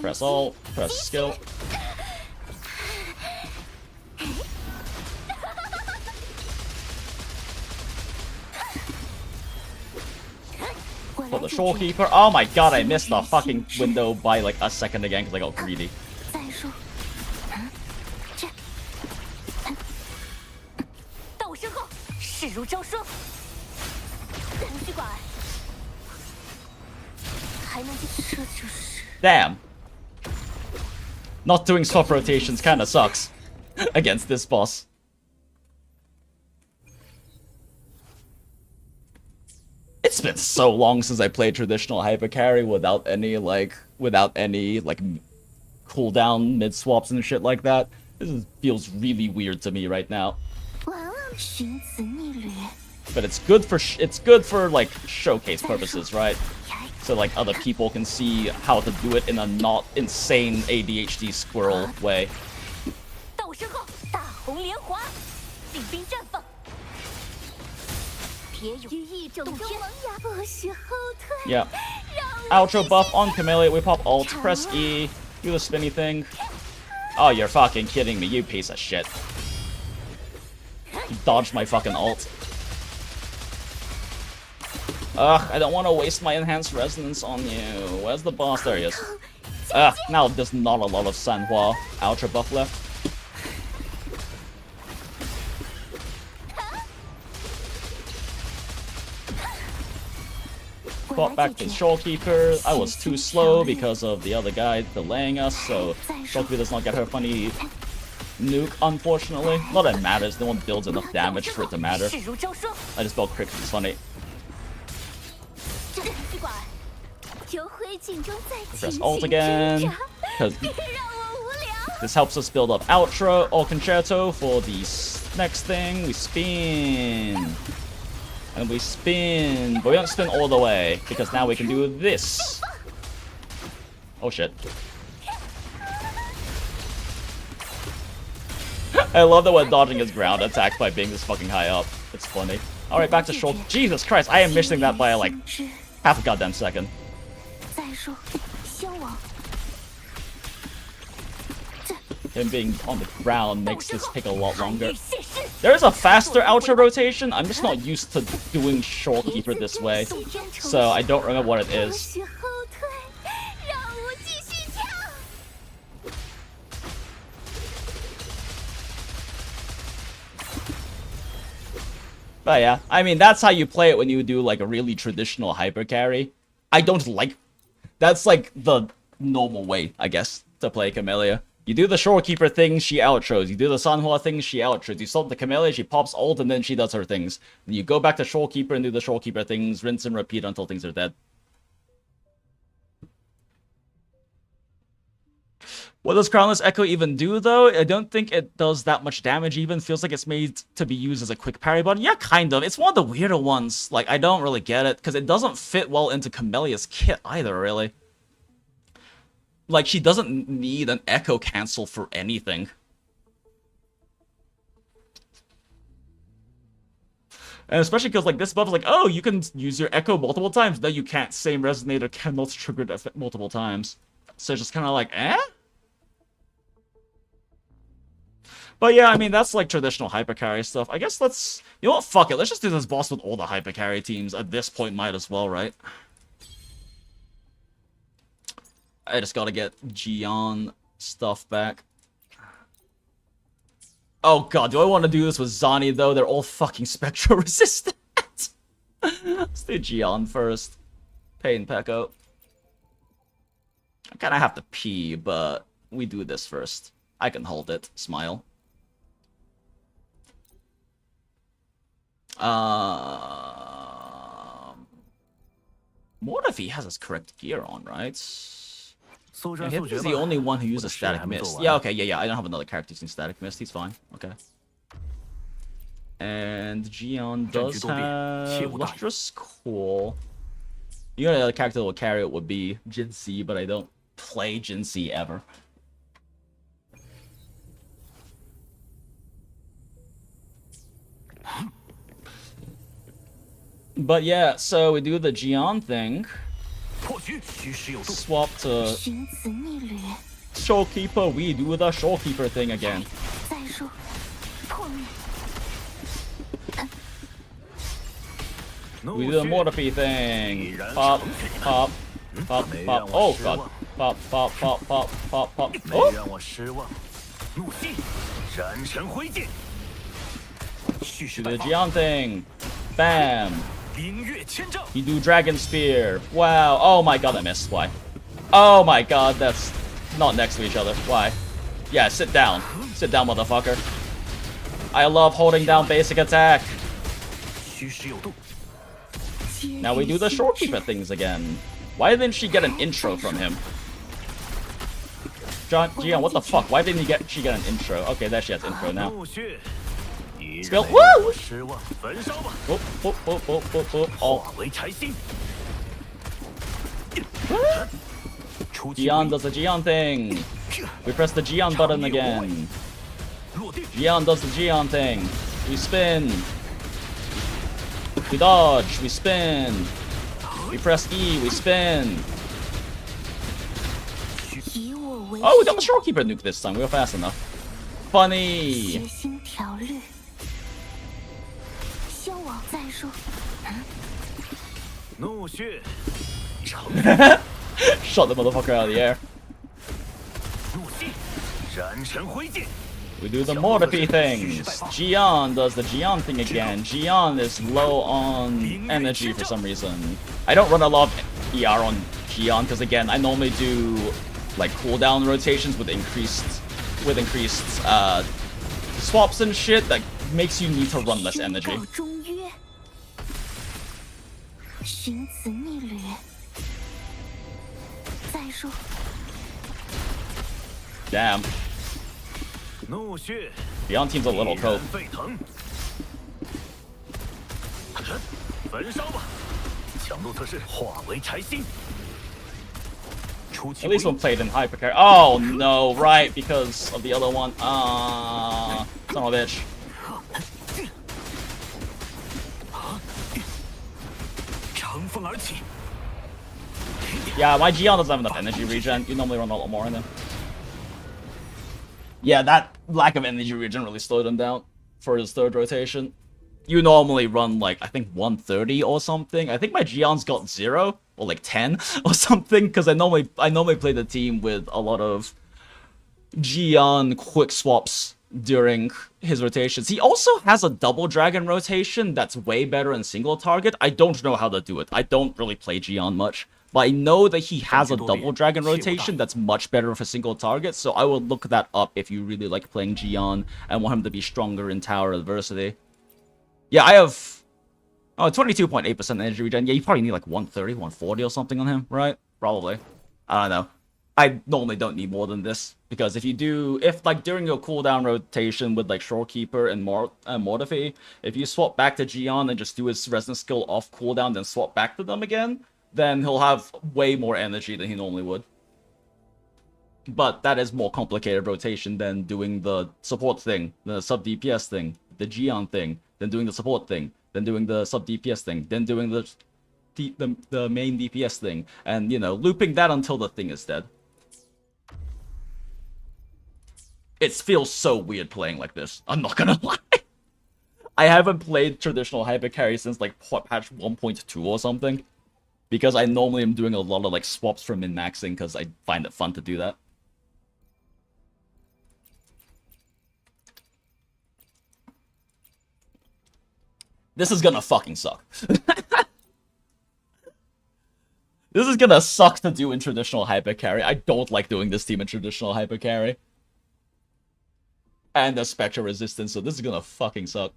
Press alt, press skill. For the Shorekeeper. Oh my god, I missed the fucking window by like a second again because I got greedy. Damn. Not doing swap rotations kinda sucks against this boss. It's been so long since I played traditional hypercarry without any cooldown mid swaps and shit like that. Feels really weird to me right now. But it's good for like showcase purposes, right? So like other people can see how to do it in a not insane ADHD squirrel way. Yeah. Outro buff on Camellia. We pop alt, press E, do the spinny thing. Oh, you're fucking kidding me, you piece of shit. You dodged my fucking alt. Ugh, I don't want to waste my enhanced resonance on you. Where's the boss? There he is. Ugh, now there's not a lot of Sanhua Ultra buff left. Fought back to Shorekeeper. I was too slow because of the other guy delaying us, so Shorekeeper does not get her funny nuke, unfortunately. Not that it matters, no one builds enough damage for it to matter. I just built crit 'cause it's funny. Press ult again, because this helps us build up outro or concerto for the next thing. We spin. And we spin, but we don't spin all the way, because now we can do this. Oh shit. I love that we're dodging his ground attacks by being this fucking high up. It's funny. Alright, back to short. Jesus Christ, I am missing that by like half a goddamn second. Him being on the ground makes this take a lot longer. There's a faster outro rotation. I'm just not used to doing Shorekeeper this way, so I don't remember what it is. But yeah, I mean, that's how you play it when you do like a really traditional hyper carry. I don't like... That's like the normal way, I guess, to play Camellia. You do the Shorekeeper thing, she outros. You do the Sanhua thing, she outros. You stop the Camellia, she pops ult, and then she does her things. Then you go back to Shorekeeper and do the Shorekeeper things, rinse and repeat until things are dead. What does Crownless Echo even do, though? I don't think it does that much damage even. Feels like it's made to be used as a quick parry button. Yeah, kind of. It's one of the weirder ones. Like, I don't really get it, because it doesn't fit well into Camellia's kit either, really. Like, she doesn't need an echo cancel for anything. And especially because, like, this buff is like, oh, you can use your echo multiple times. No, you can't. Same resonator cannot trigger it multiple times. So it's just kind of like, eh? But yeah, I mean, that's like traditional hypercarry stuff. I guess let's... You know what? Fuck it. Let's just do this boss with all the hypercarry teams. At this point, might as well, right? I just gotta get Gion stuff back. Oh god, do I want to do this with Zani, though? They're all fucking Spectro resistant. Let's do Gion first. Pain Pekko. I kinda have to pee, but we do this first. I can hold it. Smile. What if he has his correct gear on, right? Yeah, he's the only one who uses Static Mist. Yeah, okay, yeah, I don't have another character using Static Mist. He's fine. Okay. And Gion does have Lustrous. Cool. The only other character that will carry it would be Jinxie, but I don't play Jinxie ever. But yeah, so we do the Gion thing. Swap to Shorekeeper. We do the Shorekeeper thing again. We do the Mortopy thing. Pop, pop, pop, pop. Oh god. Pop, pop, pop, pop, pop, pop. Oh! Do the Gion thing. Bam. You do Dragon Spear. Wow. Oh my god, I missed. Why? Oh my god, that's not next to each other. Why? Yeah, sit down. Sit down, motherfucker. I love holding down basic attack. Now we do the Shorekeeper things again. Why didn't she get an intro from him? Gion, what the fuck? Why didn't she get an intro? Okay, there she has intro now. Spill. Woo! Whoop, whoop, whoop, whoop, whoop, whoop. Oh. Gion does the Gion thing. We press the Gion button again. Gion does the Gion thing. We spin. We dodge. We spin. We press E. We spin. Oh, we got the Shorekeeper nuke this time. We were fast enough. Funny. Shot the motherfucker out of the air. We do the Mortifi things. Gion does the Gion thing again. Gion is low on energy for some reason. I don't run a lot of ER on Gion because again, I normally do like cooldown rotations with increased swaps and shit that makes you need to run less energy. 宣告终约，寻此逆旅。再说， Damn. 怒血 Gion team's a little cope. 沸腾，焚烧吧！强度测试化为柴心。 At least one played in hypercar. Oh no, right, because of the other one. Son of a bitch. Yeah, my Gion doesn't have enough energy regen. You normally run a lot more in them. Yeah, that lack of energy regen really slowed him down for his third rotation. You normally run like, I think 130 or something. I think my Gion's got 0 or like 10 or something because I normally play the team with a lot of Gion quick swaps during his rotations. He also has a double dragon rotation that's way better in single target. I don't know how to do it. I don't really play Gion much, but I know that he has a double dragon rotation that's much better for single target, so I will look that up if you really like playing Gion and want him to be stronger in tower adversity. Yeah, I have 22.8% energy regen. Yeah, you probably need like 130, 140 or something on him, right? Probably. I don't know. I normally don't need more than this, because if like during your cooldown rotation with like Shorekeeper and Mortifi, if you swap back to Gion and just do his resonance skill off cooldown, then swap back to them again, then he'll have way more energy than he normally would. But that is more complicated rotation than doing the support thing, the sub DPS thing, the Gion thing, then doing the support thing, then doing the sub DPS thing, then doing the main DPS thing, and you know, looping that until the thing is dead. It feels so weird playing like this. I'm not gonna lie. I haven't played traditional hypercarry since like patch 1.2 or something, because I normally am doing a lot of like swaps for min-maxing because I find it fun to do that. This is gonna fucking suck. This is gonna suck to do in traditional hypercarry. I don't like doing this team in traditional hypercarry. And the Spectre resistance, so this is gonna fucking suck.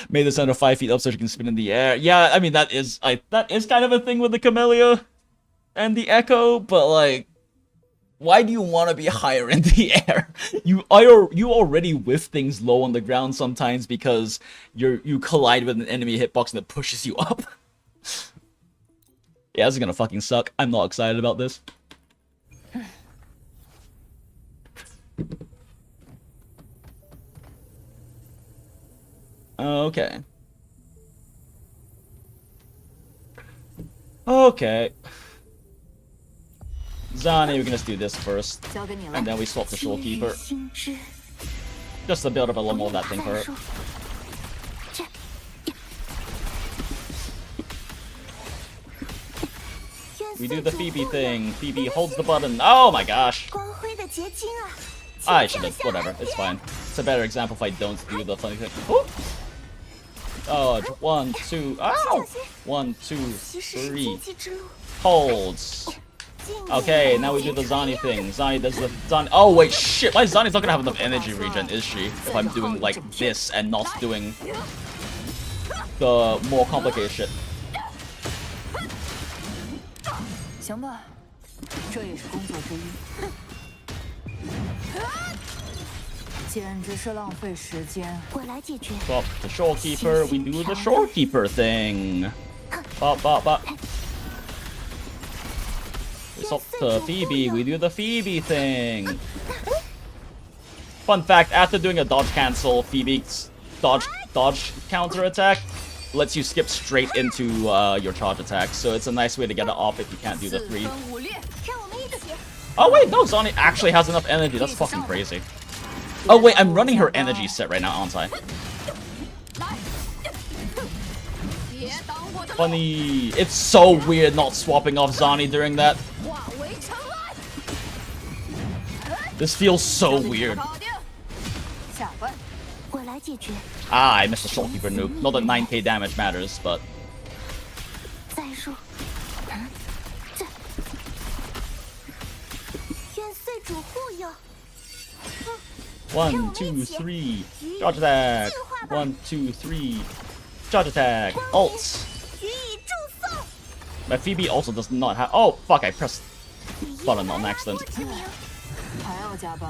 Made the center 5 feet up so she can spin in the air. Yeah, I mean that is kind of a thing with the Camellia and the Echo, but like, why do you want to be higher in the air? You already whiff things low on the ground sometimes because you collide with an enemy hitbox and it pushes you up. Yeah, this is gonna fucking suck. I'm not excited about this. Okay. Okay. Zani, we can just do this first. And then we swap the Shorekeeper. Just to build up a little more of that thing for her. We do the Phoebe thing. Phoebe holds the button. Oh my gosh. I should have. Whatever. It's fine. It's a better example if I don't do the funny thing. Ooh. Oh, 1, 2. Ow! 1, 2, 3. Holds. Okay, now we do the Zani thing. Zani does the Zani. Oh wait, shit! My Zani's not gonna have enough energy regen, is she? If I'm doing like this and not doing the more complicated shit. 行吧，这也是工作之一。简直是浪费时间。我来解决。 Swap the Shorekeeper, we do the Shorekeeper thing. Bop, bop, bop. We swap the Phoebe, we do the Phoebe thing. Fun fact, after doing a dodge cancel, Phoebe's dodge counter attack lets you skip straight into your charge attack, so it's a nice way to get it off if you can't do the 3. Oh wait, no, Zani actually has enough energy, that's fucking crazy. Oh wait, I'm running her energy set right now, aren't I? Funny. It's so weird not swapping off Zani during that. This feels so weird. 下班，我来解决。 Ah, I missed the Shopkeeper noob. Not that 9k damage matters, but 再说，这愿岁主护佑。 1, 2, 3. Charge attack. 1, 2, 3. Charge attack. Ult. 予以祝颂。 My Phoebe also does not have. Oh fuck! I pressed button on accident. 还要加班，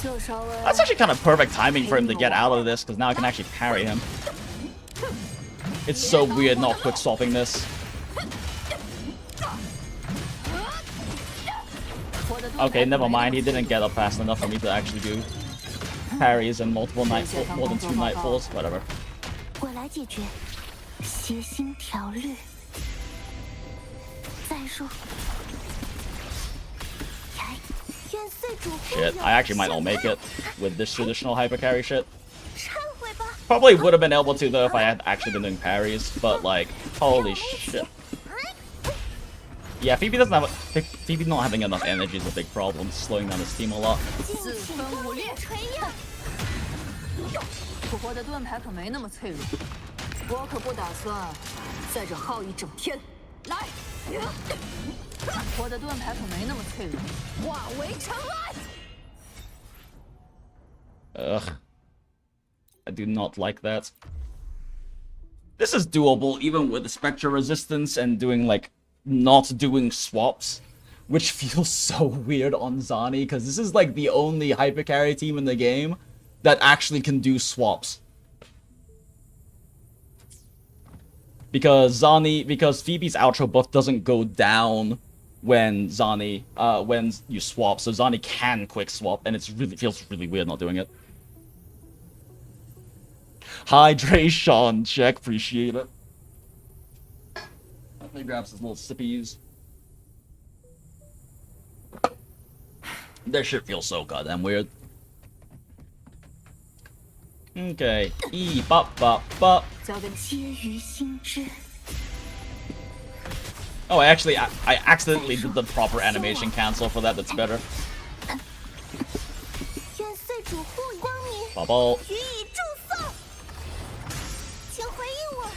就稍微。 That's actually kind of perfect timing for him to get out of this, because now I can actually parry him. It's so weird not quick swapping this. Okay, never mind. He didn't get up fast enough for me to actually do parries and multiple nightfall, more than 2 nightfalls. Whatever. 我来解决。协心条律。再说。愿岁主护佑。 Shit, I actually might not make it with this traditional hyper carry shit. 忏悔吧。 Probably would have been able to though if I had actually been doing parries, but like, holy shit. Yeah, Phoebe doesn't have. Phoebe not having enough energy is a big problem, slowing down his team a lot. 四分五裂锤呀！我的盾牌可没那么脆弱，我可不打算在这耗一整天。来，我的盾牌可没那么脆弱，化为尘埃。 Ugh. I do not like that. This is doable even with the Spectre resistance and doing like not doing swaps, which feels so weird on Zani because this is like the only hyper carry team in the game that actually can do swaps. Because Phoebe's outro buff doesn't go down when when you swap, so Zani can quick swap, and it feels really weird not doing it. Hydration check, appreciate it. Let me grab some little sippies. That shit feels so goddamn weird. Okay. Bop bop bop. Oh, I accidentally did the proper animation cancel for that. That's better. Bubble. 请回应我。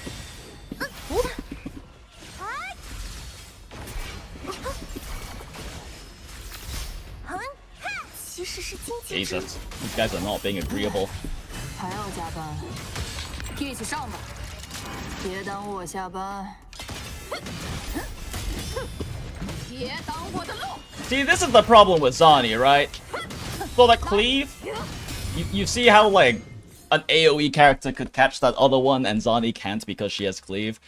其实是荆棘。 Jesus, these guys are not being agreeable. 还要加班，一起上吧，别耽误我下班。别挡我的路。 See, this is the problem with Zani, right? So that cleave, you see how like an AoE character could catch that other one and Zani can't because she has cleave.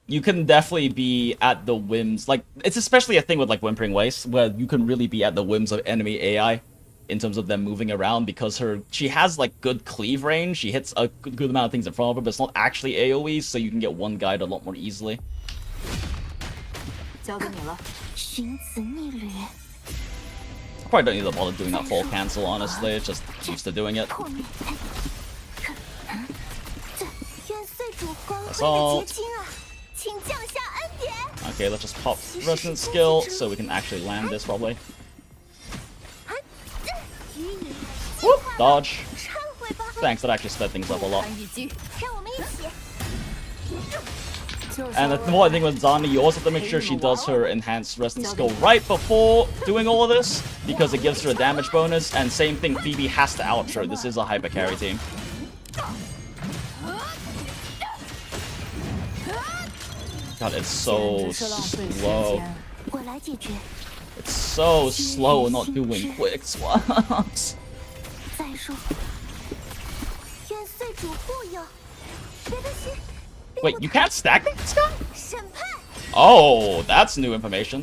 You can definitely be at the whims, like it's especially a thing with like Whimpering Waste where you can really be at the whims of enemy AI in terms of them moving around because she has like good cleave range. She hits a good amount of things in front of her, but it's not actually AoE, so you can get one guide a lot more easily. 交给你了。 Probably don't need to bother doing that full cancel, honestly. It's just used to doing it. Assault. Okay, let's just pop Resonance skill so we can actually land this probably. Whoop, dodge. Thanks, that actually sped things up a lot. And the more thing with Zani, you also have to make sure she does her enhanced resistance skill right before doing all of this, because it gives her a damage bonus, and same thing, Phoebe has to outro. This is a hyper carry team. God, it's so slow. It's so slow not doing quick swaps. Wait, you can't stack this guy? Oh, that's new information.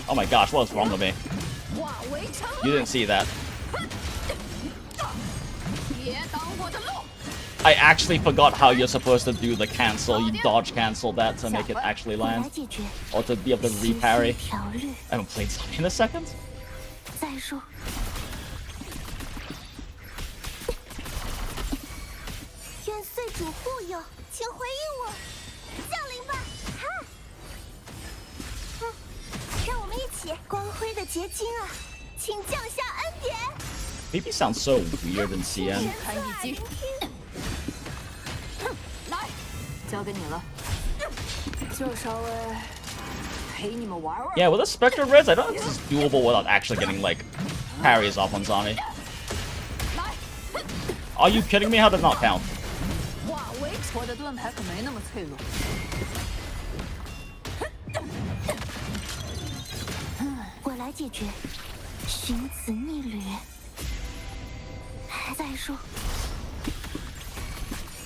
Oh my gosh, what's wrong with me? You didn't see that. I actually forgot how you're supposed to do the cancel. You dodge cancel that to make it actually 我来 land. 解决。 Or to be able to 时 reparry. 间调日 I haven't played Sonic in a second. 再说。愿岁主护佑，请回应我，降临吧！哈，让我们一起光辉的结晶啊，请降下恩典。 Maybe sounds so weird in CN. 看一击，来，交给你了，就稍微陪你们玩玩。 Yeah, with a Spectre Res, I don't think this is doable without actually getting, like, parries off on Zani. Are you kidding me? How does not count? 哇喂，我的盾牌可没那么脆弱。我来解决，寻子逆旅。再说。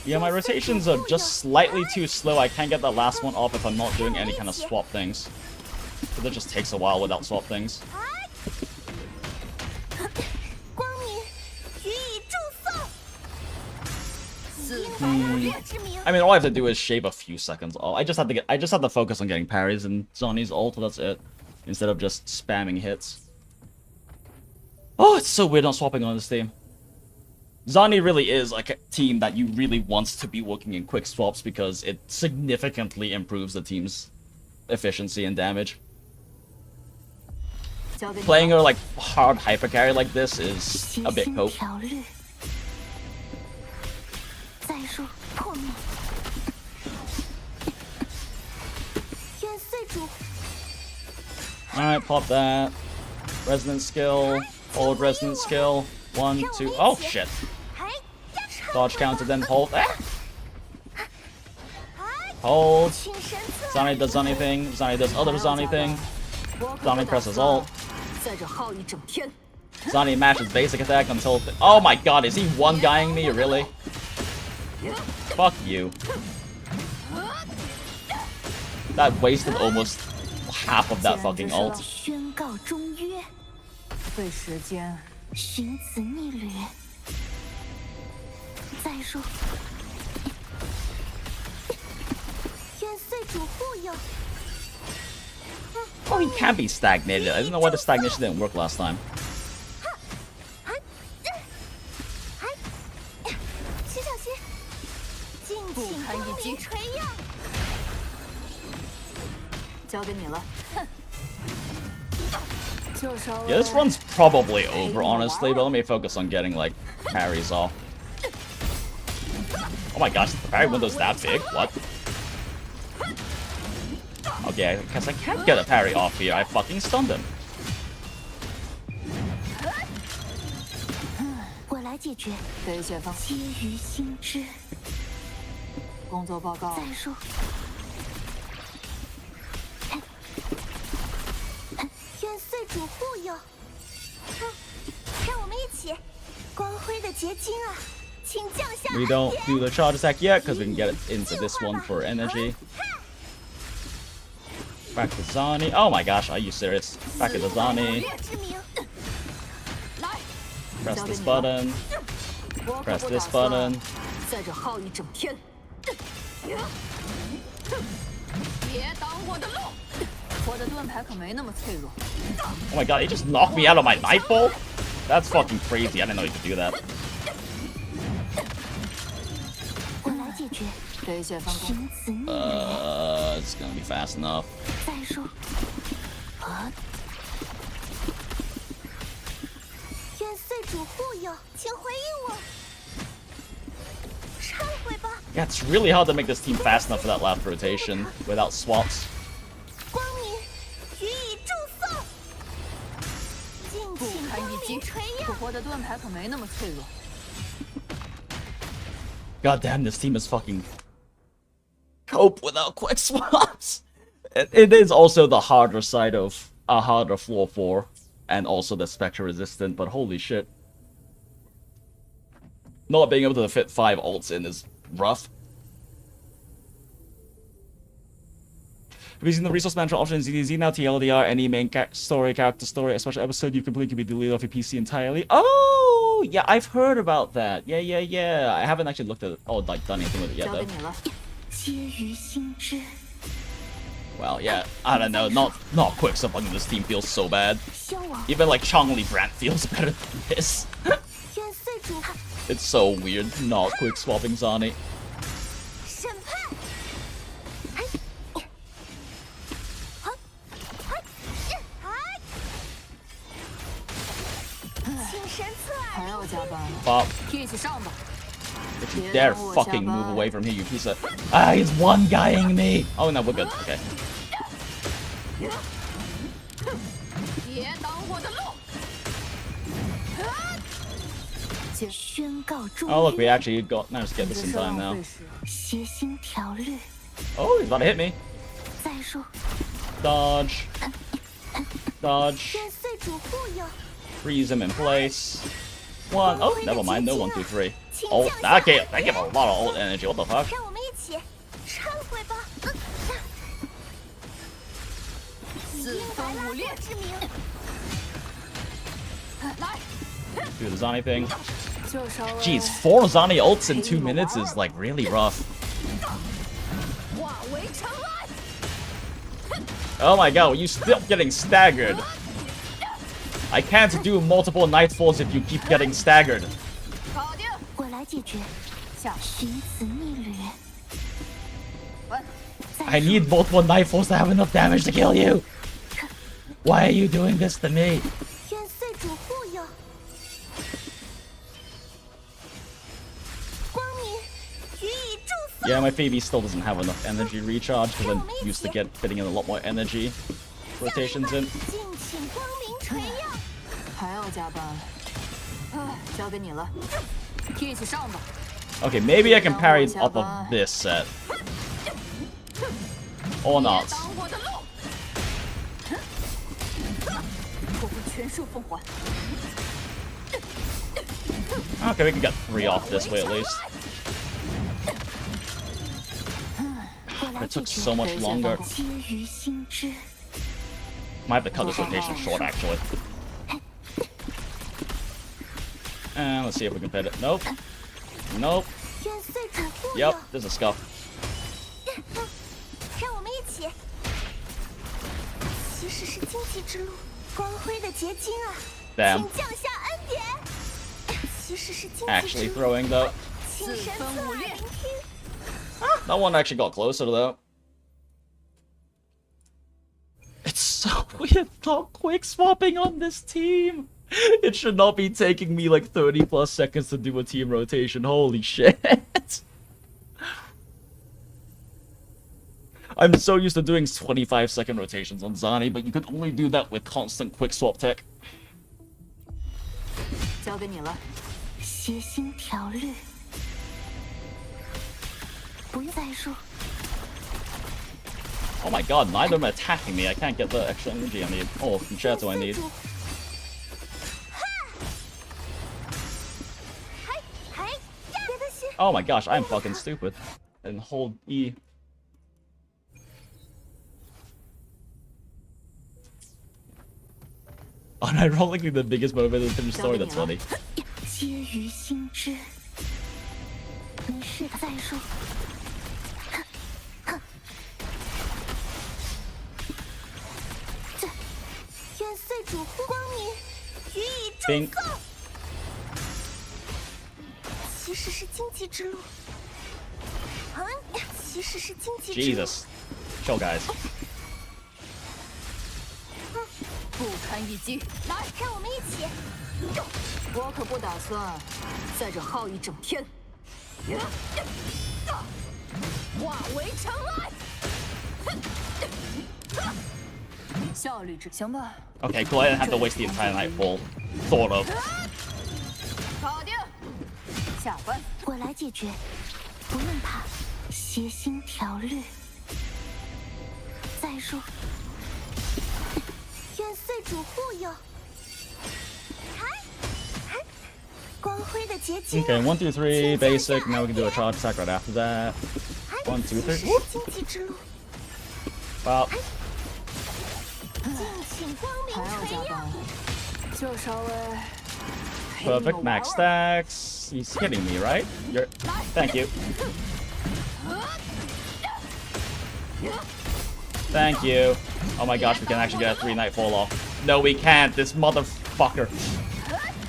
Yeah, my rotations are just slightly too slow. I can't get that last one off if I'm not doing any kind of swap things. So that just takes a while without swap things. 光明予以祝颂。应白日之名。 I mean, all I have to do is shave a few seconds off. I just have to focus on getting parries and Zani's ult. That's it, instead of just spamming hits. Oh, it's so weird not swapping on this team. Zani really is like a team that you really want to be working in quick swaps because it significantly improves the team's efficiency and damage. Playing her like hard hyper carry like this is a bit cope. 调日。再说破灭。愿岁主 Alright, pop that. Resonant skill. Hold resonant skill. 1, 2. Oh shit. Dodge counter, then hold. Ah! Hold. 请神赐 Zani does Zani thing. Zani does other Zani thing. Zani presses ult. 在这耗一整天。 Zani mashes basic attack until. Oh my god, is he one guying me? Really? Fuck you. That wasted almost half of that fucking ult. 宣告中约，费时间。 寻子逆旅。再说，愿岁主护佑。 Oh, he can't be stagnated. I don't know why the stagnation didn't work last time. 请小心，敬请光临垂耀。交给你了。 Yeah, this run's probably over, honestly, but let me focus on getting, like, parries off. Oh my gosh, the parry window's that big? What? Okay, I guess I can't get a parry off here. I fucking stunned him. 我来解决，给解放。皆于心知。工作报告。再说，愿岁主护佑。让我们一起，光辉的结晶啊，请降下 We don't do the charge attack yet, because we can get it into this one for energy. Back to Zani. Oh my gosh, are you serious? Back to Zani. 月之名， Press this button. Press this button. 在这耗一整天。别挡我的路！我的盾牌可没那么脆弱。 Oh my god, he just knocked me out of my nightfall? That's fucking crazy. I didn't know you could do that. 我来解决，给解放工。寻子逆旅。 It's gonna be fast enough. 再说，愿岁主护佑，请回应我。忏悔吧， Yeah, it's really hard to make this team fast enough for that last rotation without swaps. 光明予以祝颂。敬不请光堪一击临垂耀。我的盾牌可没那么脆弱。 God damn, this team is fucking cope without quick swaps. It is also the harder side of a harder floor 4 and also the Spectre resistant, but holy shit. Not being able to fit 5 ults in is rough. Using the resource management option in ZDZ now, TLDR, any main story, character story, a special episode you complete can be deleted off your PC entirely. Oh, Oh yeah, I've heard about that. Yeah. I haven't actually looked at it. Oh, like done anything with it yet 交 though. 给你了。 皆于心知。 Well, yeah, I don't know. Not quick swapping in this team feels so bad. 消亡。 Even like Chongli Brand feels better than this. 元岁主。 It's so weird not quick swapping Zani. 审判。请神策耳。 还要加班？ Pop. 一起上吧。 If you dare fucking move away from here, you piece of... Ah, he's one guying me! Oh no, we're good. Okay. 别挡我的路！ 宣告终 Oh look, we 日。 actually managed to get this in time now. 谐星条律。 Oh, he's about to hit me. 再说。 Dodge. Dodge. 元岁主护佑。 Freeze him in place. One. Oh, never mind. No 1, 2, 3. Oh, that gave a lot of ult energy. What the fuck? 让我们一起忏悔吧。以英白拉多之名。 Do the Zani thing. 就稍微 Jeez, 4 Zani ults in 2 minutes is like really rough. 化为尘埃。 Oh my god, you still getting staggered. I can't do multiple Nightfalls if you keep getting staggered. 搞定。 我来解决。下。 寻子逆旅。 稳。 I need multiple Nightfalls to have enough damage to kill you. Why are you doing this to me? 元岁主护佑。光明予以祝福。 Yeah, my Phoebe still doesn't have enough energy recharge because I'm used to fitting in a lot more energy rotations in. 敬请光明垂耀。 还要加班？交给你了，一起上吧。 Okay, maybe I can parry off of this set. Or not. 挡我的路！我会全数奉还。 Okay, we can get 3 off this way at least. It took so much longer. 皆于心知。 Might have to cut this rotation short actually. And let's see if we can fit it. Nope. Nope. 元岁主护佑。 Yep, there's a scuff. 让我们一起。其实是荆棘之路，光辉的结晶啊！ Damn. 请降下恩典。其实是荆棘之 Actually 路， throwing though. 请神策耳聆听。 That one actually got closer though. It's so weird not quick swapping on this team. It should not be taking me like 30 plus seconds to do a team rotation. Holy shit. I'm so used to doing 25-second rotations on Zani, but you can only do that with constant quick swap tech. 交给你了。谐星条律。不用再说。 Oh my god, neither of them are attacking me. I can't get the extra energy I need. Oh, concerto I need. 别的是 Oh my gosh, I'm fucking stupid. And hold E. Unironically, the biggest moment in the finished story, that's funny. 皆于心知。没事的，再说。元岁主护光明，予以祝 Bing. 福。其实是荆棘之路。其实是荆棘之路。 Jesus. Chill, guys. 不堪一击。来，让我们一起。我可不打算在这耗一整天。化为尘埃。效率值行吧？ Okay, cool. I didn't have to waste the entire nightfall. Sort of. 搞定。下班。我来解决，不用怕。谐星条律。再说。元岁主护佑。光辉的结晶。 Okay, 1, 2, 3, basic. Now we can do a charge attack right after that. 1, 2, 3. 荆棘之路。 Well, 敬请光明还要垂耀。加班？就稍微 Perfect max stacks. He's hitting me, right? Thank you. Thank you. Oh my gosh, we can actually get a 3-night fall off. No, we can't. This motherfucker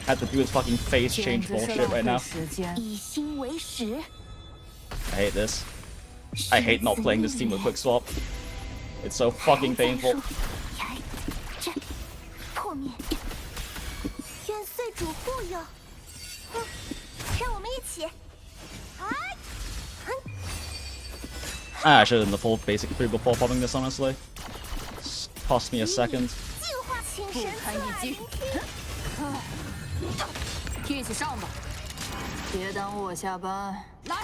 had to do his fucking face change bullshit right now. I hate this. I hate not playing this team with quick swap. It's so fucking painful. I should have done the full basic 3 before popping this, honestly. It's cost me a second. 一起上吧，别耽误我下班。来，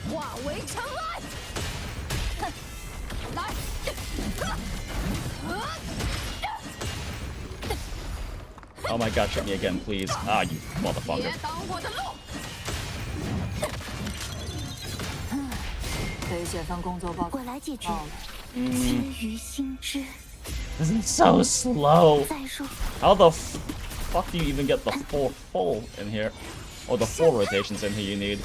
化为尘埃。来， Oh my god, shoot me again, please. Ah, you motherfucker. 别挡我的路。给写份工作报告。我来解决。 This is so slow. How the fuck do you even get the 4 full in here? Or the 4 rotations in here you need?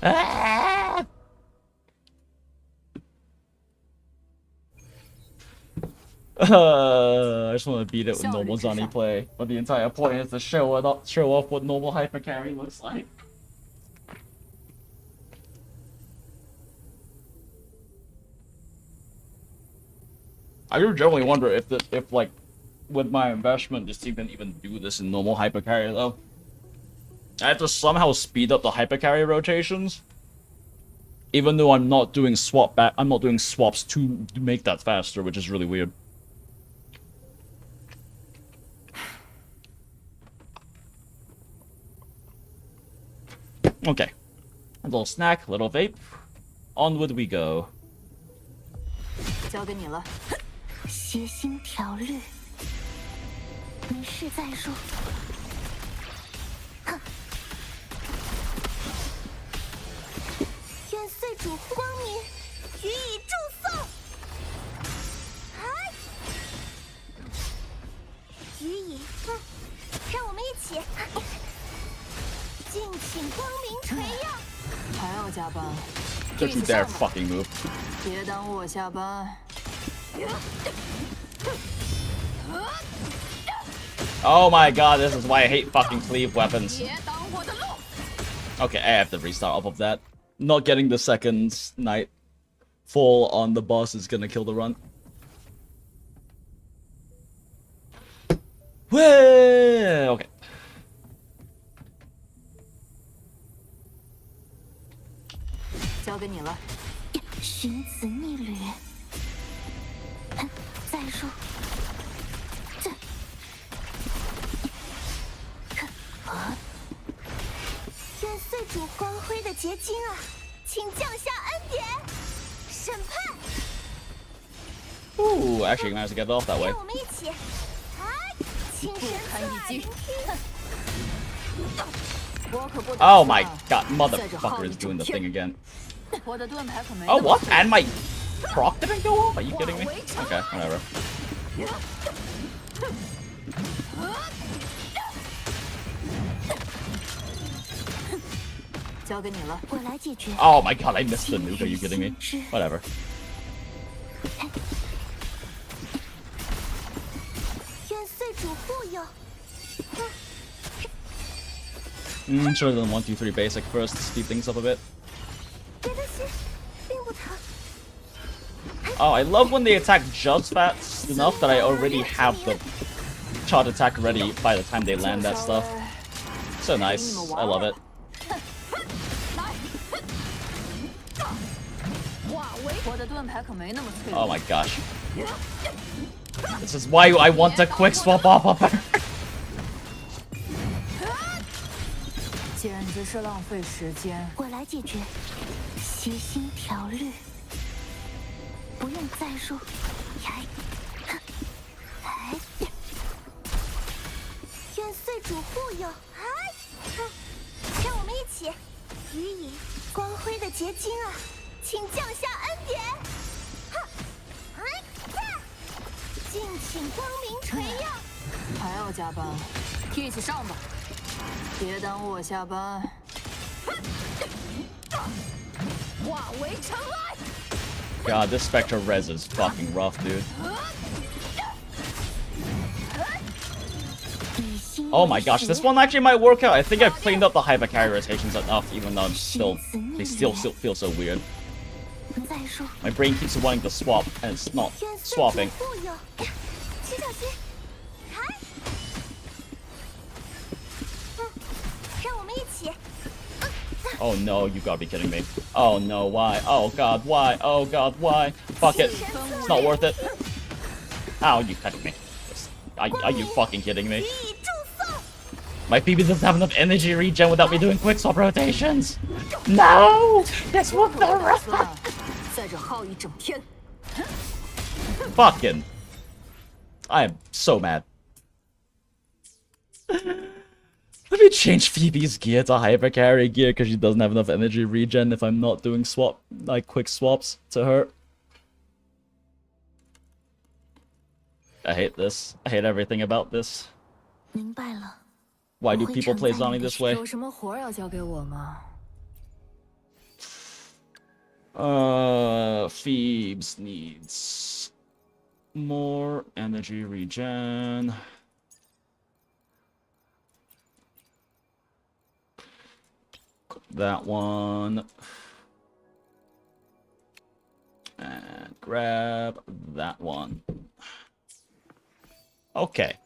Ah! I just want to beat it with normal Zani play, but the entire point is to show off what normal hyper carry looks like. I do generally wonder if like with my investment this team can even do this in normal hyper carry though. I have to somehow speed up the hyper carry rotations, even though I'm not doing swaps to make that faster, which is really weird. Okay, a little snack, a little vape. Onward we go. 交给你了。谐星条律，没事再说。愿岁主光明予以祝颂。予以，让我们一起。敬请光明垂耀。还要加班。 Don't you dare fucking move. 别耽误我下班。 Oh my god, this is why I hate fucking cleave weapons. Okay, I have to restart off of that. Not getting the second night fall on the boss is gonna kill the run. Okay. 交给你了。寻子逆旅。再说，这，愿岁主光辉的结晶啊，请降下恩典，审判。 Ooh, actually managed to get it off that way. 让我们一起，请神赐聆听。 Oh my god, motherfucker is doing the thing again. Oh, what? And my proc didn't go off? Are you kidding me? Okay, whatever. Oh my god, I missed the nuke. Are you kidding me? Whatever. Should have done 1, 2, 3 basic first to speed things up a bit. Oh, I love when they attack just fast enough that I already have the charge attack ready by the time they land that stuff. So nice. I love it. Oh my gosh. This is why I want to quick swap off of her. 简直是浪费时间。我来解决。谐星条律，不用再说。愿岁主护佑。让我们一起。Yyyyyy，光辉的结晶啊，请降下恩典。哈，敬请光明垂耀。还要加班，一起上吧，别耽误我下班。化为尘埃。 God, this Spectre res is fucking rough, dude. Oh my gosh, this one actually might work out. I think I've cleaned up the hyper carry rotations enough, even though they still feel so weird. My brain keeps wanting to swap, and it's not swapping. Oh no, you gotta be kidding me. Oh no, why? Oh god, why? Oh god, why? Fuck it. It's not worth it. Ow, you kidding me. Are you fucking kidding me? My PB doesn't have enough energy regen without me doing quick swap rotations. No! That's what the fucking. I am so mad. Let me change Phoebe's gear to hyper carry gear because she doesn't have enough energy regen if I'm not doing quick swaps to her. I hate this. I hate everything about this. Why do people play Zani this way? Phoebes needs more energy regen. That one. And grab that one. Okay.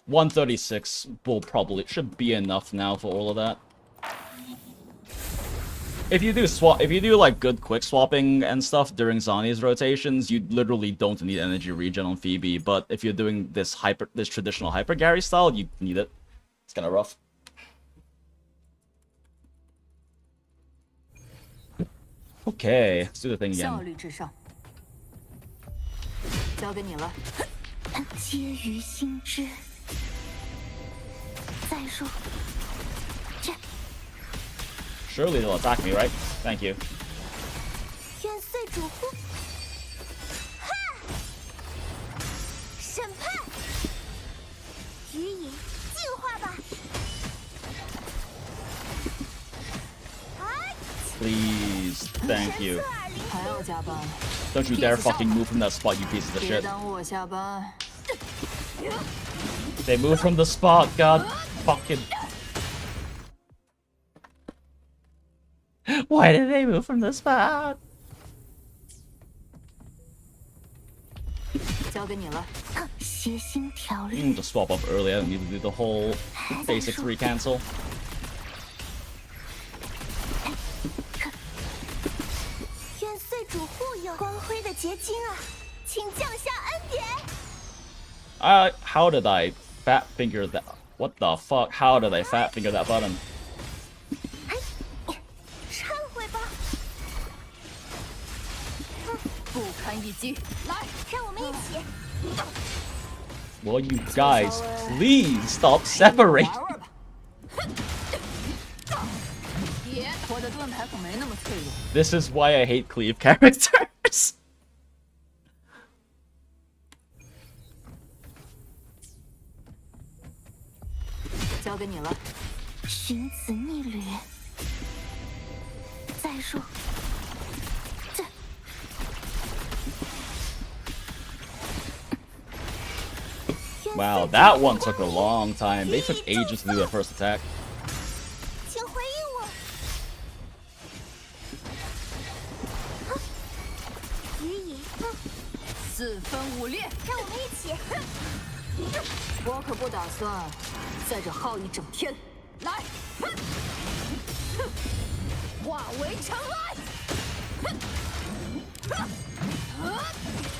136 should be enough now for all of that. If you do like good quick swapping and stuff during Zani's rotations, you literally don't need energy regen on Phoebe, but if you're doing this traditional hyper Gary style, you need it. It's kinda rough. Okay, let's do the thing again. Surely they'll attack me, right? Thank you. Please, thank you. Don't you dare fucking move from that spot, you pieces of shit. They move from the spot, god fucking. Why did they move from the spot? Just swap up early, I don't need to do the whole basic 3 cancel. How did I fat finger that? What the fuck? How did I fat finger that button? Will you guys please stop separating? This is why I hate cleave characters. Wow, that one took a long time. They took ages to do their first attack.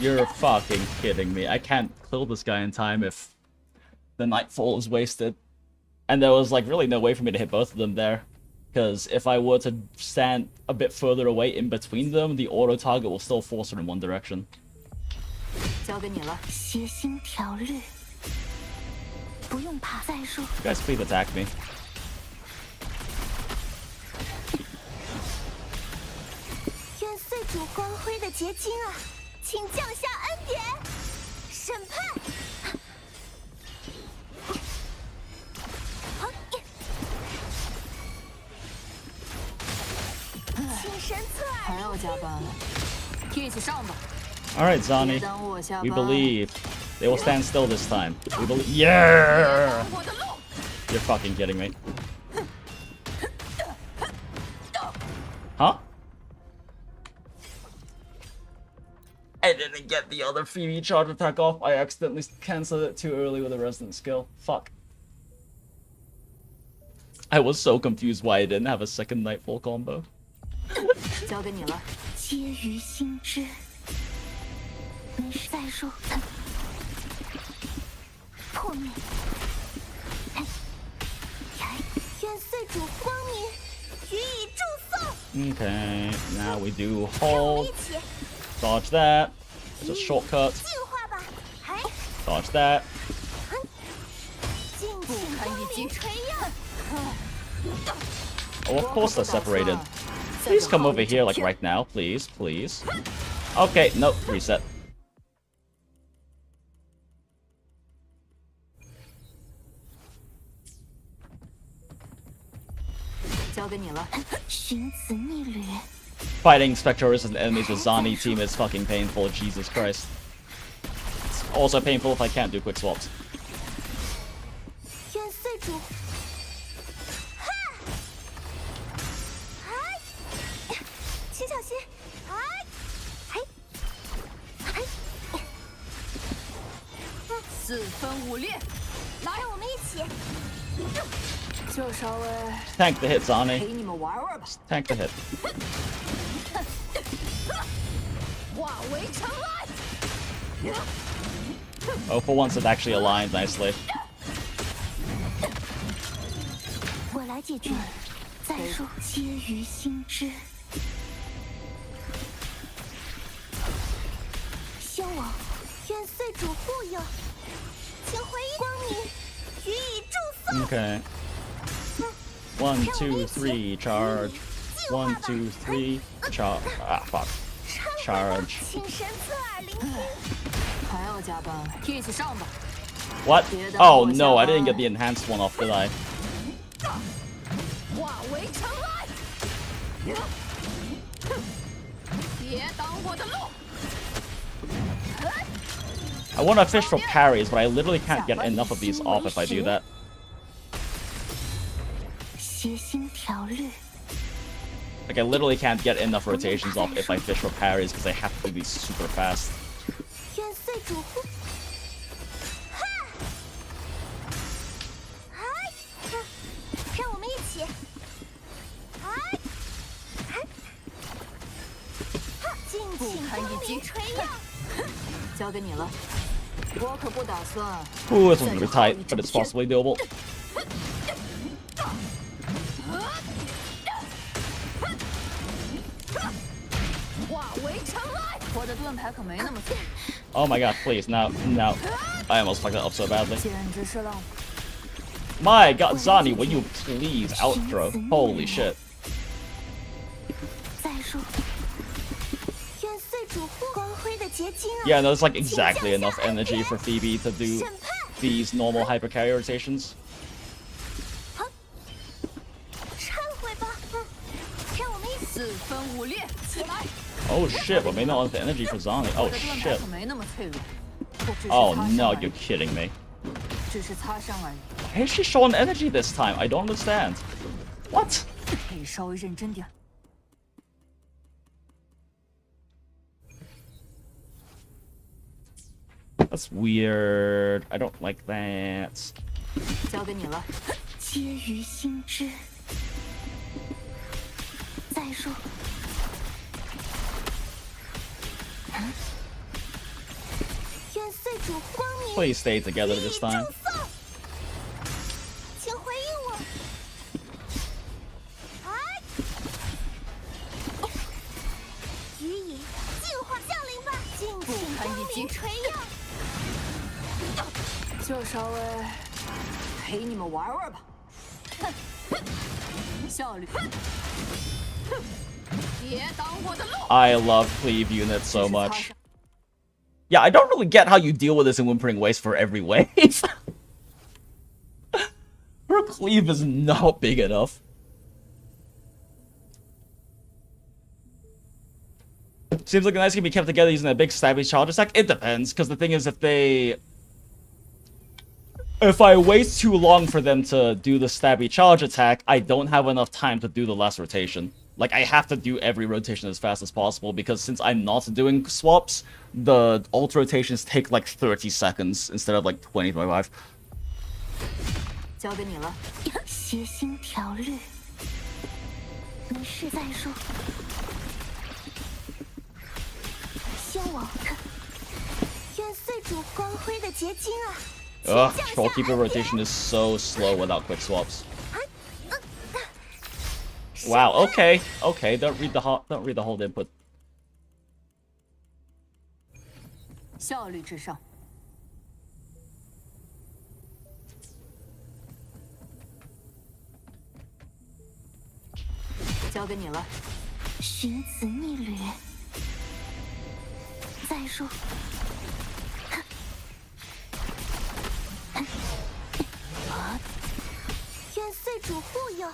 You're fucking kidding me. I can't kill this guy in time if the Nightfall is wasted. And there was like really no way for me to hit both of them there. Because if I were to stand a bit further away in between them, the auto target will still force her in one direction. You guys please attack me. 主光辉的结晶啊，请降下恩典，审判。请神侧耳还要加班，一起上吧。 All right, Zani. We believe they will stand still this time. We believe. Yeah. You're fucking kidding me. Huh? I didn't get the other Phoebe charge attack off. I accidentally cancelled it too early with a resident skill. Fuck. I was so confused why I didn't have a second Nightfall combo. 交给你了。皆于心知。没事，再说。破灭。愿岁主光明予以祝颂。 Okay, now we do 让我们 hold. 一起 Dodge that. Just shortcut. 进化吧。哎， Dodge that. 尽情光明垂耀。 Oh, of course they're separated. Please come over here, like right now, please, please. Okay, nope, reset. 交给你了。寻子逆旅。 Fighting Spectre-resistant enemies with Zani team is fucking painful, Jesus Christ. It's also painful if I can't do quick swaps. 愿岁主。哈！哎，请小心！哎，哎，哎。四分五裂，来，让我们一起。就稍微 Tank the hit, 陪 Zani. 你们玩玩吧。 Tank the hit. 化为尘埃。 Oh, for once it actually aligned nicely. 我来解决。再说，皆于心知。先王，愿岁主护佑，请回应光明，予以祝颂。 Okay. 1, 2, 3, charge. 1, 2, 3, charge. Ah, fuck. Charge. 请神侧耳聆听。还要加班，一起上吧。 What? Oh no, I didn't get the enhanced one off, did I? 化为尘埃。别挡我的路。 I want to fish for parries, but I literally can't get enough of these off if I do that. 协心条律。 Like, I literally can't get enough rotations off if I fish for parries because I have to do these super fast. 愿岁主护。哈！哎，让我们一起。哎，哎，哈！尽情光明垂耀。交给你了。我可不打算。 Ooh, this one's gonna be tight, but it's possibly doable. 化为尘埃。我的盾牌可没那么脆。 Oh my god, please, no, no. I almost fucked that up so badly. 简直是浪。 My god, Zani, will you please outthrow? Holy shit. 再说，愿岁主护光辉的结晶啊。 Yeah, no, there's like exactly enough energy for Phoebe to do 审判。 these normal hyper carry rotations. 忏悔吧，让我们一起。四分五裂，起来。 Oh shit, but maybe not enough energy for Zani. Oh 我的盾牌 shit. 可没那么脆弱。我只是 Oh 擦 no, 伤而 you're 已 kidding me. 只是擦伤而已。 Why is she showing energy this time? I don't understand. What? 可以稍微认真点。 That's weird. I don't like that. 交给你了。皆于心知。再说，愿岁主光明。 Please stay together this time. 祝颂，请回应我。哎，予以净化降临吧，尽情光明垂耀。就稍微陪你们玩玩吧。效率。I love cleave units so much. Yeah, I don't really get how you deal with this in Whimpering Waste for every wave. Her cleave is not big enough. Seems like a nice can be kept together using a big stabby charge attack. It depends, because the thing is, if I wait too long for them to do the stabby charge attack, I don't have enough time to do the last rotation. Like, I have to do every rotation as fast as possible, because since I'm not doing swaps, the ult rotations take like 30 seconds instead of like 20, 25. 交给你了。谐星条律，没事再说。先我看，愿岁主光辉的结晶啊！ Ugh, Trollkeeper rotation is so slow without quick swaps. Wow, okay, okay, don't read the whole input. 效率至上。交给你了。寻子逆旅，再说。 愿岁主护佑。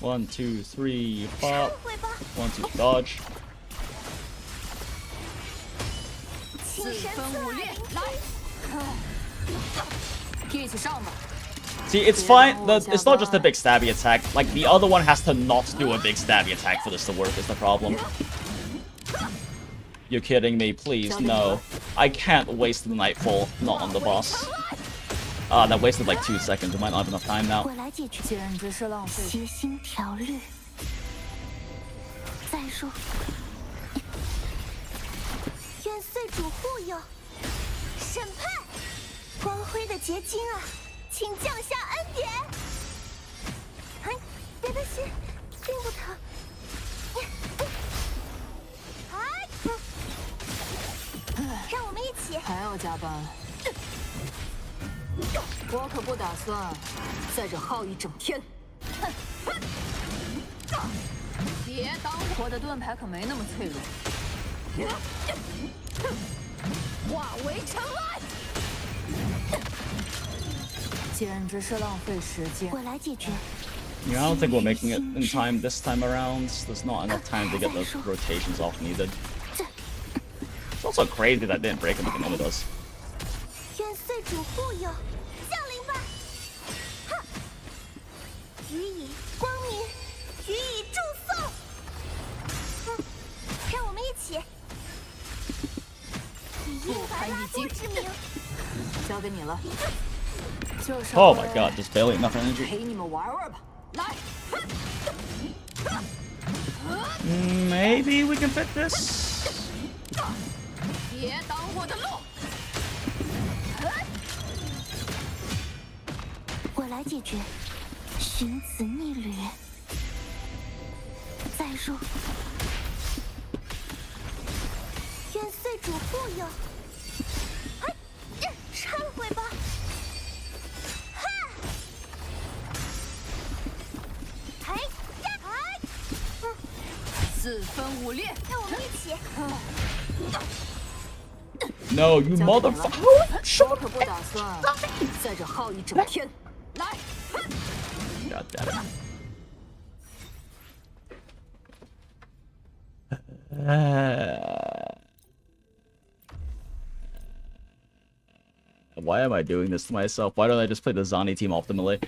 1, 2, 3, pop. 1, 2, dodge. 四分五裂，来，一起上吧。 See, it's fine. It's not just a big stabby attack. Like, the other one has to not do a big stabby attack for this to work, is the problem. You're kidding me, please, no. I can't waste the Nightfall, not on the boss. Ah, that wasted like 2 seconds. We might not have enough time now. 我来解决。简直是浪费。谐星条律，再说。愿岁主护佑。审判，光辉的结晶啊，请降下恩典。哎，别担心，并不疼。让我们一起。还要加班？我可不打算在这耗一整天。别当我的盾牌可没那么脆弱。化为尘埃，简直是浪费时间。我来解决。 Yeah, I don't think we're making it in time this time around. There's not enough time to get the rotations off needed. It's also crazy that didn't break him like it normally does. 愿岁主护佑，降临吧！哈，予以光明，予以祝颂。让我们一起。以印法拉多之名，交给你了。就是 Oh my god, just barely enough energy. 陪你们玩玩吧，来。 Maybe we can fit this. 别挡我的路！我来解决。寻子逆旅，再说。愿岁主护佑。哎，忏悔吧！哈！哎呀！哎！四分五裂，让我们一起。 No, you motherfucker! 我可不打算在这耗一整天。来 God damn it. Why am I doing this to myself? Why don't I just play the Zani team optimally?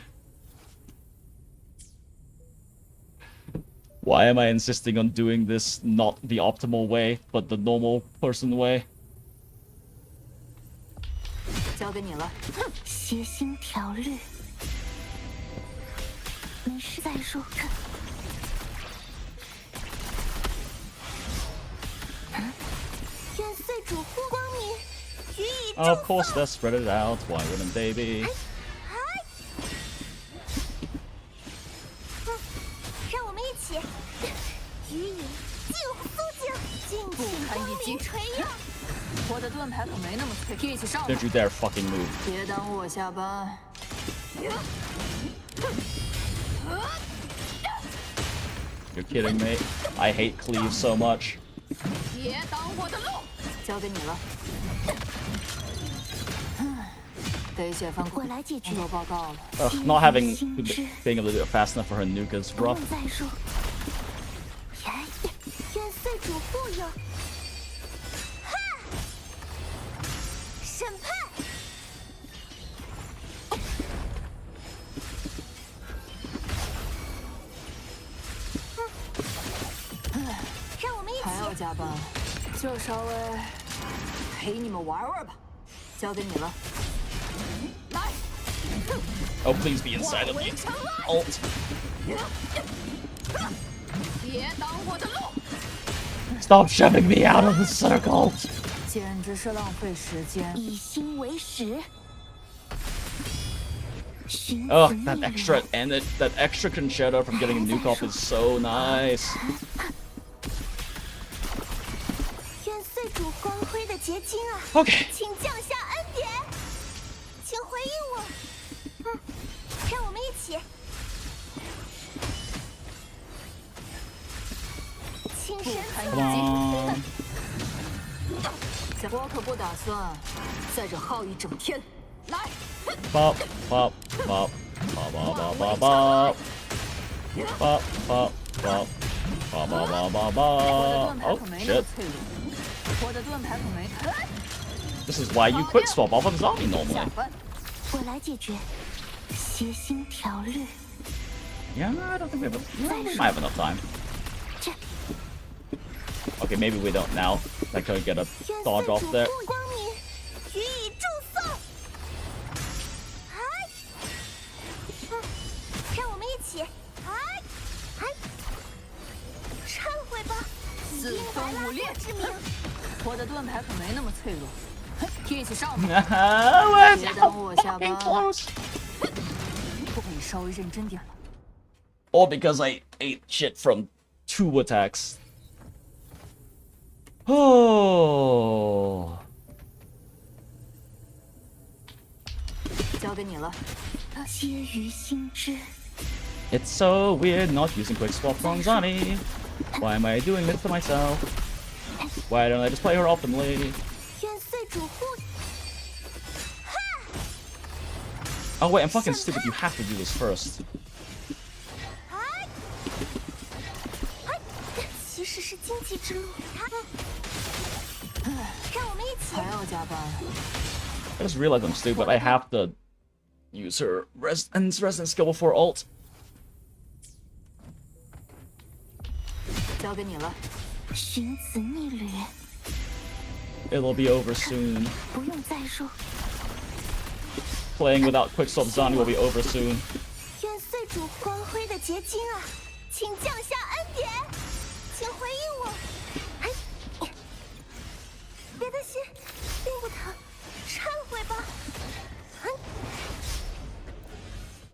Why am I insisting on doing this not the optimal way, but the normal person way? 交给你了。谐星条律，没事再说。愿岁主护光明，予以祝 Of course, 颂。 they're spread it out. Why wouldn't they be? 让我们一起，予以净苏静，尽请光明垂耀。我的盾牌可没那么脆，一起上吧。 Don't you dare fucking move. 别耽误我下班。You're kidding me? I hate cleave so much. 别挡我的路！交给你了。得写份工作报告了。Not being able to do it fast enough for her nuke is 不用 rough. 再说。元岁主护佑，哈！审判。让我们一起。还要加班，就稍微陪你们玩玩吧。交给你了。来， Oh, please be inside of me. Ult. 别挡我的路！ Stop shoving me out of the circle. 简直是浪费时间。以心为食。 Oh, that extra concerto from getting a nuke off is so nice. 愿岁主光辉的结晶啊！ Okay. 请降下恩典，请回应我。让我们一起。请神赐 Come on. 我可不打算在这耗一整天。来， Bop, bop, bop, bop, bop, bop, bop. Bop, bop, bop. Bop, bop, bop, bop, bop. Oh, shit. 我的盾牌可没。 This is why you quick swap off of zombie normally. 我来解决。谐星条律。 Yeah, I don't think we might have enough time. Okay, maybe we don't now. I couldn't get a 愿 dodge 岁 off 主 there. 护光明，予以祝颂。哎，让我们一起。哎，忏悔吧，以英白拉霍之名。我的盾牌可没那么脆弱。一起上吧。 Let's 别耽误我下 fucking 班。 close. 不可以稍微认真点了。 All because I ate shit from 2 attacks. Oh. 交给你了。皆于心知。 It's so weird not using quick swap on Zani. Why am I doing this to myself? Why don't I just play her optimally? 愿岁主护。 Oh wait, I'm fucking stupid. You have to do this first. 其实是荆棘之路。让我们一起。还要加班。 I just realized I'm stupid. I have to use her resident skill before ult. 交给你了。寻子逆旅。 It'll be over soon. 不用再说。 Playing without quick swap Zani will be over soon. 愿岁主光辉的结晶啊，请降下恩典，请回应我。哎，别的心并不疼，忏悔吧。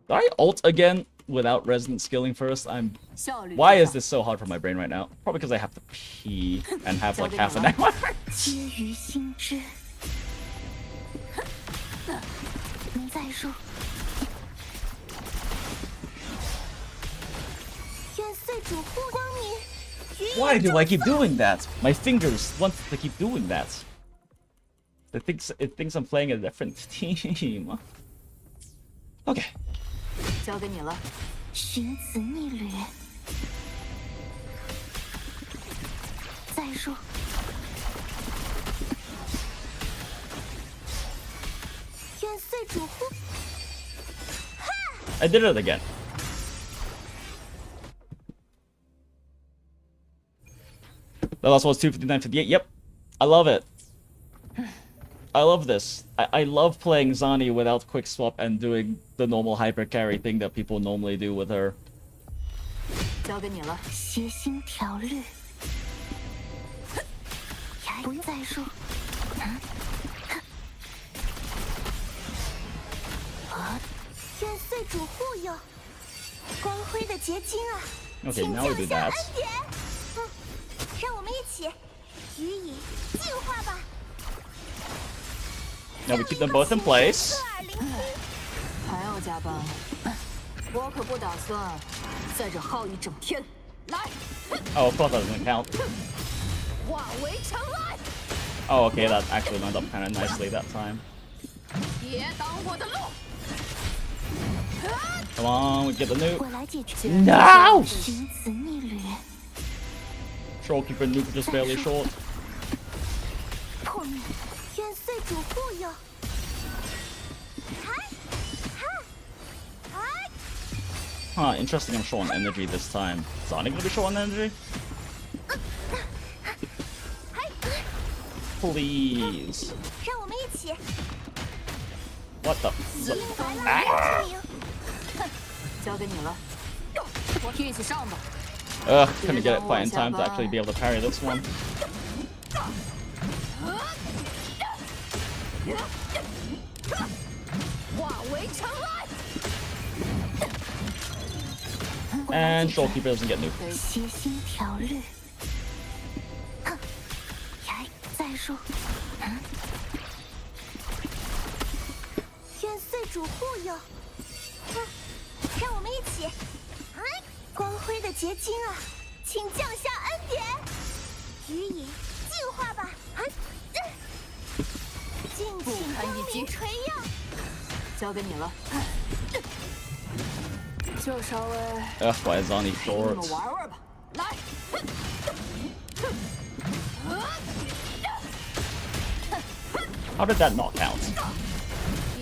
Did I ult again without resident skilling first? Why is this so hard for my brain right now? Probably because I have to pee and have like half an hour. 皆于心知。能再说？愿岁主护光明。 Why do I keep doing that? My fingers want to keep doing that. It thinks I'm playing a different team. Okay. 交给你了。寻子逆旅。再说。愿岁主护。 I did it again. The last one was 259.58. Yep. I love it. I love this. I love playing Zani without quick swap and doing the normal hyper carry thing that people normally do with her. 交给你了。谐星条律。不用再说。愿岁主护佑，光辉的结晶啊！ Okay, now we do that. 恩典。让我们一起予以净化吧。 Now we keep them both in place. 还要加班。我可不打算在这耗一整天。Oh, of course that doesn't count. 化为尘埃， Oh, okay, that actually lined up kind of nicely that time. 别挡我的路。 Come on, we get the nuke. 我来解决。 No! 寻此逆旅， Trollkeeper nuke just barely short. 破灭，愿岁主护佑。嗨，嗨，嗨， Huh, interesting I'm short on energy this time. Sonic gonna be short on energy? Please. 让我们一起。 What the? 英白拉多之名，交给你了，一起上吧。 Ugh, couldn't get it quite in time to actually be able to parry this one. 化为尘埃， And Trollkeeper doesn't get nuked. 谐星条律。哼，来，再说。愿岁主护佑。让我们一起。光辉的结晶啊，请降下恩典。予以净化吧。敬请光明垂耀。交给你了，就稍微 Ugh, why is Zani 陪你们 short? 玩玩吧。来， How did that not count?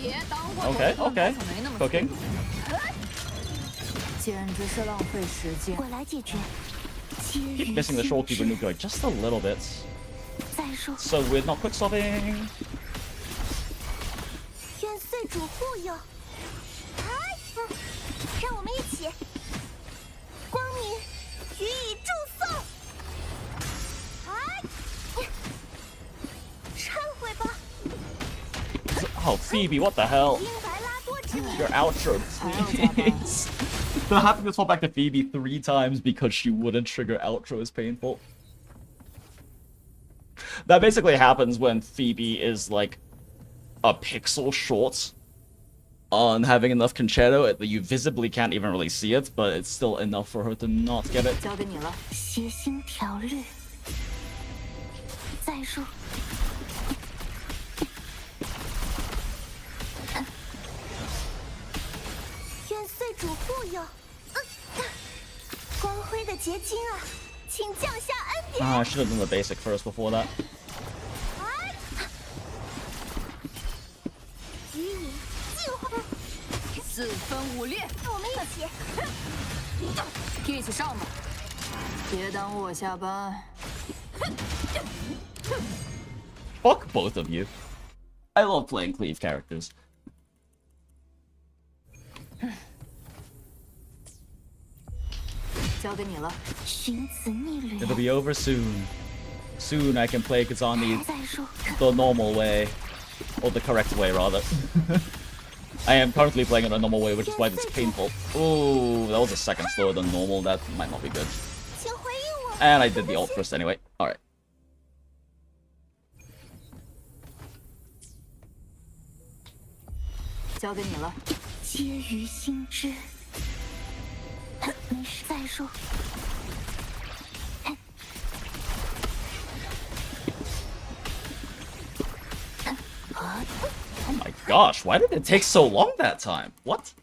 别挡我。 Okay, okay. Cooking. 简直是浪费时间。我来解决。 Keep missing the Trollkeeper nuke like just a little bit. 再说。 So weird, not quick stopping. 愿岁主护佑。让我们一起。光明予以祝颂。忏悔吧。 Oh, Phoebe, what the hell? 英白拉多之名。 Your outro, please. They're having to swap back to Phoebe 3 times because she wouldn't trigger outro is painful. That basically happens when Phoebe is like a pixel short on having enough concerto that you visibly can't even really see it, but it's still enough for her to not get it. 交给你了，谐星条律。再说。愿岁主护佑。光辉的结晶啊，请降下恩典。 Ah, I should have done the basic first before that. 予以净化。四分五裂，我们一起。一起上吧。别耽误我下班。 Fuck both of you. I love playing cleave characters. 交给你了，寻此逆旅。 It'll be over soon. Soon I can play Kazani 再说。 the normal way. Or the correct way, rather. I am currently playing it a normal way, which is why it's painful. Ooh, that was a second slower than normal. That might not be good. 请回应我。 And I did the ult first anyway. Alright. 交给你了，皆于心知。没事，再说。 Oh my gosh, why did it take so long that time? What?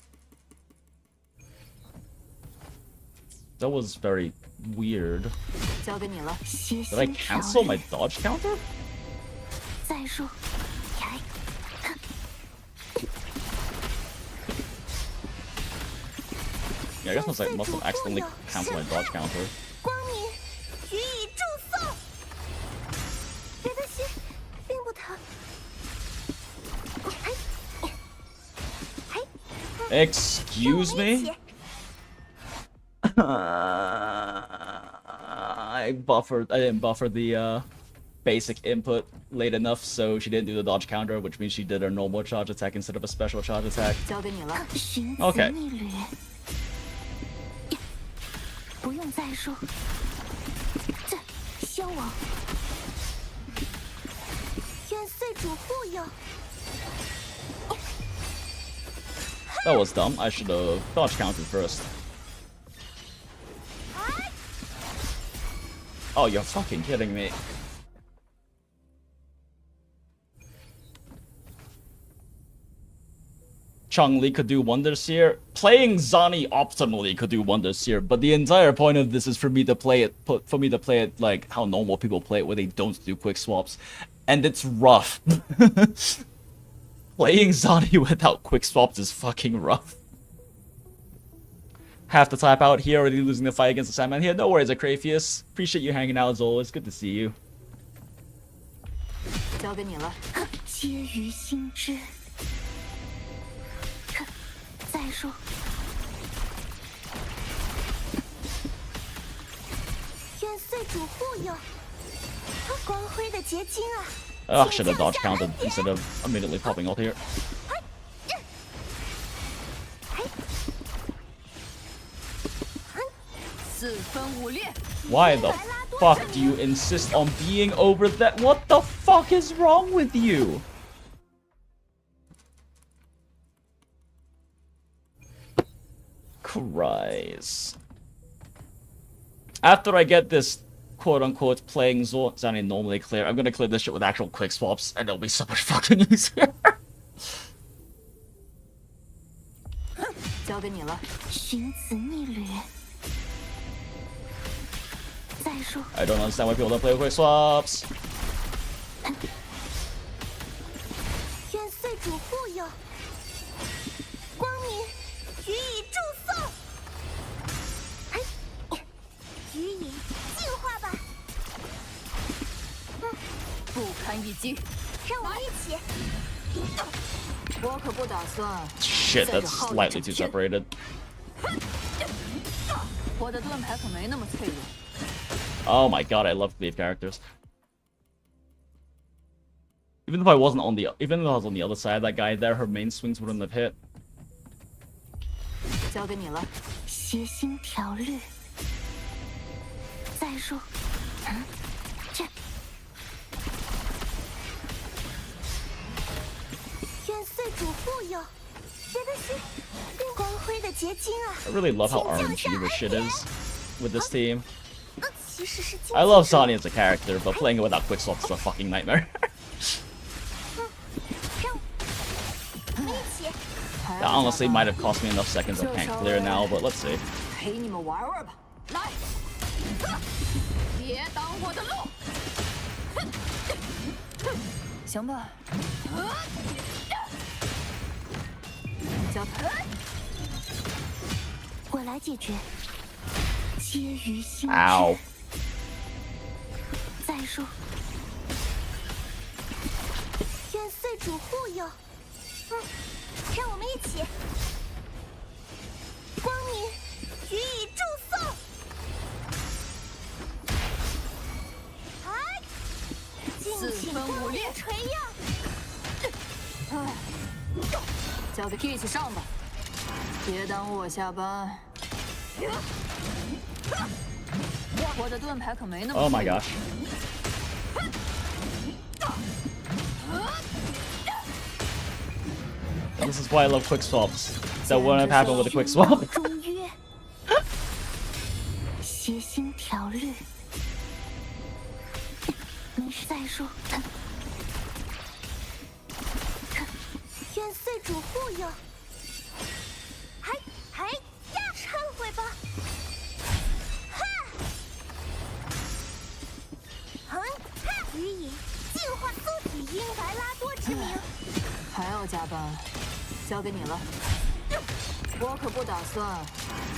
That was very weird. 交给你了， Did I cancel my dodge counter? 再说。 Yeah, I guess must have accidentally canceled my dodge counter. 光明予以祝颂。别担心，并不疼。 Excuse me? I didn't buffer the basic input late enough, so she didn't do the dodge counter, which means she did her normal charge attack instead of a special charge attack. 交给你了， Okay. 不用再说。这消亡。愿岁主护佑。 That was dumb. I should have dodge counted first. Oh, you're fucking kidding me. Chun-Li could do wonders here. Playing Zani optimally could do wonders here, but the entire point of this is for me to play it like how normal people play it, where they don't do quick swaps, and it's rough. Playing Zani without quick swaps is fucking rough. Have to type out here, already losing the fight against the Sandman here. No worries, Acrafius. Appreciate you hanging out as always. Good to see you. 交给你了。皆于心知。再说，愿岁主护佑，光辉的结晶啊！ Ugh, should have dodge counted instead of immediately popping ult here. Why the fuck do you insist on being over that? What the fuck is wrong with you? Christ. After I get this quote-unquote playing Zani normally clear, I'm gonna clear this shit with actual quick swaps, and it'll be so much fucking easier. 交给你了。寻子逆旅。再说， I don't understand why people don't play with quick swaps. 愿岁主护佑，光明予以祝颂。予以净化吧。不堪一击。让我们一起。我可不打算。 Shit, that's slightly too separated. 我的盾牌可没那么脆弱。 Oh my god, I love cleave characters. Even though I was on the other side of that guy there, her main swings wouldn't have hit. 交给你了。协心条律。再说，这。愿岁主护佑，别的是光辉的结晶啊！ I really love how RNG this shit is with this team. 其实是 I love Sonny as a character, but playing it without quick swaps is a fucking nightmare. That honestly might have cost me enough seconds I can't clear now, but let's see. 陪你们玩玩吧，来，别挡我的路。行吧。交牌。我来解决。皆于心知。 Ow. 再说，愿岁主护佑。让我们一起。光明予以祝颂。哎，敬请光明垂耀。交给一起上吧，别耽误我下班。我的盾牌可没那么。 Oh my gosh. And this is why I love quick swaps. That wouldn't have happened with a quick swap. 中约，协心条律。没事再说。愿岁主护佑。还呀，忏悔吧。予以净化苏以英白拉多之名。还要加班，交给你了。我可不打算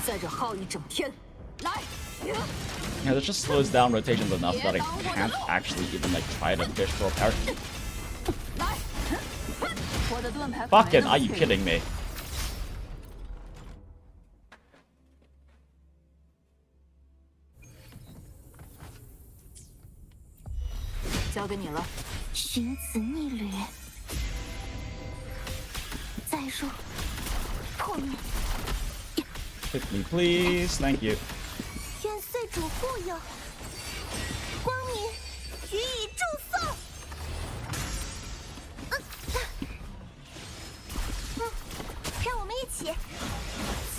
在这耗一整天。来。Yeah, this just slows down rotations enough that I can't actually even like try to fish for a parry. Fucking, are you kidding me? 交给你了。寻子逆旅。再说，破灭。 Hit me, please. Thank you. 愿岁主护佑，光明予以祝颂。让我们一起。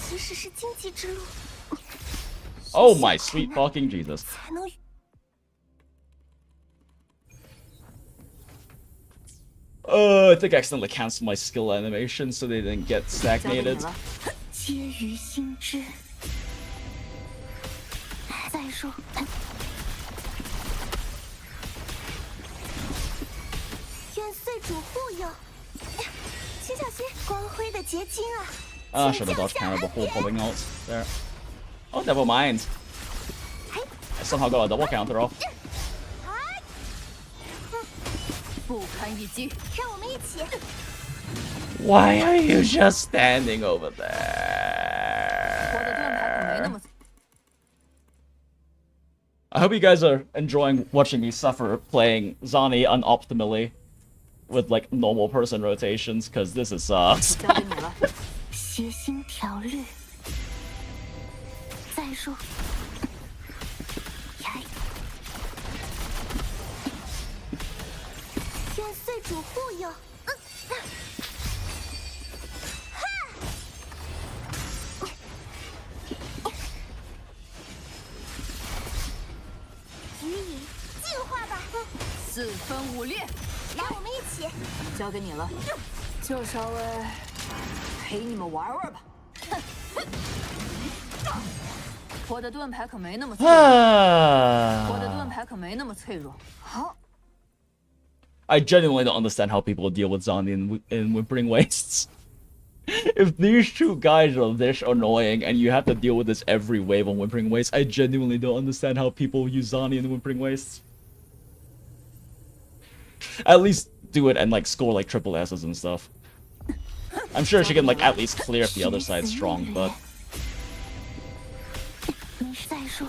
其实是荆棘之路。 Oh my sweet fucking Jesus. 才能 I think I accidentally canceled my skill animation so they didn't get 交给你 stagnated. 了。皆于心知。再说，愿岁主护佑，请小心光辉的结晶啊！ I should have dodged counter before popping out there. Oh, never mind. I somehow got a double counter off. 不堪一击。让我们一起。 Why are you just standing over 我的盾 there? 牌可没那么。 I hope you guys are enjoying watching me suffer playing Zani unoptimally with like normal person rotations, because this is sucks. 交给你了。血腥条律。再说，愿岁主护佑。予以净化吧！四分五裂。让我们一起。交给你了，就稍微陪你们玩玩吧。我的盾牌可没那么脆弱，我的盾牌可没那么脆弱。好， I genuinely don't understand how people deal with Zani in Whimpering Wastes. If these two guys are this annoying and you have to deal with this every wave on Whimpering Wastes, I genuinely don't understand how people use Zani in Whimpering Wastes. At least do it and like score like triple S's and stuff. I'm sure she can like at least clear if the other side's strong, but 没事再说。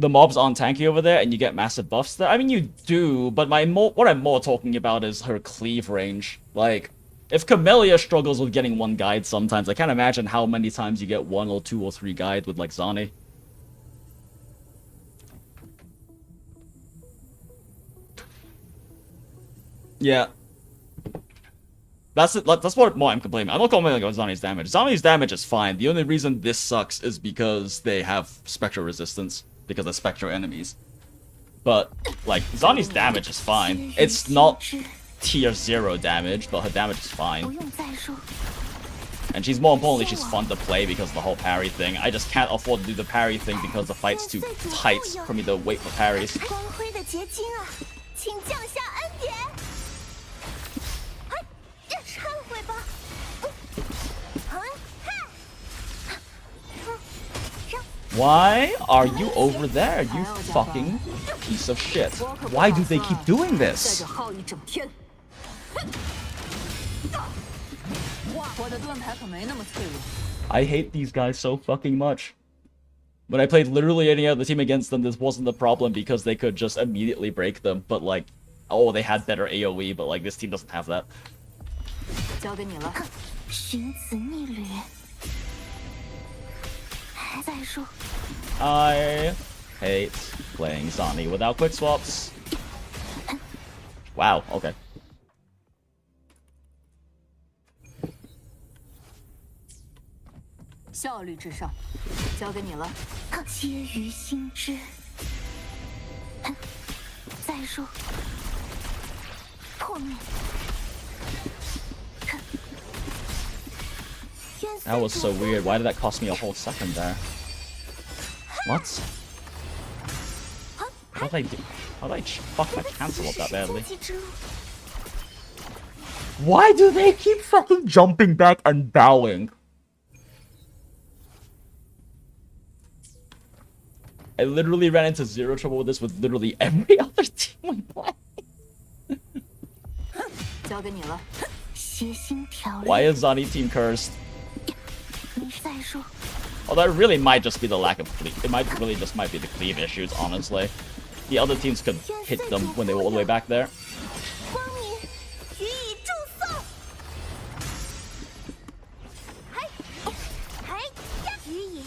the mobs aren't tanky over there and you get massive buffs there. I mean, you do, but what I'm more talking about is her cleave range. Like, if Camellia struggles with getting one guide sometimes, I can't imagine how many times you get 1 or 2 or 3 guide with like Zani. Yeah. That's it. That's what more I'm complaining. I'm not complaining about Zani's damage. Zani's damage is fine. The only reason this sucks is because they have Spectral resistance, because they're Spectral enemies. But, like, Zani's damage is fine. It's not tier 0 damage, but her damage is 不 fine. 用再说。 And she's more importantly, she's fun to play because of the whole parry thing. I just can't afford to do the parry thing because the fight's too tight for me to wait for parries. 光辉的结晶啊，请降下恩典。哎，忏悔吧。Why are you over there, you fucking piece of shit? Why do they keep doing 在 this? 这耗一整天。我的盾牌可没那么脆弱。 I hate these guys so fucking much. When I played literally any other team against them, this wasn't the problem because they could just immediately break them. But like, oh, they had better AoE, but like this team doesn't have that. 交给你了。寻子逆旅。再说， I hate playing Zani without quick swaps. Wow, okay. 效率至上，交给你了。皆于心知。再说，破灭。 That was so weird. Why did that cost me a whole second there? What? How did I do? How did I fucking cancel up that badly? Why do they keep fucking jumping back and bowing? I literally ran into zero trouble with this with literally every other team we play. 交给你了。 Why is Zani team cursed? 没事再说。 Although it really might just be the lack of cleave. It might really just might be the cleave issues, honestly. The other teams could hit them when they were all the way back there. 光明予以祝颂。嗨，嗨呀，予以，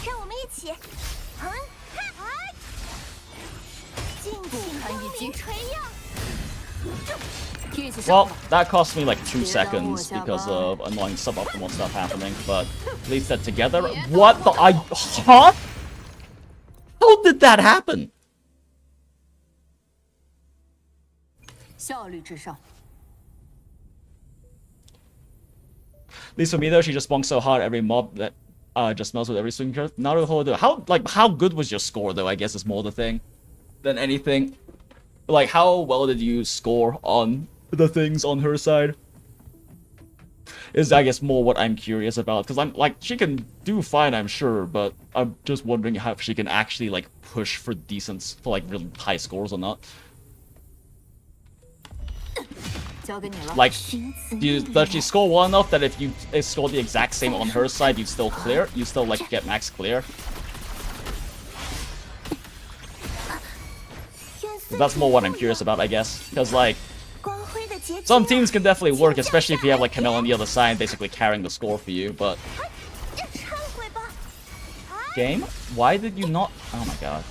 让我们一起，嗨，尽情光明垂耀。Well, that cost me like 2 seconds because of annoying suboptimal stuff happening, but at least that together. What the? Huh? How did that happen? 效率至上。 At least for me though, she just bonks so hard every mob that just melts with every swing curve. Naruhodo. How good was your score though? I guess is more the thing than anything. Like how well did you score on the things on her side? Is I guess more what I'm curious about, because I'm like she can do fine, I'm sure, but I'm just wondering how if she can actually like push for decent for like really high scores or not. Like, does she score well enough that if you score the exact same on her side, you still clear? You still like get max clear? That's more what I'm curious about, I guess. Because like, some teams can definitely work, especially if you have like Kamel on the other side, basically carrying the score for you. But game, why did you not? Oh my god.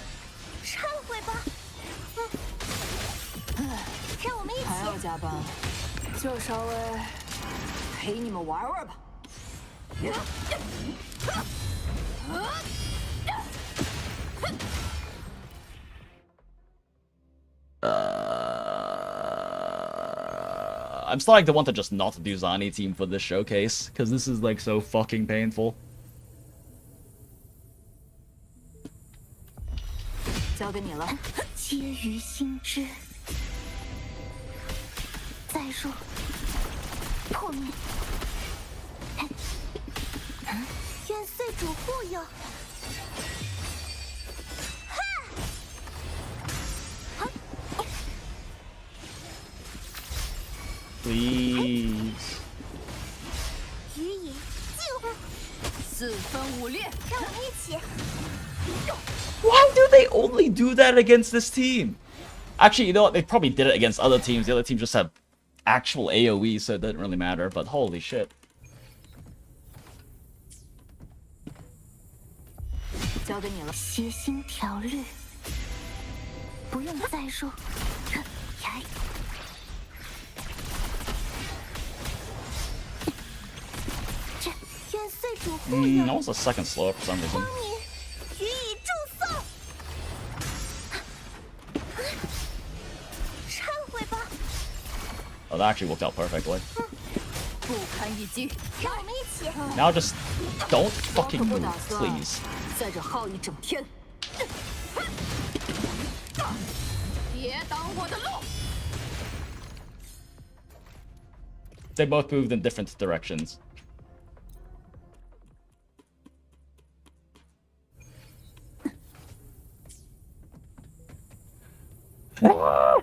还要加班，就稍微陪你们玩玩吧。I'm starting to want to just not do Zani team for this showcase, because this is like so fucking painful. 交给你了。皆于心知。再说，破灭。愿岁主护佑。 Please. Yyyyyy，进化。四分五裂，让我们一起。 Why do they only do that against this team? Actually, you know what? They probably did it against other teams. The other teams just have actual AoE, so it doesn't really matter. But holy shit. 交给你了。谐星条律，不用再说。呀！ That was a second slower for some reason. Oh, that actually worked out perfectly. Now just don't fucking move, please. They both moved in different directions. Wow.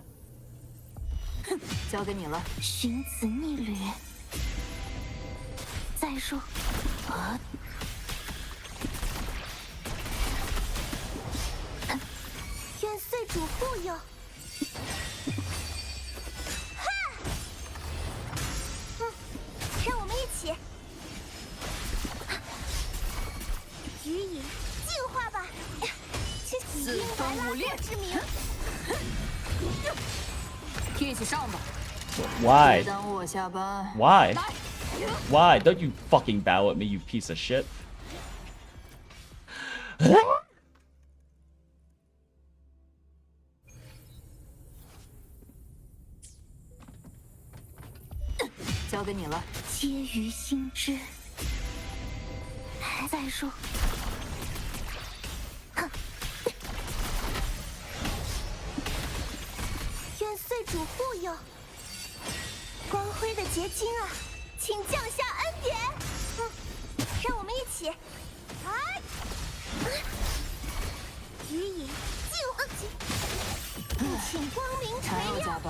交给你了。寻子逆旅。再说，愿岁主护佑。哈！让我们一起。Yyyyyy，进化吧！四分五裂之名。 一起上吧。 Why? 别耽误我下班。 Why? Why? Don't you fucking bow at me, you piece of shit. 交给你了。皆于心知。再说。 愿岁主护佑，光辉的结晶啊，请降下恩典。让我们一起，Yyyyyy，进化请光明垂还要加亮。班，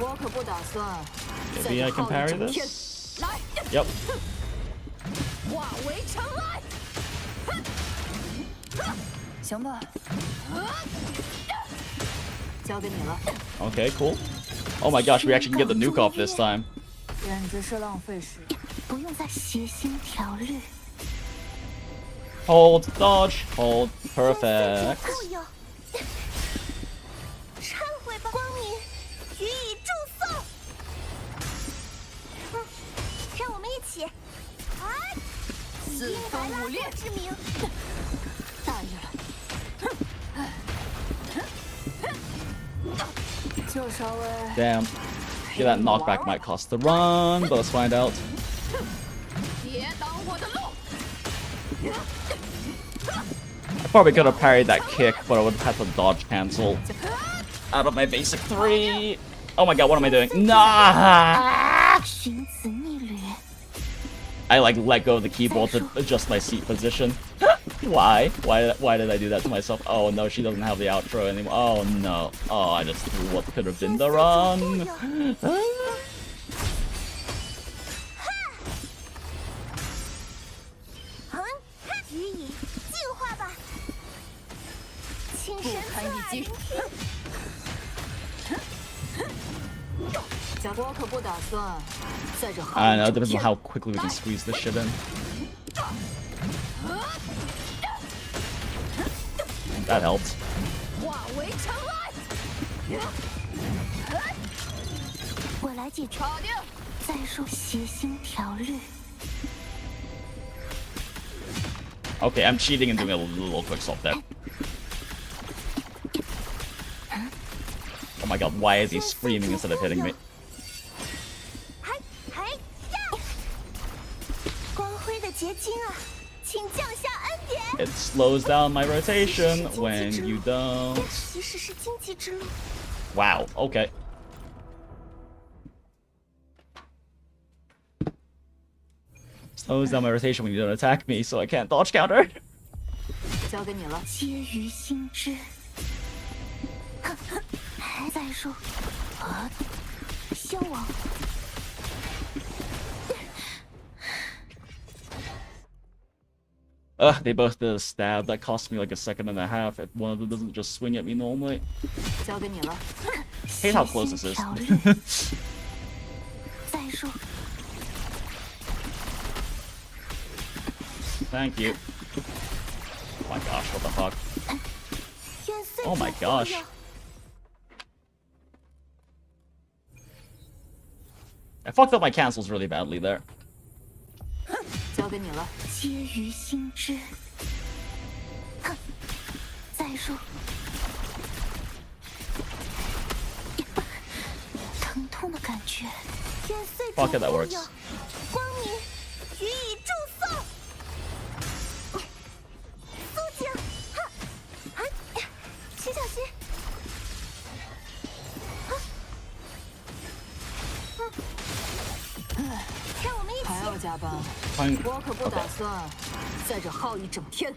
我可不打算。 Maybe I can parry this? Yep. 化为尘埃。行吧。 交给你了。 Okay, cool. Oh my gosh, we actually can get the nuke off this time. 简直是浪费时间。不用再谐星条律。 Hold, dodge, hold, perfect. 忏悔吧，光明予以祝颂。让我们一起，四分五裂之名。大意了，就稍微。 Damn. Yeah, that knockback might cost the run, but let's find out. 别挡我的路！ I probably could have parried that kick, but I would have had to dodge cancel out of my basic 3. Oh my god, what am I doing? Nah! 寻子逆旅。 I like let go of the keyboard to adjust my seat position. Why? Why did I do that to myself? Oh no, she doesn't have the outro anymore. Oh no. Oh, I just threw what could have been the run. 予以净化吧，请神不堪一击。我可不打算在这。I don't know, it depends on how quickly we can squeeze this shit in. That helps. 化为尘埃。我来解决。搞定。再说谐星条律。 Okay, I'm cheating and doing a little quick stop there. Oh my god, why is he screaming instead of hitting me? 光辉的结晶啊，请降下恩典。 It slows down my rotation when you don't. 其实是荆棘之路。 Wow, okay. Slows down my rotation when you don't attack me, so I can't dodge counter. 交给你了。皆于心知。再说，消亡。 They both did a stab. That cost me like a second and a half if one of them doesn't just swing at me normally. 交给你了。 Hate how close this is. 再说。 Thank you. Oh my gosh, what the fuck? Oh my gosh. I fucked up my cancels really badly there. 交给你了。皆于心知。再说。疼痛的感觉。 Fuck it, that works. 光明予以祝颂。苏景，请小心。让我们一起。还要加班？ Fine. 我可不打算在这耗一整天。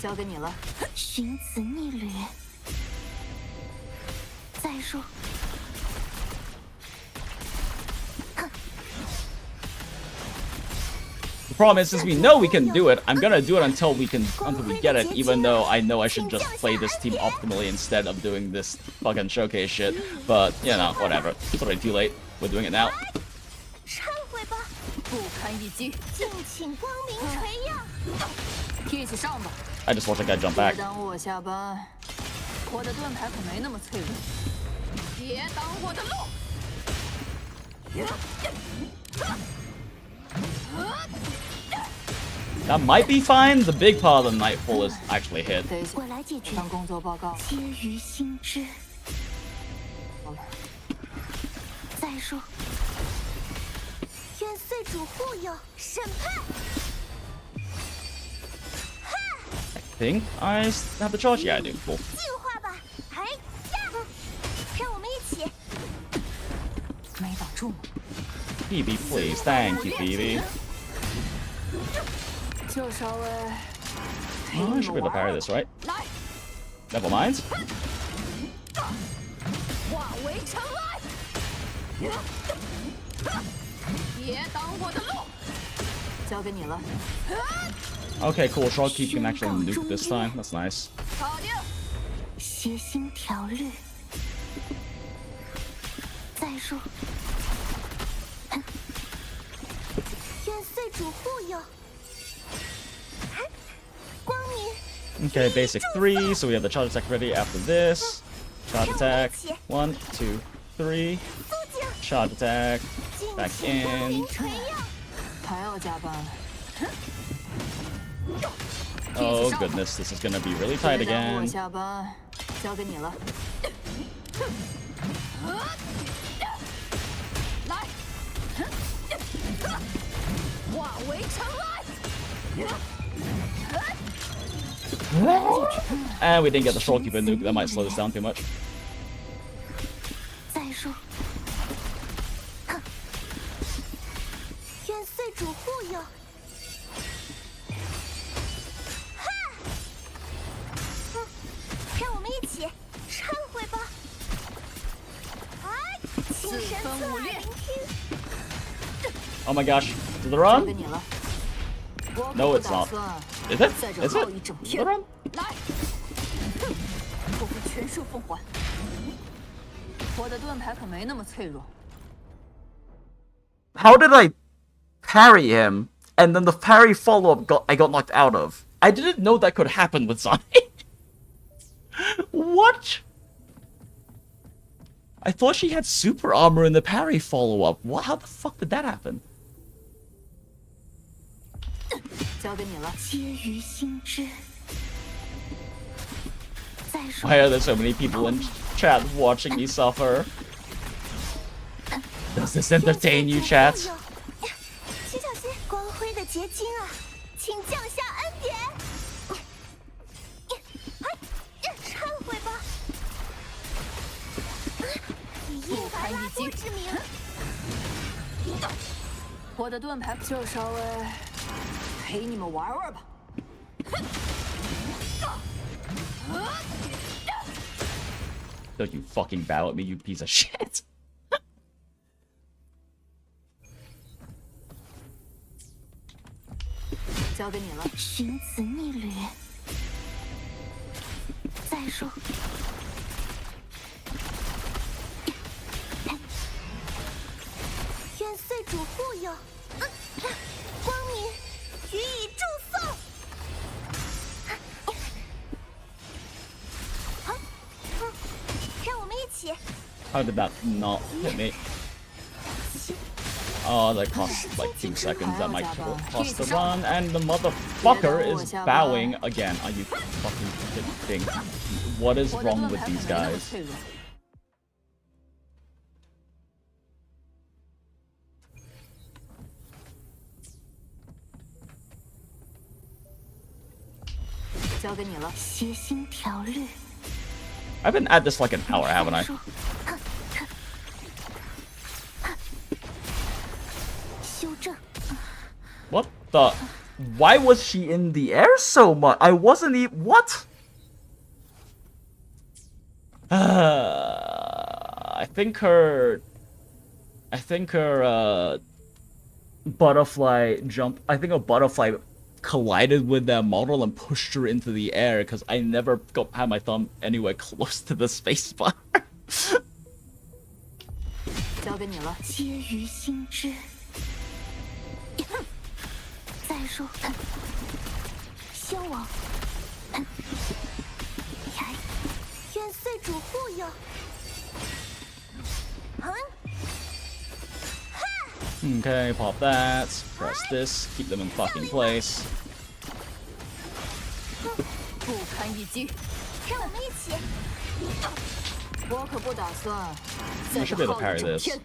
交给你了。寻子逆旅。再说。 The problem is, since we know we can do it, I'm gonna do it until we get it, even though I know I should just play this team optimally instead of doing this fucking showcase shit. But, you know, whatever. It's already too late. We're doing it now. 忏悔吧，不堪一击。敬请光明垂耀。一起上吧。 I just watched that guy jump 别 back. 耽误我下班，我的盾牌可没那么脆弱。别挡我的路！ That might be fine. The big part of the Nightfall is actually hit. 我来解决。当工作报告。皆于心知。再说。愿岁主护佑，审判。 I think I have the charge. Yeah, I do. Cool. 进化吧，让我们一起。没挡住。 Phoebe, please. Thank you, Phoebe. 就稍微。 Oh, I should be able to parry this, right? Never mind. 化为尘埃。别挡我的路！交给你了。 Okay, cool. Shroud Keep can actually nuke this time. That's nice. 搞定。邪心条律，再入，愿岁主护佑。光明。 Okay, basic 3, so we have the charge attack ready after this. Charge attack. 1, 2, 3. Charge attack. Back in. 还要加班。 Oh goodness, this is gonna be really tight 别耽误我 again. 下班，交给你了。来，化为尘埃。 And we didn't get the Shorekeeper nuke, that might slow this down too much. 再入，愿岁主护佑。让我们一起忏悔吧！哎，请神赐耳聆听。 Oh my gosh, to the 交 run? 给你了。我 No, 可 it's 不打 not. 算 Is it? 在这 Is 耗 it? 一整 The 天。 run? 来，我会全数奉还。我的盾牌可没那么脆弱。 How did I parry him, and then the parry follow-up I got knocked out of? I didn't know that could happen with Sonic. What? I thought she had super armor in the parry follow-up. What? How the fuck did that happen? 交给你了。皆于心知。再入， Why are there so many people in chat watching me suffer? Does this entertain you, chat? 请小心光辉的结晶啊，请降下恩典。忏悔吧，以印白拉多之名。我的盾牌就稍微陪你们玩玩吧。 Don't you fucking bow at me, you piece of shit. 交给你了。寻此逆旅，再入，愿岁主护佑，光明予以祝颂。让我们一起。 How did that not hit me? Oh, that cost like 2 seconds. That might cost the run, and the motherfucker is bowing again. Are you fucking kidding? What is 我的 wrong 盾 with 牌可 these 没那么 guys? 脆弱。交给你了。邪心条律， I've been at this like an hour, haven't I? 修正。 What the? Why was she in the air so much? I wasn't even. What? I think her butterfly jump. I think a butterfly collided with that model and pushed her into the air because I never had my thumb anywhere close to the spacebar. 交给你了。皆于心知。再入，仙王，愿岁主护佑。Okay, pop that. Press this. Keep them in fucking place. 不堪一击。让我们一起。我可不打算 I 在 should 这 be able to 耗 parry 一整 this. 天。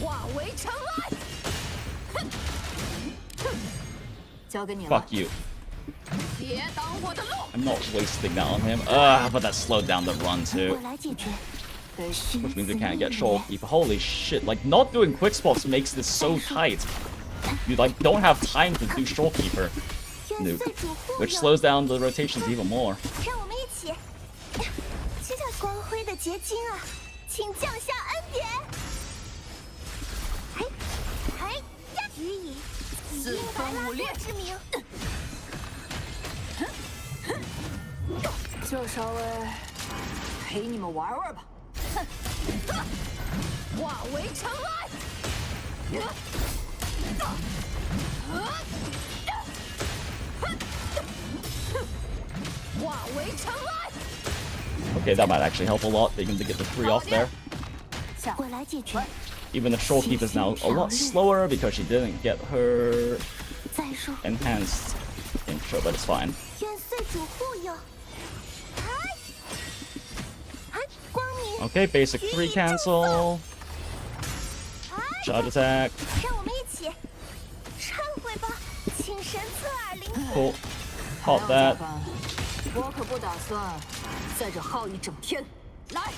化为尘埃。交给你了。 Fuck you. 别挡我的路。 I'm not wasting that on him. Ugh, but that slowed down the run 我 too. 来解决。 Which means we can't get Shorekeeper. Holy shit, like not doing quick spots makes this so tight. You like don't have time to do Shorekeeper nuke, which slows down the rotations even more. 让我们一起。请小光辉的结晶啊，请降下恩典。予以印白拉多之名。就稍微陪你们玩玩吧。哼，化为尘埃。化为尘埃。Okay, that might actually help a lot. They can get the 3 off there. 我来解决。 Even the Troll Keep is now a lot slower because she didn't get her 再说， enhanced intro, but it's fine. 愿岁主护佑。光明， Okay, basic 3 cancel. Charge attack. 让我们一起忏悔吧，请神侧耳聆听。 Cool. 还 Pop 要加 that. 班，我可不打算在这耗一整天。来，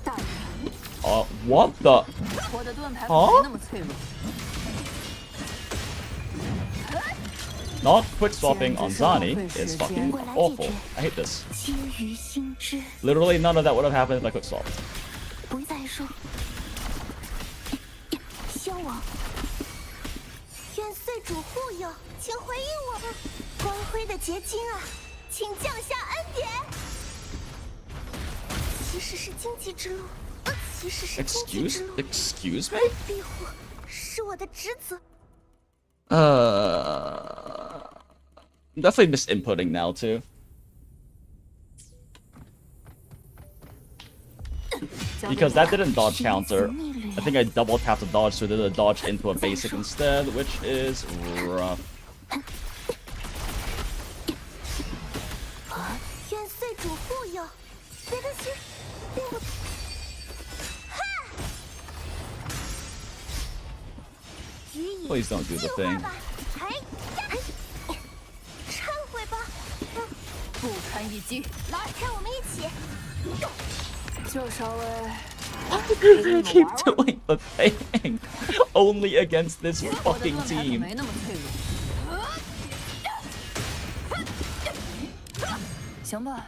大爷， What the? 我的盾牌可没那么脆弱。 Not quick swapping on Zani is fucking awful. I hate this. 皆于心知， Literally none of that would have happened if I quick swapped. 不再说。消亡，愿岁主护佑，请回应我吧。光辉的结晶啊，请降下恩典。其实是荆棘之路，其实是荆棘之路。 Excuse me? 庇护是我的职责。 Definitely misinputting now too. Because that didn't dodge counter. I think I double tapped the dodge, so I did a dodge into a basic instead, which is rough. 愿岁主护佑，别担心，并不。哈！予以 Please don't do the 计划 thing. 吧。哎呀！忏悔吧。不堪一击。来，让我们一起。就稍微 I keep doing the thing. Only against this 我的 fucking 盾牌可 team. 没那么脆弱。行吧，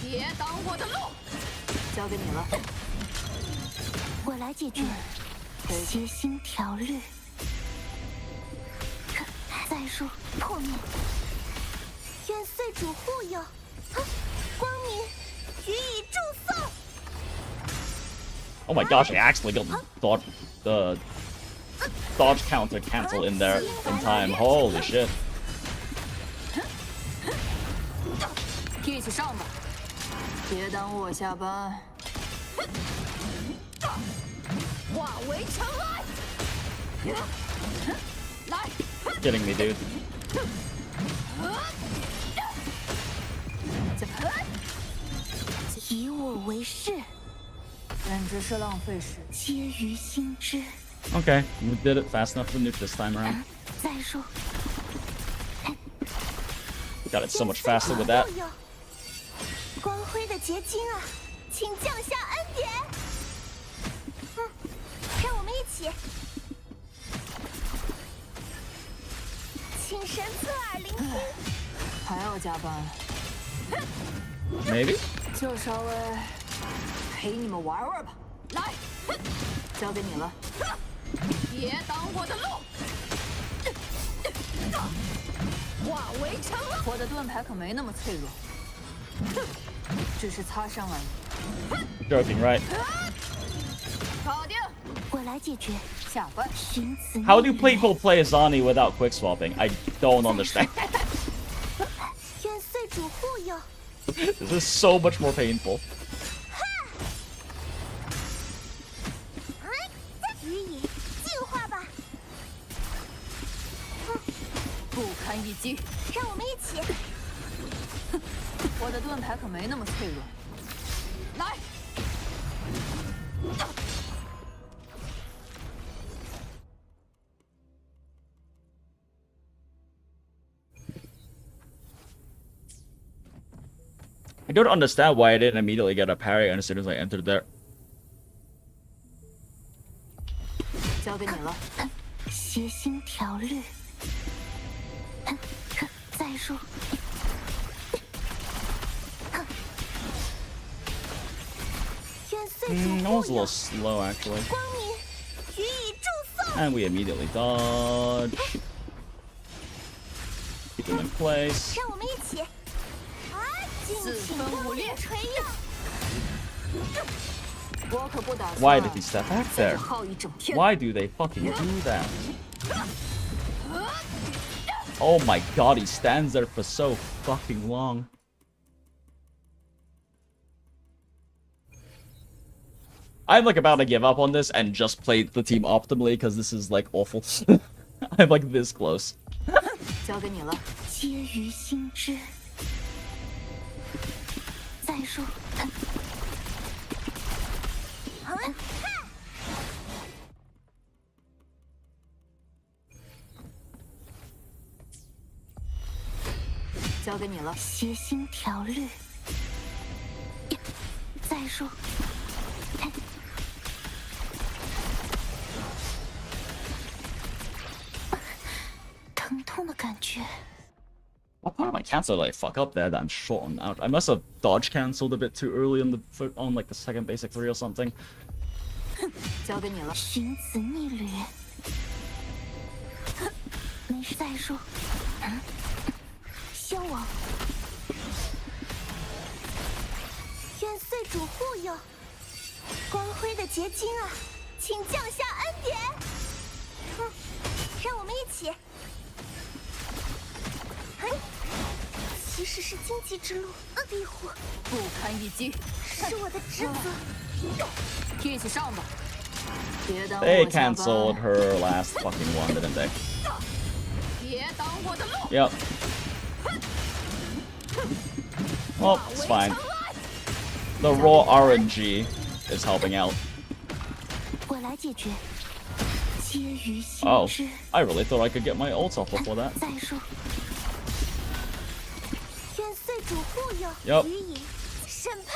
别挡我的路，交给你了。我来解决。邪心条律。再说破灭。愿岁主护佑。光明予以祝颂。 Oh my gosh, I actually got the dodge counter cancel in there in time. Holy shit. 一起上吧，别耽误我下班。化为尘埃。来， Kidding me, dude. 以我为誓，简直是浪费时间。皆于心知。 Okay, we did it fast enough to nuke this time around. 再说， Got it so much faster with that. 光辉的结晶啊，请降下恩典。让我们一起，请神侧耳聆听。还要加班， Maybe? 就稍微陪你们玩玩吧。来，交给你了。别挡我的路。化为尘埃。我的盾牌可没那么脆弱，只是擦伤而已。 Joking, right? 搞定。我来解决。下班。寻此 How do people play Zani without quick swapping? I don't understand. 愿岁主护佑。 This is so much more painful. 予以净化吧。不堪一击。让我们一起。我的盾牌可没那么脆弱。来。 I don't understand why I didn't immediately get a parry as soon as I entered there. 交给你了。邪心条律。再说。愿岁主 That was a 护佑 little。slow, actually. 光明予以祝颂。And we immediately dodge. Keep them in place. 让我们一起，啊，尽情光明垂耀。 我可不打 Why 算 did he step back 在 there? 这耗一整天。 Why do they fucking do that? Oh my god, he stands there for so fucking long. I'm like about to give up on this and just play the team optimally because this is like awful. I'm like this close. 交给你了。皆于心知。再说，交给你了。协心条律。再说，疼痛的感觉。 What part of my cancel did I fuck up there that I'm short on out? I must have dodge cancelled a bit too early on like the second basic 3 or something. 交给你了。寻子逆掠。没事再说。消亡。愿岁主护佑。光辉的结晶啊，请降下恩典。让我们一起。其实是荆棘之路，庇护不堪一击，是我的职责。一起上吧。别耽误 They 我下班。 cancelled her last fucking one, didn't they? 别挡我的路。 Yep. Well, it's fine. The raw RNG is helping out. 我来解决。皆于心 Oh, 知。 I really thought I could get my ult off before that. 再说。愿岁主护佑。 Yup. 予以审判。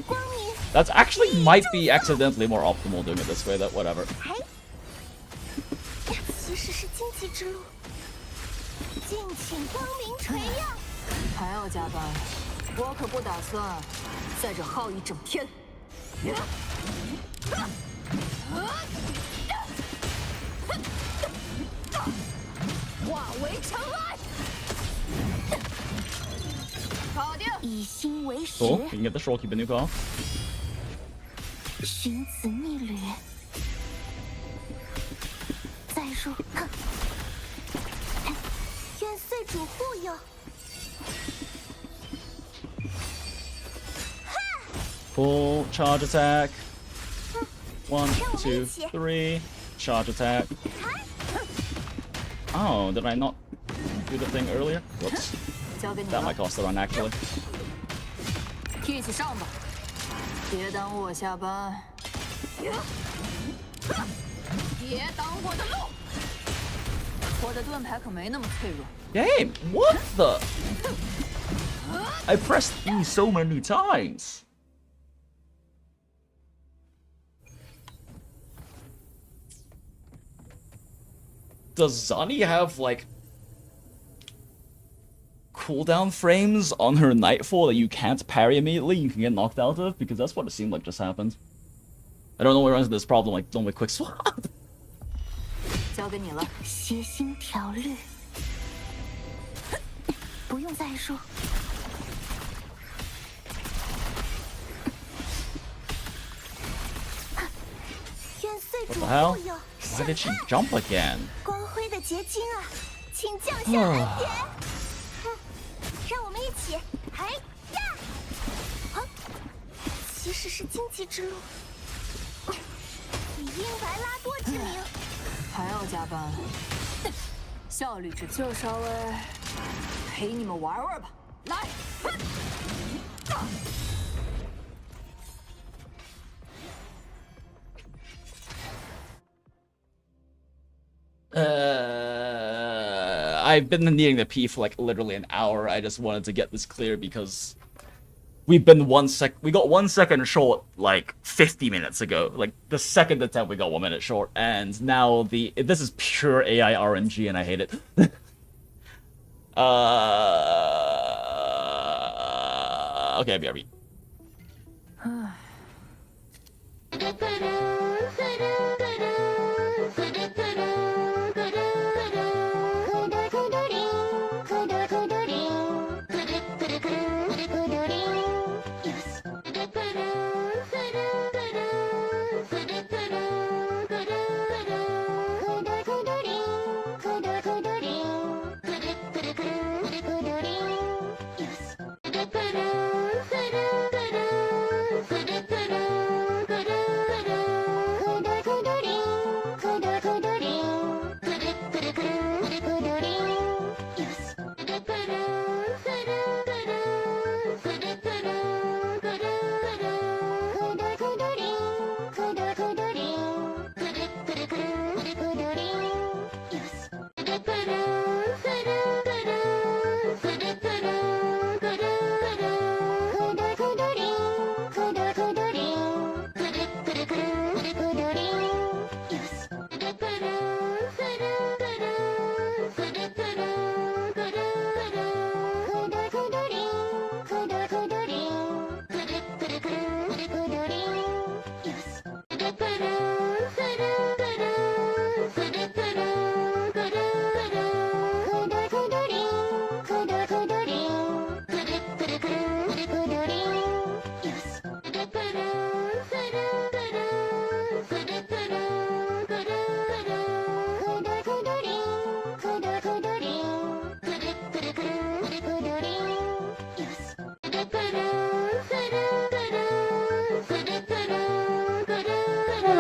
光明。 That's actually might be accidentally more optimal doing it this way, but whatever. 其实是荆棘之路。敬请光明垂耀。还要加班，我可不打算在这耗一整天。化为尘埃。搞定。以心为食。 Cool. You can get the short keep a new car. 寻子逆掠。再说，愿岁主护佑。 Full charge attack. 1, 2, 3. Charge attack. Oh, did I not do the thing earlier? Whoops. 交给你 That 了 might。cost the run actually. 一起上吧。别耽误我下班。别挡我的路。我的盾牌可没那么脆弱。 Game, what the? I pressed E so many times. Does Zani have like cooldown frames on her Nightfall that you can't parry immediately? You can get knocked out of? Because that's what it seemed like just happened. I don't know where runs into this problem like don't with quick swap. 交给你了。协心条律。不用再说。愿岁 What 主 the hell? 护佑。 Why did she jump again? 光辉的结晶啊，请降下恩典。让我们一起，哎呀！其实是荆棘之路。以英白拉多之名。还要加班，效率值就稍微陪你们玩玩吧。来，I've been needing to pee for like literally an hour. I just wanted to get this clear because we've been we got 1 second short like 50 minutes ago. Like the second attempt we got 1 minute short, and now this is pure AI RNG and I hate it. Okay, BRB.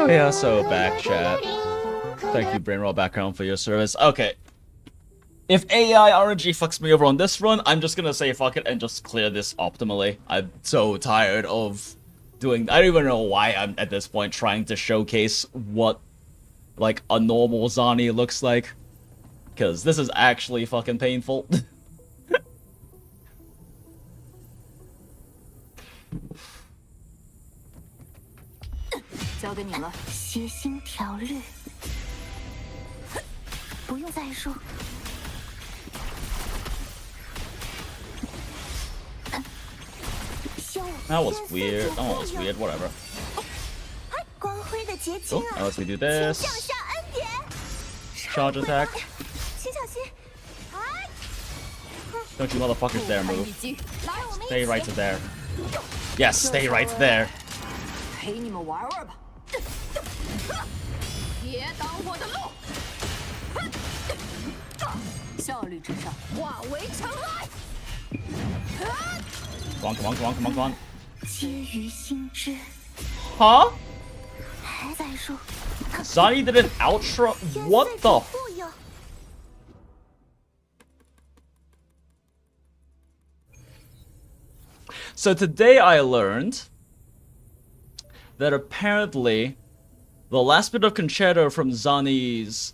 Oh yeah, so back chat. Thank you, Brainroll Background, for your service. Okay. If AI RNG fucks me over on this run, I'm just gonna say fuck it and just clear this optimally. I'm so tired of doing... I don't even know why I'm, at this point, trying to showcase what, like, a normal Zani looks like. Because this is actually fucking painful. 交给你了。谐星条律，不用再说。That was weird. That was weird. Whatever. 光辉的结晶 Cool. 啊！ Now let's do this. 请降下恩典。 Charge attack. 请小心！哎， Don't you motherfuckers dare move. 一击， Stay right there. Yes, stay right there. 陪你们玩玩吧。别挡我的路！效率至上，化为尘埃。 Come on, come on, come on, come on, come on. 皆于心知。 Huh? 还在说。 Zani did an outro? What the? 富有。 So today I learned that apparently the last bit of concerto from Zani's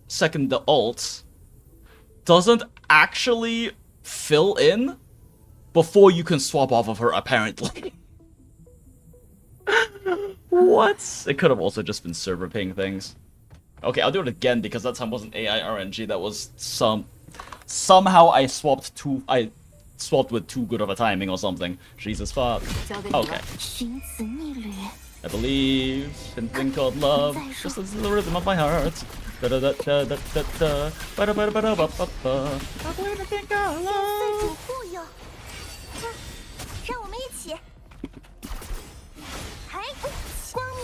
second ult doesn't actually fill in before you can swap off of her, apparently. What? It could have also just been server ping things. Okay, I'll do it again because that time wasn't AI RNG. That was somehow I swapped with too good of a timing or something. Jesus fuck. Okay. 寻子逆旅。 I believe in a thing called love. Just as the rhythm of my heart. Da da da da da da da. Ba da ba da ba da ba ba ba. I believe in a thing called 岁 love. 主护佑。让我们一起。还光明。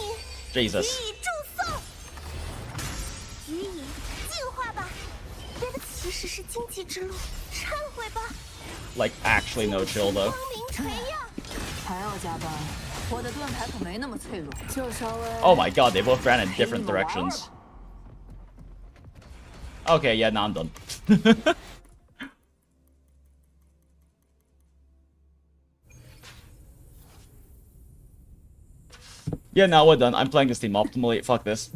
Jesus. 予以祝颂。予以净化吧。别的其实是荆棘之路，忏悔吧。 Like actually no chill though. 光明垂耀。还要加班，我的盾牌可没那么脆弱，就稍微。 Oh my god, they both ran in different directions. Okay, yeah, now I'm done. Yeah, now we're done. I'm playing this team optimally. Fuck this.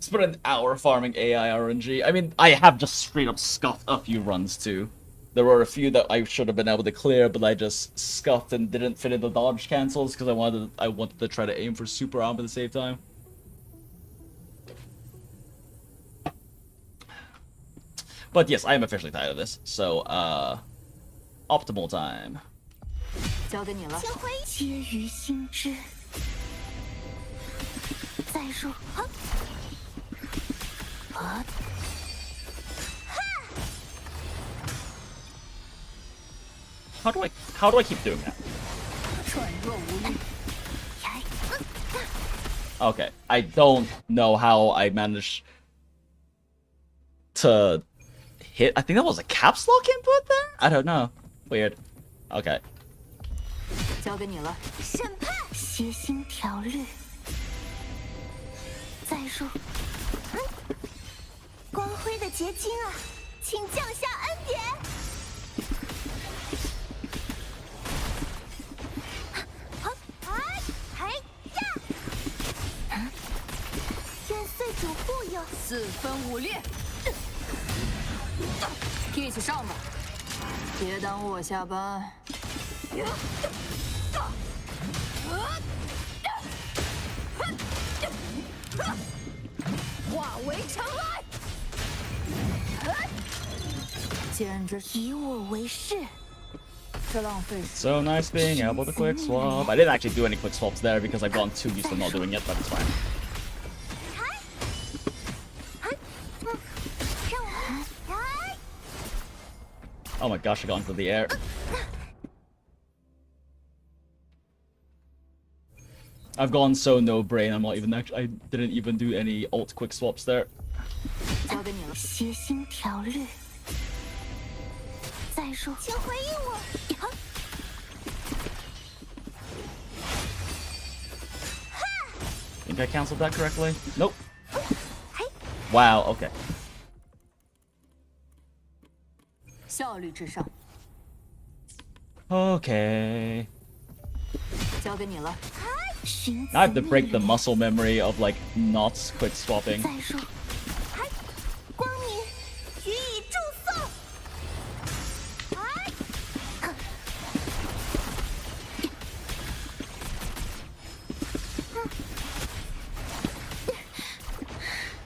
Spent an hour farming AI RNG. I mean, I have just straight up scuffed a few runs too. There were a few that I should have been able to clear, but I just scuffed and didn't fit in the dodge cancels because I wanted to try to aim for super arm at the same time. But yes, I am officially tired of this. So, optimal time. 交给你了。请回皆于心知。再说，啊！ How do I keep doing that? 软弱无力。 Okay, I don't know how I managed to hit. I think that was a caps lock input there? I don't know. Weird. Okay. 交给你了。审判，谐星条律。再说，光辉的结晶啊，请降下恩典。愿岁主护佑。四分五裂，一起上吧，别耽误我下班。化为尘埃，简直以我为誓。这浪费。 So nice being able to quick swap. I didn't actually do any quick swaps there because I've gotten too used to not doing it, but it's fine. Oh my gosh, I got into the air. I've gone so no brain. I'm not even actually. I didn't even do any alt quick swaps there. 交给你了。谐星条律。再说，请回应我。think I canceled that correctly. Nope. Wow, okay. 效率至上， Okay. 交给你了。 Now I have to break the muscle memory of like not quick swapping. 再说，光明予以祝颂。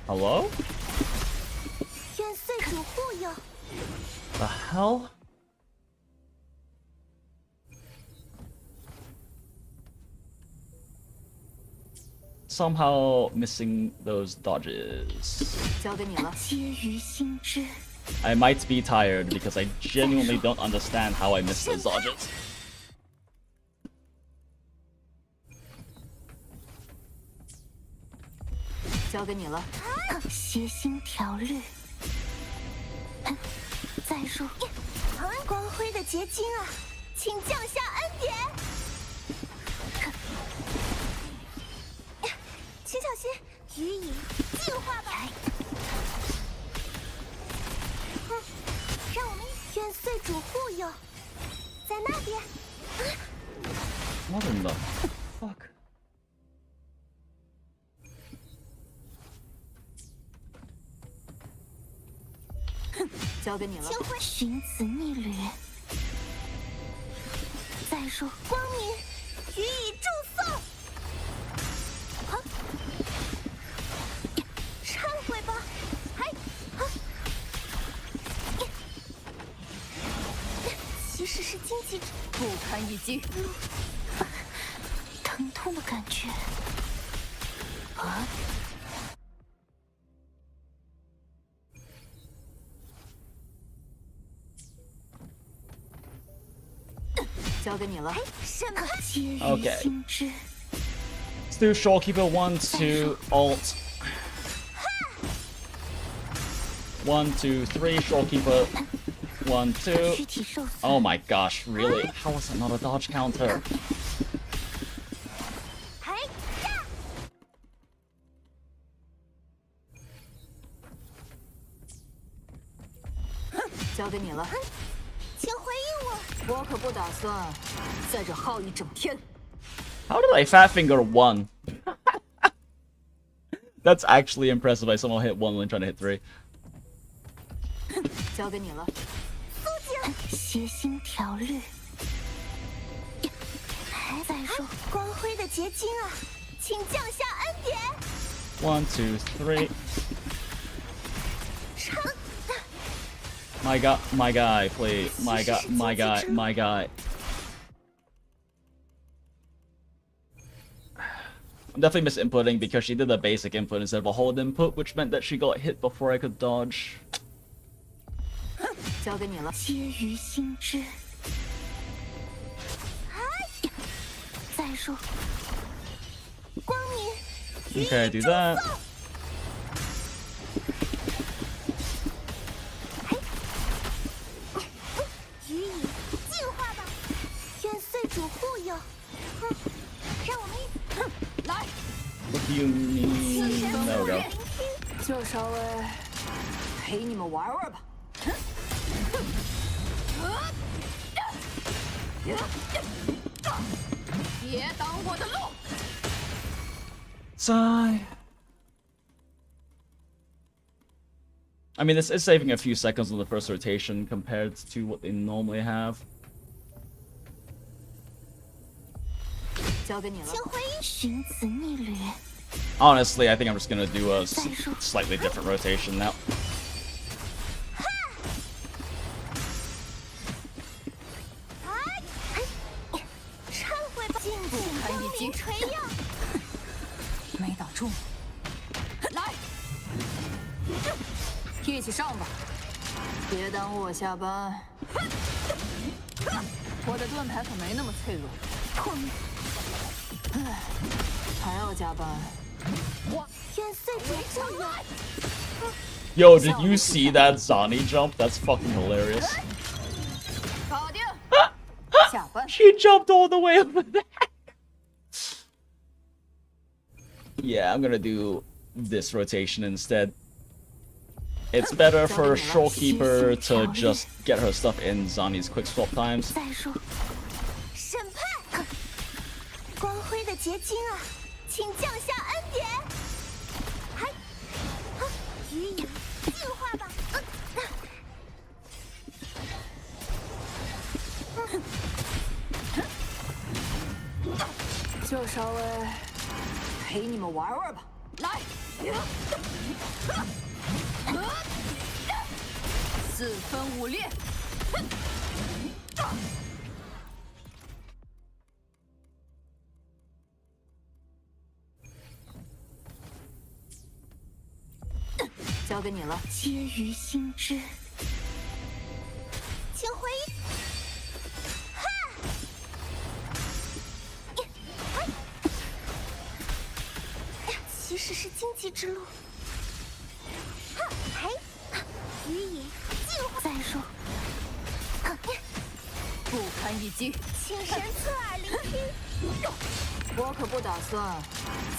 Hello? 愿岁主护佑。 The hell? Somehow missing those dodges. 交给你了。 皆于心知。 I might be tired because I genuinely don't understand how I missed those dodges. 交给你了。协心调律。再说，光辉的结晶啊，请降下恩典。请小心，予以净化吧。让我们愿岁主护佑，在那边。 What in the fuck? 交给你了。请回寻子逆旅。再说，光明予以祝颂。好，忏悔吧，嗨，好。其实是荆棘不堪一击。疼痛的感觉。啊！ 交给你了。什么？皆于 Okay. 心知。 Let's do Shorekeeper 1, 2, alt. 1, 2, 3, Shorekeeper 1, 2. 躯体受损。 Oh my gosh, really? How was that not a dodge counter? 嗨呀！交给你了。请回应我。我可不打算在这耗一整天。 How did I fat finger 1? That's actually impressive. I somehow hit 1 when trying to hit 3. 交给你了。肃静，协心调律。再说，光辉的结晶啊，请降下恩典。 1, 2, 3. 成。 My guy, please. My guy. I'm definitely misinputting because she did a basic input instead of a hold input, which meant that she got hit before I could dodge. 交给你了。皆于心知。再说，光明。 Okay, do that. 予以净化吧，愿岁主护佑。让我们来， What do you mean? There we go. 就稍微陪你们玩玩吧。别挡我的路！ Sigh. I mean, this is saving a few seconds on the first rotation compared to what they normally have. 交给你了。请回应寻子逆旅。 Honestly, I think I'm just gonna do a slightly different rotation now. 忏悔吧，尽情光明垂耀。没挡住。来，一起上吧，别耽误我下班。我的盾牌可没那么脆弱。唉，还要加班。愿岁主护佑。 Yo, did you see that Zani jump? That's fucking hilarious. 搞定。下班。 She jumped all the way over there. Yeah, I'm gonna do this rotation instead. It's better for Shorekeeper to just get her stuff in Zani's quick swap times. 再说，审判，光辉的结晶啊，请降下恩典。嗨，好，予以净化吧。就稍微陪你们玩玩吧。来，四分五裂。交给你了。皆于心知，请回忆。哈！其实是荆棘之路。哈！嘿！予以净化。再说。不堪一击。请神侧耳聆听。我可不打算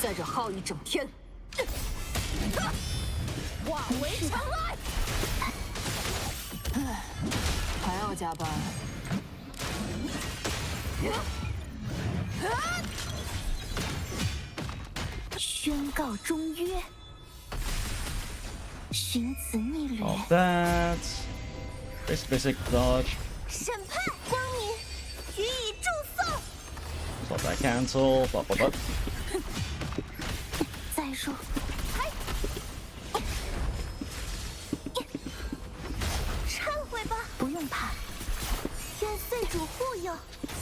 在这耗一整天。化为尘埃。还要加班。宣告终约。寻子逆旅。 All that. Basic dodge. 审判光明，予以祝颂。 Swap that cancel. Blah blah blah. 再说，嗨，忏悔吧，不用怕。愿岁主护佑，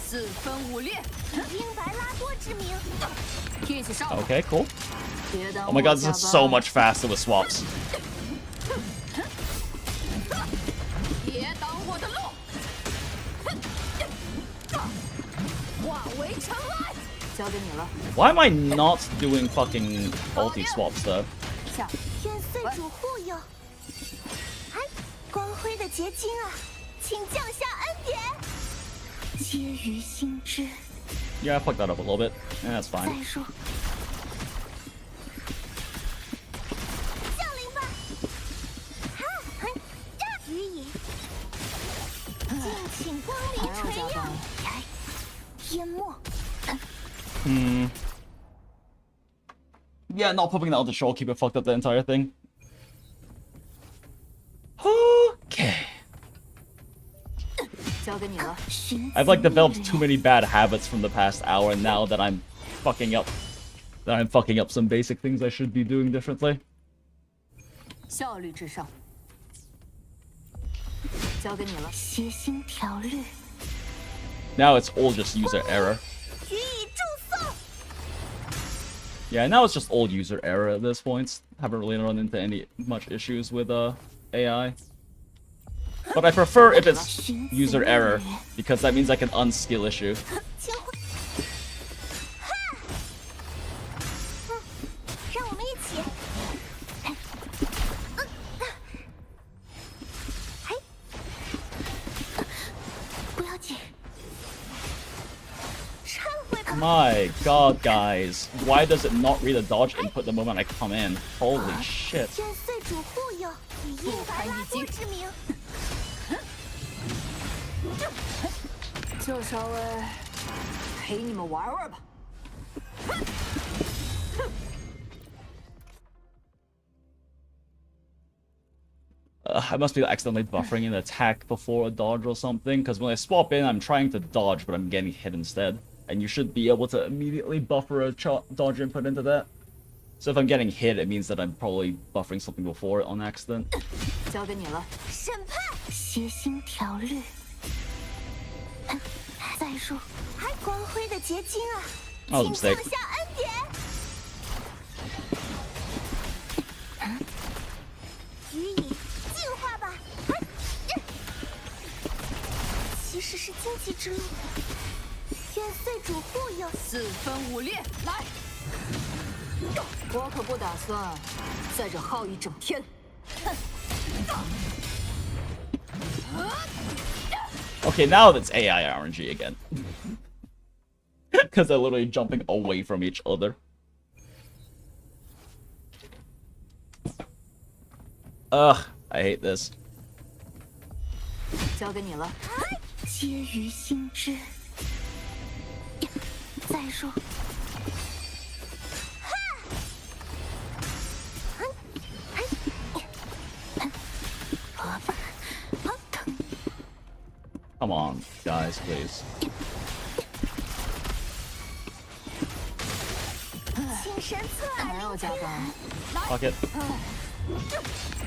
四分五裂。以英白拉多之名，一起上。 Okay, cool. 别耽误 Oh my god, 我 this is 加 so 班 much faster with swaps. 别挡我的路。化为尘埃。交给你了。 Why am I not doing fucking ulti swaps though? 下。愿岁主护佑。嗨，光辉的结晶啊，请降下恩典。皆于心知。 Yeah, I fucked that up a little bit. Yeah, that's fine. 再说，降临吧。哈，嘿，予以，敬请光临还要垂耀加班。淹没。 Yeah, not popping out the Shorekeeper fucked up the entire thing. Okay. 交给你了。 I've like developed too many bad habits from the past hour now that I'm fucking up. That I'm fucking up some basic things I should be doing differently. 效率至上。交给你了。谐星条律， Now it's all just user error. 予以祝颂。 Yeah, now it's just all user error at this point. Haven't really run into any much issues with AI. But I prefer if it's user error, because that means I can unskill issue. 请回。哈，让我们一起。嘿，不要紧。忏悔吧。 My god, guys. Why does it not read a dodge input the moment I come in? Holy shit. 愿岁主护佑，以英白拉多之名。 就稍微陪你们玩玩吧。 I must be accidentally buffering an attack before a dodge or something, because when I swap in, I'm trying to dodge, but I'm getting hit instead. And you should be able to immediately buffer a dodge input into that. So if I'm getting hit, it means that I'm probably buffering something before it on accident. 交给你了。审判，谐星条律。再说，还光辉的结晶啊， Oh, 请 mistake. 降下恩典。予以净化吧。其实是荆棘之路。愿岁主护佑。四分五裂。来。我可不打算在这耗一整天。 Okay, now that's AI RNG again. Because they're literally jumping away from each other. Ugh, I hate this. 交给你了。皆于心知。再说。Come on, guys, please. 请神策还要加班？ Fuck it.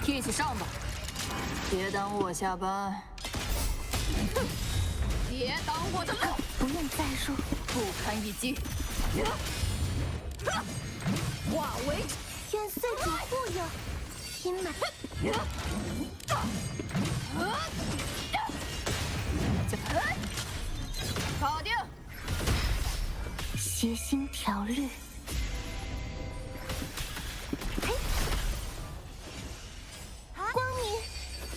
一起上吧，别耽误我下班。别挡我的路，不用再说。不堪一击。化为愿岁主护佑，阴霾。搞定。邪心条律。光明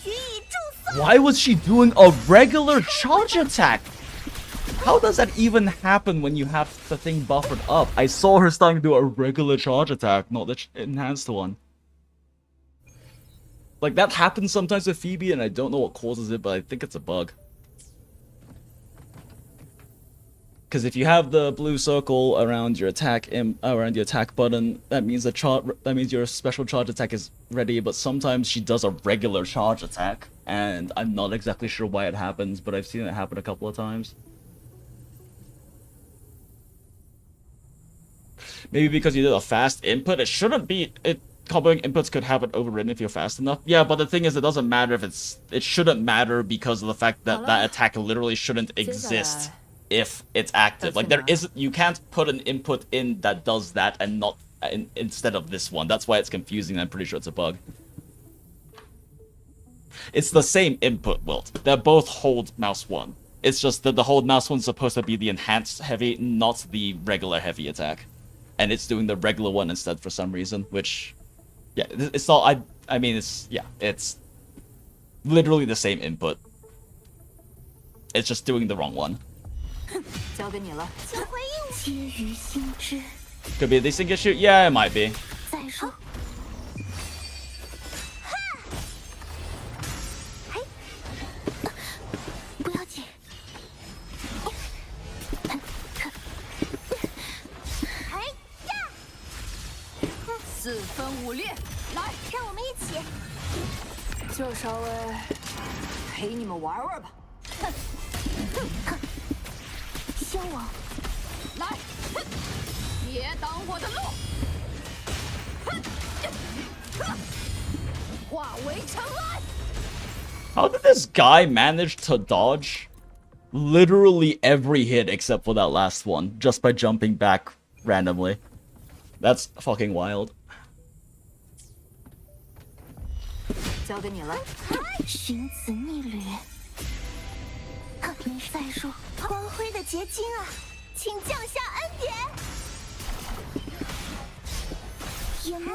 予以祝颂。 Why was she doing a regular charge attack? How does that even happen when you have the thing buffered up? I saw her starting to do a regular charge attack, not the enhanced one. Like, that happens sometimes with Phoebe, and I don't know what causes it, but I think it's a bug. Because if you have the blue circle around your attack button, that means your special charge attack is ready. But sometimes she does a regular charge attack, and I'm not exactly sure why it happens, but I've seen it happen a couple of times. Maybe because you did a fast input. It shouldn't be. Comboing inputs could have it overridden if you're fast enough. Yeah, but the thing is, it doesn't matter if it shouldn't matter because of the fact that that attack literally shouldn't exist if it's active. Like, you can't put an input in that does that and not instead of this one. That's why it's confusing. I'm pretty sure it's a bug. It's the same input, Wilt. They both hold mouse 1. It's just that the hold mouse 1's supposed to be the enhanced heavy, not the regular heavy attack. And it's doing the regular one instead for some reason, which... Yeah, it's all... I mean, it's literally the same input. It's just doing the wrong one. 交给你了。请回应。皆于心知。 Could be a desync issue? Yeah, it might be. 再说。嘿，不要紧。哎呀！四分五裂，来，让我们一起。就稍微陪你们玩玩吧。先我。来，别挡我的路。化为尘埃。 How did this guy manage to dodge literally every hit except for that last one just by jumping back randomly? That's fucking wild. 交给你了。寻子逆旅。没再说，光辉的结晶啊，请降下恩典。烟幕。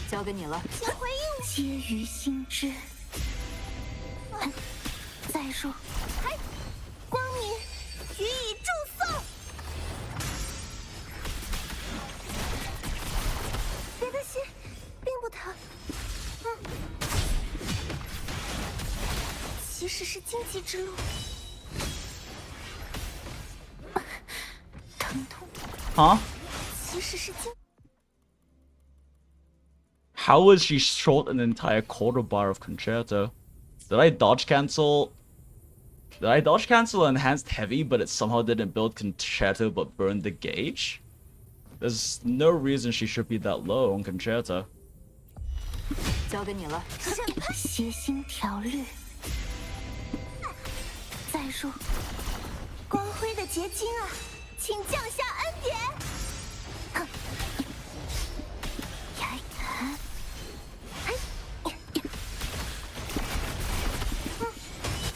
交给你了。请回应。皆于心知。再说，光明予以祝颂。别的心并不疼。其实是荆棘之路。疼痛。Huh? 其实是荆。 How was she short an entire quarter bar of concerto? Did I dodge cancel? Did I dodge cancel enhanced heavy, but it somehow didn't build concerto but burned the gauge? There's no reason she should be that low on concerto. 交给你了。邪心条律。再说，光辉的结晶啊，请降下恩典。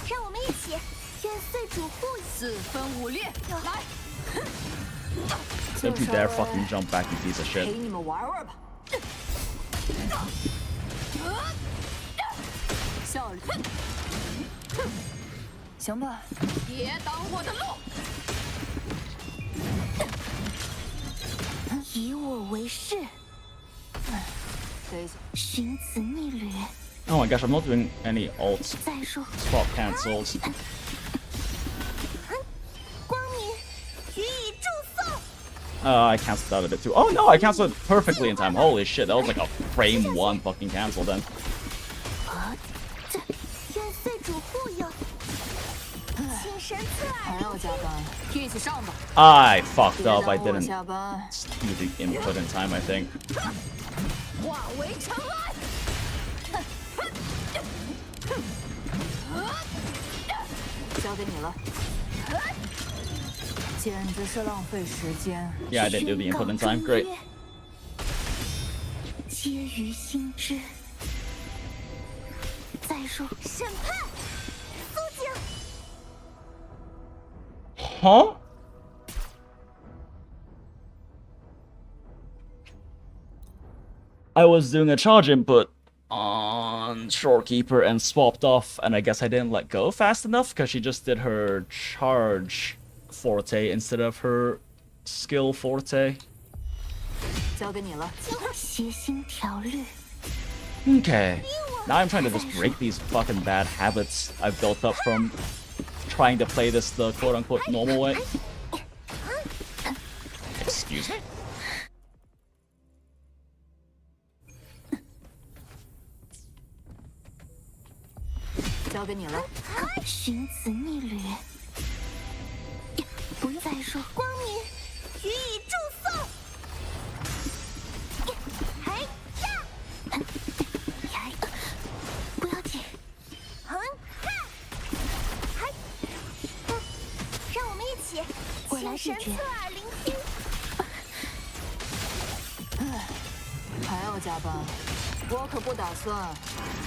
让我们一起，愿岁主护佑。四分五裂，来。 Don't you dare fucking jump back, you piece of 陪 shit. 你们玩玩吧。效率，行吧。别挡我的路！以我为誓，等一下，寻子逆旅。 Oh my gosh, I'm not doing any ults. 再说， Swap cancels. 光明予以祝颂。 I cancelled out of it too. Oh no, I cancelled it perfectly in time. Holy shit, that was like a frame 1 fucking cancel then. 这愿岁主护佑，请神赐耳还要加班，一起上吧。 I fucked 别 up. I 耽误我 didn't 下班。 do the input in time, I think. 化为尘埃！交给你了。简直是浪费时间。 Yeah, I didn't do the input in time. Great. 皆于心知。再说，审判，苏景。 Huh? I was doing a charge input on Shorekeeper and swapped off, and I guess I didn't let go fast enough because she just did her charge forte instead of her skill forte. 交给你了。协心调律， Okay. Now I'm trying to just break these fucking bad habits I've built up from trying to play this the quote-unquote normal way. Excuse me? 交给你了。寻子逆旅。不用再说，光明予以祝颂。嘿呀！呀！不要紧。哼哈！嗨！让我们一起，我来解决。侧耳聆听。还要加班，我可不打算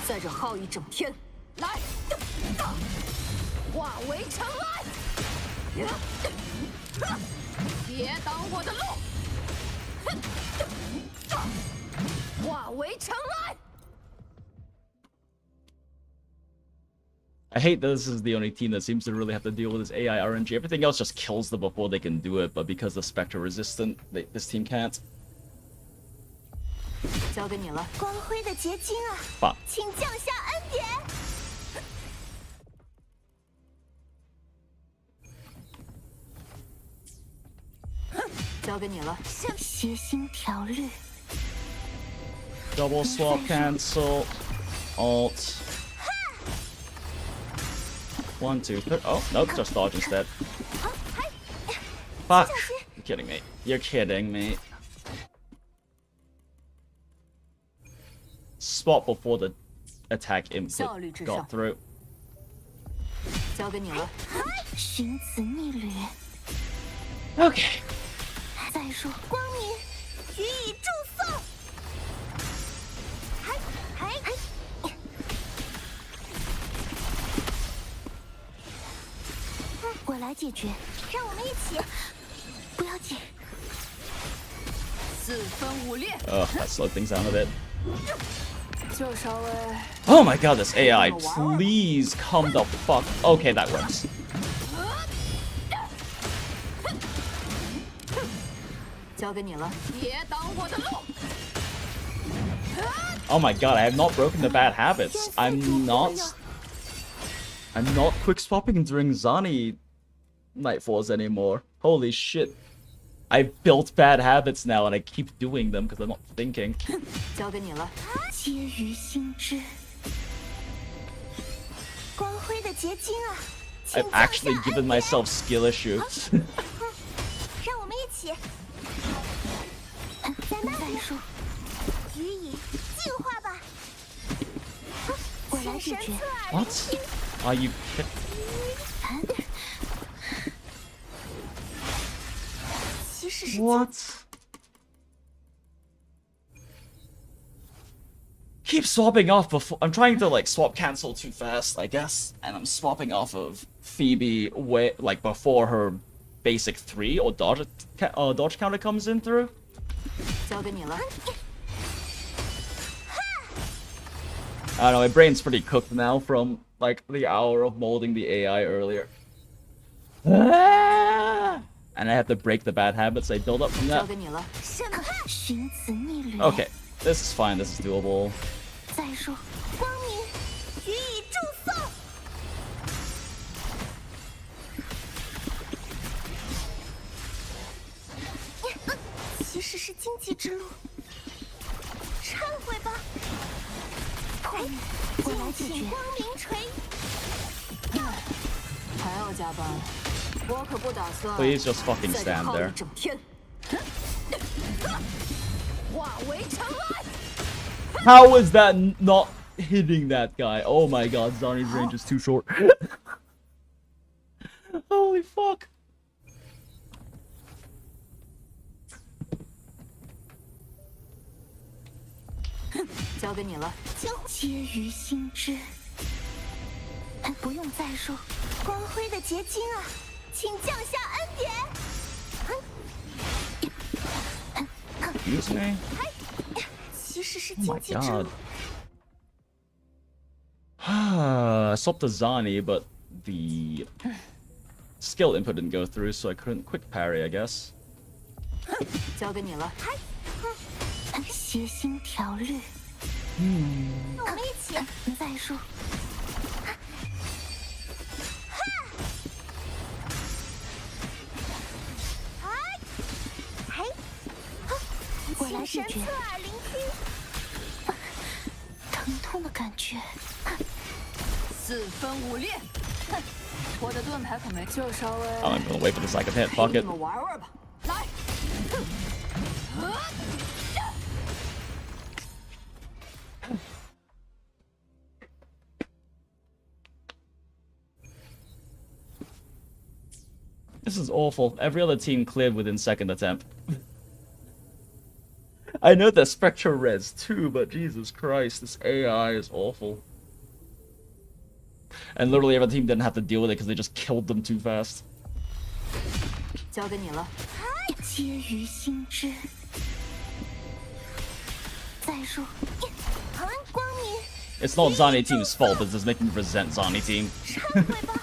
在这耗一整天。来，化为尘埃！别挡我的路！化为尘埃！ I hate that this is the only team that seems to really have to deal with this AI RNG. Everything else just kills them before they can do it, but because the Spectre resistant, this team can't. 交给你了。光辉的结晶啊， Fuck. 请降下恩典。 交给你了。协心调律， Double swap cancel. Alt. 1, 2, 3. Oh, nope, just dodge instead. Fuck. You're kidding me. You're kidding me. Spot before the attack input got through. 交给你了。寻子逆旅。 Okay. 再说，光明予以祝颂。嗨嗨嗨！我来解决，让我们一起。不要紧。四分五裂。 That slowed things down a bit. 就稍微。 Oh my god, this AI, please come the fuck. Okay, that works. 交给你了。别挡我的路！ Oh my god, I have not broken the bad habits. I'm not quick swapping during Zani Nightfalls anymore. Holy shit. I've built bad habits now and I keep doing them because I'm not thinking. 交给你了。皆于心知。光辉的结晶啊！ I've actually given myself skill issues. 让我们一起。再说，予以净化吧。我来解决。 What? Are you kidding? 其实是 What? Keep swapping off before I'm trying to like swap cancel too fast, I guess, and I'm swapping off of Phoebe way like before her basic 3 or dodge counter comes in through. 交给你了。I don't know, my brain's pretty cooked now from like the hour of molding the AI earlier. And I have to break the bad habits I build up from that. 交给你了。审判，寻子逆旅。 Okay, this is fine, this is doable. 再说，光明予以祝颂。其实是荆棘之路，忏悔吧。我来请光明锤。还要加班，我可不打算 Please just fucking 在这 stand 耗 there. 一整天。化为尘埃。 How is that not hitting that guy? Oh my god, Zani's range is too short. Holy fuck. 交给你了。皆于心知。不用再说，光辉的结晶啊，请降下恩典。 Excuse me? 其实是 Oh 荆 my 棘之 god. 路。 I swapped to Zani, but the skill input didn't go through, so I couldn't quick parry, I guess. 交给你了。谐星条律。我们一起再说。我来视觉，侧耳聆听，疼痛的感觉。四分五裂。哼，我的盾牌可没，就稍微 I'm gonna wait for the second hit. 陪 Fuck 你 it. 们玩玩吧。来。 This is awful. Every other team cleared within second attempt. I know the Spectra res too, but Jesus Christ, this AI is awful. And literally every team didn't have to deal with it because they just killed them too fast. 交给你了。皆于心知。再说，光明。 It's not Zani team's fault, it's just making me resent Zani team. 忏悔吧。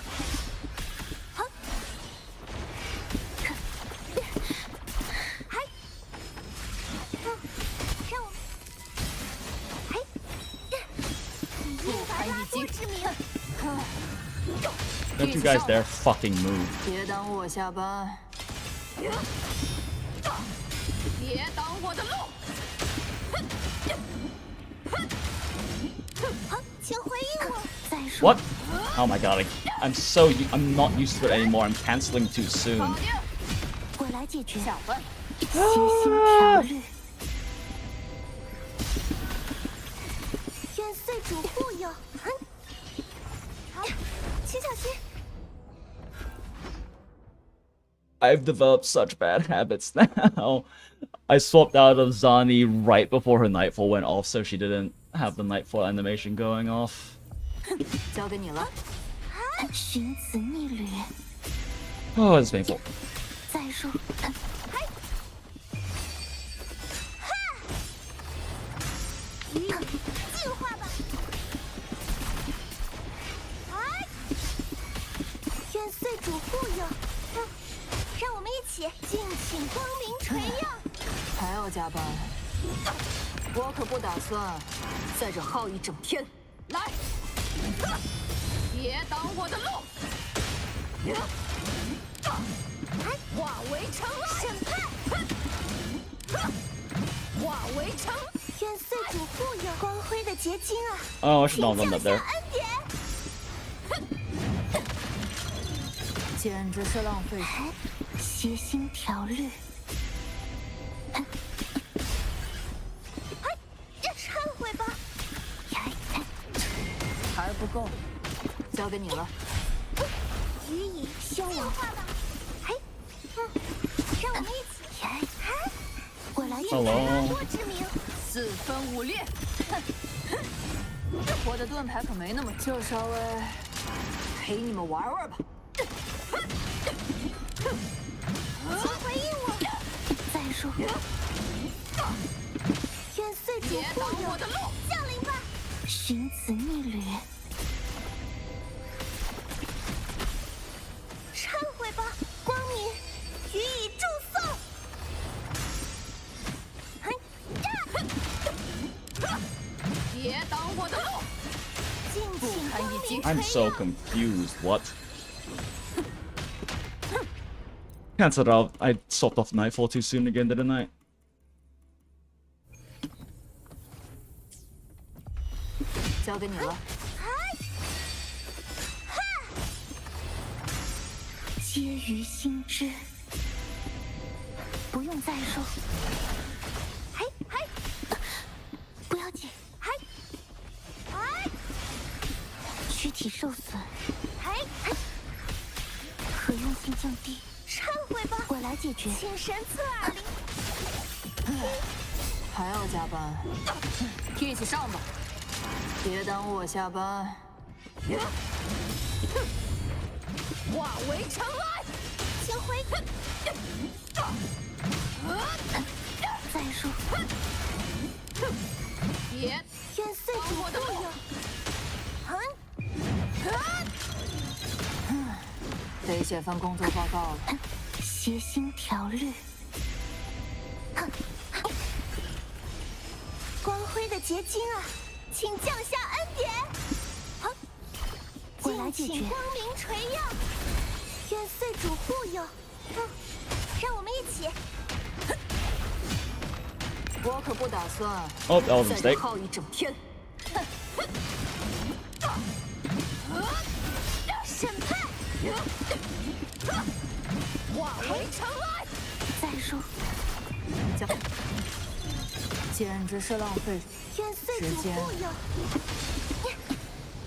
Don't you guys dare fucking move. 别耽误我下班。别挡我的路。好，请回应我。再说。 What? Oh my god, I'm not used to it anymore. I'm canceling too soon. 我来解决。下班。谐星条律。愿岁主护佑。好，请小心。 I've developed such bad habits now. I swapped out of Zani right before her Nightfall went off, so she didn't have the Nightfall animation going off. 交给你了。寻子逆旅。 Oh, it's painful. 再说。进化吧。愿岁主护佑。 让我们一起敬请光明垂耀。还要加班，我可不打算在这耗一整天。来，别挡我的路。化为尘埃。审判。化为尘。愿岁主护佑光辉的结晶啊！ Oh, I should not have done that 请降 there. 下恩典。 简直是浪费时。谐星条律。忏悔吧。还不够，交给你了。予以消亡。让我们一起。我来以拉多之名。四分五裂。我的盾牌可没那么，就稍微陪你们玩玩吧。 请回应我。再说。愿岁主护佑。降临吧。寻子逆旅，忏悔吧，光明，予以祝颂。别挡我的路！敬请光临 I'm 垂 so 杨。 confused. What? Cancelled out. I swapped off Nightfall too soon again, didn't I? 交给你了。皆于心知，不用再说。嘿，嘿，不要紧。嘿，哎，躯体受损。嘿，可用性降低。忏悔吧，我来解决。请神侧耳聆。还要加班？一起上吧，别耽误我下班。化为尘埃！请回。再说。别愿岁主护佑。得写份工作报告了。协心条律。光辉的结晶啊，请降下恩典。我来解决。光明垂耀，愿岁主护佑。让我们一起。我可不打算 Oh, that was a 在这 mistake. 耗一整天。审判。化为尘埃！再说。简直是浪费愿岁主时间。护佑。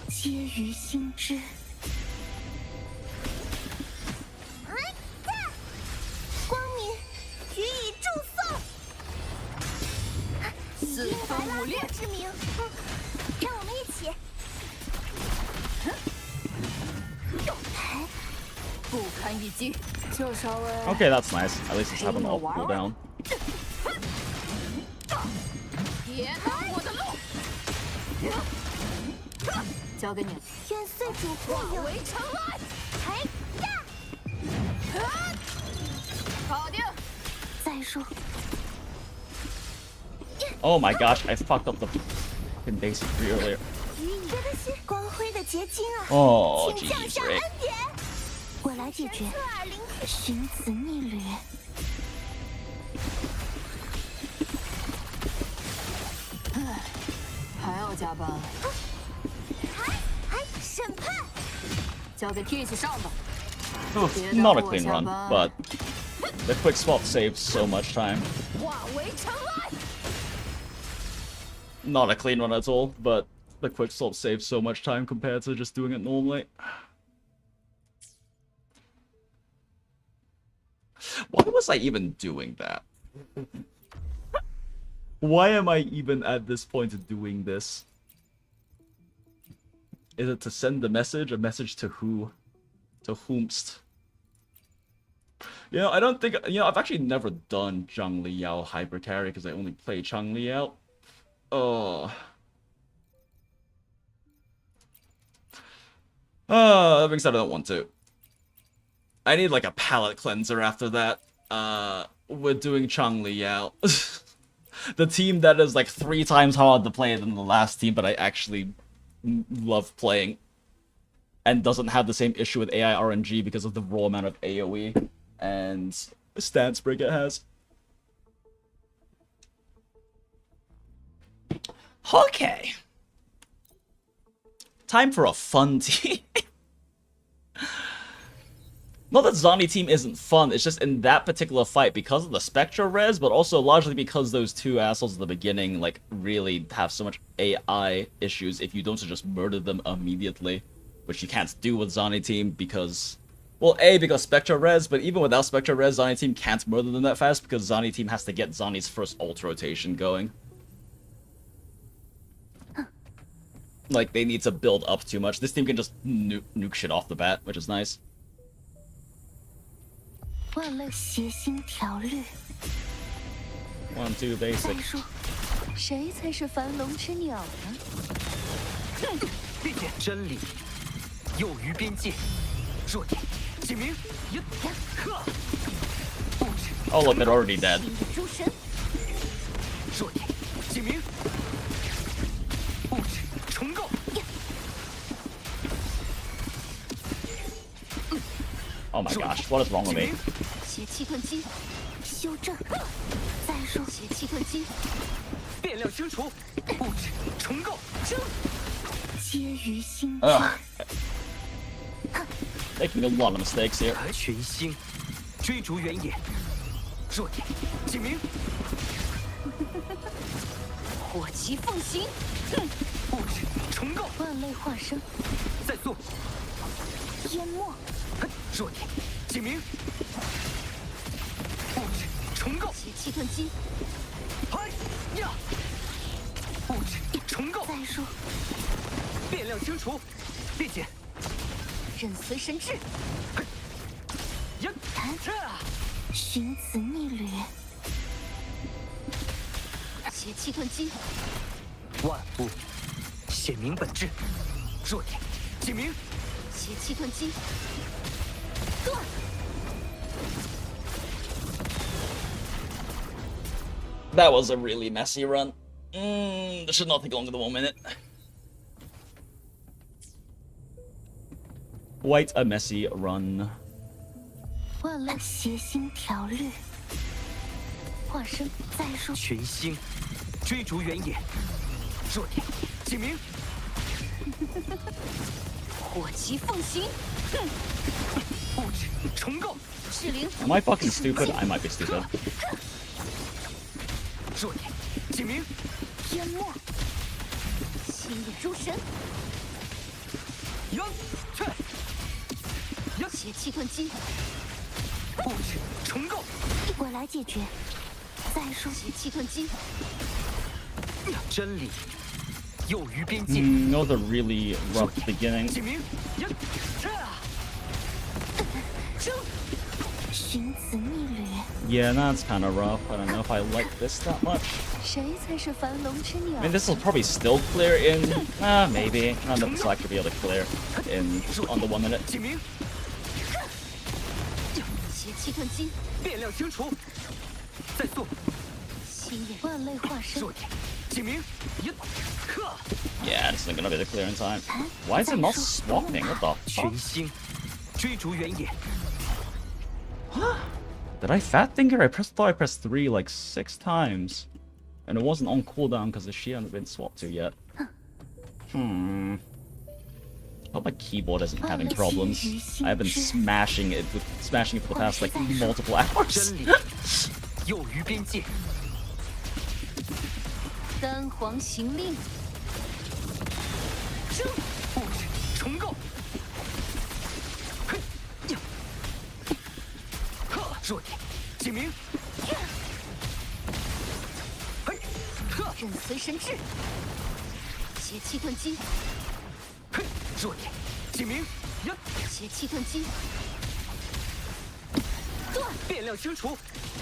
皆于心知。光明，予以祝颂。四以白拉分五裂之名，让我们一起。不堪一击！就稍微 Okay, that's nice. At least it's having all cooldown. 别挡我的路！交给你。愿岁主护化佑。为尘埃！嘿呀！搞定！再说。 Oh my gosh, I fucked up the fucking basic tree earlier. 对不起，光辉的结晶啊， Oh, 请降 jeez, 下 Rick. 恩典。我来解决。寻子逆旅。还要加班？审判。交给一起上吧。 Oof, not a clean run, but the quick swap saves so much time. 化为尘埃！ Not a clean run at all, but the quick swap saves so much time compared to just doing it normally. Why was I even doing that? Why am I even at this point doing this? Is it to send a message? A message to who? To whomst? You know, I don't think... You know, I've actually never done Zhang Liao hyper carry because I only play Zhang Liao. Oh. That being said, I don't want to. I need like a palate cleanser after that. We're doing Zhang Liao. The team that is like 3 times harder to play than the last team, but I actually love playing. And doesn't have the same issue with AI RNG because of the raw amount of AoE and stance break it has. Okay. Time for a fun team. Not that Zani team isn't fun, it's just in that particular fight, because of the Spectra res, but also largely because those 2 assholes at the beginning, like, really have so much AI issues if you don't just murder them immediately. Which you can't do with Zani team because... Well, A, because Spectra res, but even without Spectra res, Zani team can't murder them that fast because Zani team has to get Zani's first ult rotation going. Like, they need to build up too much. This team can just nuke shit off the bat, which is nice. 协心条律。 1, 2, basic. 再说。谁才是樊笼之鸟呢？并且真理诱于边界，弱点解明。Oh look, they're already dead. 新的诸神，弱点解明。物质重构。 Oh my gosh, what is wrong with me? 邪气遁基，修正，再说邪气遁基，变量清除，物质重构，皆于心之。 Ugh. Making a lot of mistakes here. 群星追逐原野，弱点解明。火旗奉行，物质重构，万类化生，再做，淹没，弱点解明。物质重构，邪气遁基，嗨呀！物质重构，再说变量清除，并且任随神至，呀，寻子逆旅，邪气遁基，万物显明本质，弱点解明。邪气遁基，断。 That was a really messy run. This should not take longer than 1 minute. Quite a messy run. 万类邪心条律，化身再说群星追逐原野，弱点解明。火旗奉行，物质重构，赤灵 Am I fucking stupid? I might be stupid. 弱点解明。淹没，新的诸神，呀，去呀，邪气遁基，物质重构，我来解决。再说邪气遁基，真理诱于边界， That was a really rough beginning. 解明。呀，寻子逆旅， Yeah, that's kind of rough. I don't know if I like this that much. 谁才是凡龙之鸟 I mean, this will probably still clear in. Maybe. I don't know if this will actually be able to clear in under 1 minute. 解明。邪气遁基，变量清除，再做，新的万类化身，弱点解明。呀， Yeah, this isn't gonna be able to clear in time. Why is it not swapping? What the 群 fuck? 星追逐原野， Did I fat finger? Thought I pressed 3 like 6 times. And it wasn't on cooldown because the she hadn't been swapped to yet. Hope my keyboard isn't having problems. I've been smashing it for the past like multiple hours. 真理诱于边界，丹皇行令，物质重构，嘿呀，弱点解明。嘿，任随神至，邪气遁基，嘿，弱点解明。呀，邪气遁基，变量清除，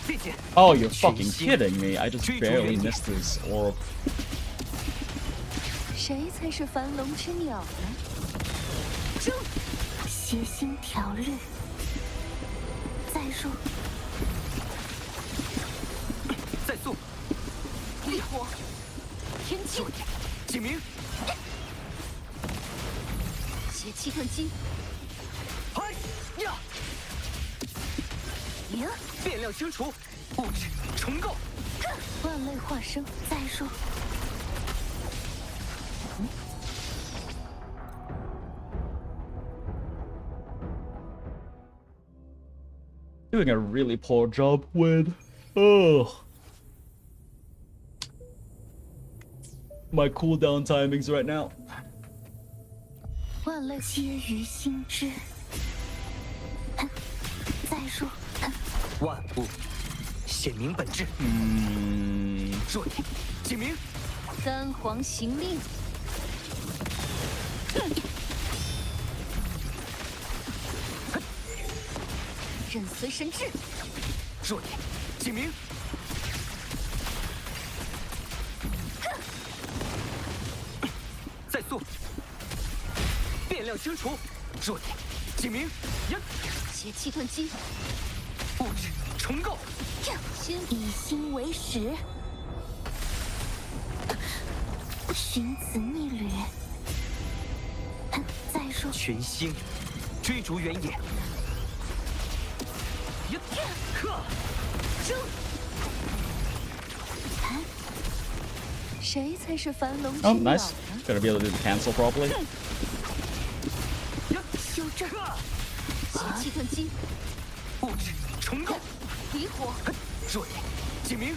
并且 Oh, you're fucking kidding me. I just barely missed his orb. 谁才是凡龙之鸟呢？邪心条律，再说再做，烈火，天气弱点解明。邪气遁基，嗨呀，赢，变量清除，物质重构，万类化生，再说 Doing a really poor job with. Ugh. My cooldown timings right now. 万类皆于心之。再说万物显明本质，弱点解明。丹皇行令，任随神至，弱点解明。再做，亮清除，弱点警明，邪气吞击，物质重构，心以心为食，寻子逆旅。再说，群星追逐原野，谁才是樊笼之 Oh, 鸟 nice. 呢？ Gonna be able to do the cancel properly. 修正，邪气吞击，物质重构，离火，弱点警明，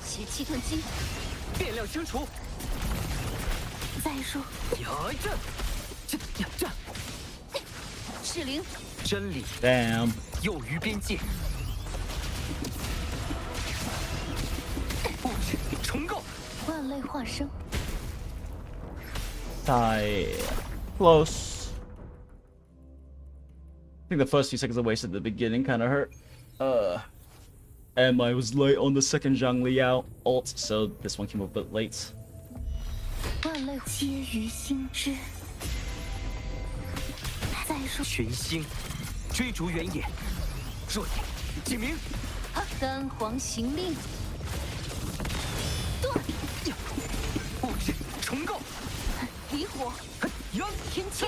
邪气吞击，变量清除，再说，这赤灵，真理 Damn. 囿于边界，物质重构，万类化生， Die. Close. I think the first few seconds I wasted at the beginning kind of hurt. And I was late on the second Zhang Liao ult, so this one came up a bit late. 万类皆于心知。再说，群星追逐原野，弱点警明，丹黄行令，物质重构，离火，天气，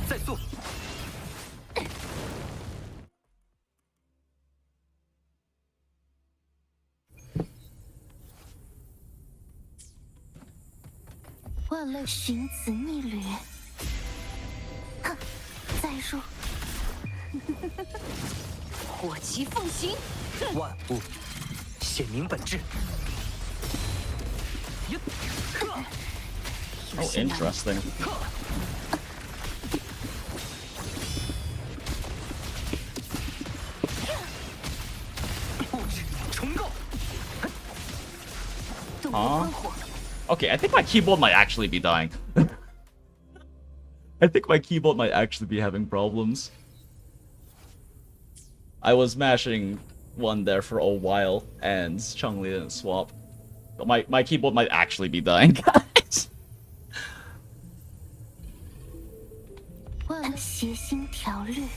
再速，万类寻子逆旅。再说，火旗奉行，万物显明本质， Oh, interesting. 物质重构，动 Huh? 观火， Okay, I think my keyboard might actually be dying. I think my keyboard might actually be having problems. I was mashing one there for a while, and Chun-Li didn't swap. But my keyboard might actually be dying, guys. 万类邪心条律。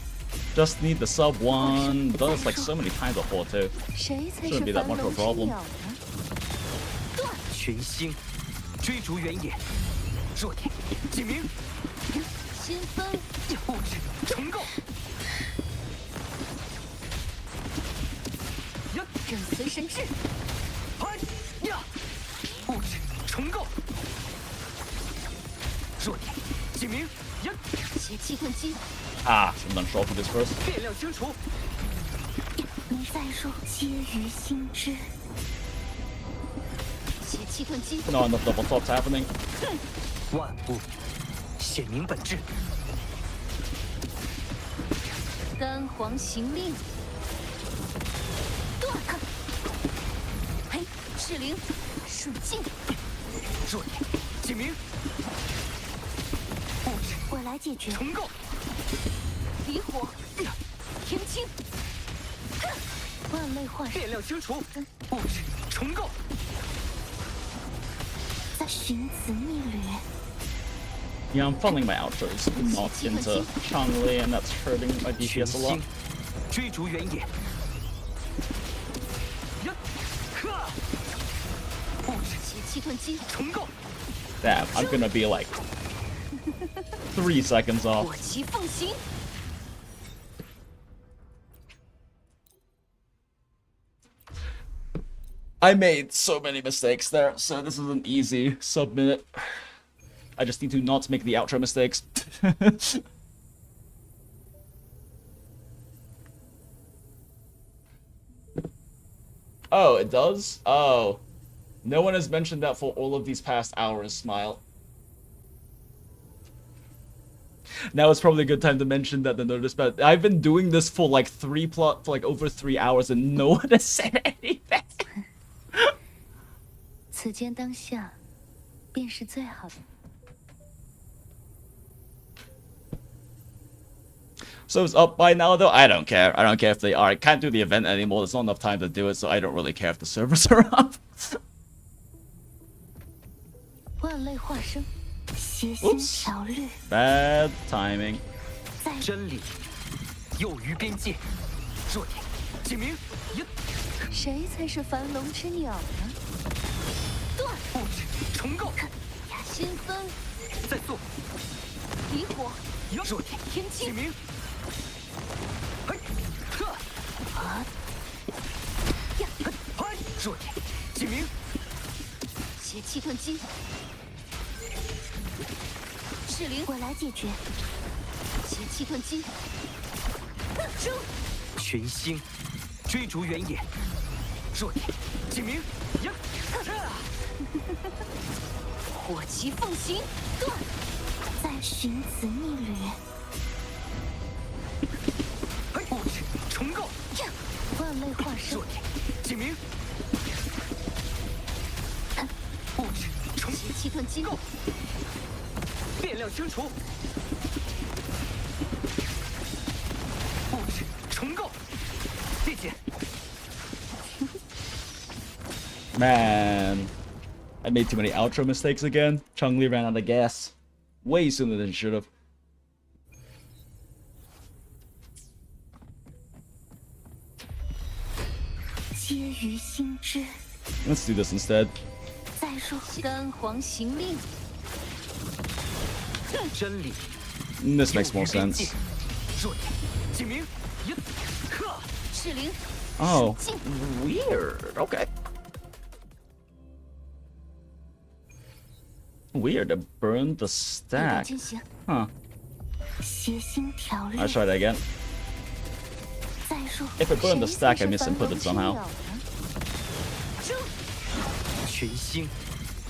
Just need the sub one. Done this like so many times before too. 谁才 Shouldn't 是 be that 樊 much of a 笼之 problem. 鸟呢？群星追逐原野，弱点警明，新风，物质重构，震随神智，物质重构，弱点警明，邪气吞击， Ah, I'm done short for this first. 变量清除，你再说，皆于心知。邪气吞击， Not enough double tops happening. 万物显明本质，丹黄行令，嘿，赤灵，顺境，弱点警明，物质我来解决。重构，离火，天清，万类化生，变量清除，物质重构，在寻子逆旅。 Yeah, I'm funneling my outros not into Chun-Li, and that's hurting my 群 DPS a lot. 星追逐原野，物质邪气吞击，重构， Damn, I'm gonna be like 3 seconds off. 火旗奉行， I made so many mistakes there, so this is an easy sub-minute. I just need to not make the outro mistakes. Oh, it does? Oh. No one has mentioned that for all of these past hours, Smile. Now it's probably a good time to mention that the notice, but I've been doing this for like over 3 hours and no one has said anything. 此间当下，便是最好的。 So it's up by now, though? I don't care. I don't care if they are. I can't do the event anymore. There's not enough time to do it, so I don't really care if the servers are up. Oops. Bad timing. 真理囿于边界，弱点警明，谁才是樊笼之鸟呢？断物质重构，新风再做离火弱点天机警明，嘿，呵，嘿，弱点警明，邪气遁机，赤灵我来解决。邪气遁机，生群星追逐原野，弱点警明，火旗奉行，断！再寻此逆旅，物质重构，万类化身弱，点警明，物质重邪气遁机，构，变量清除，物质重构，理解。 Man, I made too many outro mistakes again. Chun-Li ran out of gas way sooner than she should have. Let's do this instead. 再说丹皇行令，真理 This makes more sense. 弱点警明，赤灵 Oh, 进 weird. Okay. Weird to burn the 有点 stack. 进行 Huh. 邪心条例 I'll。try that again. 再说 If I burn the 谁 stack, 才 I 是 misinputted 樊笼之 somehow. 鸟呢生群星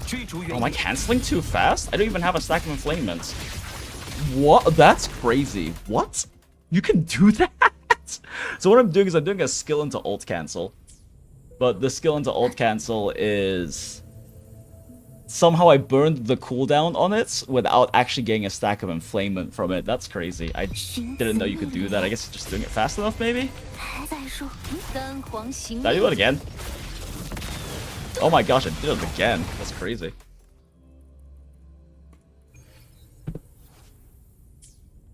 追逐原 Oh, am I 野， canceling too fast? I don't even have a stack of enflamments. What? That's crazy. What? You can do that? So what I'm doing is I'm doing a skill into ult cancel. But the skill into ult cancel is... Somehow I burned the cooldown on it without actually getting a stack of enflammement from it. That's crazy. I didn't know you could do that. I guess just doing it fast enough, maybe? 再说丹皇行 Did I 令 do it again? Oh my gosh, I did it again. That's crazy.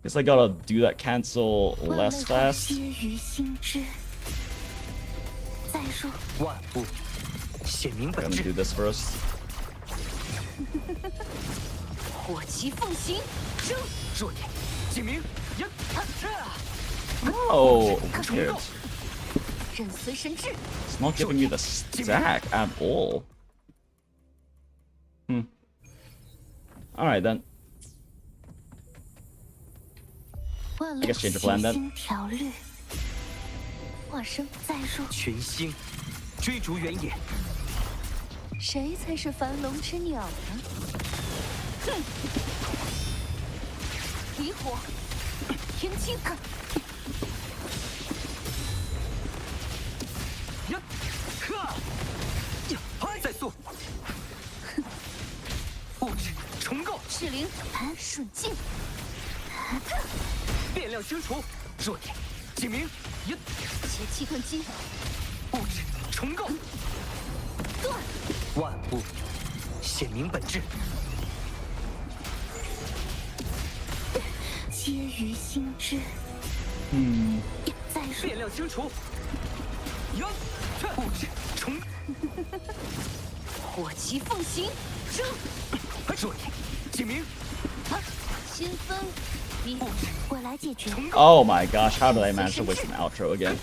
Guess I gotta do that cancel 万 less 类化 fast. 皆于心知。再说万物显明 I'm 本 gonna 质 do，this first. 火旗奉行，生弱点警明，Oh, weird. 任随神至， It's not giving me the stack at all. Alright then. 万 I 类 guess change the plan then. 邪心条律。化生再说群星追逐原野，谁才是樊笼之鸟呢？哼！离火，天机，再做物质重构，赤灵，顺境，变量清除，弱点警明，邪气遁机，物质重构，断！万物显明本质，皆于心知。再说变量清除，物质重火旗奉行，生弱点警明，新风，你我来解决。 Oh my gosh, how did I manage to waste an outro again?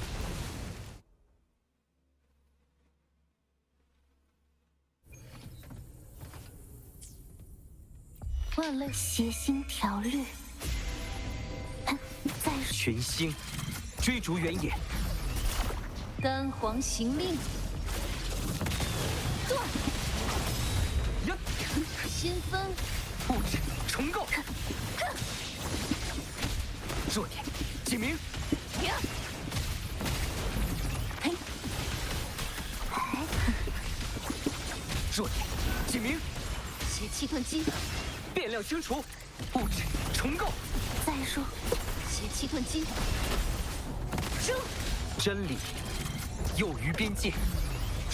万类邪心条律。再说群星追逐原野，丹皇行令，断！新风，物质重构，弱点警明，弱点警明，邪气遁机。变量清除，物质重构，再说邪气遁机，生真理囿于边界，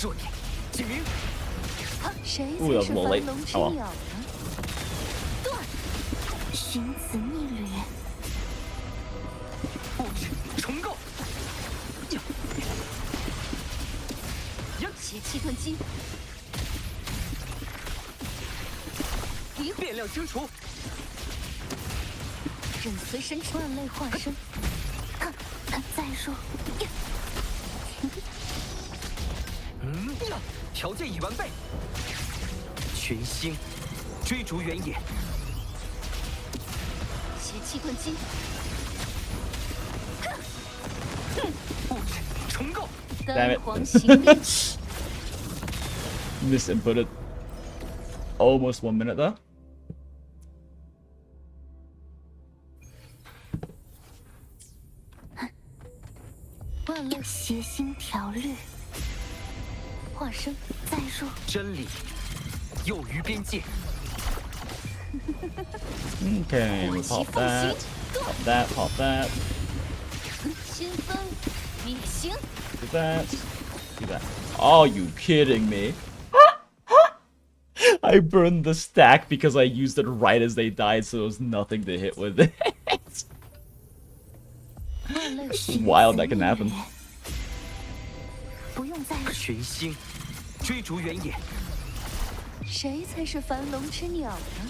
弱点警明，谁 Ooh, that 才 was 是 a little 樊 late. 笼之 Oh well. 鸟呢？断！寻子逆旅，物质重构，邪气遁金，变量清除，任随神指，万类化身，再说，条件已完备，群星追逐原野，邪气遁金，物质重构， Damn 丹 it 皇行令， Misinputted. Almost 1 minute there. 万类邪心条律，化身，再说，真理囿于边界， Okay, we pop that. Pop that, pop that. 新分灭行， Do that. Do that. Are you kidding me? I burned the stack because I used it right as they died, so there was nothing to hit with it. 万类 It's 寻 wild 子 that can 逆 happen. 旅，不用再说，群星追逐原野，谁才是繁龙之鸟呢？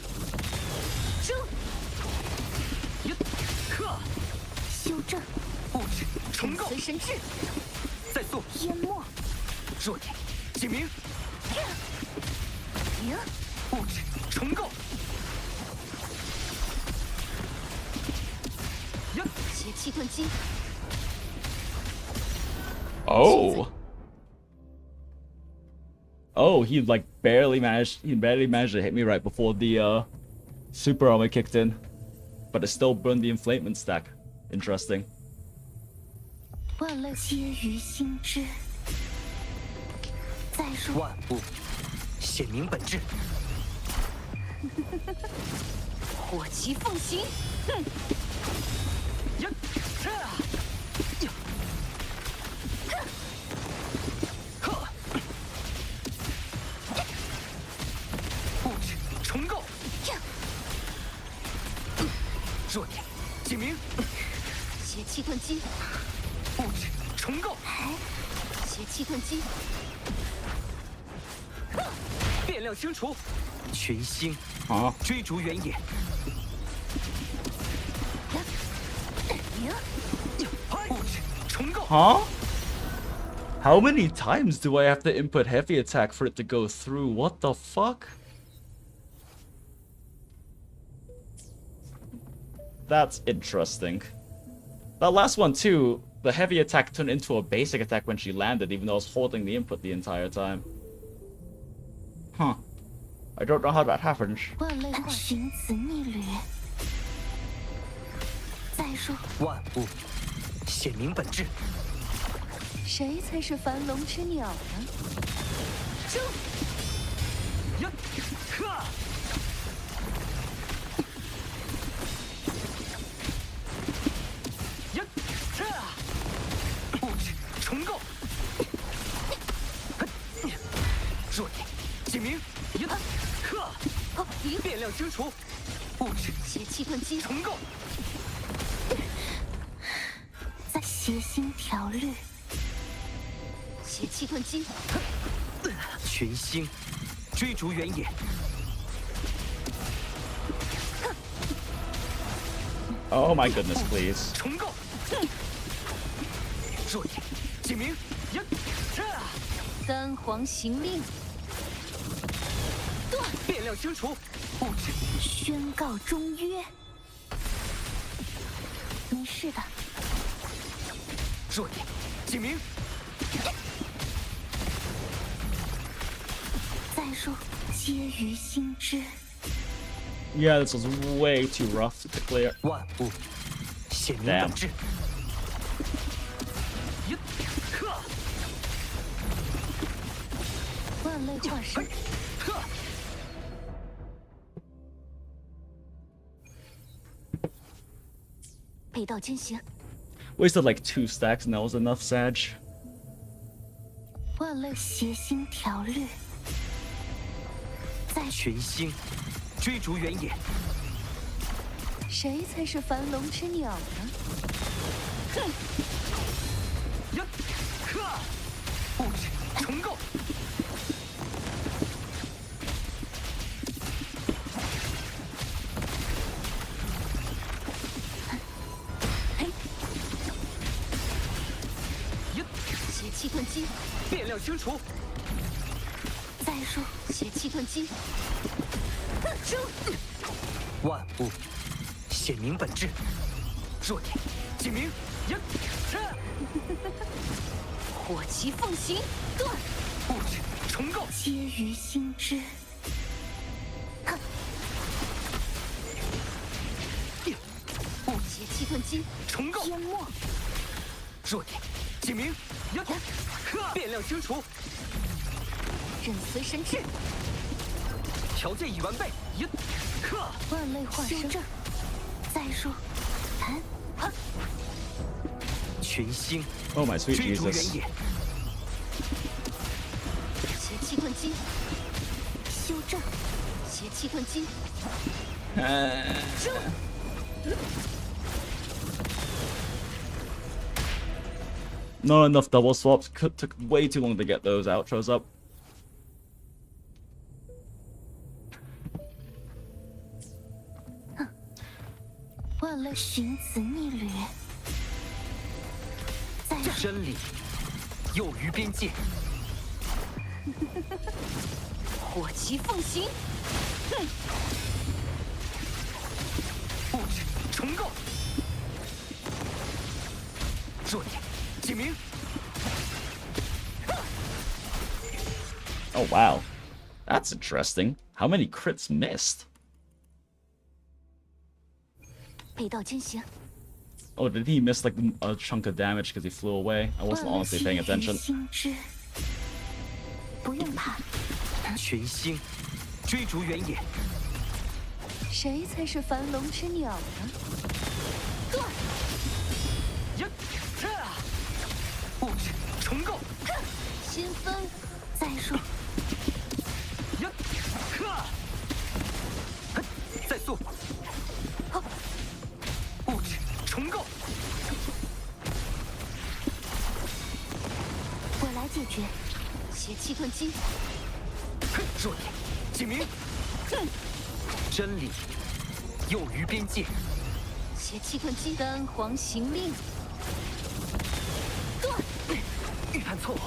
修正，物质重构，随神智，再速，淹没，弱点，解明，停，物质重构，邪气遁金， Oh. Oh, he barely managed to hit me right before the super armor kicked in. But it still burned the inflatement stack. Interesting. 万类皆于心知，再说，万物显明本质，火旗奉行，物质重构，弱点，解明，邪气遁金，物质重构，邪气遁金，变量清除，群星 Huh? 追逐原野，物质重构， Huh? How many times do I have to input heavy attack for it to go through? What the fuck? That's interesting. That last one too, the heavy attack turned into a basic attack when she landed, even though I was holding the input the entire time. Huh. I don't know how that happened. 万类化寻子逆旅，再说，万物显明本质，谁才是繁龙之鸟呢？物质重构，弱点，解明，变量清除，物质邪气遁金，重构，在邪心条律，邪气遁金，群星追逐原野， Oh my goodness, please. 重构，弱点，解明，丹皇行令，变量清除，物质宣告终约，没事的，弱点，解明，再说，皆于心知， Yeah, this was way too rough to clear. 万物显明本质，万类化身，北道兼行， Wasted like 2 stacks and that was enough, Sag. 万类邪心条律，在群星追逐原野，谁才是樊笼之鸟呢？呀，呵，物质重构。邪气遁基，变量清除。再说邪气遁基，万物显明本质，弱点解明。呀，火旗奉行，断物质重构。皆于心知。邪气遁基，重构。淹没。弱点解明。呀，呵，变量清除。任随神智，条件已完备。呀，呵，万类化生。再说弹。群星 Oh my sweet 追逐原 Jesus. 野。邪气遁基，修正。邪气遁基， Not enough double swaps. Took way too long to get those outros up. 万类寻子逆旅。再说真理囿于边界。火旗奉行，物质重构。弱点解明。 Oh wow, that's interesting. How many crits missed? 北道艰险。 Oh, did he miss like a chunk of damage because he flew away? I wasn't honestly paying attention. 心知。不用怕。群星追逐原野。谁才是樊笼之鸟呢？呀，物质重构。新分。再说呀，再速。物质重构。我来解决。邪气遁基，弱点解明。真理囿于边界。邪气遁基，丹皇行令，预判错误。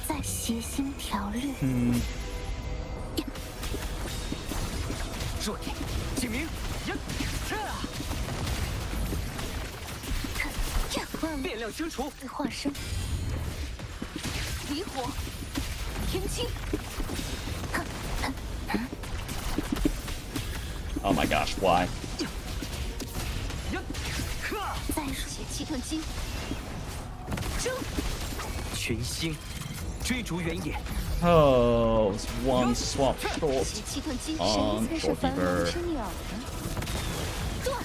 再邪心条律。弱点解明。呀，万变量清除。类化生。离火，天青， Oh my gosh, why? 呀，再说邪气遁基，群星追逐原野。 Oh, it's one swap short 邪气遁基， on 谁才是 Shorty 樊笼 Bird. 之鸟呢？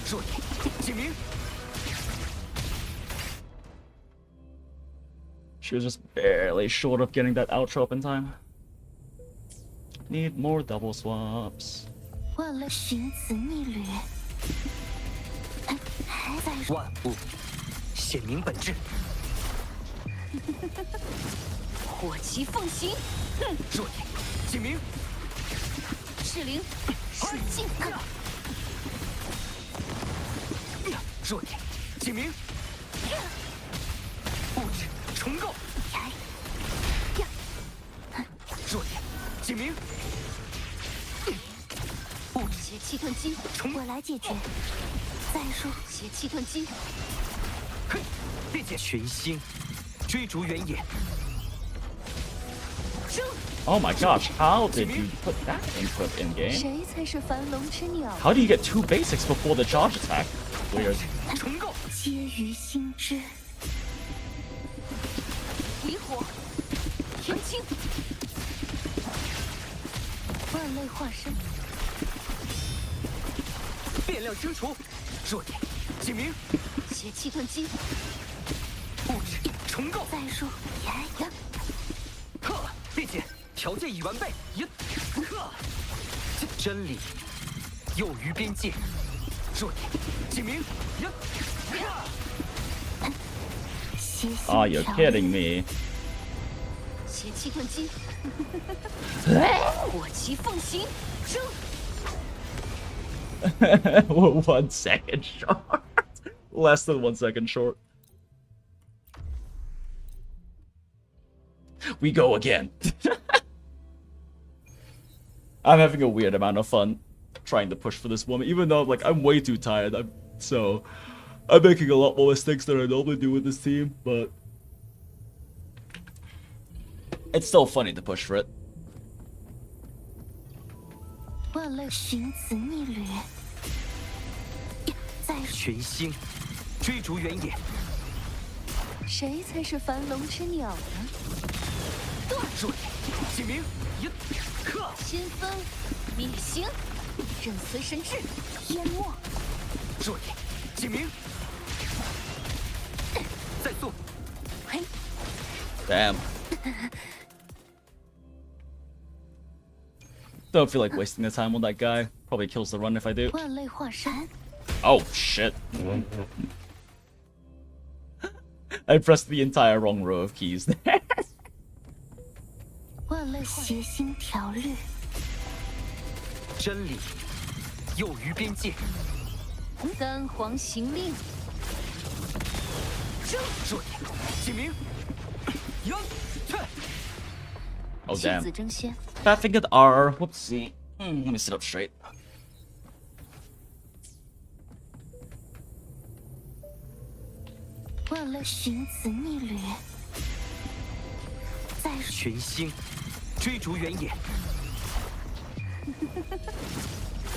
弱点解明。 She was just barely short of getting that outro up in time. Need more double swaps. 万类寻子逆旅。再说万物显明本质。火旗奉行，弱点解明。赤灵，使劲，弱点解明。物质重构。弱点解明。物质邪气遁基，我来解决。再说邪气遁基，并且群星追逐原野。 Oh my gosh, how did you put that input in game? 谁才是樊笼之鸟？ How do you get 2 basics before the charge attack? Weird. 重构。皆于心知。离火，天青，万类化生。变量清除。弱点解明。邪气遁基，物质重构。再说呀，并且条件已完备。呀，真理囿于边界。弱点，警鸣，Oh, you're kidding me. 邪气断击，火旗奉行，升。 1 second short. Less than 1 second short. We go again. I'm having a weird amount of fun trying to push for this woman, even though like I'm way too tired. I'm making a lot more mistakes than I normally do with this team, but it's still funny to push for it. 万类寻子逆旅，在群星追逐原野，谁才是樊笼之鸟呢？弱点，警鸣，新风灭形，震摧神智，淹没。弱点，警鸣，再速， Damn. Don't feel like wasting the time on that guy. Probably kills the run if I do. 万类化身， Oh shit. I pressed the entire wrong row of keys there. 万类邪心条律，真理囿于边界，三皇行令，弱点，警鸣，Oh 七 damn. 子争先， Fat fingered R. Whoopsie. Let me sit up straight. 万类寻子逆旅，在群星追逐原野，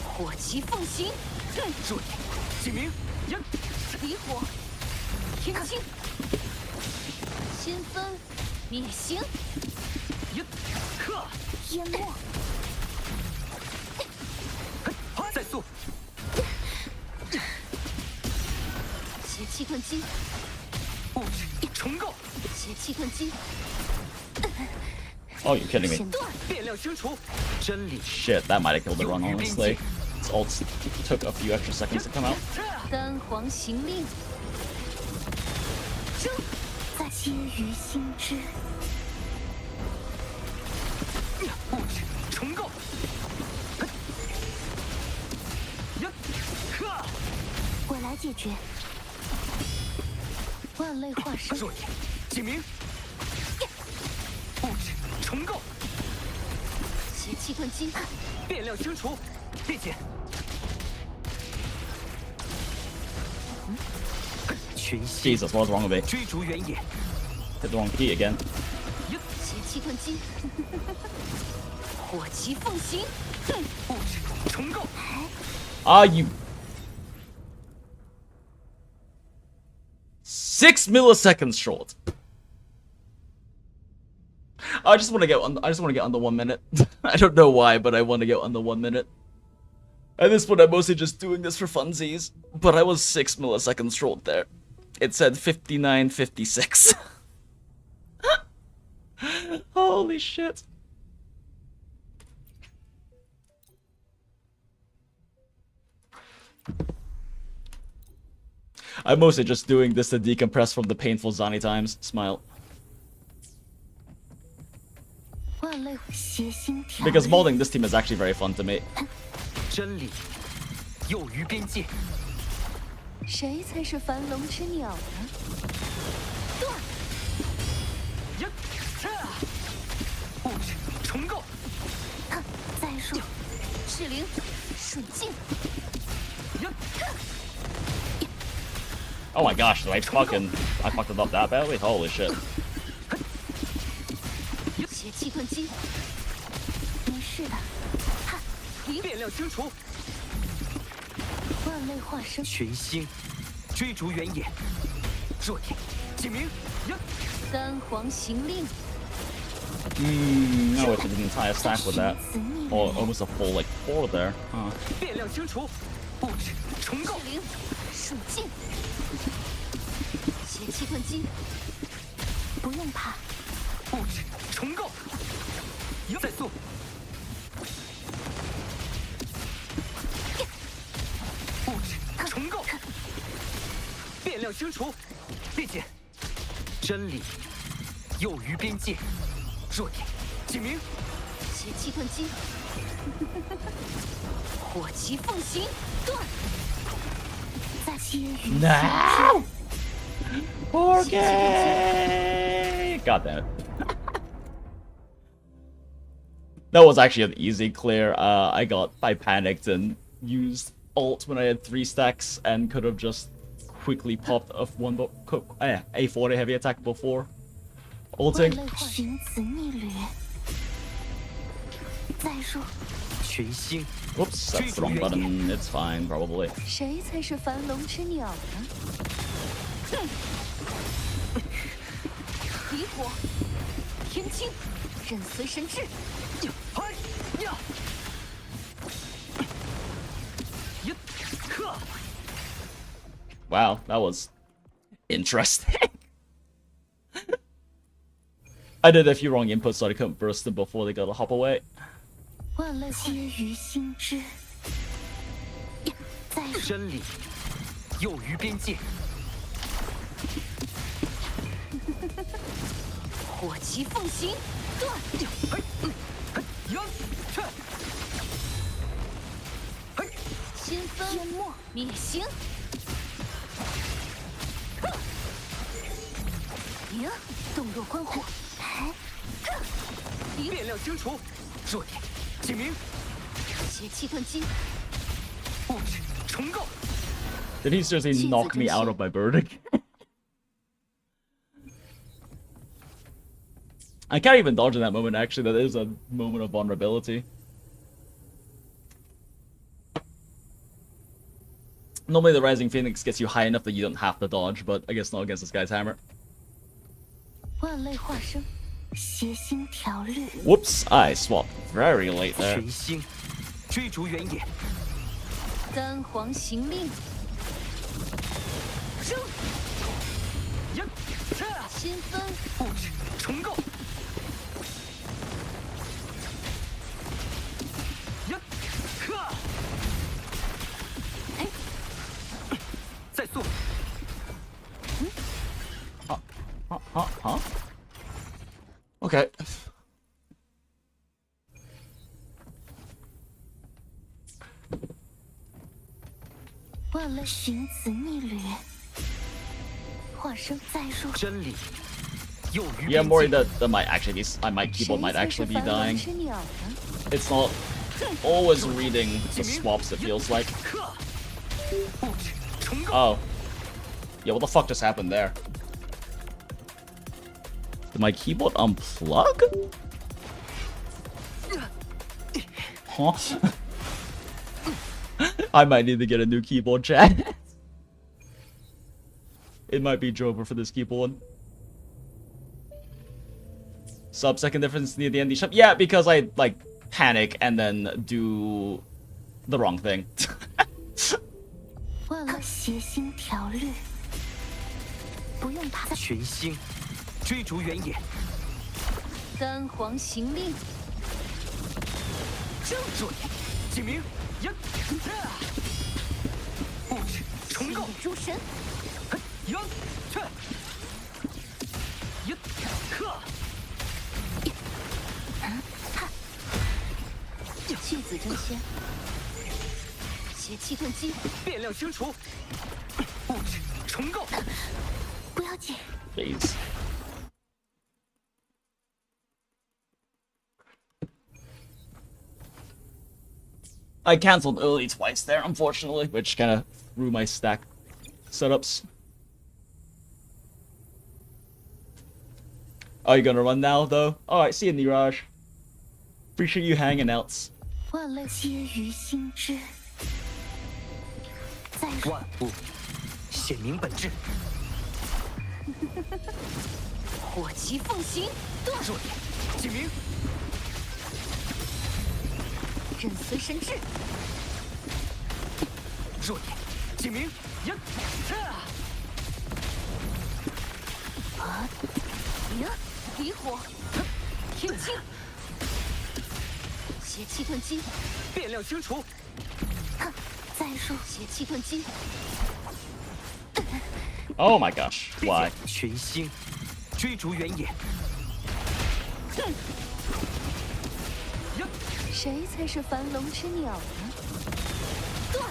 火旗奉行，弱点，警鸣，离火，天清，新风灭形，淹没。再速，邪气断击，物质重构，邪气断击， Oh, you're kidding me. 剪断，变量清除，真理 Shit, that might have killed the run, honestly. Its ult took a few extra seconds to come out. 三皇行令，在皆于心知，物质重构，我来解决。万类化身，弱点，警鸣，物质重构，邪气断击，变量清除，并且群星 Jesus, what's wrong with me? 追逐原野， Hit the wrong key again. 邪气断击，火旗奉行，物质重构， Ah, you. 6 milliseconds short. I just want to get under 1 minute. I don't know why, but I want to get under 1 minute. At this point, I'm mostly just doing this for funsies. But I was 6 milliseconds short there. It said 59:56. Holy shit. I'm mostly just doing this to decompress from the painful Zani times. Smile. 万类邪心条 Because 律， molding this team is actually very fun to me. 真理囿于边界，谁才是樊笼之鸟呢？物质重构，再入赤灵，顺境， Oh my gosh, I fucked it up that badly? Holy shit. 邪气断击，没事的。变量清除，万类化身，群星追逐原野，弱点，警鸣，三皇行令， I wish I did an entire stack with that. 子逆 Or 旅， almost a full, like, 4 there. Huh. 变量清除，物质重构赤，灵，顺境，邪气断击，不用怕。物质重构，再速，物质变量清除，并且真理囿于边界，弱点警明，邪气遁机，火旗奉行，断。在接于 No! Okay! God damn it. That was actually an easy clear. I panicked and used ult when I had 3 stacks and could have just quickly popped a 40 heavy attack before 万 ulting. 类寻子逆旅。再说，群星 Whoops, that's the wrong button. It's fine, probably. 谁才是樊笼之鸟呢？离火，天清，任随神至。嗨呀！呀呵！ Wow, that was interesting. I did a few wrong inputs so I couldn't burst them before they got to hop away. 万类皆于心知。再说，真理囿于边界，火旗奉行，断。嘿，呀，去，嘿，新分淹没灭形。赢，动若观火。变量清除，弱点警明，邪气遁机，物质重构， Did he seriously knock me out of my bird? I can't even dodge in that moment, actually. That is a moment of vulnerability. Normally the Rising Phoenix gets you high enough that you don't have to dodge, but I guess not against this guy's hammer. 万类化生，邪心条律。 Whoops, I swapped very late there. 群星追逐原野，丹皇行令，扔，呀，这新分物质重构，呀，呵，哎，再速， Huh? Okay. 万类寻子逆旅。化生再说，真理囿于 Yeah, I'm 边 worried 界， that might actually be. My keyboard might 谁才 actually 是 be 樊笼 dying. 之鸟呢？ It's not always reading the swaps, it feels like. 呵，物质重构， Oh. Yeah, what the fuck just happened there? Did my keyboard unplug? Huh? I might need to get a new keyboard, chat. It might be Jover for this keyboard. Sub-second difference near the end. Yeah, because I, like, panic and then do the wrong thing. 万类邪心条律。不用怕，群星追逐原野，丹皇行令，弱点警明，呀，物质重构，诸神，呀，去，呀，呵，巨子争先，邪气遁机，变量清除，物质重构，不要紧。 Please. I cancelled early twice there, unfortunately, which kind of threw my stack setups. Are you gonna run now, though? Alright, see you, Niraj. Appreciate you hanging out. 万类皆于心知。再说，万物显明本质，火旗奉行，断。弱点警明，任随神至，弱点警明，呀，赢，离火，天清，邪气遁机，变量清除，再说，邪气遁机， Oh my gosh, why? 群星追逐原野。谁才是繁龙之鸟呢？断！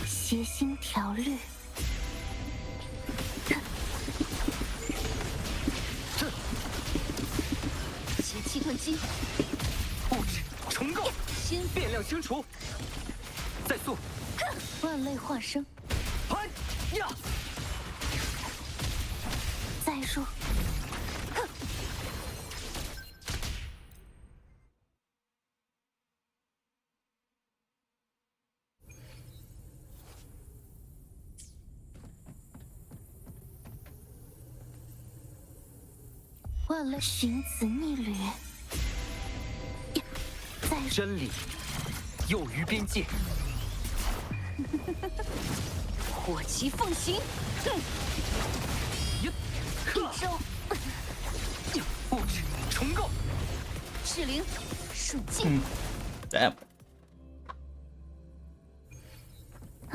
邪心条律。邪气遁基，物质重构，心变量清除，再速，万类化生，嗨呀！再入。万类寻子逆旅，再真理囿于边界，火旗奉行。一招物质重构，赤灵瞬间。Damn.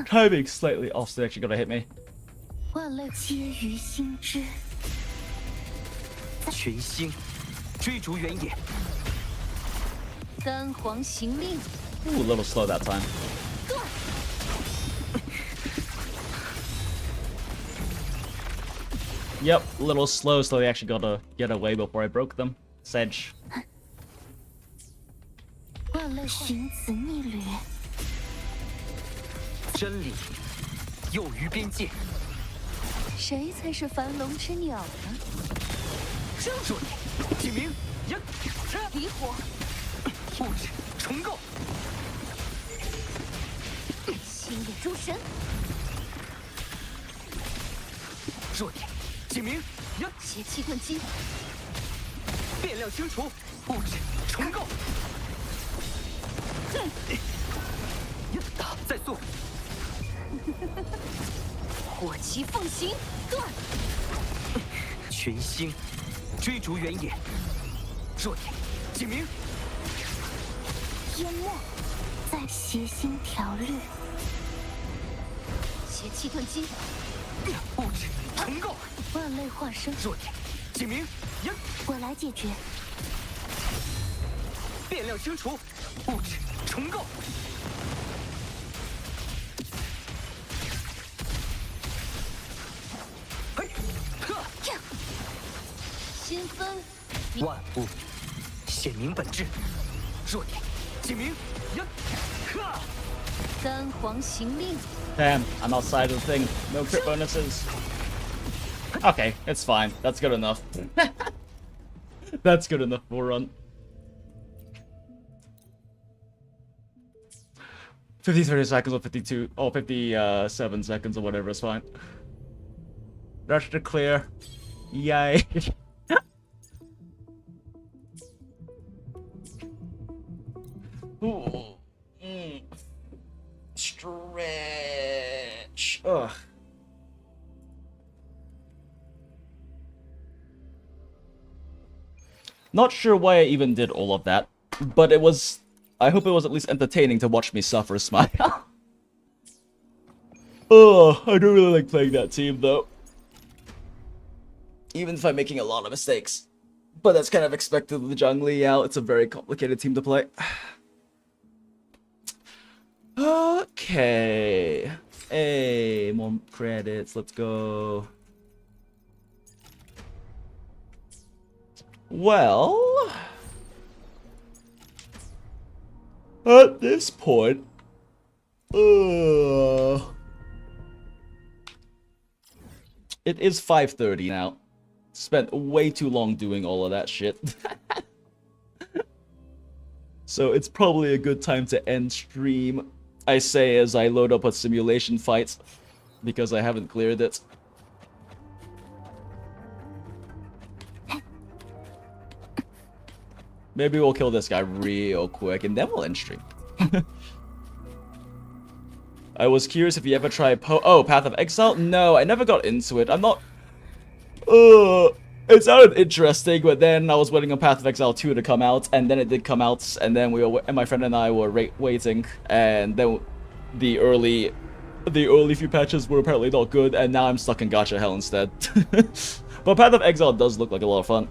Timing slightly off, so they actually gotta hit me. 万类皆于心之。群星追逐原野。丹皇行令。 Ooh, a little slow that time. Yep, a little slow, so they actually gotta get away before I broke them. Sedge. 万类寻子逆旅，真理囿于边界，谁才是繁龙之鸟呢？弱点警明，离火，物质重构，星野诸神，弱点警明，邪气遁基，变量清除，物质重构，再速，火旗奉行，断。群星追逐原野，弱点警明，淹没，在邪心条律，邪气遁基，物质重构，万类化生，弱点警明，我来解决。变量清除，物质重构，新分，万物显明本质，弱点警明，丹皇行令。 Damn, I'm outside of the thing. No crit bonuses. Okay, it's fine. That's good enough. That's good enough for a run. 50, 30 seconds or 52, or 57 seconds or whatever is fine. Rush to clear. Yay. Ooh. Stretch. Ugh. Not sure why I even did all of that, but it was... I hope it was at least entertaining to watch me suffer, Smile. Oh, I don't really like playing that team, though. Even if I'm making a lot of mistakes. But that's kind of expected with the Zhang Liao. It's a very complicated team to play. Okay. Hey, more credits. Let's go. Well... At this point... It is 5:30 now. Spent way too long doing all of that shit. So it's probably a good time to end stream. I say as I load up a simulation fight. Because I haven't cleared it. Maybe we'll kill this guy real quick and then we'll end stream. I was curious if you ever tried Path of Exile? No, I never got into it. I'm not... it sounded interesting, but then I was waiting on Path of Exile 2 to come out, and then it did come out, and then my friend and I were waiting, and then the early the early few patches were apparently not good, and now I'm stuck in gacha hell instead. But Path of Exile does look like a lot of fun.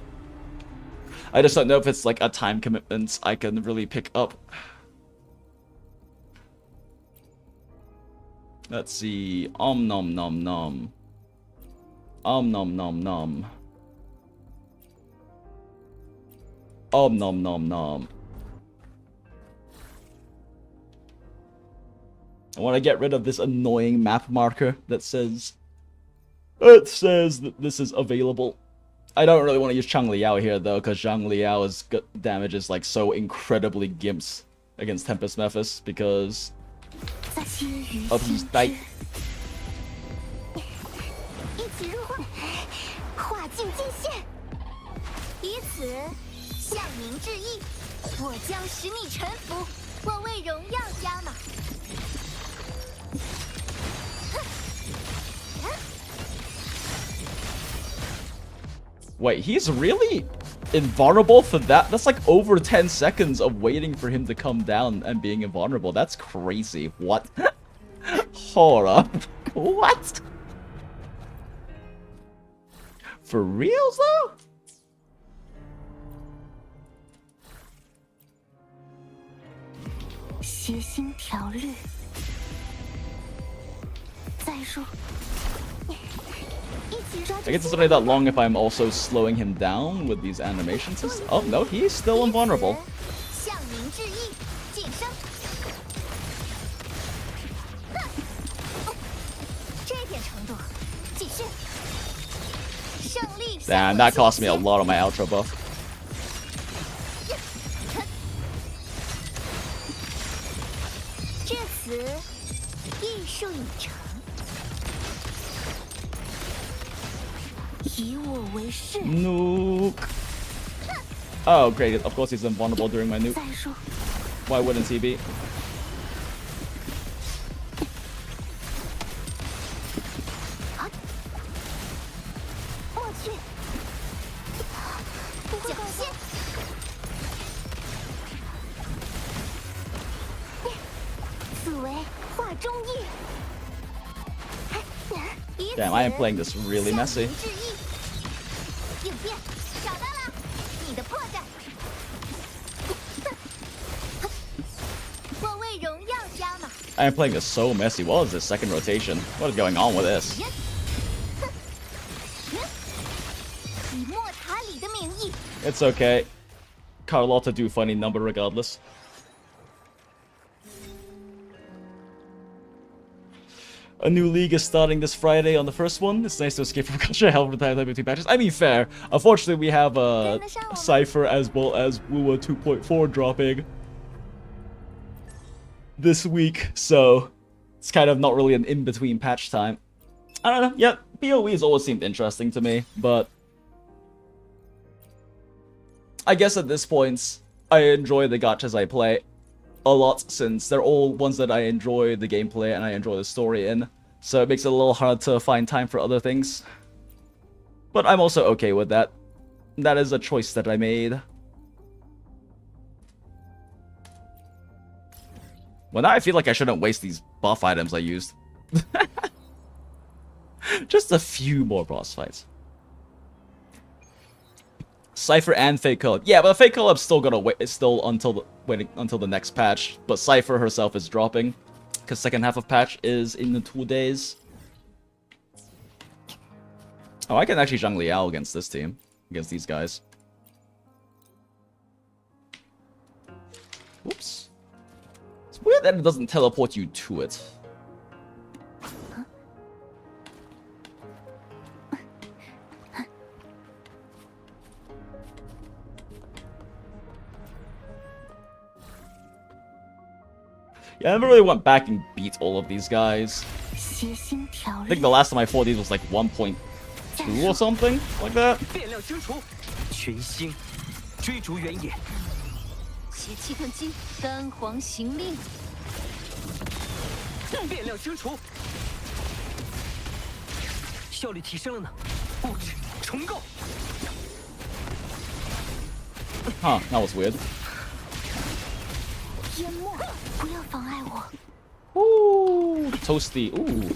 I just don't know if it's like a time commitment I can really pick up. Let's see. Nom nom nom. Nom nom nom. Nom nom nom. I want to get rid of this annoying map marker that says that this is available. I don't really want to use Zhang Liao here though, because Zhang Liao's damage is like so incredibly gimps against Tempest Mephis because of his dice. 一起入会，化境尽现，以此向您致意。我将使你臣服，我为荣耀加码。 Wait, he's really invulnerable for that? That's like over 10 seconds of waiting for him to come down and being invulnerable. That's crazy. What? Hold up. What? For reals though? I guess it's only that long if I'm also slowing him down with these animations. Oh no, he's still invulnerable. Damn, that cost me a lot on my outro buff. Nuke. Oh, great. Of course he's invulnerable during my nuke. Why wouldn't he be? Damn, I am playing this really messy. I am playing this so messy. What is this second rotation? What is going on with this? It's okay. Carlotta do funny number regardless. A new league is starting this Friday on the first one. It's nice to escape from gacha hell from time between patches. I mean, fair. Unfortunately, we have Cypher as well as WUA 2.4 dropping this week, so it's kind of not really an in-between patch time. I don't know. Yeah, PoE has always seemed interesting to me, but I guess at this point, I enjoy the gachas I play a lot since they're all ones that I enjoy the gameplay and I enjoy the story in, so it makes it a little hard to find time for other things. But I'm also okay with that. That is a choice that I made. Well, now I feel like I shouldn't waste these buff items I used. Just a few more boss fights. Cypher and Fake Collab. Yeah, but Fake Collab's still gonna wait. It's still waiting until the next patch. But Cypher herself is dropping because second half of patch is in the 2 days. Oh, I can actually Zhang Liao against this team, against these guys. Oops. It's weird that it doesn't teleport you to it. Yeah, I never really went back and beat all of these guys. I think the last time I fought these was like 1.2 or something like that. Huh, that was weird. Ooh. toasty. Ooh.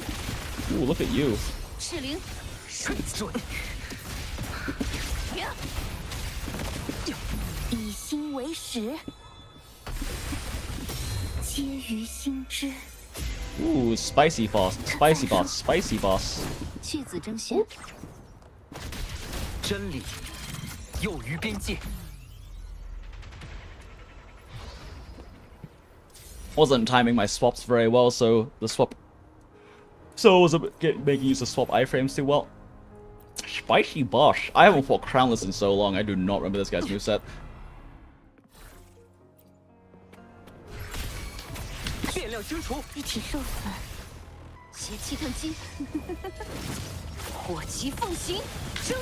Ooh, look at you. 赤灵，弱点，以心为食，皆于心之。 Ooh, spicy boss. Spicy boss. Spicy boss. 弃子争先，真理囿于边界。 Wasn't timing my swaps very well, so the swap. So I wasn't making use of swap iframes too well. Spicy boss. I haven't fought Crownless in so long. I do not remember this guy's moveset. 变量清除，一体受损，邪气遁基，火旗奉行，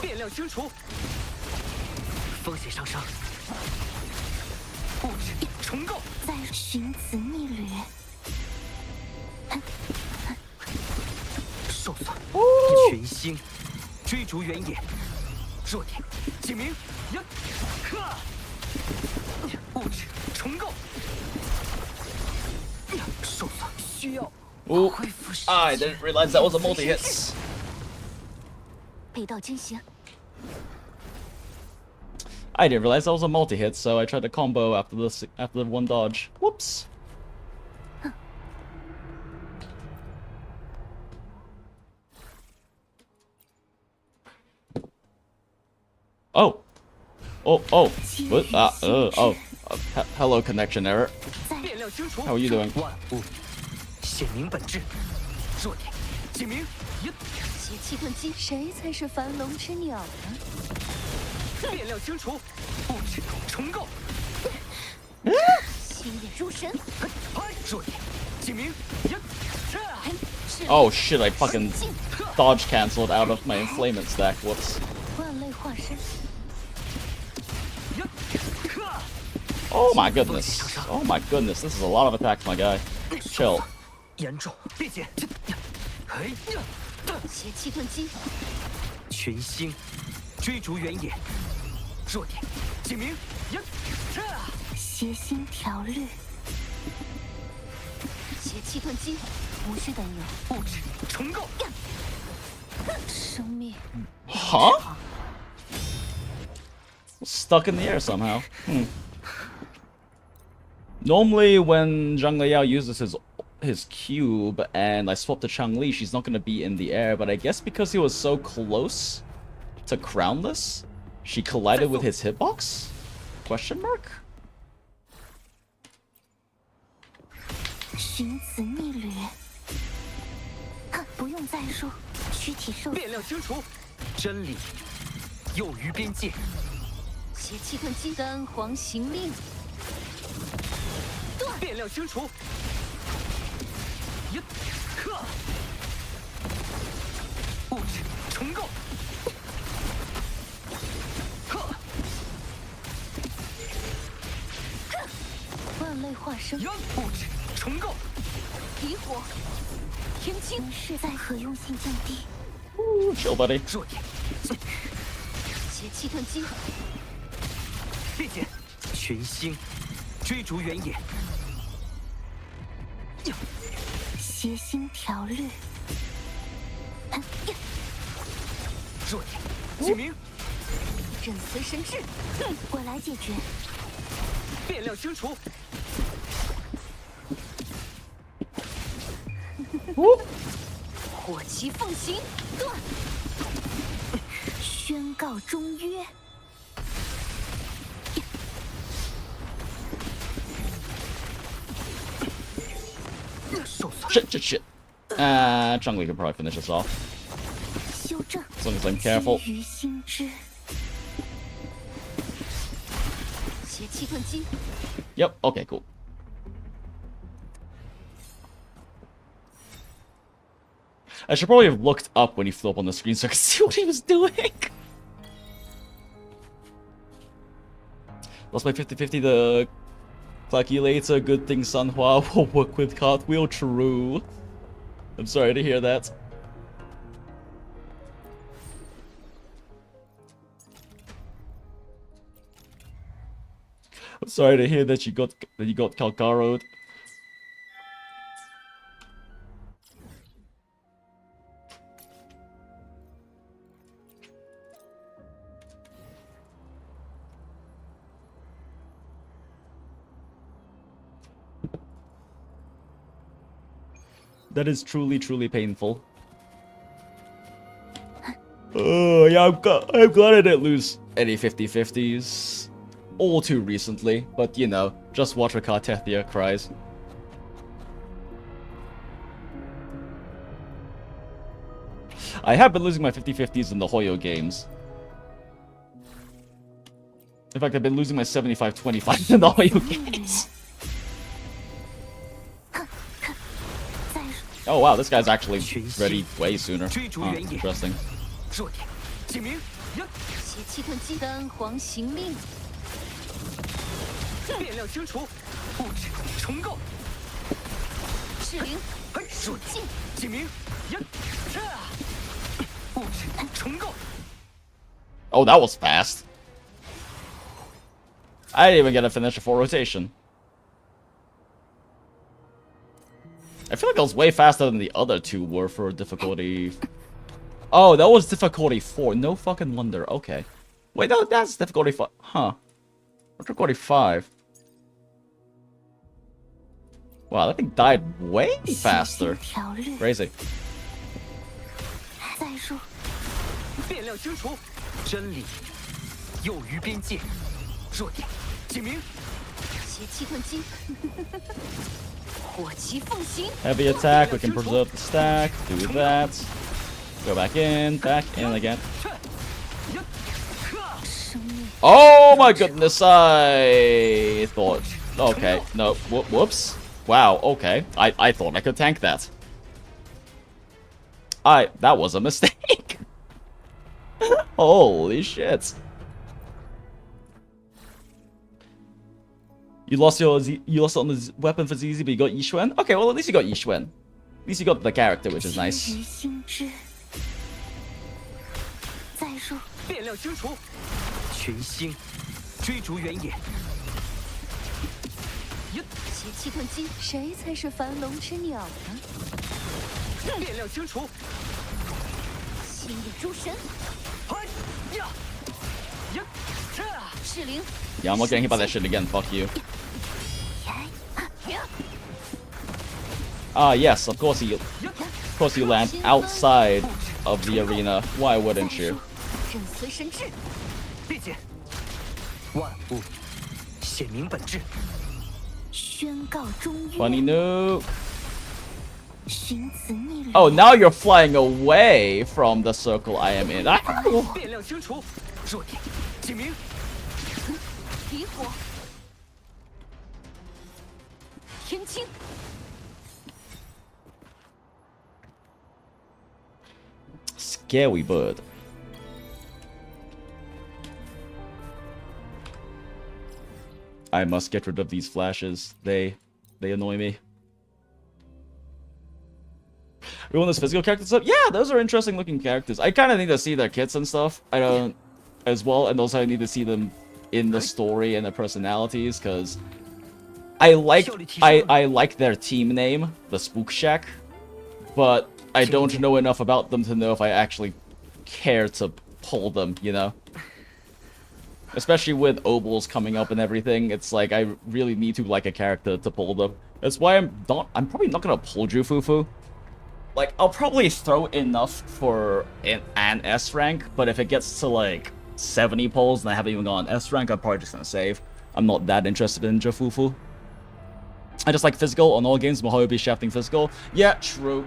变量清除，风险上升，物质重构，再寻此逆旅。受损，群星追逐原野，弱点警明，物质重构，受损需要 Ooh. 恢复时 I 间。 didn't realize that was a multi-hits. 北道惊醒， I didn't realize that was a multi-hit, so I tried to combo after the one dodge. Whoops. Oh. Oh, oh. What? Hello, connection error. 变量清除， How are you doing? 万物显明本质，弱点警明，邪气遁基，谁才是樊笼之鸟呢？变量清除，物质重构，心眼入神，弱点警明， Oh shit, I fucking dodge cancelled out of my inflamement stack. Whoops. 万类化身， Oh my goodness. Oh my goodness. This is a lot of attacks, my guy. Chill. 严重并且，邪气遁基，群星追逐原野，弱点警明，邪心调律，邪气遁基，无需担忧，物质重构，生命 Huh? Stuck in the air somehow. Normally, when Zhang Liao uses his cube and I swap to Changli, she's not going to be in the air. But I guess because he was so close to Crownless, she collided with his hitbox? Question mark? 寻此逆旅。不用再说，躯体受损变，量清除，真理囿于边界，邪气遁基，丹皇行令，变量清除，物质重构，万类化身，物质重构，离火，天清，是在可用性降低。 Ooh, chill, buddy. 弱点邪气遁基，并且，群星追逐原野，邪心调律，弱点警明，震随神智，我来解决。变量清除，火旗奉行，断，宣告终约。受损 Shit. Changli can probably finish this off. 修正， As long as I'm careful. 皆于心之。邪气遁基， Yep, okay, cool. I should probably have looked up when he flew up on the screen so I could see what he was doing. Lost my 50-50 the calculator. Good thing Sanhua will work with cartwheel. True. I'm sorry to hear that. I'm sorry to hear that you got Calcaroed. That is truly, truly painful. Oh, yeah, I'm glad I didn't lose any 50-50s all too recently. But, you know, just watch her Kartethia cries. I have been losing my 50-50s in the Hoyo games. In fact, I've been losing my 75-25 in the Hoyo games. Oh wow, this guy's actually ready way sooner. Oh, interesting. 弱点，警明，邪气遁迹，三皇行令，变量清除，物质重构，赤灵，属性，警明，物质重构。 Oh, that was fast. I didn't even get to finish a full rotation. I feel like I was way faster than the other two were for difficulty. Oh, that was difficulty 4. No fucking wonder. Okay. Wait, no, that's difficulty 5. Huh. What's difficulty 5? Wow, that thing died way faster. Crazy. 变量清除，真理囿于边界，弱点，警明，邪气遁迹，火旗奉行。 Heavy attack, we can preserve the stack, do that. Go back in again. Oh my goodness, I thought... Okay, no, whoops. Wow, okay. I thought I could tank that. That was a mistake. Holy shit. You lost on the weapon for ZZ, but you got Yixuan? Okay, well at least you got Yixuan. At least you got the character, which is nice. 变量清除，群星追逐原野。邪气遁迹，谁才是繁龙之鸟呢？变量清除，星野诸神，赤灵。 Yeah, I'm not getting hit by that shit again, fuck you. Ah, yes, of course you land outside of the arena. Why wouldn't you? 震髓神智，理解。万物显明本质。宣告终约。 Funny nuke. 寻子逆旅。 Oh, now you're flying away from the circle I am in. Ah! 变量清除，弱点，警明。 离火，天青， Scary bird. I must get rid of these flashes. They annoy me. We want those physical characters up? Yeah, those are interesting looking characters. I kind of need to see their kits and stuff. I don't as well, and also I need to see them in the story and their personalities, because I like their team name, the Spook Shack, but I don't know enough about them to know if I actually care to pull them, you know? Especially with Obols coming up and everything, it's like I really need to like a character to pull them. That's why I'm probably not gonna pull Jufufu. Like, I'll probably throw enough for an S rank, but if it gets to like 70 pulls and I haven't even gone S rank, I'm probably just gonna save. I'm not that interested in Jufufu. I just like physical on all games. Mahoyo be shafting physical. Yeah, true.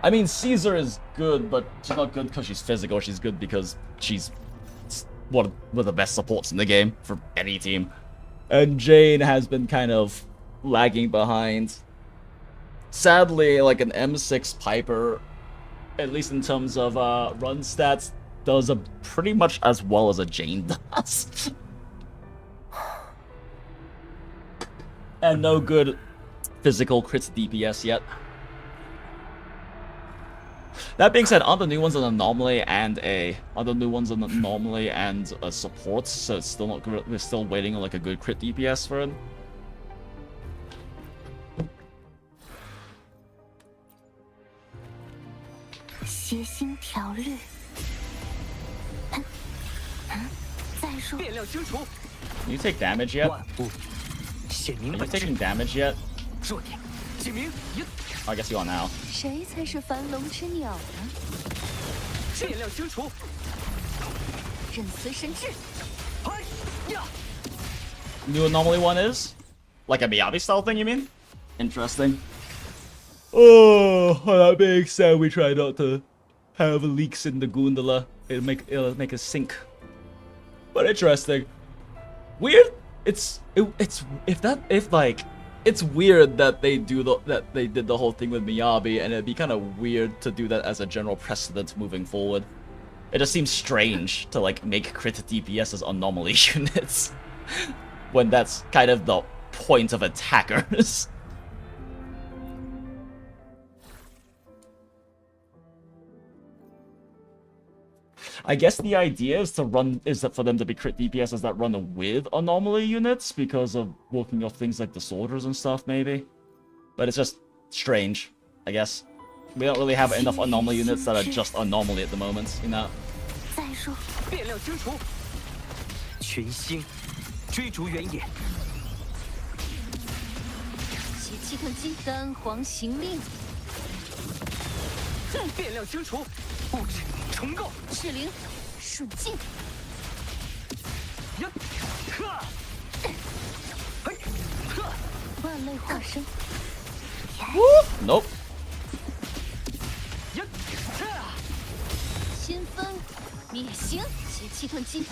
I mean, Caesar is good, but she's not good because she's physical. She's good because she's one of the best supports in the game for any team. And Jane has been kind of lagging behind. Sadly, like an M6 Piper, at least in terms of run stats, does pretty much as well as a Jane does. And no good physical crit DPS yet. That being said, aren't the new ones an anomaly and a support? So it's still not good. We're still waiting on like a good crit DPS for it. You take damage yet? Are you taking damage yet? I guess you are now. 谁才是繁龙之鸟呢？变量清除，任随神智。 New anomaly one is? Like a Miyabi style thing, you mean? Interesting. Oh, that being said, we try not to have leaks in the gondola. It'll make it sink. But interesting. Weird. It's weird that they did the whole thing with Miyabi, and it'd be kind of weird to do that as a general precedent moving forward. It just seems strange to like make crit DPS as anomaly units when that's kind of the point of attackers. I guess the idea is that for them to be crit DPSs that run with anomaly units because of working off things like disorders and stuff, maybe. But it's just strange, I guess. We don't really have enough anomaly units that are just anomaly at the moment, you know. 再入，变量清除，群星追逐原野，邪气吞击，丹皇行令，变量清除，物质重构，赤灵，瞬进，呀，呵，嘿，呵，万类化身， Nope. 呀，呵。 先锋，灭行，邪气吞击，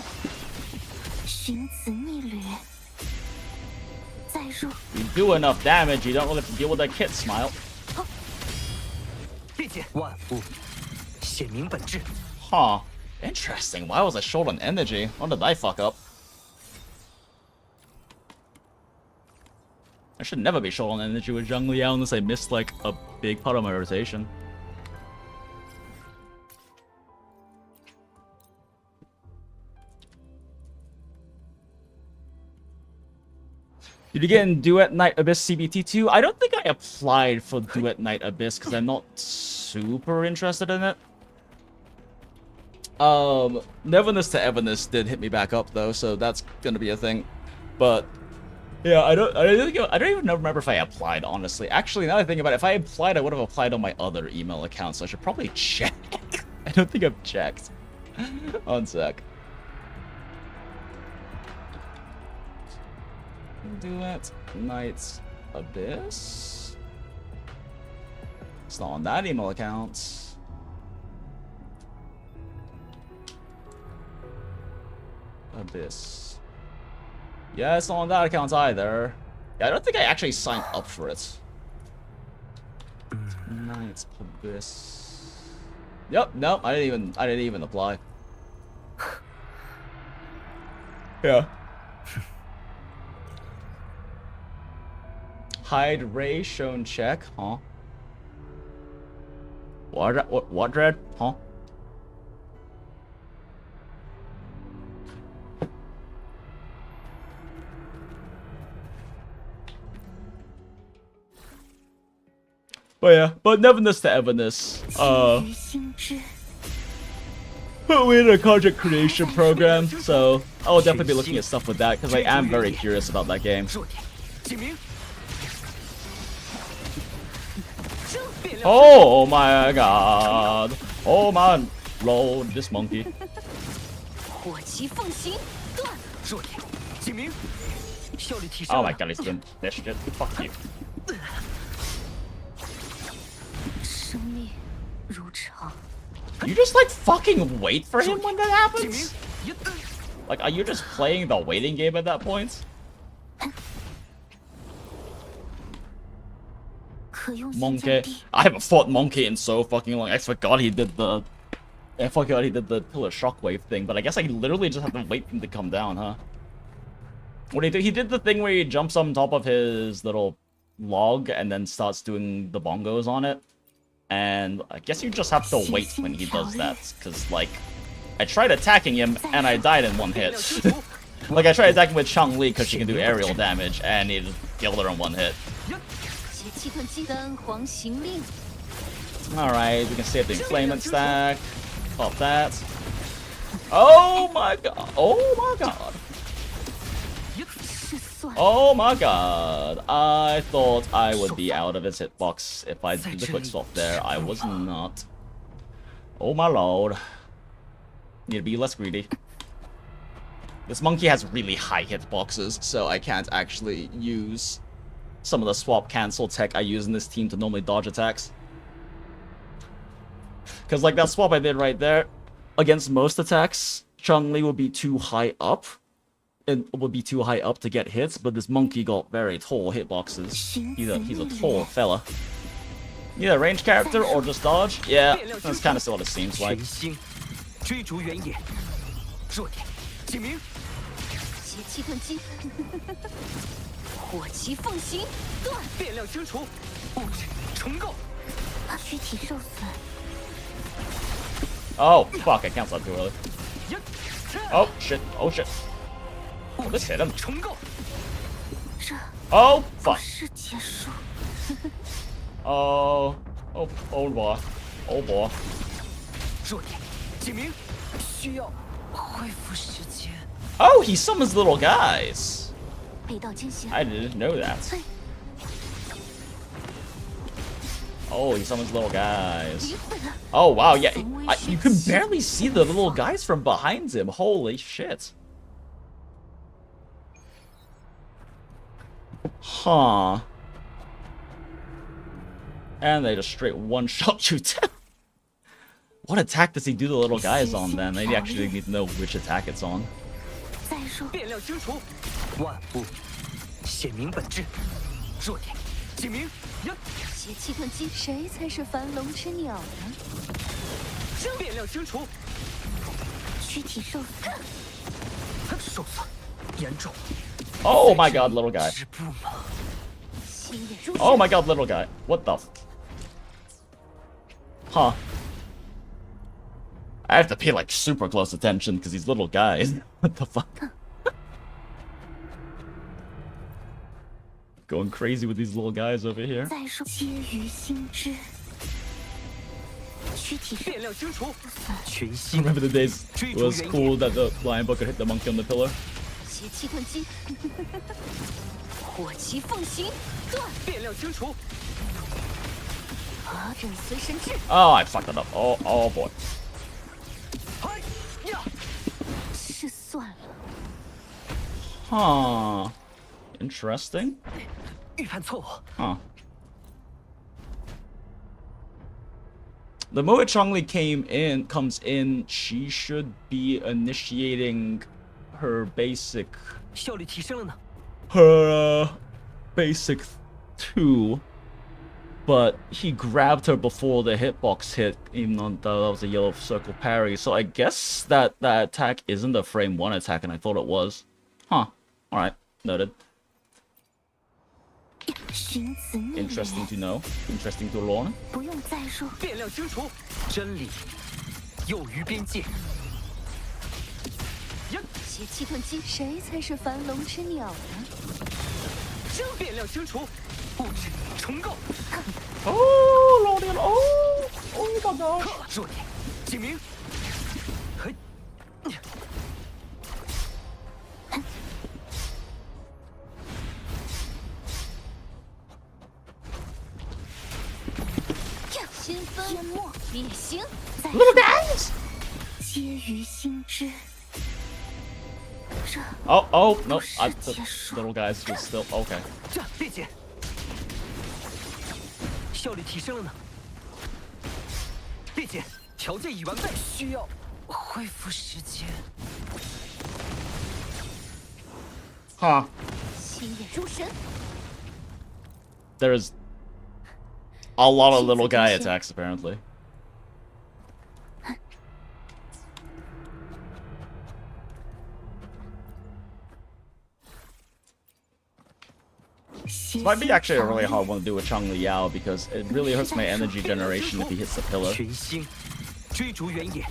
寻子逆旅，再入， You do enough damage, you don't really have to deal with that kit, Smile. 并且万物显明本质。 Huh. Interesting. Why was I short on energy? What did I fuck up? I should never be short on energy with Zhang Liao unless I missed like a big part of my rotation. Did you get in Duet Night Abyss CBT2? I don't think I applied for Duet Night Abyss because I'm not super interested in it. Neverness to Everness did hit me back up though, so that's gonna be a thing. But yeah, I don't even remember if I applied, honestly. Actually, now that I think about it, if I applied, I would have applied on my other email account, so I should probably check. I don't think I've checked. One sec. Duet Night Abyss. It's not on that email account. Abyss. Yeah, it's not on that account either. Yeah, I don't think I actually signed up for it. Night Abyss. Yep, no, I didn't even apply. Yeah. Hide Ray shown check, huh? What dread? Huh? But yeah, but Neverness to Everness. 于心之， We're in a content creation program, so I will definitely be looking at stuff with that because I am very curious about that game. 弱点，警明， Oh my god! Oh my lord, this monkey. 火旗奉行，断，弱点，警明，效率提升 Oh 了。 my god, he's doing this shit. Fuck you. 生命如常， You just like fucking wait for him when that 警明 happens? 一， Like, are you just playing the waiting game at that point? 可用先 Monkey. 降低， I haven't fought Monkey in so fucking long. I forgot he did the pillar shockwave thing, but I guess I literally just have to wait for him to come down, huh? What did he do? He did the thing where he jumps on top of his little log and then starts doing the bongos on it. And I guess you just have to wait when he does that, because like I tried attacking him and I died in one hit. Like I tried attacking with Chang-Li because she can do aerial damage, and he just killed her in one hit. 邪气吞击，丹皇行令， Alright, we can save the inflamement stack. Pop that. Oh my god. Oh my god. 是死 Oh my god. I thought I would be out of his hitbox if I did the quick swap there. I was not. Oh my lord. Need to be less greedy. This monkey has really high hitboxes, so I can't actually use some of the swap cancel tech I use in this team to normally dodge attacks. Because like that swap I did right there, against most attacks, Chun-Li would be too high up. It would be too high up to get hits, but this monkey got very tall hitboxes. He's a tall fella. Need a range character or just dodge? Yeah, that's kind of what it seems like. 追逐原野，弱点，警明，邪气遁基，火旗奉行，断，变量清除，物质重构，躯体受损。 Oh, fuck, I canceled that too early. Oh, shit, oh shit. Oh, this hit him. 重构， Oh, fuck. 是结束。 Oh, oh boy. Oh boy. 弱点，警明，需要恢复时间。 Oh, he summons little guys. 被盗惊醒。 I didn't know that. Oh, he summons little guys. Oh, wow, yeah. You can barely see the little guys from behind him. Holy shit. Huh. And they just straight one-shot you down. What attack does he do the little guys on then? Maybe actually need to know which attack it's on. 再说，变量清除，万物显明本质，弱点，警明，呀，邪气遁基，谁才是樊笼之鸟呢？变量清除，躯体受损。受损严重。 Oh my god, little guy. 止步吗？ Oh my god, little guy. What the? Huh. I have to pay like super close attention because these little guys. What the fuck? Going crazy with these little guys over here. 再说，皆于心知。躯体变量清除，全新。 Remember the days it was cool that the lion book could hit the monkey on the pillar? 邪气遁基，火旗奉行，断，变量清除，震随身至， Oh, I fucked it up. Oh boy. 嗨呀，是算了。 Huh. Interesting. 预判错误。 Huh. The moment Chong-Li comes in, she should be initiating her basic 效率提升了呢。 her basic 2, but he grabbed her before the hitbox hit, even though that was a yellow circle parry. So I guess that attack isn't a frame 1 attack, and I thought it was. Huh. Alright, noted. 寻子逆 Interesting 缘， to know. Interesting to learn. 不用再说。变量清除，真理囿于边界。呀，邪气遁基，谁才是樊笼之鸟呢？变量清除，物质重构。 Oh, Lord, oh my gosh. 弱点，警明。嘿，新分淹没灭星， Little guys! 皆于心知。这 Oh, no. 是 The 结束。 little guys was still okay. 这烈姐，效率提升了呢。烈姐，条件已完备，需要恢复时间。 Huh. 心眼如神， There's a lot of little guy attacks, apparently. This might be actually a really hard one to do with Chang Liao because it really hurts my energy generation if he hits the pillar. 全新，追逐原野，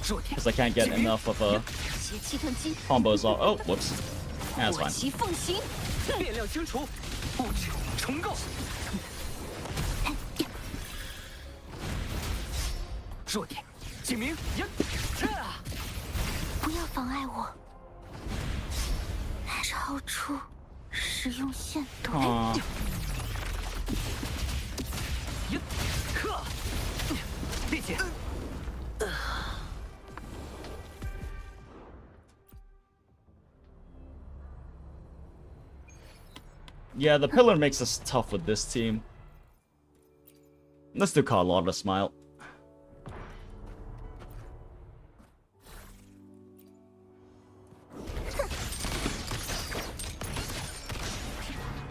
弱点， Because I can't get enough of a 邪气遁基， combos off. Oh, whoops. That's 火 fine. 旗奉行，变量清除，物质重构。弱点，警明，呀，不要妨碍我。超出使用线怼。 Aw. Yeah, the pillar makes us tough with this team. Let's do Carlotta smile.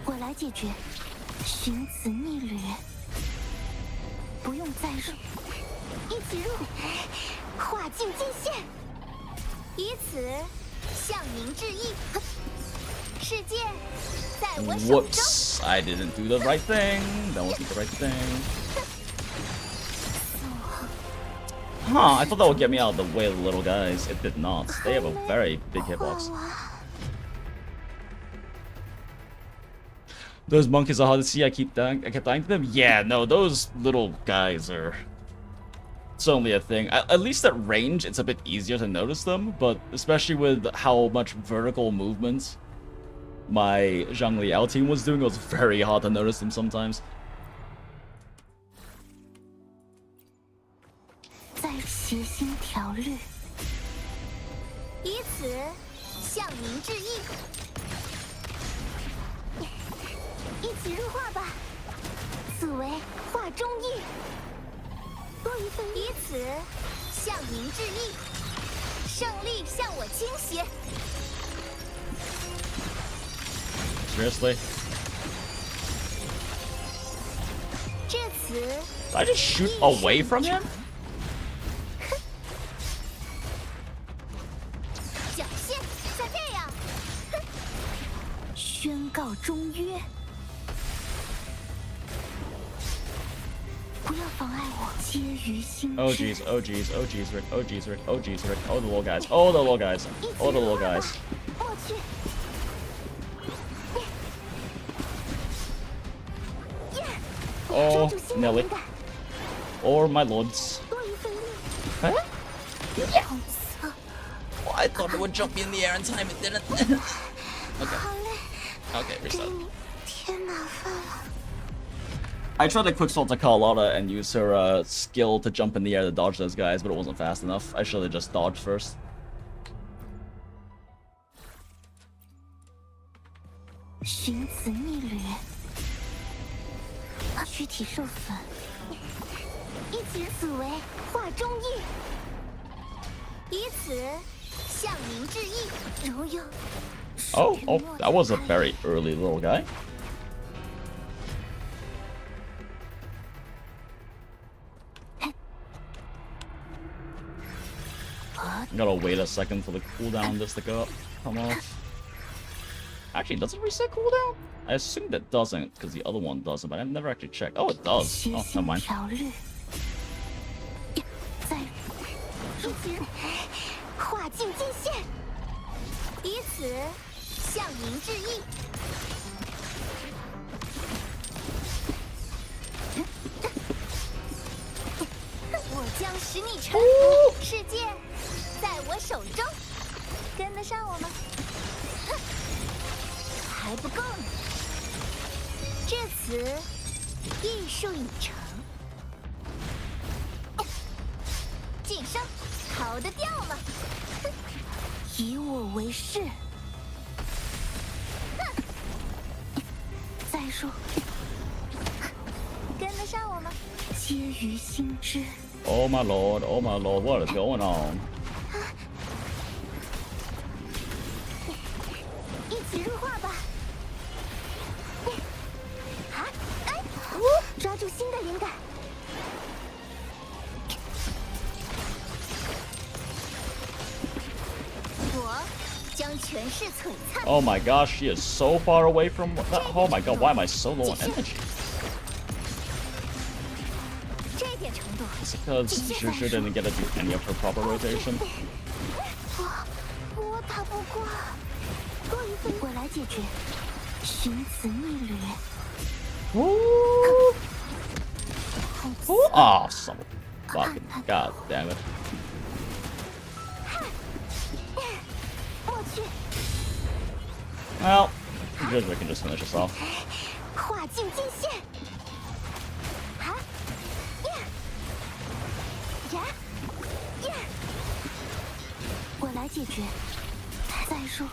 我来解决，寻子逆旅，不用再入，一起入，画境尽现，以此向您致意。世界在我手中。 Whoops, I didn't do the right thing. That wasn't the right thing. Huh, I thought that would get me out of the way of the little guys. It did not. They have a very big hitbox. Those monkeys are hard to see. I kept dying to them. Yeah, no, those little guys are... It's only a thing. At least at range, it's a bit easier to notice them, but especially with how much vertical movement my Zhang Liao team was doing, it was very hard to notice them sometimes. 在协心调律，以此向您致意。一起入画吧，此为画中意。多一份，以此向您致意。胜利向我倾斜。 Seriously? 至此， Did I just shoot away from him? 缴械，再这样，宣告中约。不要妨碍我，皆于心知。 Oh jeez, oh jeez, oh jeez, Rick, oh jeez, Rick, oh jeez, Rick, oh the little guys, oh the little guys, oh the little guys. 过去。 Oh, Nelly. Or my lords. Huh? Well, I thought it would jump me in the air in time, it didn't. Okay. Okay, reset. I tried to quick salt to Carlotta and use her skill to jump in the air to dodge those guys, but it wasn't fast enough. I should have just dodged first. 寻子逆旅，躯体受损，一起此为画中意，以此向您致意。如有。 Oh, that was a very early little guy. Gotta wait a second for the cooldown on this to go up. Come off. Actually, does it reset cooldown? I assumed it doesn't, because the other one doesn't, but I've never actually checked. Oh, it does. Oh, never mind. 画境尽现，以此向您致意。我将使你臣服，世界在我手中，跟得上我吗？哼，还不够呢。至此，艺术已成。晋升，逃得掉吗？哼，以我为誓。哼，再说，跟得上我吗？皆于心知。 Oh my lord, what is going on? 一起入画吧！啊，哎，抓住新的灵感。我将权势璀璨。 Oh my gosh, she is so far away from that. Oh my god, why am I so low on energy? 这点程度。 It's because Shushu didn't get to do any of her proper rotation. 我打不过，多一份我来解决。寻子逆旅。 Ooh. Ooh. Oh, son of a fucking god damn it. 过去。 Well, Judge can just finish us off. 画境尽现。啊，呀，呀，呀，我来解决。再说，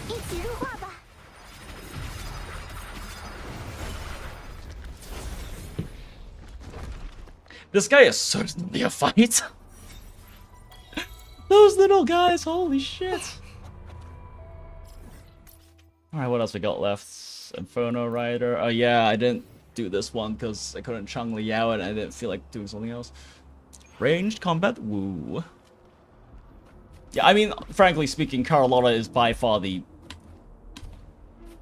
一起入画吧。 This guy is certainly a fight. Those little guys, holy shit. Alright, what else we got left? Inferno Rider. Oh yeah, I didn't do this one because I couldn't Chung Liao and I didn't feel like doing something else. Ranged combat, woo. Yeah, I mean, frankly speaking, Carlotta is by far the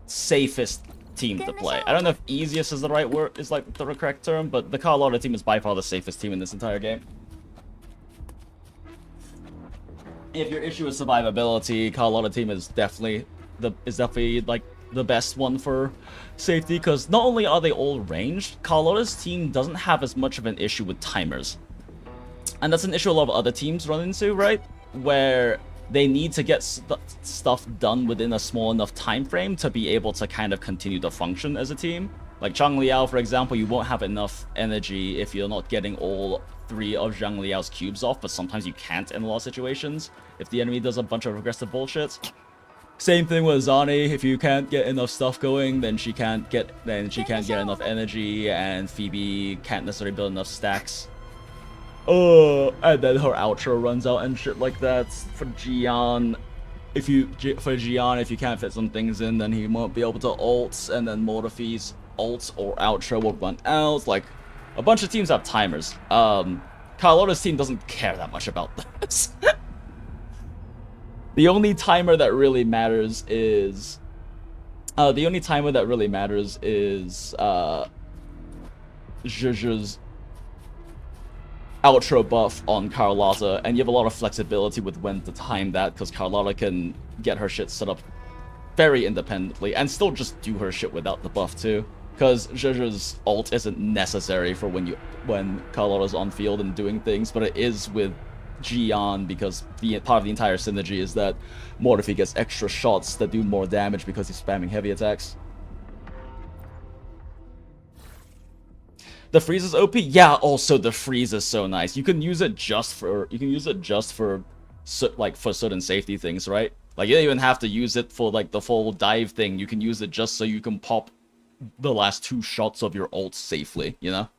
safest team to play. I don't know if easiest is the right word, is like the correct term, but the Carlotta team is by far the safest team in this entire game. If your issue is survivability, Carlotta team is definitely like the best one for safety, because not only are they all ranged, Carlotta's team doesn't have as much of an issue with timers. And that's an issue a lot of other teams run into, right? Where they need to get stuff done within a small enough time frame to be able to kind of continue to function as a team. Like Zhang Liao, for example, you won't have enough energy if you're not getting all 3 of Zhang Liao's cubes off, but sometimes you can't in a lot of situations if the enemy does a bunch of aggressive bullshit. Same thing with Zani. If you can't get enough stuff going, then she can't get enough energy, and Phoebe can't necessarily build enough stacks. And then her outro runs out and shit like that. For Gian, if you can't fit some things in, then he won't be able to ult, and then Morphe's ult or outro will run out. Like, a bunch of teams have timers. Carlotta's team doesn't care that much about this. The only timer that really matters is Zhuzh's outro buff on Carlotta, and you have a lot of flexibility with when to time that, because Carlotta can get her shit set up very independently and still just do her shit without the buff too, because Zhuzh's ult isn't necessary for when Carlotta's on field and doing things, but it is with Gian, because part of the entire synergy is that Morphe gets extra shots that do more damage because he's spamming heavy attacks. The freeze is OP. Yeah, also the freeze is so nice. You can use it just for like for certain safety things, right? Like, you don't even have to use it for like the full dive thing. You can use it just so you can pop the last 2 shots of your ult safely, you know?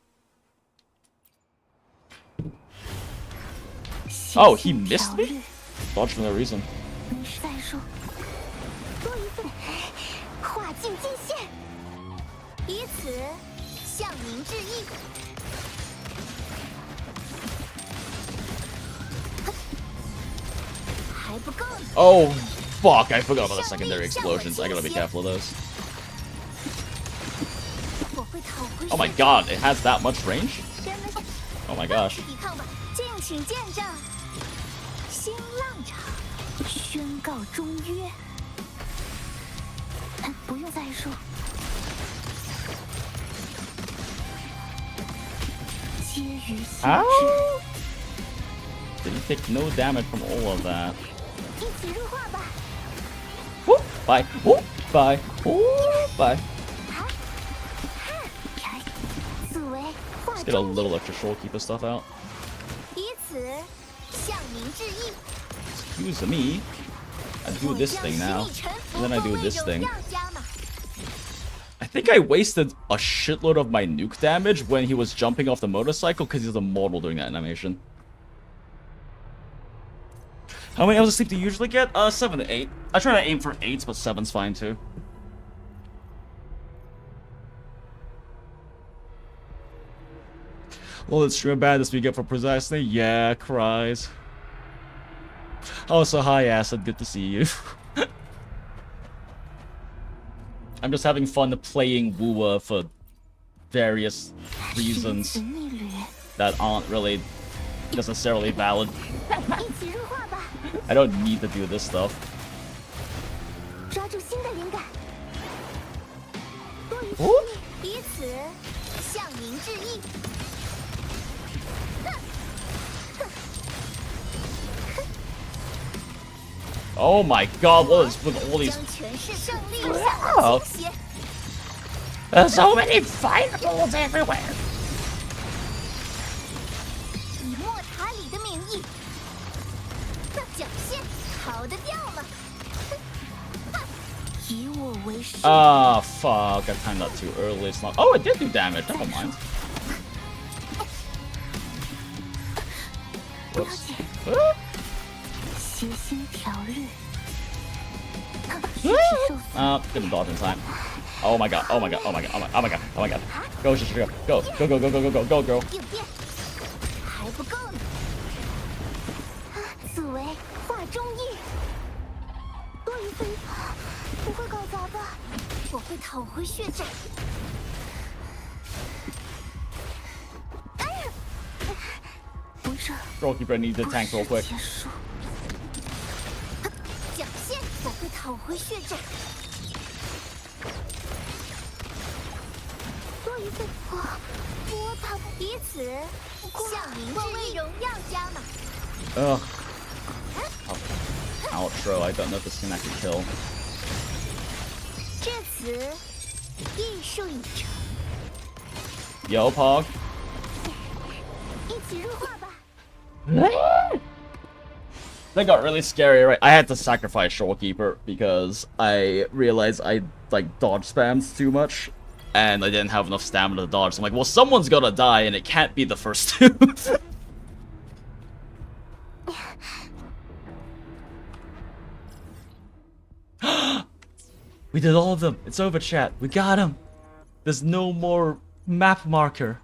Oh, he missed me? Dodge for no reason. Oh, fuck, I forgot about the secondary explosions. I gotta be careful of those. Oh my god, it has that much range? Oh my gosh. Ow! Did he take no damage from all of that? Whoop! Bye! Whoop! Bye! Whoop! Bye! Let's get a little extra shorekeeper stuff out. Excuse me. I do this thing now. And then I do this thing. I think I wasted a shitload of my nuke damage when he was jumping off the motorcycle because he's immortal during that animation. How many hours of sleep do you usually get? 7 to 8. I try to aim for 8, but 7's fine too. Well, it's stream bad this weekend for precisely. Yeah, cries. Also, hi Acid, good to see you. I'm just having fun playing Wuther for various reasons that aren't really necessarily valid. I don't need to do this stuff. Ooh. Oh my god, what is with all these? 将权势胜利下的 Oh. 倾斜。 There's so many fireballs everywhere. 以莫塔里的名义，那脚线逃得掉吗？以我为师。Ah, fuck. I timed that too early. It's not. Oh, it did do damage. Never mind. Whoops. 谐星条律。 Didn't dodge in time. Oh my god, oh my god, oh my god, oh my, oh my god, oh my god. Go, Shishio, go, go, go, go, go, go, go, go, girl. 应变还不够呢。此为画中意。多余飞，不会搞砸吧？我会讨回血债。哎呀！不是。 Goalkeeper needs to tank real quick. 结束。脚线，我会讨回血债。多余飞，我讨彼此向明治为荣耀加码。 Ugh. Outro, I don't know if this can actually kill. 至此，艺术已成。 Yo, Pog. 一起入画吧。 That got really scary, right? I had to sacrifice Shorekeeper because I realized I like dodge spams too much and I didn't have enough stamina to dodge. So I'm like, well, someone's gonna die and it can't be the first two. We did all of them. It's over, chat. We got him. There's no more map marker.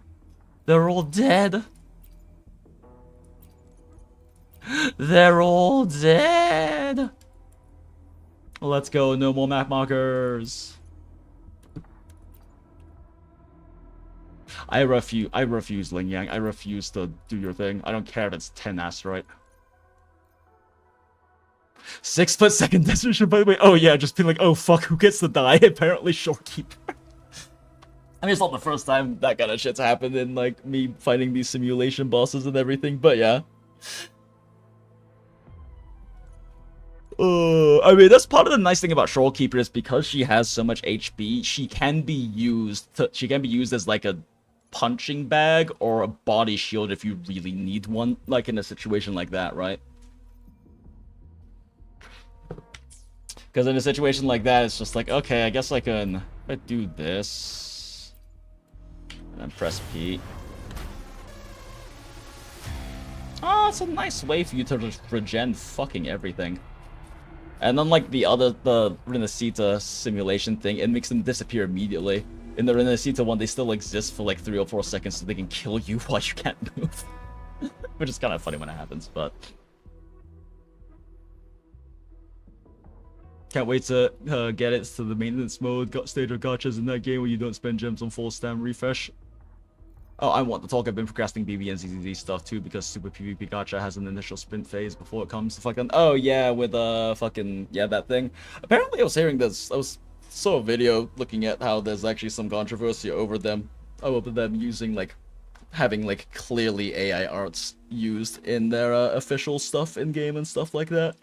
They're all dead. They're all dead. Let's go. No more map markers. I refuse, Ling Yang. I refuse to do your thing. I don't care if it's 10 asteroid. 6 foot second decision, by the way. Oh yeah, just being like, oh fuck, who gets to die? Apparently Shorekeeper. I mean, it's not the first time that kind of shit's happened in like me fighting these simulation bosses and everything, but yeah. I mean, that's part of the nice thing about Shorekeeper is because she has so much HP, she can be used as like a punching bag or a body shield if you really need one, like in a situation like that, right? Because in a situation like that, it's just like, okay, I guess I can if I do this and then press P. Oh, it's a nice way for you to just regen fucking everything. And unlike the Renacita simulation thing, it makes them disappear immediately. In the Renacita one, they still exist for like 3 or 4 seconds so they can kill you while you can't move. Which is kind of funny when it happens, but... Can't wait to get it to the maintenance mode stage of gachas in that game where you don't spend gems on full stam refresh. Oh, I want to talk. I've been procrastinating BB and ZZZ stuff too because Super PvP Gacha has an initial sprint phase before it comes to fucking... Oh yeah, with fucking... Yeah, that thing. Apparently I was hearing this... I saw a video looking at how there's actually some controversy over them using like... Having like clearly AI arts used in their official stuff in game and stuff like that.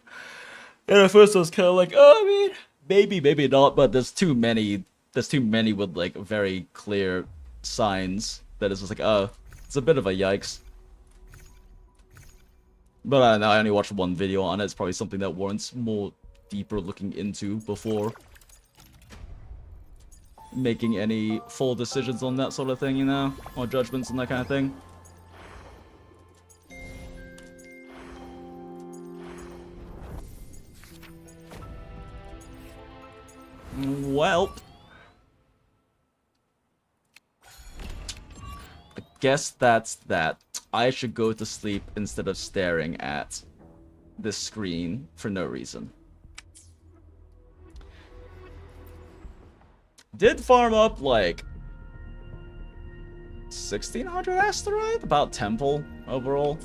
And at first I was kind of like, oh, I mean, maybe not, but there's too many with like very clear signs that it's just like, oh, it's a bit of a yikes. But I don't know, I only watched one video on it. It's probably something that warrants more deeper looking into before making any full decisions on that sort of thing, you know? Or judgments and that kind of thing. Well, I guess that's that. I should go to sleep instead of staring at this screen for no reason. Did farm up like 1600 asteroid, about temple overall,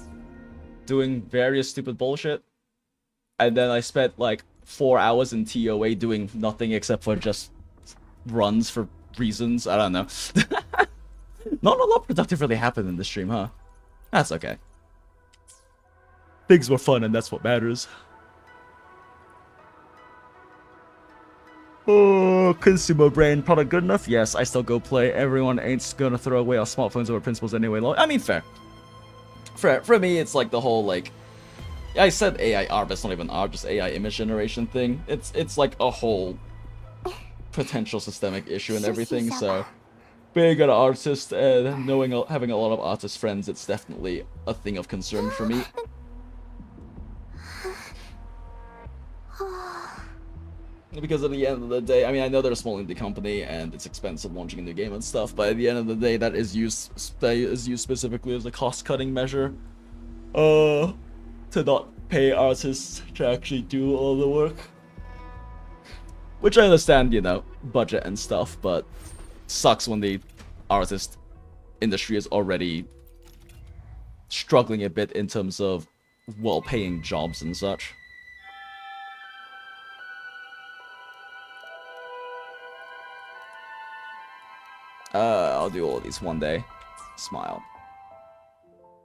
doing various stupid bullshit, and then I spent like 4 hours in TOA doing nothing except for just runs for reasons. I don't know. Not a lot productive really happened in this stream, huh? That's okay. Things were fun and that's what matters. Oh, consumer brain product good enough? Yes, I still go play. Everyone ain't gonna throw away our smartphones over principles anyway. I mean, fair. For me, it's like the whole, like, I said AI art, but it's not even art, just AI image generation thing. It's like a whole potential systemic issue and everything, so being an artist and having a lot of artist friends, it's definitely a thing of concern for me. Because at the end of the day, I mean, I know they're a small indie company and it's expensive launching a new game and stuff, but at the end of the day, that is used specifically as a cost-cutting measure, to not pay artists to actually do all the work. Which I understand, you know, budget and stuff, but sucks when the artist industry is already struggling a bit in terms of well-paying jobs and such. I'll do all of these one day. Smile.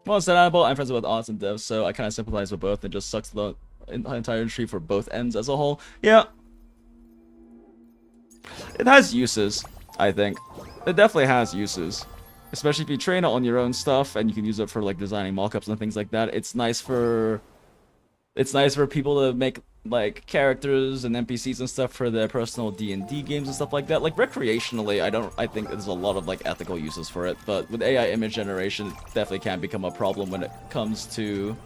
Well, understandable. I'm friends with artists and devs, so I kind of sympathize with both. It just sucks the entire industry for both ends as a whole. Yeah. It has uses, I think. It definitely has uses. Especially if you train it on your own stuff and you can use it for like designing mockups and things like that. It's nice for people to make like characters and NPCs and stuff for their personal D&D games and stuff like that. Like recreationally, I think there's a lot of like ethical uses for it, but with AI image generation, it definitely can become a problem when it comes to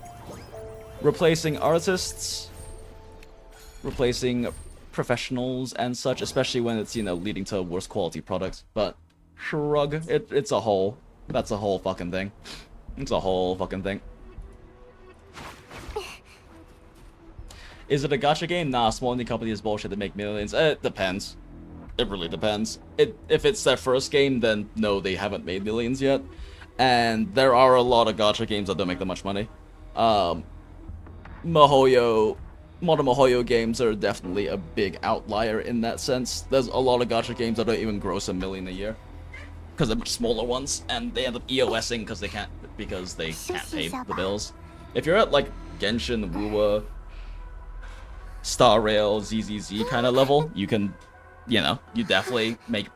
replacing artists, replacing professionals and such, especially when it's, you know, leading to worse quality products. But shrug, it's a whole, that's a whole fucking thing. It's a whole fucking thing. Is it a gacha game? Nah, small indie company is bullshit to make millions. It depends. It really depends. If it's their first game, then no, they haven't made millions yet. And there are a lot of gacha games that don't make that much money. Modern MiHoYo games are definitely a big outlier in that sense. There's a lot of gacha games that don't even gross $1 million a year. Because they're much smaller ones, and they end up EOSing because they can't pay the bills. If you're at like Genshin, Wuwa, Star Rail, ZZZ kind of level, you can, you know, you definitely make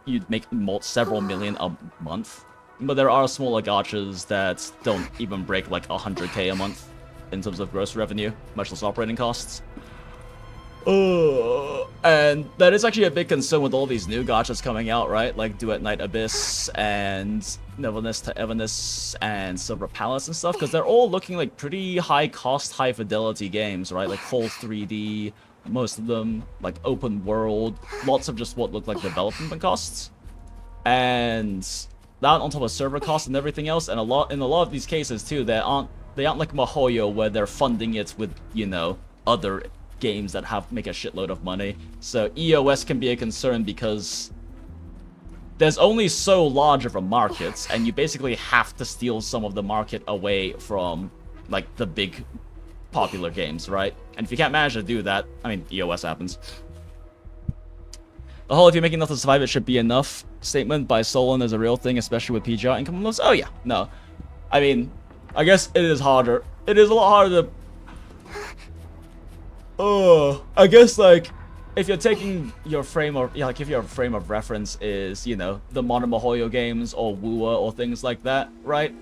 several million a month. But there are smaller gachas that don't even break like 100k a month in terms of gross revenue, much less operating costs. And that is actually a big concern with all these new gachas coming out, right? Like Duet Night Abyss and Nevermind to Everness and Silver Palace and stuff, because they're all looking like pretty high cost, high fidelity games, right? Like full 3D, most of them, like open world, lots of just what look like development costs. And that on top of server costs and everything else, and in a lot of these cases too, they aren't like MiHoYo where they're funding it with, you know, other games that make a shitload of money. So EOS can be a concern because there's only so large of a market, and you basically have to steal some of the market away from like the big popular games, right? And if you can't manage to do that, I mean, EOS happens. The whole "if you're making enough to survive, it should be enough" statement by Solon is a real thing, especially with PGR income levels. Oh yeah, no. I mean, I guess it is harder. It is a lot harder to... I guess, like, if you're taking your frame of... Yeah, like, if your frame of reference is, you know, the modern MiHoYo games or Wuwa or things like that, right?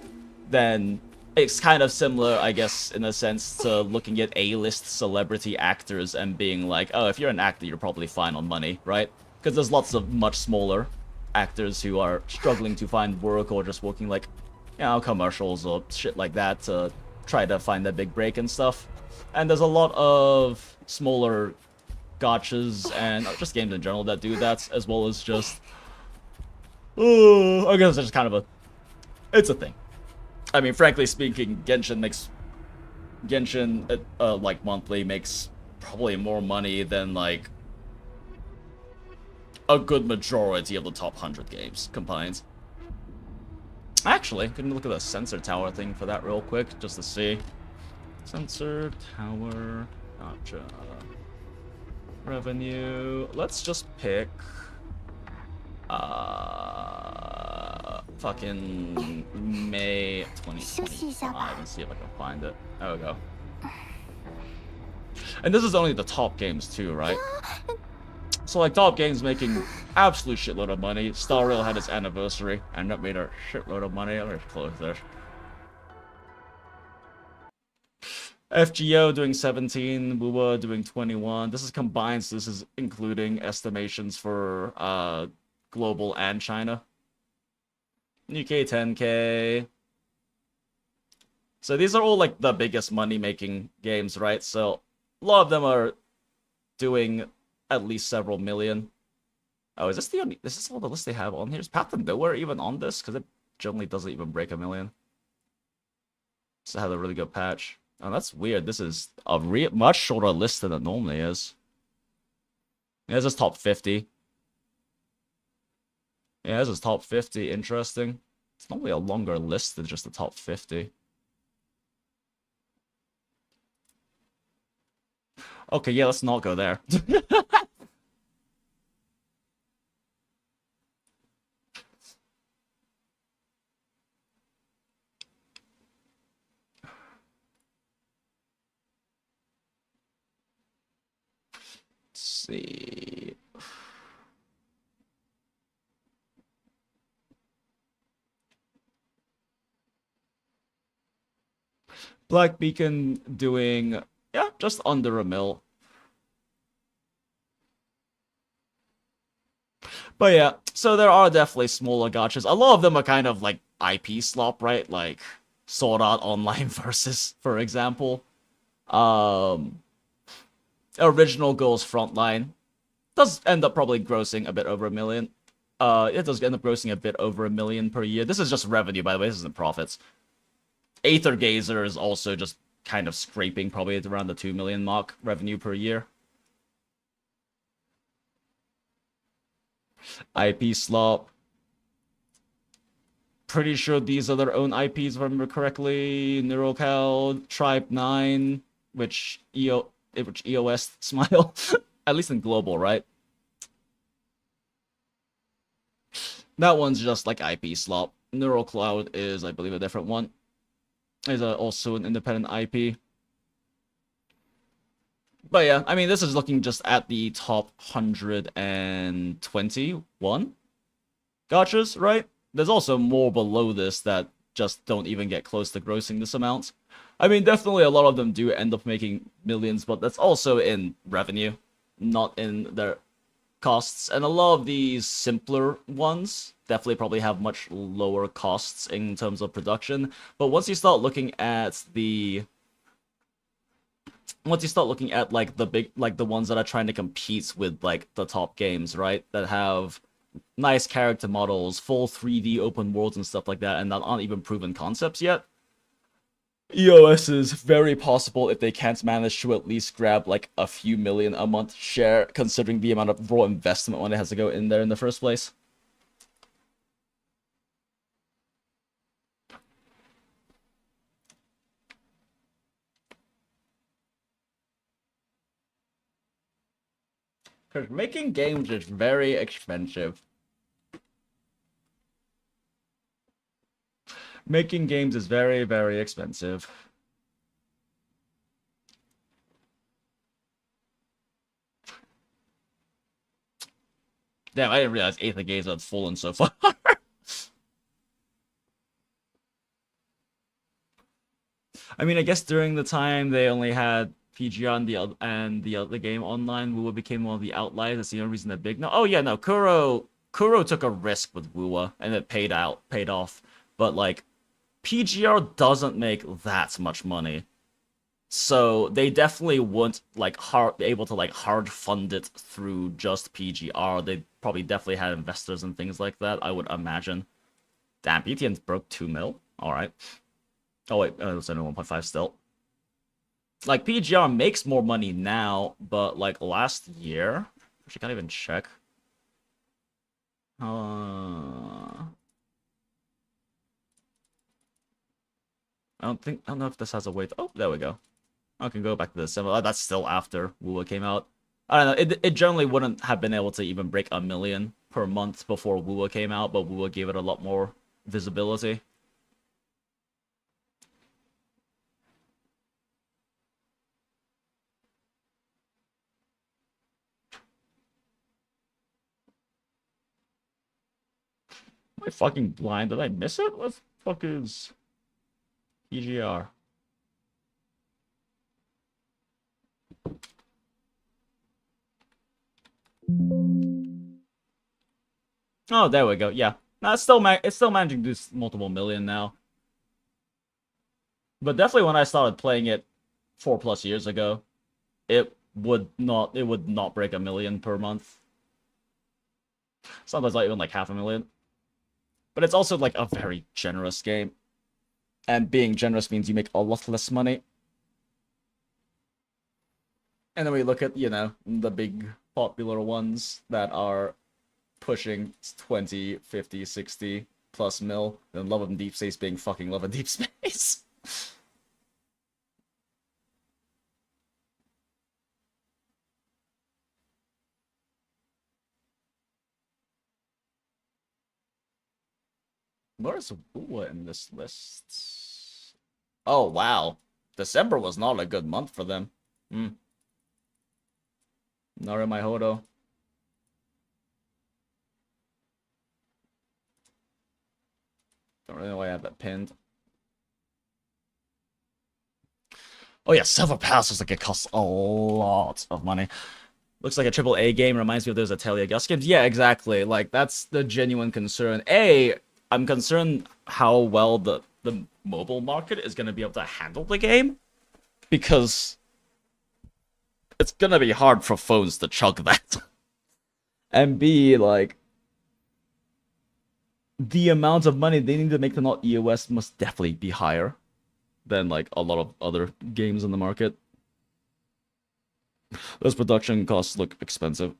Then it's kind of similar, I guess, in a sense, to looking at A-list celebrity actors and being like, oh, if you're an actor, you're probably fine on money, right? Because there's lots of much smaller actors who are struggling to find work or just working, like, you know, commercials or shit like that to try to find that big break and stuff. And there's a lot of smaller gachas and just games in general that do that, as well as just... I guess it's just kind of a... It's a thing. I mean, frankly speaking, Genshin, like, monthly makes probably more money than, like, a good majority of the top 100 games combined. Actually, can we look at the Sensor Tower thing for that real quick, just to see. Sensor Tower, gotcha. Revenue, let's just pick, fucking May 2025 and see if I can find it. There we go. And this is only the top games too, right? So So like top games making absolute shitload of money. Star Rail had its anniversary and that made a shitload of money. I'm gonna close this. FGO doing 17, Wuwa doing 21. This is combined, so this is including estimations for global and China. UK 10k. So these are all like the biggest money-making games, right? So a lot of them are doing at least several million. Oh, is this the only? Is this all the list they have on here? Is Path to Nowhere even on this? Because it generally doesn't even break a million. So it had a really good patch. Oh, that's weird. This is a much shorter list than it normally is. Yeah, this is top 50. Yeah, this is top 50. Interesting. It's normally a longer list than just the top 50. Okay, yeah, let's not go there. See. Black Beacon doing, yeah, just under a mil. But yeah, so there are definitely smaller gachas. A lot of them are kind of like IP slop, right? Like Sword Art Online Versus, for example. Original Goals Frontline does end up probably grossing a bit over a million. It does end up grossing a bit over a million per year. This is just revenue, by the way. This isn't profits. Aether Gazer is also just kind of scraping probably at around the 2 million mark revenue per year. IP Slop. Pretty sure these are their own IPs, if I remember correctly. Neurocal, Tribe 9, which EOS Smile. At least in global, right? That one's just like IP Slop. Neural Cloud is, I believe, a different one. Is also an independent IP. But yeah, I mean, this is looking just at the top 121 gachas, right? There's also more below this that just don't even get close to grossing this amount. I mean, definitely a lot of them do end up making millions, but that's also in revenue, not in their costs. And a lot of these simpler ones definitely probably have much lower costs in terms of production. But once you start looking at like the big, like the ones that are trying to compete with like the top games, right? That have nice character models, full 3D open worlds and stuff like that, and that aren't even proven concepts yet. EOS is very possible if they can't manage to at least grab like a few million a month share, considering the amount of raw investment when it has to go in there in the first place. Because making games is very expensive. Making games is very, very expensive. Damn, I didn't realize Aether Gazer had fallen so far. I mean, I guess during the time they only had PGR and the other game online, Wuwa became one of the outliers. That's the only reason they're big. No, oh yeah, no, Kuro took a risk with Wuwa and it paid off. But like, PGR doesn't make that much money, so they definitely weren't like able to hard fund it through just PGR. They probably definitely had investors and things like that, I would imagine. Damn, BTN's broke 2 mil. All right. Oh wait, it's only 1.5 still. Like PGR makes more money now, but like last year, actually can't even check. I don't know if this has a way to... Oh, there we go. I can go back to the symbol. That's still after Wuwa came out. I don't know. It generally wouldn't have been able to even break a million per month before Wuwa came out, but Wuwa gave it a lot more visibility. Am I fucking blind? Did I miss it? What the fuck is EGR? Oh, there we go. Yeah, no, it's still managing to do multiple million now. But definitely when I started playing it 4+ years ago, it would not break 1 million per month. Sometimes not even like 500,000. But it's also like a very generous game. And being generous means you make a lot less money. And then we look at, you know, the big popular ones that are pushing 20, 50, 60 plus mil. And Love and Deep Space being fucking Love and Deep Space. Where's Wuther in this list? Oh, wow. December was not a good month for them. Naruto Hodo. Don't really know why I have that pinned. Oh yeah, Silver Palace looks like it costs a lot of money. Looks like a AAA game. Reminds me of those Atelier Gus games. Yeah, exactly. Like, that's the genuine concern. I'm concerned how well the mobile market is going to be able to handle the game. Because it's going to be hard for phones to chug that. And B, like, the amount of money they need to make to not EOS must definitely be higher than, like, a lot of other games in the market. Those production costs look expensive.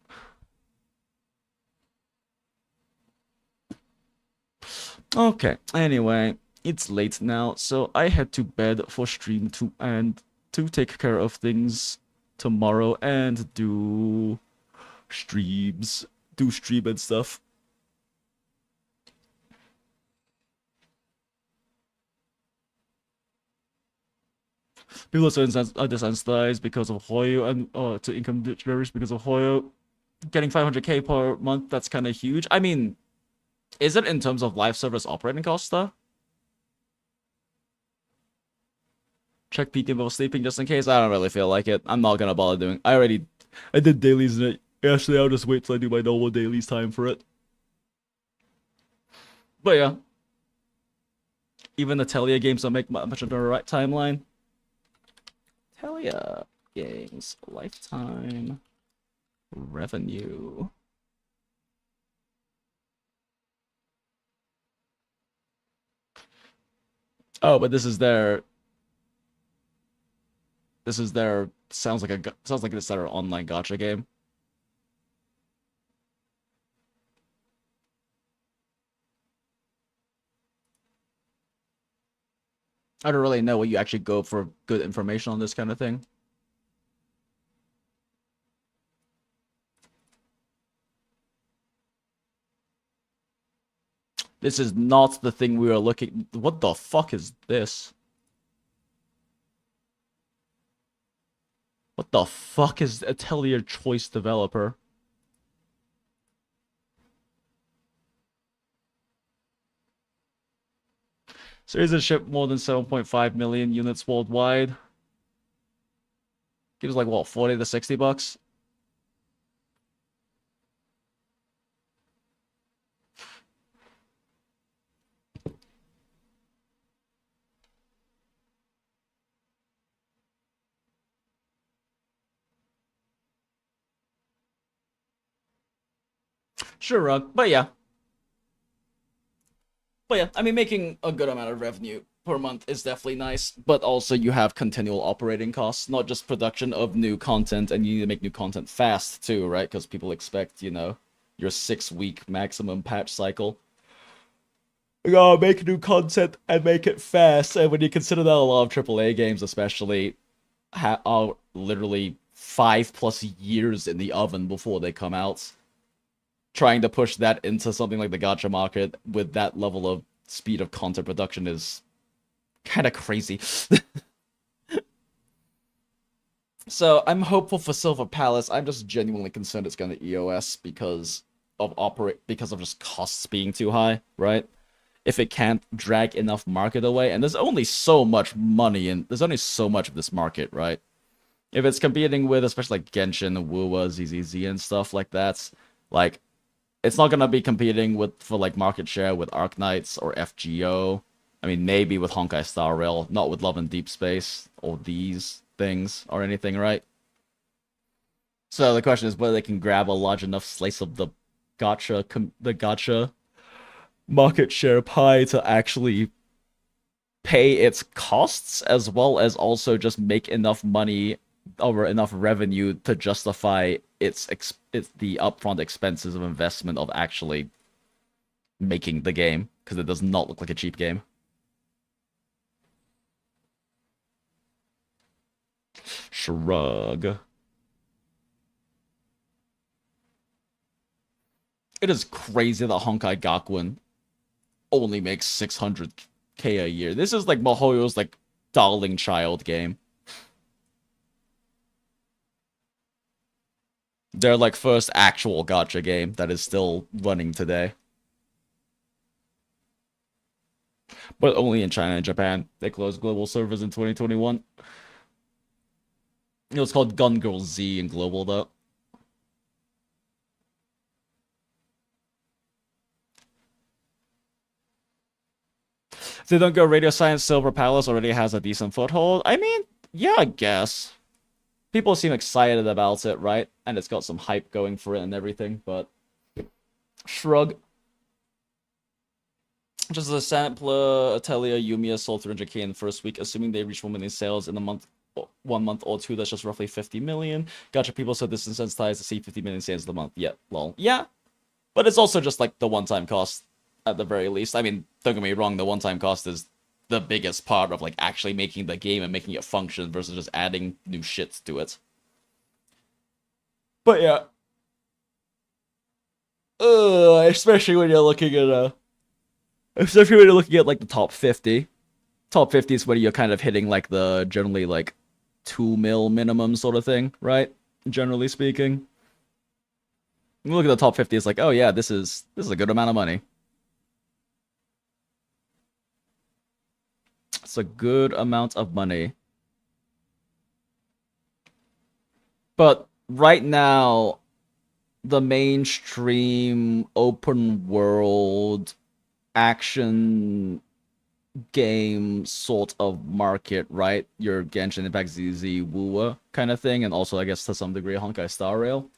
Okay, anyway, it's late now, so I head to bed for stream to take care of things tomorrow and do stream and stuff. People are desensitized because of Hoyo and to income barriers because of Hoyo. Getting 500k per month, that's kind of huge. I mean, is it in terms of live service operating costs, though? Check peeking while sleeping just in case. I don't really feel like it. I'm not gonna bother doing. I did dailies in it. Actually, I'll just wait till I do my normal dailies time for it. But yeah. Even the Telia games don't make much of a right timeline. Telia games lifetime revenue. Oh, but this is their sounds like this is their online gacha game. I don't really know what you actually go for good information on this kind of thing. This is not the thing we were looking. What the fuck is this? What the fuck is Atelier Choice Developer? Series has shipped more than 7.5 million units worldwide. Gives like what, 40 to 60 bucks? Sure, but yeah. But yeah, I mean, making a good amount of revenue per month is definitely nice, but also you have continual operating costs, not just production of new content, and you need to make new content fast too, right? Because people expect, you know, your 6-week maximum patch cycle. You gotta make new content and make it fast, and when you consider that a lot of AAA games especially are literally 5+ years in the oven before they come out, trying to push that into something like the gacha market with that level of speed of content production is kind of crazy. So I'm hopeful for Silver Palace. I'm just genuinely concerned it's going to EOS because of operate because of just costs being too high, right? If it can't drag enough market away, and there's only so much money and there's only so much of this market, right? If it's competing with especially like Genshin, Wuwa, ZZZ and stuff like that, like it's not gonna be competing with for like market share with Arknights or FGO. I mean, maybe with Honkai Star Rail, not with Love and Deep Space or these things or anything, right? So the question is whether they can grab a large enough slice of the gacha market share pie to actually pay its costs, as well as also just make enough money or enough revenue to justify its the upfront expenses of investment of actually making the game, because it does not look like a cheap game. Shrug. It is crazy that Honkai Gakuen only makes 600k a year. This is like MiHoYo's like darling child game. Their like first actual gacha game that is still running today. But only in China and Japan. They closed global servers in 2021. It was called Gun Girl Z in global though. If they don't go Radio Science, Silver Palace already has a decent foothold. I mean, yeah, I guess. People seem excited about it, right? And it's got some hype going for it and everything, but... Shrug. Just as a sampler, Atelier, Yumiya sold 300k in the first week, assuming they reach 1 million sales in a month, 1 month or two, that's just roughly 50 million. Gacha people so desensitized to see 50 million sales in the month. Yeah, lol. Yeah, but it's also just like the one-time cost at the very least. I mean, don't get me wrong, the one-time cost is the biggest part of like actually making the game and making it function versus just adding new shit to it. But yeah. Especially when you're looking at especially when you're looking at like the top 50. Top 50 is when you're kind of hitting like the generally like 2 mil minimum sort of thing, right? Generally speaking. You look at the top 50, it's like, oh yeah, this is a good amount of money. It's a good amount of money. But right now, the mainstream open world action game sort of market, right? Your Genshin Impact, ZZ, Wuwa kind of thing, and also I guess to some degree Honkai Star Rail.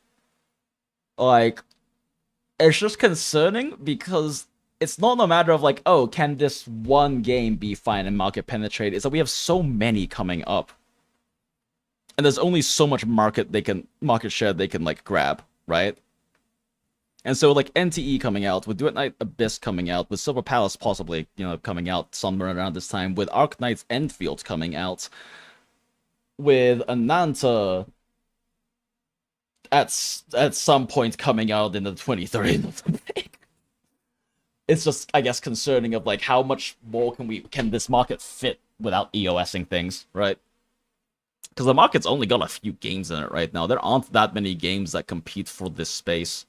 Like, it's just concerning because it's not a matter of like, oh, can this one game be fine and market penetrate? It's that we have so many coming up. And there's only so much market share they can like grab, right? And so like NTE coming out, with Duet Knight Abyss coming out, with Silver Palace possibly, coming out somewhere around this time, with Arknight's Endfield coming out, with Ananta at some point coming out in the 2030s. It's just, I guess, concerning of like how much more can this market fit without EOSing things, right? Because the market's only got a few games in it right now. There aren't that many games that compete for this space.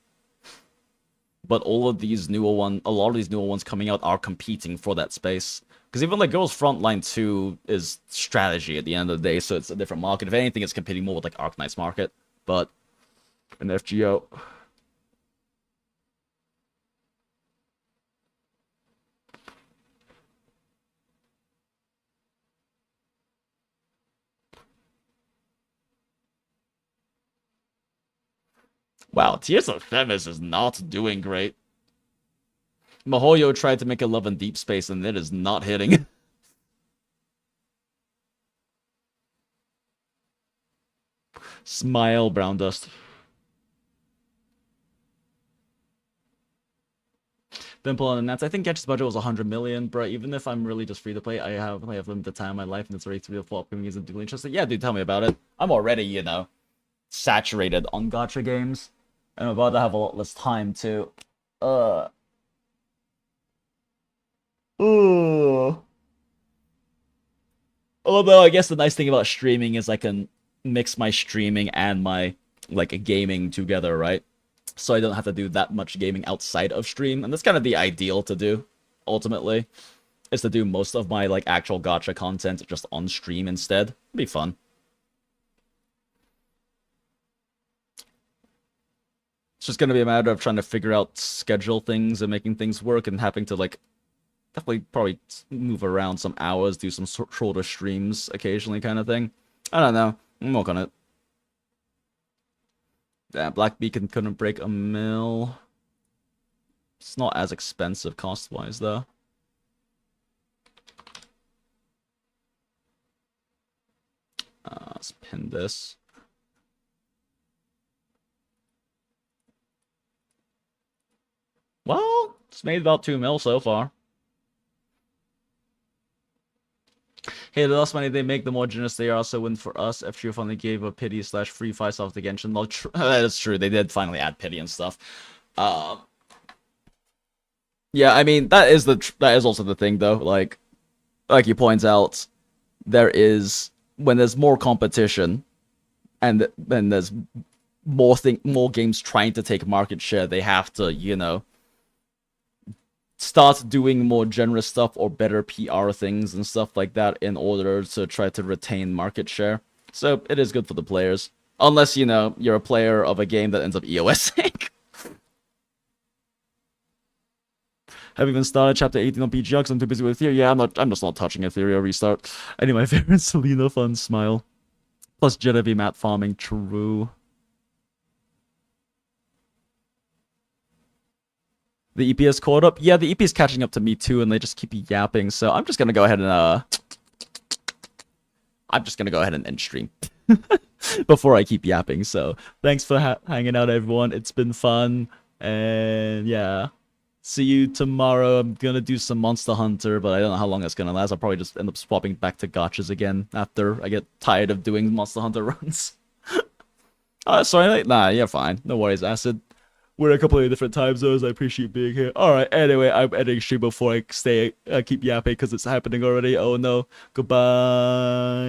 But a lot of these newer ones coming out are competing for that space. Because even like Girls Frontline 2 is strategy at the end of the day, so it's a different market. If anything, it's competing more with like Arknight's market. But in FGO... Wow, Tears of Themis is not doing great. MiHoYo tried to make a Love in Deep Space and it is not hitting. Smile, Brown Dust. Dimple on the Nets. I think Genshin's budget was 100 million, bro. Even if I'm really just free to play, I have limited time in my life and it's already 3 or 4 upcoming games I'm deeply interested. Yeah, dude, tell me about it. I'm already, saturated on gacha games. And I'm about to have a lot less time too. Although I guess the nice thing about streaming is I can mix my streaming and my like gaming together, right? so I don't have to do that much gaming outside of stream, and that's kind of the ideal to do, ultimately, is to do most of my, like, actual gacha content just on stream instead. It'd be fun. It's just gonna be a matter of trying to figure out schedule things and making things work and having to, like, definitely probably move around some hours, do some shorter streams occasionally kind of thing. I don't know. I'm working on it. Yeah, Black Beacon couldn't break a mil. It's not as expensive cost-wise, though. Let's pin this. Well, it's made about 2 mil so far. Hey, the less money they make, the more generous they are, so win for us. FGO finally gave a pity / free 5-star to Genshin. Well, that is true, they did finally add pity and stuff. Yeah, I mean, that is also the thing, though. Like he points out, there is, when there's more competition, and then there's more games trying to take market share, they have to, you know, start doing more generous stuff or better PR things and stuff like that in order to try to retain market share. So it is good for the players. Unless, you know, you're a player of a game that ends up EOSing. Have you even started chapter 18 on PGR because I'm too busy with Theory? Yeah, I'm just not touching a Theory restart. I need my favorite Selena fun smile. Plus Genevieve mat farming, true. The EP is caught up? Yeah, the EP is catching up to me too, and they just keep yapping, so I'm just gonna go ahead and, end stream. Before I keep yapping, so thanks for hanging out, everyone. It's been fun, and yeah. See you tomorrow. I'm gonna do some Monster Hunter, but I don't know how long that's gonna last. I'll probably just end up swapping back to gachas again after I get tired of doing Monster Hunter runs. Sorry, nah, you're fine. No worries, Acid. We're in a couple of different time zones. I appreciate being here. Alright, anyway, I'm ending stream before I keep yapping because it's happening already. Oh no. Goodbye.